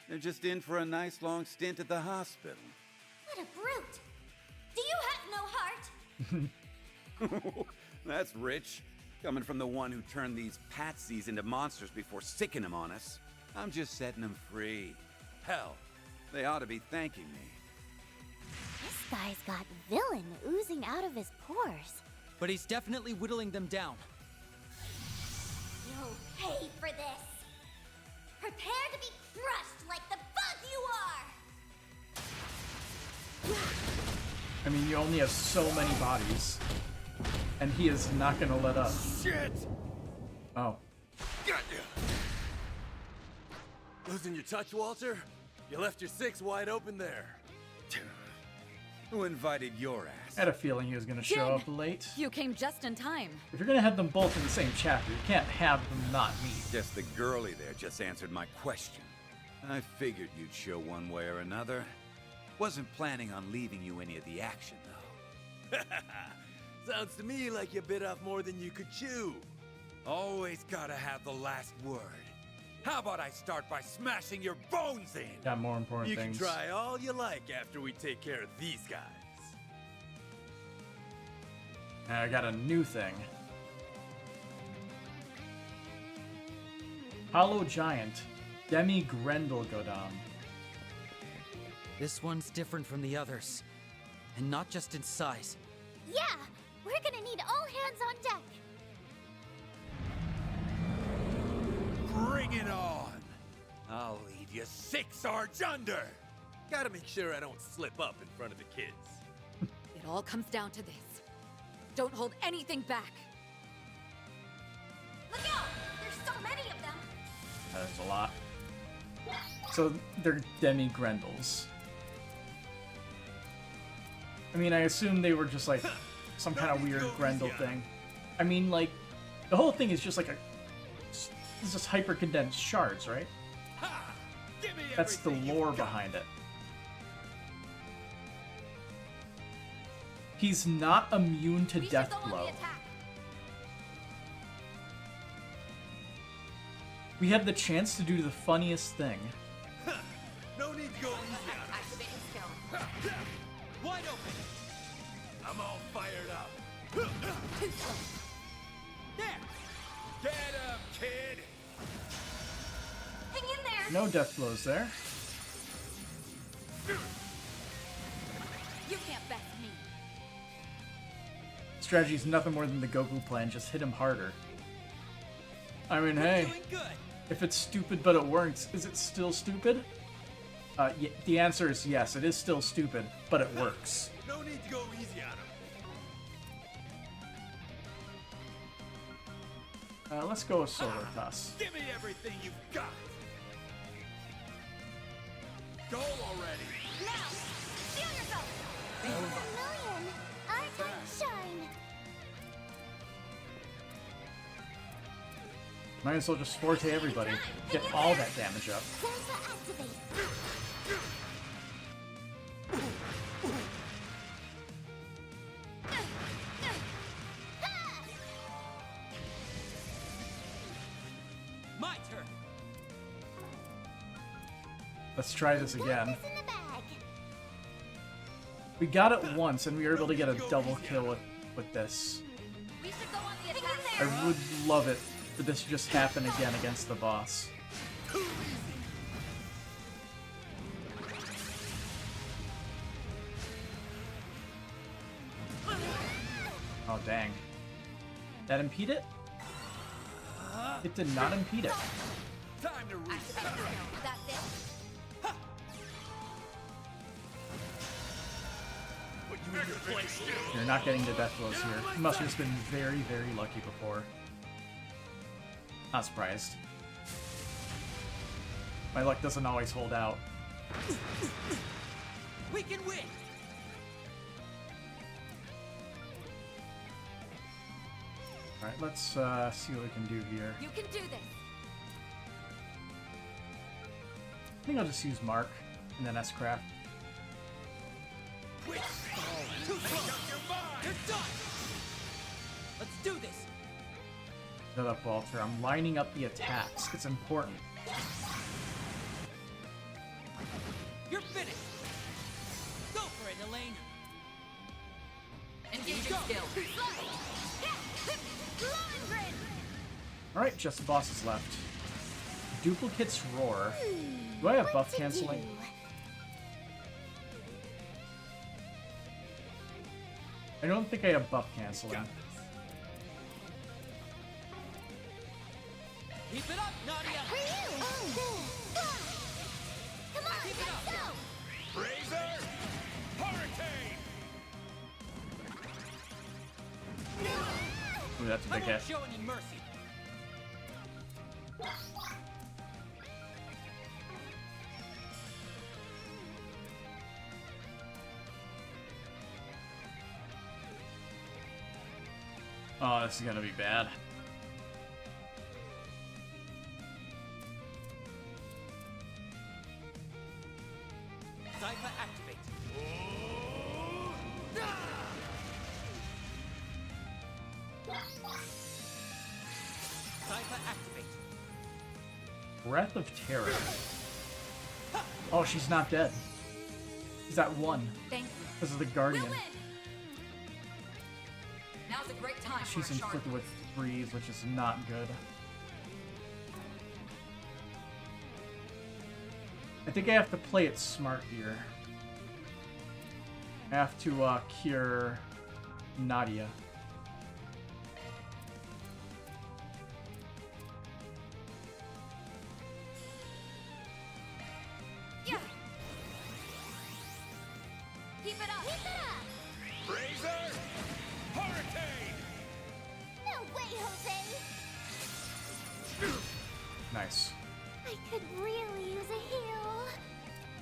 They're just in for a nice long stint at the hospital. What a brute! Do you have no heart? That's rich. Coming from the one who turned these patsies into monsters before sicking them on us. I'm just setting them free. Hell, they ought to be thanking me. This guy's got villain oozing out of his pores. But he's definitely whittling them down. You'll pay for this! Prepare to be crushed like the bug you are! I mean, you only have so many bodies. And he is not gonna let up. Shit! Oh. Got you! Losing your touch, Walter? You left your six wide open there. Who invited your ass? I had a feeling he was gonna show Jin! up late. You came just in time. If you're gonna have them both in the same chapter, you can't have them not meet. Guess the girlie there just answered my question. I figured you'd show one way or another. Wasn't planning on leaving you any of the action, though. Sounds to me like you bit off more than you could chew. Always gotta have the last word. How about I start by smashing your bones in? Got more important You things. can try all you like after we take care of these guys. I got a new thing. Hollow Giant. Demi-Grendel Godam. This one's different from the others. And not just in size. Yeah, we're gonna need all hands on deck. Bring it on! I'll leave you 6 arch under! Gotta make sure I don't slip up in front of the kids. It all comes down to this. Don't hold anything back. Look out! There's so many of them! There's a lot. So they're Demi-Grendels. I mean, I assume they were just like some kind of weird Grendel thing. I mean, like, the whole thing is just like it's just hyper-condensed shards, right? That's the lore behind it. He's not immune to Death Blow. We have the chance to do the funniest thing. No need to go easy on us. Wide open. I'm all fired up. There. Get him, kid! Hang in there! No Death Blows there. You can't best me. Strategy's nothing more than the Goku plan, just hit him harder. I mean, hey, Doing good. if it's stupid but it works, is it still stupid? The answer is yes, it is still stupid, but it works. No need to go easy on him. Let's go with Solar Toss. Give me everything you've got. Go already. Now! Feel yourself! A million! Our time shine! Might as well just forte everybody. Get all that damage up. Plasma activate! My turn. Let's try this again. Got this in the bag. We got it once, and we were able to get a double kill with this. We should go on the attack. I would love it for this to just happen again against the boss. Oh, dang. That impede it? It did not impede it. Time to reset. That's it. Put you in your place. You're not getting the death blows here. You must have just been very, very lucky before. Not surprised. My luck doesn't always hold out. We can win. Alright, let's see what we can do here. You can do this. I think I'll just use Mark and then S-Craft. Too slow. You're done. Let's do this. Shut up, Walter. I'm lining up the attacks. It's important. You're finished. Go for it, Elaine. Engaging skill. Alright, just the bosses left. Duplicate's Roar. Do I have buff canceling? I don't think I have buff canceling. Keep it up, Nadia. Come on, Keep it up. let's go. Razor! Hurricane! Ooh, that's a I big won't hit. show any mercy. Oh, this is gonna be bad. Zypha activate. Zypha activate. Breath of Terror. Oh, she's not dead. She's at 1. Thank you. This is the Guardian. Now's a great time She's for a sharp inflicted with freeze, which is not good. I think I have to play it smart here. I have to cure Nadia. Yeah. Keep it up. Keep it up. Razor! Hurricane! No way, Jose. Nice. I could really use a heal.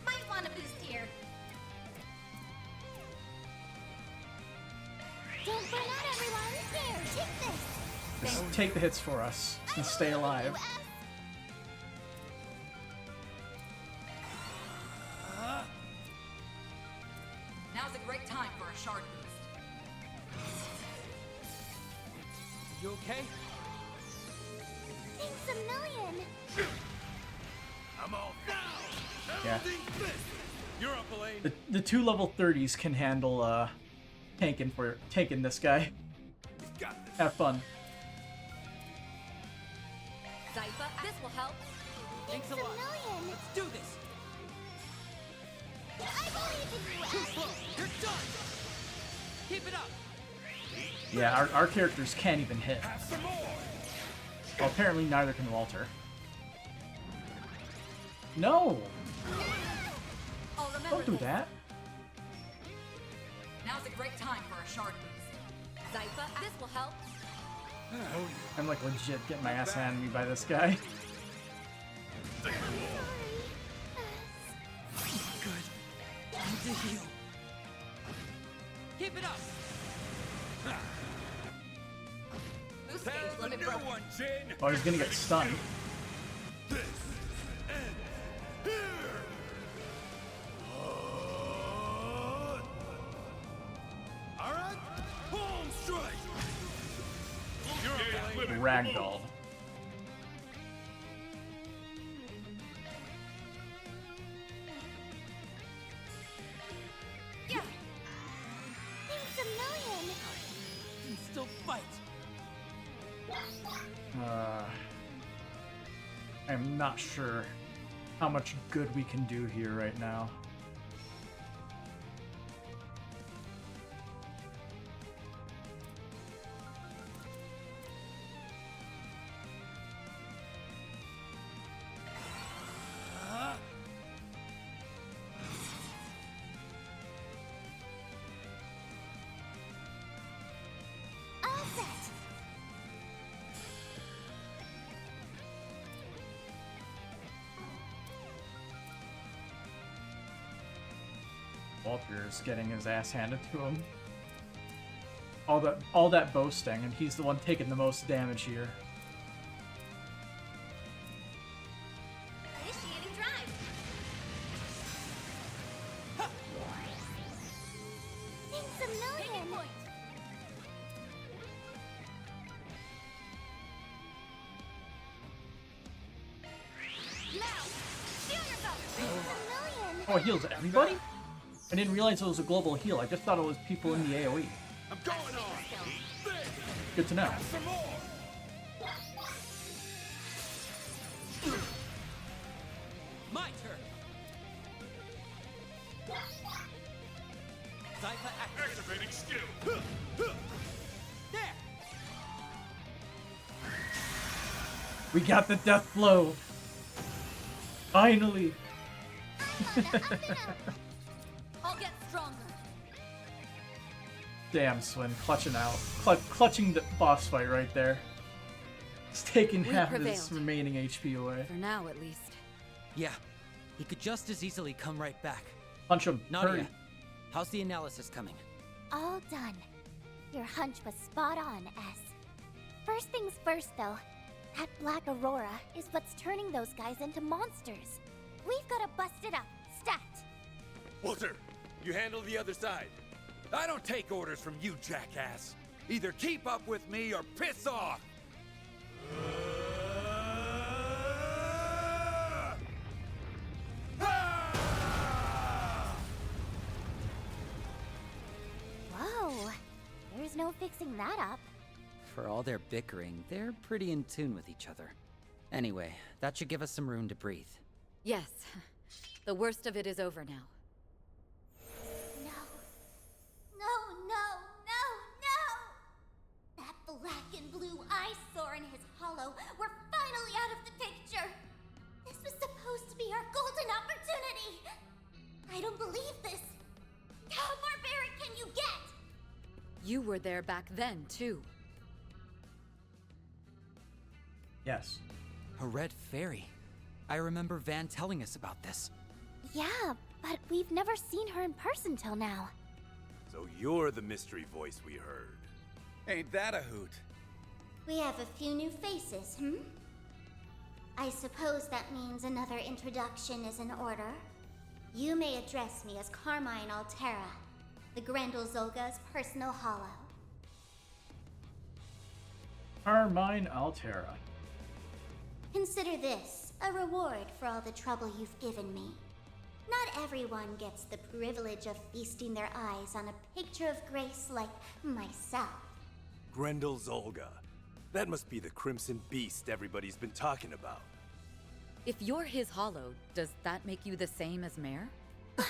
Might want a boost here. Don't burn out, everyone. Here, take this. Just take the hits for us and stay alive. Now's a great time for a shard boost. You okay? Thanks a million. I'm all down! Yeah. Everything fits! You're up, Elaine. The 2 level 30s can handle tanking this guy. Have fun. Zypha, this will help. Thanks a lot. Let's do this. I believe in you, Too Ash. slow. You're done. Keep it up. Yeah, our characters can't even hit. Have some more! Well, apparently neither can Walter. No! I'll remember Don't do this. that. Now's a great time for a shard boost. Zypha, this will help. I'm like legit getting my ass handed me by this guy. Good. Need to heal. Keep it up. Boost There's stage the limit new broken. one, Jin! Oh, he's gonna get stunned. This and here! Alright, palm strike! You're up, Elaine. Ragdoll. Yeah. am not sure how much good we can do here right now. Walter's getting his ass handed to him. All that boasting, and he's the one taking the most damage here. Initiating drive. Thanks a million. Now, feel yourself. Thanks a million. Oh, it heals everybody? I didn't realize it was a global heal. I just thought it was people in the AoE. I'm going on. Good to know. Some more. My turn. Activating skill. There. We got the death blow. Finally. I'll get stronger. Damn, Swin, clutching out. Clutching the boss fight right there. He's taking We half of prevailed. his remaining HP away. For now, at least. Yeah, he could just as easily come right back. Punch him. Nadia, Hurry. how's the analysis coming? All done. Your hunch was spot on, S. First things first, though. That Black Aurora is what's turning those guys into monsters. We've gotta bust it up. Stat! Walter, you handle the other side. I don't take orders from you, jackass. Either keep up with me or piss off. Whoa. There's no fixing that up. For all their bickering, they're pretty in tune with each other. Anyway, that should give us some room to breathe. Yes. The worst of it is over now. No. No, no, no, no! That black and blue eyesore in his hollow, we're finally out of the picture! This was supposed to be our golden opportunity! I don't believe this! How barbaric can you get? You were there back then, too. Yes. A red fairy. I remember Van telling us about this. Yeah, but we've never seen her in person till now. So you're the mystery voice we heard. Ain't that a hoot? We have a few new faces, I suppose that means another introduction is in order. You may address me as Carmine Altera, the Grendel Zolga's personal hollow. Carmine Altera. Consider this a reward for all the trouble you've given me. Not everyone gets the privilege of feasting their eyes on a picture of grace like myself. Grendel Zolga. That must be the Crimson Beast everybody's been talking about. If you're his hollow, does that make you the same as Mare? I'll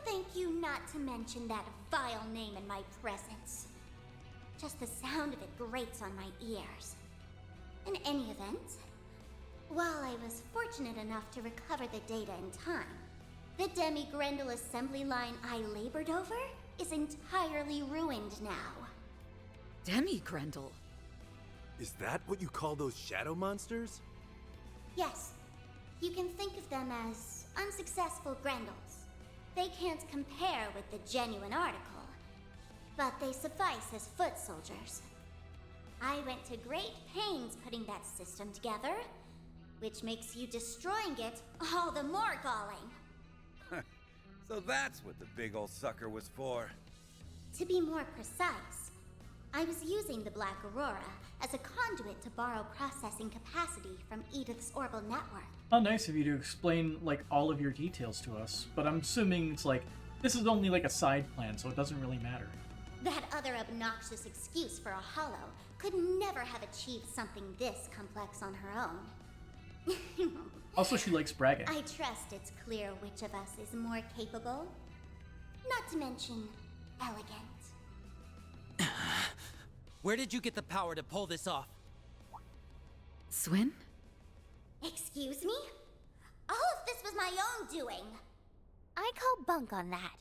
thank you not to mention that vile name in my presence. Just the sound of it grates on my ears. In any event, while I was fortunate enough to recover the data in time, the Demi-Grendel assembly line I labored over is entirely ruined now. Demi-Grendel? Is that what you call those shadow monsters? Yes, you can think of them as unsuccessful Grendels. They can't compare with the genuine article, but they suffice as foot soldiers. I went to great pains putting that system together, which makes you destroying it all the more galling. So that's what the big old sucker was for. To be more precise, I was using the Black Aurora as a conduit to borrow processing capacity from Edith's Orbal network. How nice of you to explain, like, all of your details to us, but I'm assuming it's like, this is only like a side plan, so it doesn't really matter. That other obnoxious excuse for a hollow could never have achieved something this complex on her own. Also, she likes bragging. I trust it's clear which of us is more capable. Not to mention, elegant. Where did you get the power to pull this off? Swin? Excuse me? All of this was my own doing. I call bunk on that.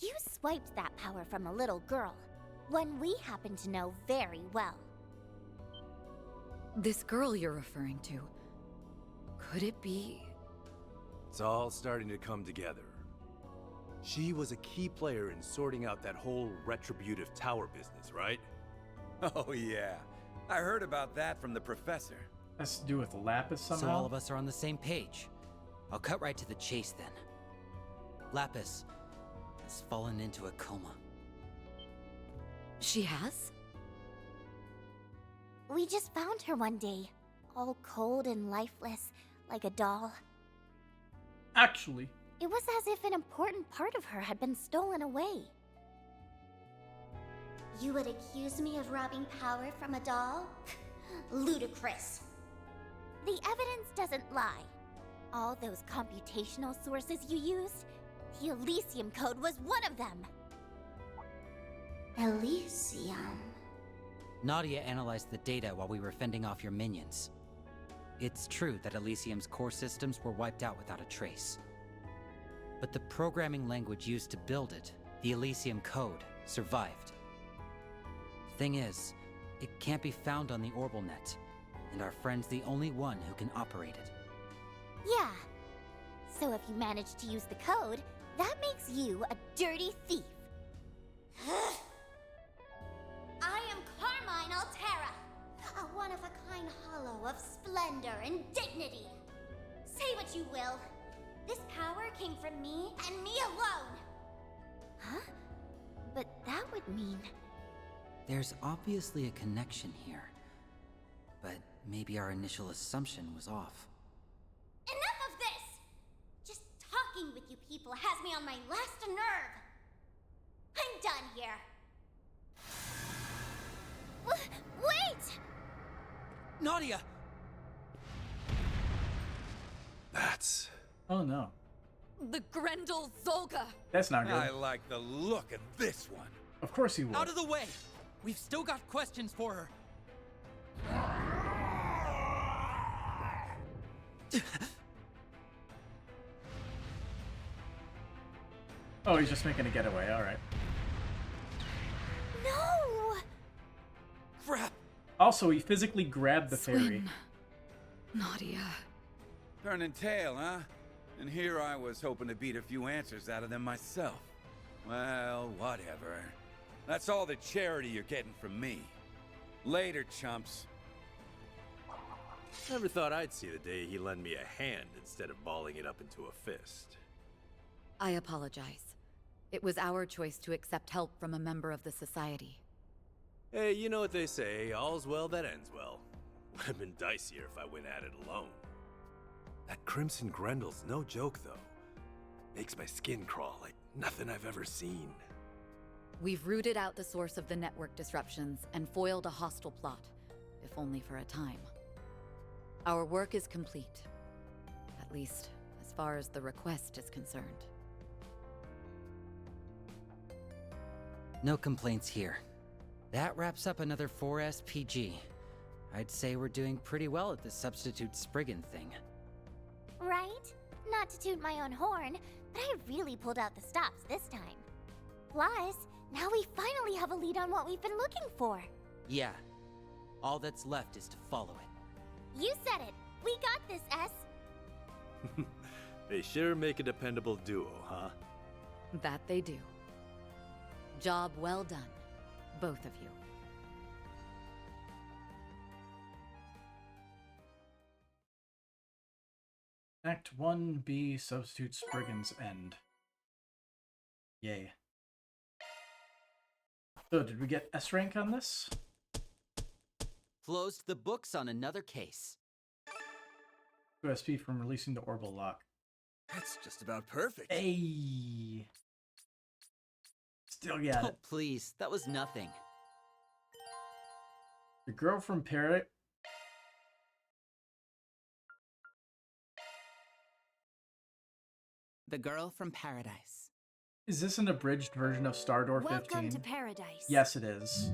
You swiped that power from a little girl, one we happen to know very well. This girl you're referring to, could it be? It's all starting to come together. She was a key player in sorting out that whole retributive tower business, right? Oh yeah, I heard about that from the professor. Has to do with Lapis somehow? So all of us are on the same page. I'll cut right to the chase then. Lapis has fallen into a coma. She has? We just found her one day, all cold and lifeless, like a doll. Actually. It was as if an important part of her had been stolen away. You would accuse me of robbing power from a doll? Ludicrous. The evidence doesn't lie. All those computational sources you used, the Elysium Code was one of them. Elysium. Nadia analyzed the data while we were fending off your minions. It's true that Elysium's core systems were wiped out without a trace. But the programming language used to build it, the Elysium Code, survived. Thing is, it can't be found on the Orbalnet, and our friend's the only one who can operate it. Yeah. So if you manage to use the code, that makes you a dirty thief. I am Carmine Altera, a one-of-a-kind hollow of splendor and dignity. Say what you will. This power came from me and me alone. Huh? But that would mean... There's obviously a connection here, but maybe our initial assumption was off. Enough of this! Just talking with you people has me on my last nerve. I'm done here. Wait! Nadia! That's... Oh no. The Grendel Zolga! That's not good. I like the look of this one. Of course he would. Out of the way! We've still got questions for her. Oh, he's just making a getaway, alright. No! Crap! Also, he physically grabbed the fairy. Swin. Nadia. Turning tail, huh? And here I was hoping to beat a few answers out of them myself. Well, whatever. That's all the charity you're getting from me. Later, chumps. Never thought I'd see the day he lent me a hand instead of balling it up into a fist. I apologize. It was our choice to accept help from a member of the society. Hey, you know what they say, all's well that ends well. Would have been dicier if I went at it alone. That Crimson Grendel's no joke, though. Makes my skin crawl like nothing I've ever seen. We've rooted out the source of the network disruptions and foiled a hostile plot, if only for a time. Our work is complete. At least, as far as the request is concerned. No complaints here. That wraps up another 4 SPG. I'd say we're doing pretty well at the substitute Spriggan thing. Right? Not to toot my own horn, but I really pulled out the stops this time. Plus, now we finally have a lead on what we've been looking for. Yeah. All that's left is to follow it. You said it. We got this, S. They sure make a dependable duo, huh? That they do. Job well done, both of you. Act 1B, Substitute Spriggan's End. Yay. So, did we get S rank on this? Closed the books on another case. 2 SP from releasing the Orbital Lock. That's just about perfect. Hey! Still got it. Oh, please. That was nothing. The girl from Parrot. The Girl from Paradise. Is this an abridged version of Stardor 15? Welcome to Paradise. Yes, it is.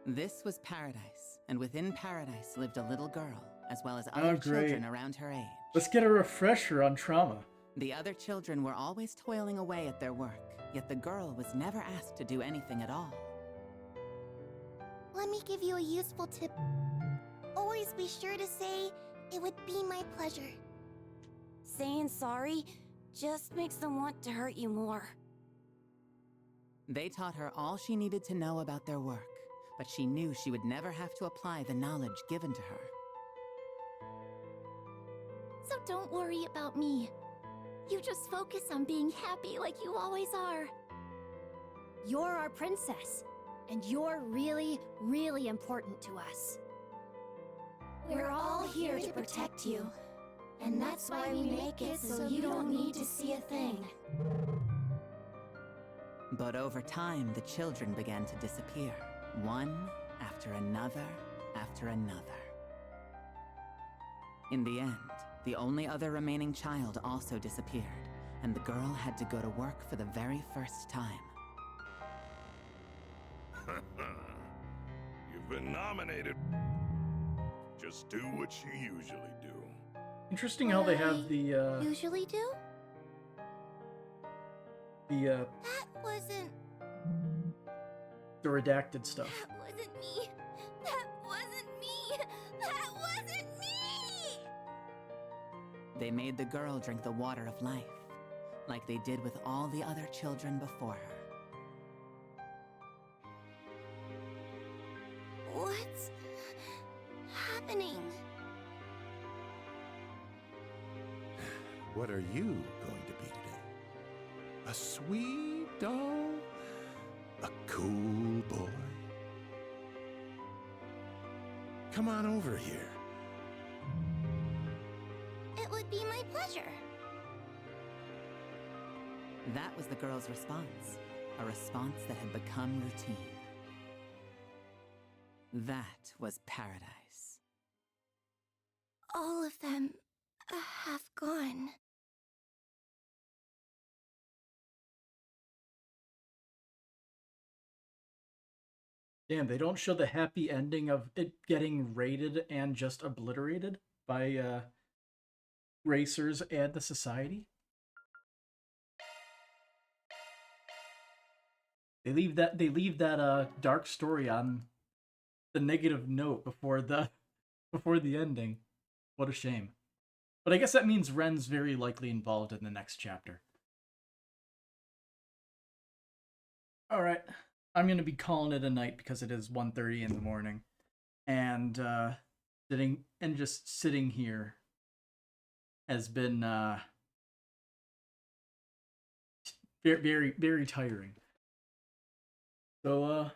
This was Paradise, and within Paradise lived a little girl, as well as other children around her age. Let's get a refresher on trauma. The other children were always toiling away at their work, yet the girl was never asked to do anything at all. Let me give you a useful tip. Always be sure to say, "It would be my pleasure." Saying sorry just makes them want to hurt you more. They taught her all she needed to know about their work, but she knew she would never have to apply the knowledge given to her. So don't worry about me. You just focus on being happy like you always are. You're our princess, and you're really, really important to us. We're all here to protect you, and that's why we make it so you don't need to see a thing. But over time, the children began to disappear, one after another after another. In the end, the only other remaining child also disappeared, and the girl had to go to work for the very first time. You've been nominated. Just do what you usually do. Interesting how they have the, Usually do? the Wasn't... redacted stuff. That wasn't me. That wasn't me. That wasn't me! They made the girl drink the water of life, like they did with all the other children before her. What's happening? What are you going to be today? A sweet doll? A cool boy? Come on over here. It would be my pleasure. That was the girl's response, a response that had become routine. That was paradise. All of them have gone. Damn, they don't show the happy ending of it getting raided and just obliterated by racers and the society. They leave that dark story on the negative note before the ending. What a shame. But I guess that means Ren's very likely involved in the next chapter. All right. I'm going to be calling it a night because it is 1:30 in the morning. And just sitting here has been very, very tiring. So,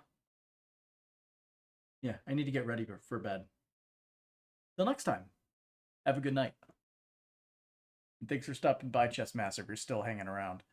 yeah, I need to get ready for bed. Till next time, have a good night. And thanks for stopping by, Chess Massacre, still hanging around.